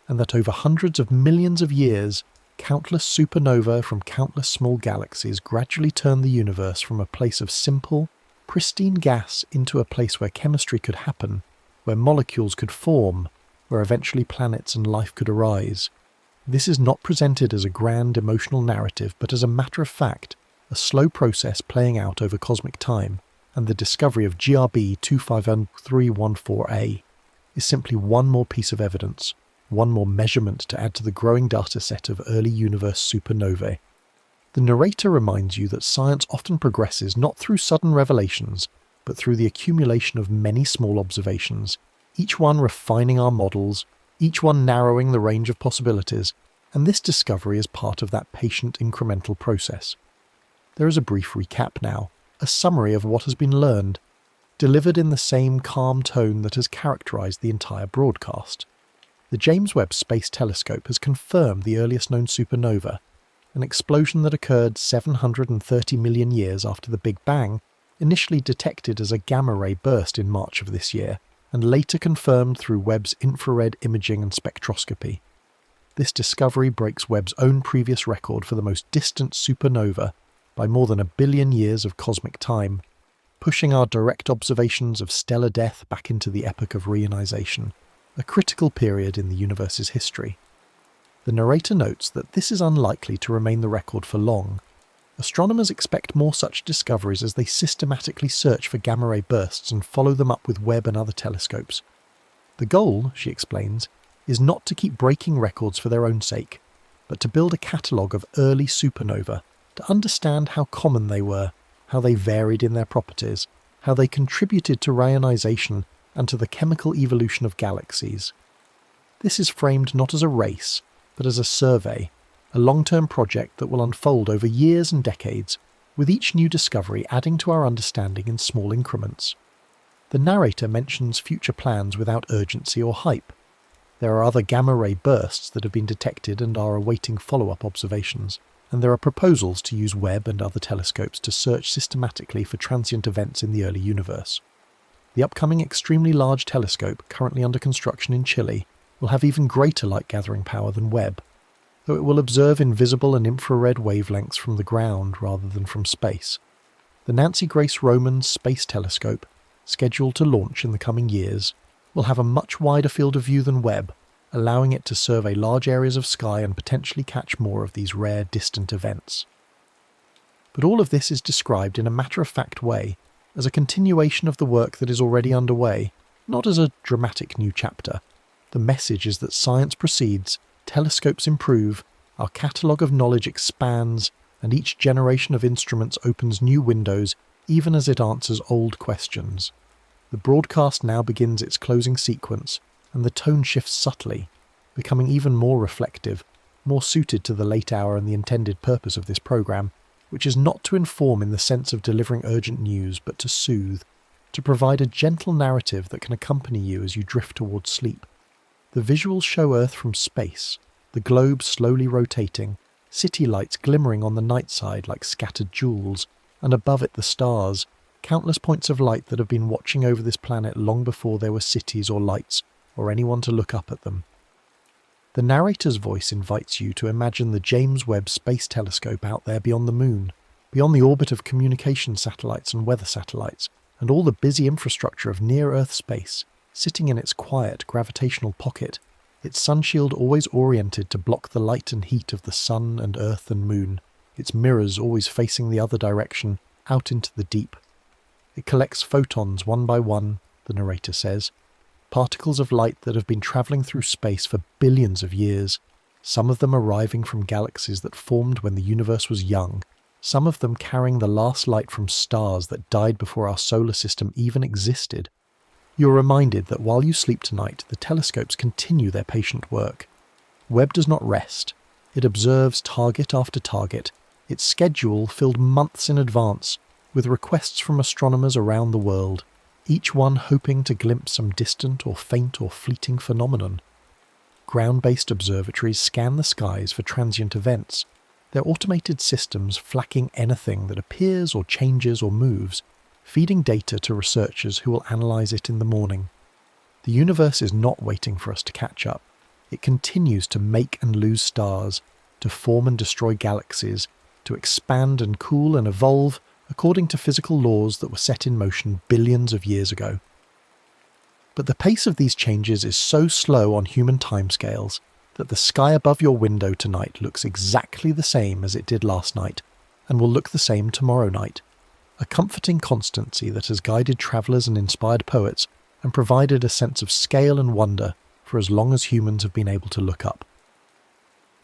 and that over hundreds of millions of years, countless supernovae from countless small galaxies gradually turn the universe from a place of simple, pristine gas into a place where chemistry could happen, where molecules could form, where eventually planets and life could arise. This is not presented as a grand emotional narrative, but as a matter of fact, a slow process playing out over cosmic time, and the discovery of GRB 250314a is simply one more piece of evidence, one more measurement to add to the growing data set of early universe supernovae. The narrator reminds you that science often progresses not through sudden revelations, but through the accumulation of many small observations, each one refining our models, each one narrowing the range of possibilities, and this discovery is part of that patient incremental process. There is a brief recap now, a summary of what has been learned, delivered in the same calm tone that has characterized the entire broadcast. The James Webb Space Telescope has confirmed the earliest known supernova, an explosion that occurred 730 million years after the Big Bang, initially detected as a gamma-ray burst in March of this year, and later confirmed through Webb's infrared imaging and spectroscopy. This discovery breaks Webb's own previous record for the most distant supernova by more than 1 billion years of cosmic time, pushing our direct observations of stellar death back into the epoch of reionization, a critical period in the universe's history. The narrator notes that this is unlikely to remain the record for long. Astronomers expect more such discoveries as they systematically search for gamma-ray bursts and follow them up with Webb and other telescopes. The goal, she explains, is not to keep breaking records for their own sake, but to build a catalogue of early supernova, to understand how common they were, how they varied in their properties, how they contributed to reionization and to the chemical evolution of galaxies. This is framed not as a race, but as a survey, a long-term project that will unfold over years and decades, with each new discovery adding to our understanding in small increments. The narrator mentions future plans without urgency or hype. There are other gamma-ray bursts that have been detected and are awaiting follow-up observations, and there are proposals to use Webb and other telescopes to search systematically for transient events in the early universe. The upcoming extremely large telescope, currently under construction in Chile, will have even greater light-gathering power than Webb, though it will observe invisible and infrared wavelengths from the ground rather than from space. The Nancy Grace Roman Space Telescope, scheduled to launch in the coming years, will have a much wider field of view than Webb, allowing it to survey large areas of sky and potentially catch more of these rare distant events. But all of this is described in a matter-of-fact way, as a continuation of the work that is already underway, not as a dramatic new chapter. The message is that science proceeds, telescopes improve, our catalogue of knowledge expands, and each generation of instruments opens new windows even as it answers old questions. The broadcast now begins its closing sequence, and the tone shifts subtly, becoming even more reflective, more suited to the late hour and the intended purpose of this programme, which is not to inform in the sense of delivering urgent news, but to soothe, to provide a gentle narrative that can accompany you as you drift towards sleep. The visuals show Earth from space, the globe slowly rotating, city lights glimmering on the night side like scattered jewels, and above it the stars, countless points of light that have been watching over this planet long before there were cities or lights, or anyone to look up at them. The narrator's voice invites you to imagine the James Webb Space Telescope out there beyond the moon, beyond the orbit of communication satellites and weather satellites, and all the busy infrastructure of near-Earth space, sitting in its quiet gravitational pocket, its sunshield always oriented to block the light and heat of the sun and earth and moon, its mirrors always facing the other direction, out into the deep. It collects photons one by one, the narrator says, particles of light that have been travelling through space for billions of years, some of them arriving from galaxies that formed when the universe was young, some of them carrying the last light from stars that died before our solar system even existed. You're reminded that while you sleep tonight, the telescopes continue their patient work. Webb does not rest. It observes target after target, its schedule filled months in advance, with requests from astronomers around the world, each one hoping to glimpse some distant or faint or fleeting phenomenon. Ground-based observatories scan the skies for transient events, their automated systems flacking anything that appears or changes or moves, feeding data to researchers who will analyse it in the morning. The universe is not waiting for us to catch up. It continues to make and lose stars, to form and destroy galaxies, to expand and cool and evolve according to physical laws that were set in motion billions of years ago. But the pace of these changes is so slow on human timescales that the sky above your window tonight looks exactly the same as it did last night, and will look the same tomorrow night. A comforting constancy that has guided travellers and inspired poets, and provided a sense of scale and wonder for as long as humans have been able to look up.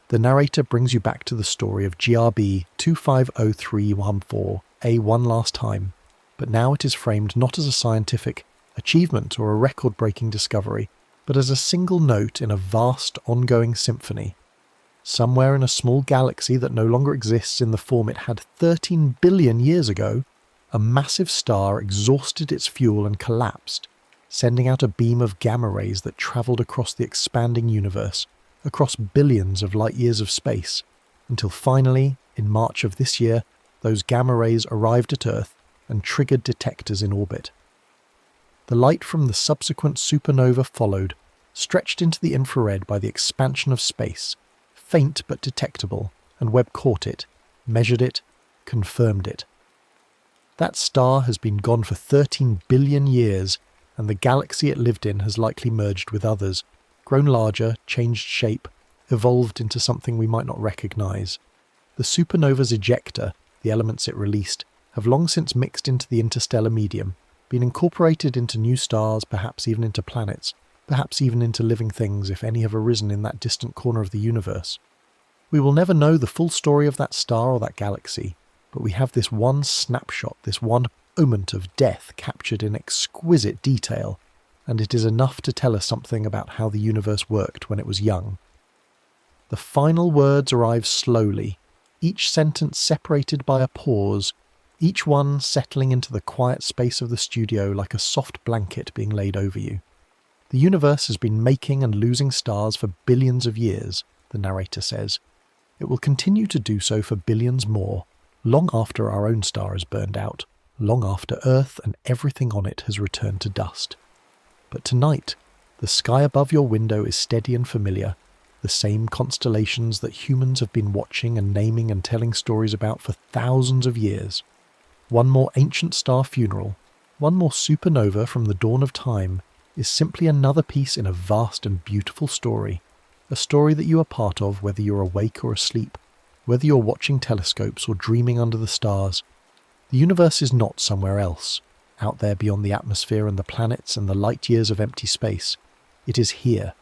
The narrator brings you back to the story of GRB 250314A one last time, but now it is framed not as a scientific achievement or a record-breaking discovery, but as a single note in a vast, ongoing symphony. Somewhere in a small galaxy that no longer exists in the form it had 13 billion years ago, a massive star exhausted its fuel and collapsed, sending out a beam of gamma rays that travelled across the expanding universe, across billions of light-years of space, until finally, in March of this year, those gamma rays arrived at Earth and triggered detectors in orbit. The light from the subsequent supernova followed, stretched into the infrared by the expansion of space, faint but detectable, and Webb caught it, measured it, confirmed it. That star has been gone for 13 billion years, and the galaxy it lived in has likely merged with others, grown larger, changed shape, evolved into something we might not recognise. The supernova's ejecta, the elements it released, have long since mixed into the interstellar medium, been incorporated into new stars, perhaps even into planets, perhaps even into living things if any have arisen in that distant corner of the universe. We will never know the full story of that star or that galaxy, but we have this one snapshot, this one moment of death captured in exquisite detail, and it is enough to tell us something about how the universe worked when it was young. The final words arrive slowly, each sentence separated by a pause, each one settling into the quiet space of the studio like a soft blanket being laid over you. The universe has been making and losing stars for billions of years, the narrator says. It will continue to do so for billions more, long after our own star is burned out, long after Earth and everything on it has returned to dust. But tonight, the sky above your window is steady and familiar, the same constellations that humans have been watching and naming and telling stories about for thousands of years. One more ancient star funeral, one more supernova from the dawn of time, is simply another piece in a vast and beautiful story, a story that you are part of whether you're awake or asleep, whether you're watching telescopes or dreaming under the stars. The universe is not somewhere else, out there beyond the atmosphere and the planets and the light years of empty space. It is here.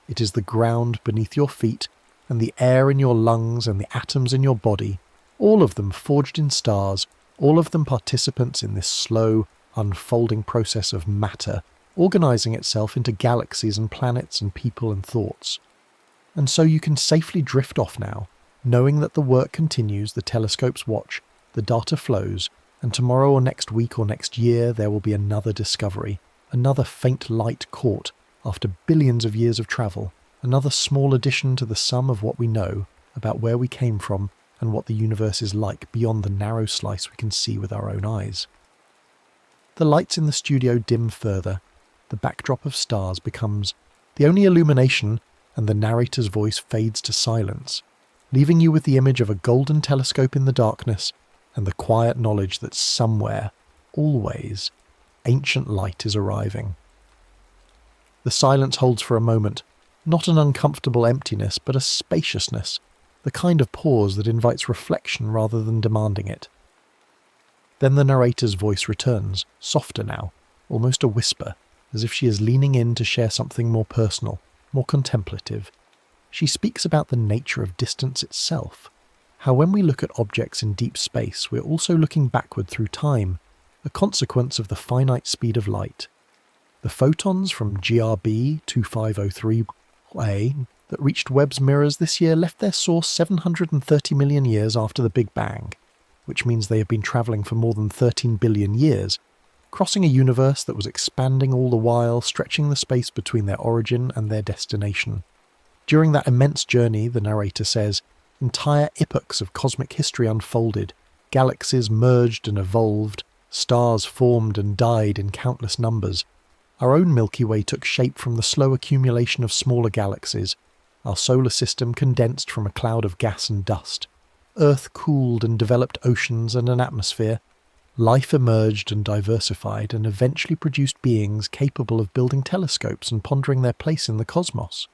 It is the ground beneath your feet and the air in your lungs and the atoms in your body, all of them forged in stars, all of them participants in this slow, unfolding process of matter, organising itself into galaxies and planets and people and thoughts. And so you can safely drift off now, knowing that the work continues, the telescopes watch, the data flows, and tomorrow or next week or next year there will be another discovery, another faint light caught after billions of years of travel, another small addition to the sum of what we know about where we came from and what the universe is like beyond the narrow slice we can see with our own eyes. The lights in the studio dim further, the backdrop of stars becomes the only illumination, and the narrator's voice fades to silence, leaving you with the image of a golden telescope in the darkness and the quiet knowledge that somewhere, always, ancient light is arriving. The silence holds for a moment, not an uncomfortable emptiness, but a spaciousness, the kind of pause that invites reflection rather than demanding it. Then the narrator's voice returns, softer now, almost a whisper, as if she is leaning in to share something more personal, more contemplative. She speaks about the nature of distance itself, how when we look at objects in deep space we're also looking backward through time, a consequence of the finite speed of light. The photons from GRB 2503A that reached Webb's mirrors this year left their source 730 million years after the Big Bang, which means they have been travelling for more than 13 billion years, crossing a universe that was expanding all the while, stretching the space between their origin and their destination. During that immense journey, the narrator says, entire epochs of cosmic history unfolded, galaxies merged and evolved, stars formed and died in countless numbers. Our own Milky Way took shape from the slow accumulation of smaller galaxies. Our solar system condensed from a cloud of gas and dust. Earth cooled and developed oceans and an atmosphere. Life emerged and diversified and eventually produced beings capable of building telescopes and pondering their place in the cosmos.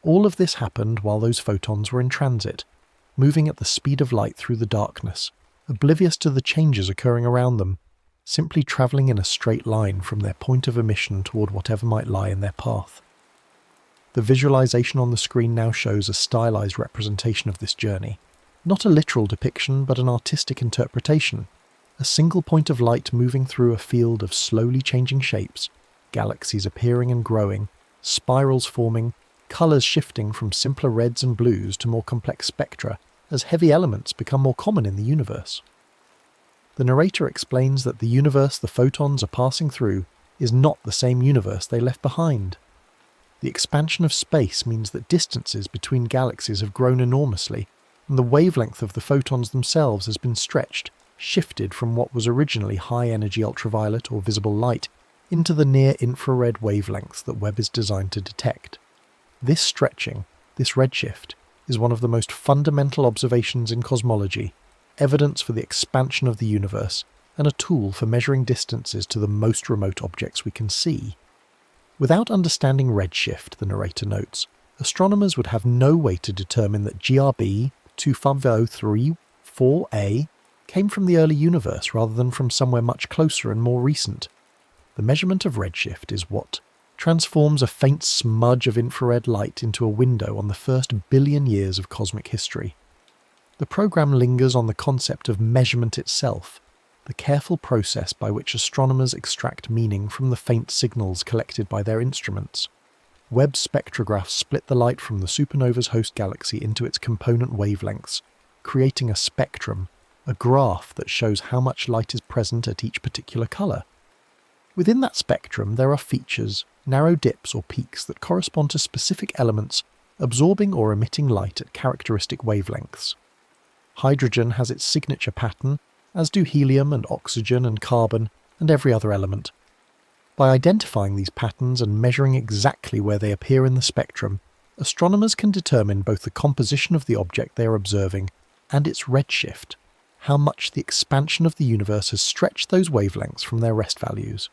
All of this happened while those photons were in transit, moving at the speed of light through the darkness, oblivious to the changes occurring around them, simply travelling in a straight line from their point of emission toward whatever might lie in their path. The visualization on the screen now shows a stylized representation of this journey. Not a literal depiction, but an artistic interpretation. A single point of light moving through a field of slowly changing shapes, galaxies appearing and growing, spirals forming, colours shifting from simpler reds and blues to more complex spectra as heavy elements become more common in the universe. The narrator explains that the universe the photons are passing through is not the same universe they left behind. The expansion of space means that distances between galaxies have grown enormously, and the wavelength of the photons themselves has been stretched, shifted from what was originally high-energy ultraviolet or visible light into the near-infrared wavelengths that Webb is designed to detect. This stretching, this redshift, is one of the most fundamental observations in cosmology, evidence for the expansion of the universe, and a tool for measuring distances to the most remote objects we can see. Without understanding redshift, the narrator notes, astronomers would have no way to determine that GRB 25034a came from the early universe rather than from somewhere much closer and more recent. The measurement of redshift is what transforms a faint smudge of infrared light into a window on the first billion years of cosmic history. The program lingers on the concept of measurement itself, the careful process by which astronomers extract meaning from the faint signals collected by their instruments. Webb's spectrographs split the light from the supernova's host galaxy into its component wavelengths, creating a spectrum, a graph that shows how much light is present at each particular colour. Within that spectrum there are features, narrow dips or peaks that correspond to specific elements absorbing or emitting light at characteristic wavelengths. Hydrogen has its signature pattern, as do helium and oxygen and carbon and every other element. By identifying these patterns and measuring exactly where they appear in the spectrum, astronomers can determine both the composition of the object they are observing and its redshift, how much the expansion of the universe has stretched those wavelengths from their rest values.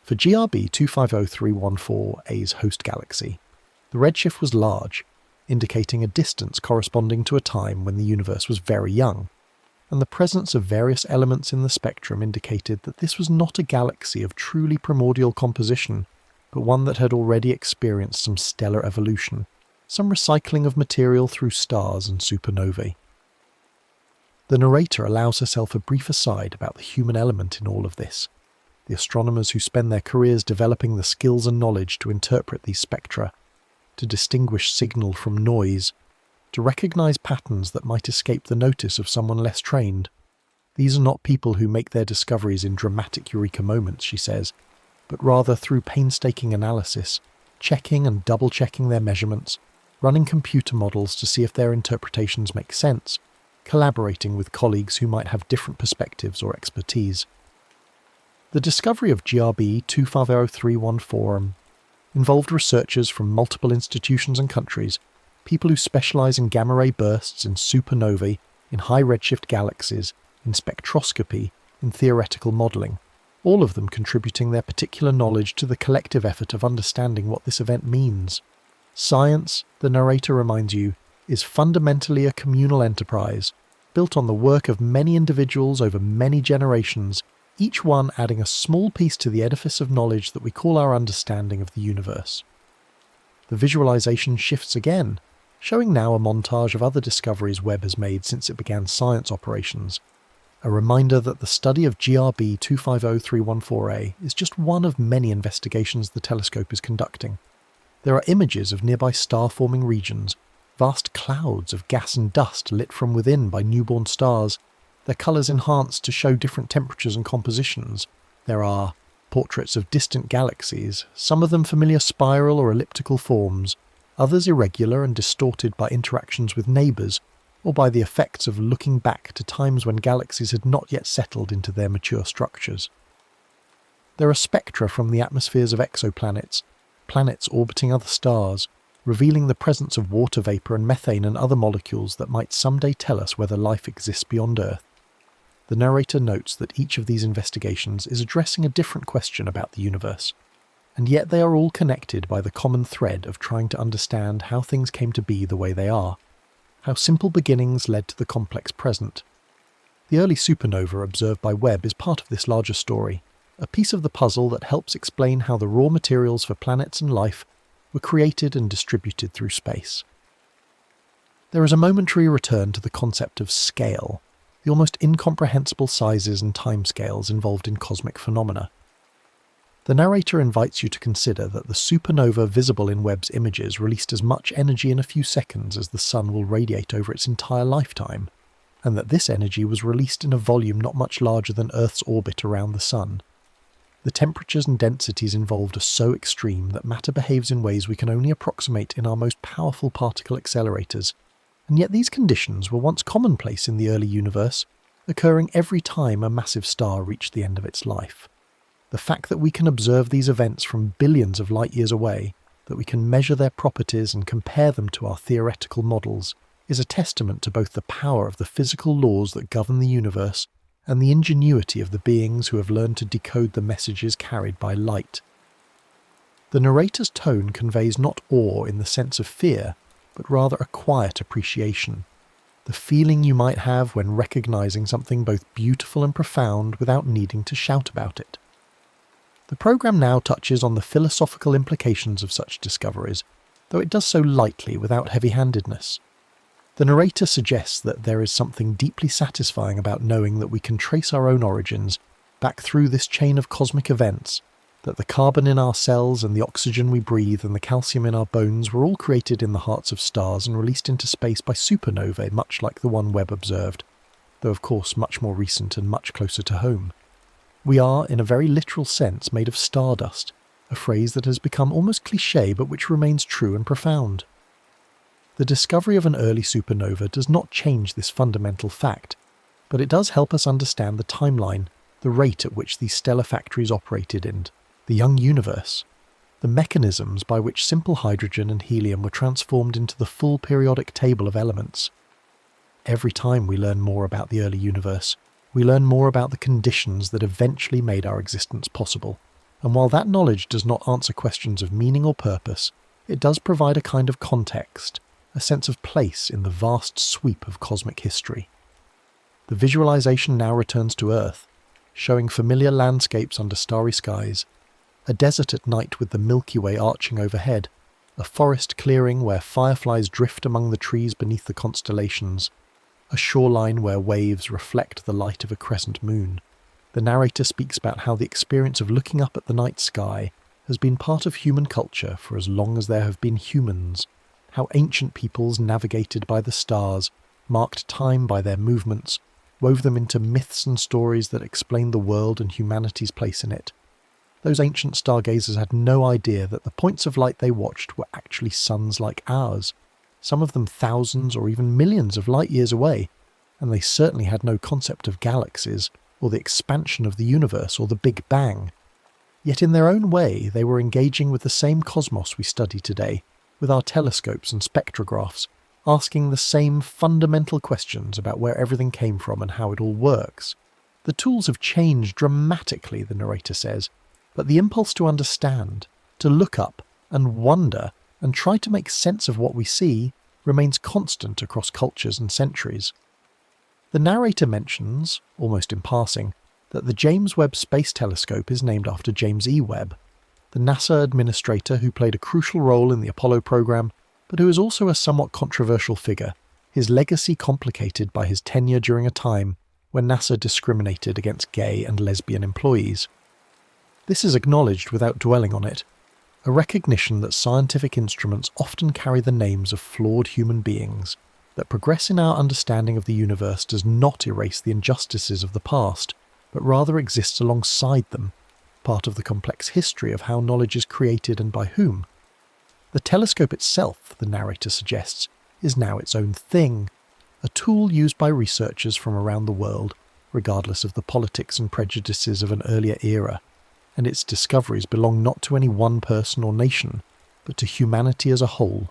For GRB 250314a's host galaxy, the redshift was large, indicating a distance corresponding to a time when the universe was very young, and the presence of various elements in the spectrum indicated that this was not a galaxy of truly primordial composition, but one that had already experienced some stellar evolution, some recycling of material through stars and supernovae. The narrator allows herself a brief aside about the human element in all of this, the astronomers who spend their careers developing the skills and knowledge to interpret these spectra, to distinguish signal from noise, to recognise patterns that might escape the notice of someone less trained. These are not people who make their discoveries in dramatic eureka moments, she says, but rather through painstaking analysis, checking and double-checking their measurements, running computer models to see if their interpretations make sense, collaborating with colleagues who might have different perspectives or expertise. The discovery of GRB 250314 involved researchers from multiple institutions and countries, people who specialise in gamma-ray bursts, in supernovae, in high-redshift galaxies, in spectroscopy, in theoretical modelling, all of them contributing their particular knowledge to the collective effort of understanding what this event means. Science, the narrator reminds you, is fundamentally a communal enterprise, built on the work of many individuals over many generations, each one adding a small piece to the edifice of knowledge that we call our understanding of the universe. The visualization shifts again, showing now a montage of other discoveries Webb has made since it began science operations, a reminder that the study of GRB 250314a is just one of many investigations the telescope is conducting. There are images of nearby star-forming regions, vast clouds of gas and dust lit from within by newborn stars, their colours enhanced to show different temperatures and compositions. There are portraits of distant galaxies, some of them familiar spiral or elliptical forms, others irregular and distorted by interactions with neighbours, or by the effects of looking back to times when galaxies had not yet settled into their mature structures. There are spectra from the atmospheres of exoplanets, planets orbiting other stars, revealing the presence of water vapour and methane and other molecules that might someday tell us whether life exists beyond Earth. The narrator notes that each of these investigations is addressing a different question about the universe, and yet they are all connected by the common thread of trying to understand how things came to be the way they are, how simple beginnings led to the complex present. The early supernova observed by Webb is part of this larger story, a piece of the puzzle that helps explain how the raw materials for planets and life were created and distributed through space. There is a momentary return to the concept of scale, the almost incomprehensible sizes and timescales involved in cosmic phenomena. The narrator invites you to consider that the supernova visible in Webb's images released as much energy in a few seconds as the Sun will radiate over its entire lifetime, and that this energy was released in a volume not much larger than Earth's orbit around the Sun. The temperatures and densities involved are so extreme that matter behaves in ways we can only approximate in our most powerful particle accelerators, and yet these conditions were once commonplace in the early universe, occurring every time a massive star reached the end of its life. The fact that we can observe these events from billions of light years away, that we can measure their properties and compare them to our theoretical models, is a testament to both the power of the physical laws that govern the universe and the ingenuity of the beings who have learned to decode the messages carried by light. The narrator's tone conveys not awe in the sense of fear, but rather a quiet appreciation, the feeling you might have when recognizing something both beautiful and profound without needing to shout about it. The programme now touches on the philosophical implications of such discoveries, though it does so lightly without heavy-handedness. The narrator suggests that there is something deeply satisfying about knowing that we can trace our own origins back through this chain of cosmic events, that the carbon in our cells and the oxygen we breathe and the calcium in our bones were all created in the hearts of stars and released into space by supernovae much like the one Webb observed, though of course much more recent and much closer to home. We are, in a very literal sense, made of stardust, a phrase that has become almost cliché but which remains true and profound. The discovery of an early supernova does not change this fundamental fact, but it does help us understand the timeline, the rate at which these stellar factories operated and the young universe, the mechanisms by which simple hydrogen and helium were transformed into the full periodic table of elements. Every time we learn more about the early universe, we learn more about the conditions that eventually made our existence possible, and while that knowledge does not answer questions of meaning or purpose, it does provide a kind of context, a sense of place in the vast sweep of cosmic history. The visualization now returns to Earth, showing familiar landscapes under starry skies, a desert at night with the Milky Way arching overhead, a forest clearing where fireflies drift among the trees beneath the constellations, a shoreline where waves reflect the light of a crescent moon. The narrator speaks about how the experience of looking up at the night sky has been part of human culture for as long as there have been humans, how ancient peoples navigated by the stars, marked time by their movements, wove them into myths and stories that explain the world and humanity's place in it. Those ancient stargazers had no idea that the points of light they watched were actually suns like ours, some of them thousands or even millions of light years away, and they certainly had no concept of galaxies, or the expansion of the universe, or the Big Bang. Yet in their own way they were engaging with the same cosmos we study today, with our telescopes and spectrographs, asking the same fundamental questions about where everything came from and how it all works. The tools have changed dramatically, the narrator says, but the impulse to understand, to look up and wonder and try to make sense of what we see remains constant across cultures and centuries. The narrator mentions, almost in passing, that the James Webb Space Telescope is named after James E. Webb, the NASA administrator who played a crucial role in the Apollo program, but who is also a somewhat controversial figure, his legacy complicated by his tenure during a time when NASA discriminated against gay and lesbian employees. This is acknowledged without dwelling on it, a recognition that scientific instruments often carry the names of flawed human beings, that progress in our understanding of the universe does not erase the injustices of the past, but rather exists alongside them, part of the complex history of how knowledge is created and by whom. The telescope itself, the narrator suggests, is now its own thing, a tool used by researchers from around the world, regardless of the politics and prejudices of an earlier era, and its discoveries belong not to any one person or nation, but to humanity as a whole.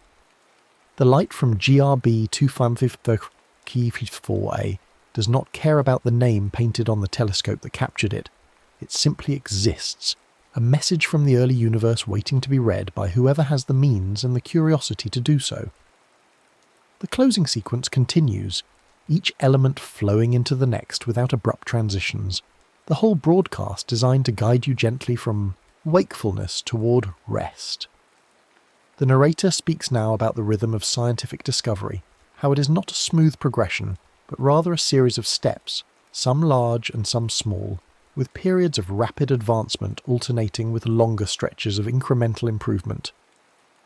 The light from GRB 254A does not care about the name painted on the telescope that captured it. It simply exists, a message from the early universe waiting to be read by whoever has the means and the curiosity to do so. The closing sequence continues, each element flowing into the next without abrupt transitions, the whole broadcast designed to guide you gently from wakefulness toward rest. The narrator speaks now about the rhythm of scientific discovery, how it is not a smooth progression, but rather a series of steps, some large and some small, with periods of rapid advancement alternating with longer stretches of incremental improvement.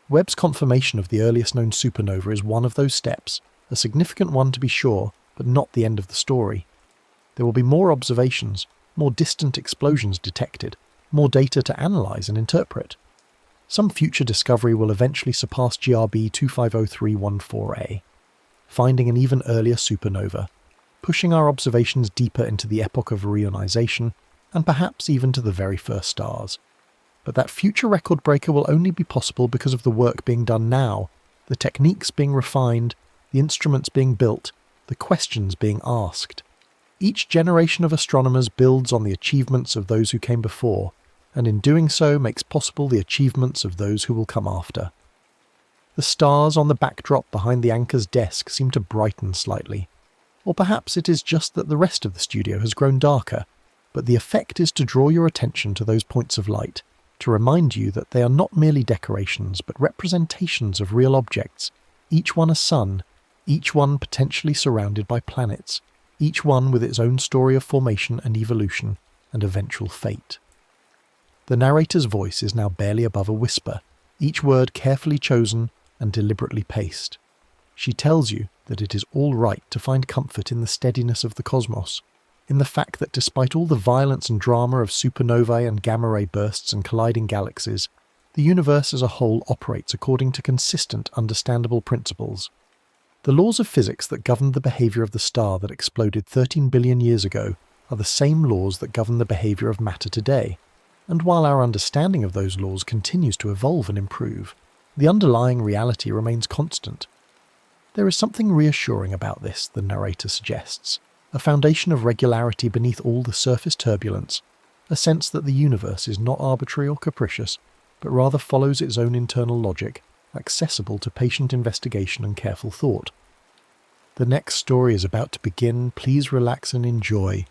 Webb's confirmation of the earliest known supernova is one of those steps, a significant one to be sure, but not the end of the story. There will be more observations, more distant explosions detected, more data to analyse and interpret. Some future discovery will eventually surpass GRB 250314A, finding an even earlier supernova, pushing our observations deeper into the epoch of reionization, and perhaps even to the very first stars. But that future record breaker will only be possible because of the work being done now, the techniques being refined, the instruments being built, the questions being asked. Each generation of astronomers builds on the achievements of those who came before, and in doing so makes possible the achievements of those who will come after. The stars on the backdrop behind the anchor's desk seem to brighten slightly. Or perhaps it is just that the rest of the studio has grown darker, but the effect is to draw your attention to those points of light, to remind you that they are not merely decorations but representations of real objects, each one a sun, each one potentially surrounded by planets, each one with its own story of formation and evolution and eventual fate. The narrator's voice is now barely above a whisper, each word carefully chosen and deliberately paced. She tells you that it is all right to find comfort in the steadiness of the cosmos, in the fact that despite all the violence and drama of supernovae and gamma-ray bursts and colliding galaxies, the universe as a whole operates according to consistent, understandable principles. The laws of physics that governed the behaviour of the star that exploded 13 billion years ago are the same laws that govern the behaviour of matter today, and while our understanding of those laws continues to evolve and improve, the underlying reality remains constant. There is something reassuring about this, the narrator suggests, a foundation of regularity beneath all the surface turbulence, a sense that the universe is not arbitrary or capricious, but rather follows its own internal logic, accessible to patient investigation and careful thought. The next story is about to begin. Please relax and enjoy.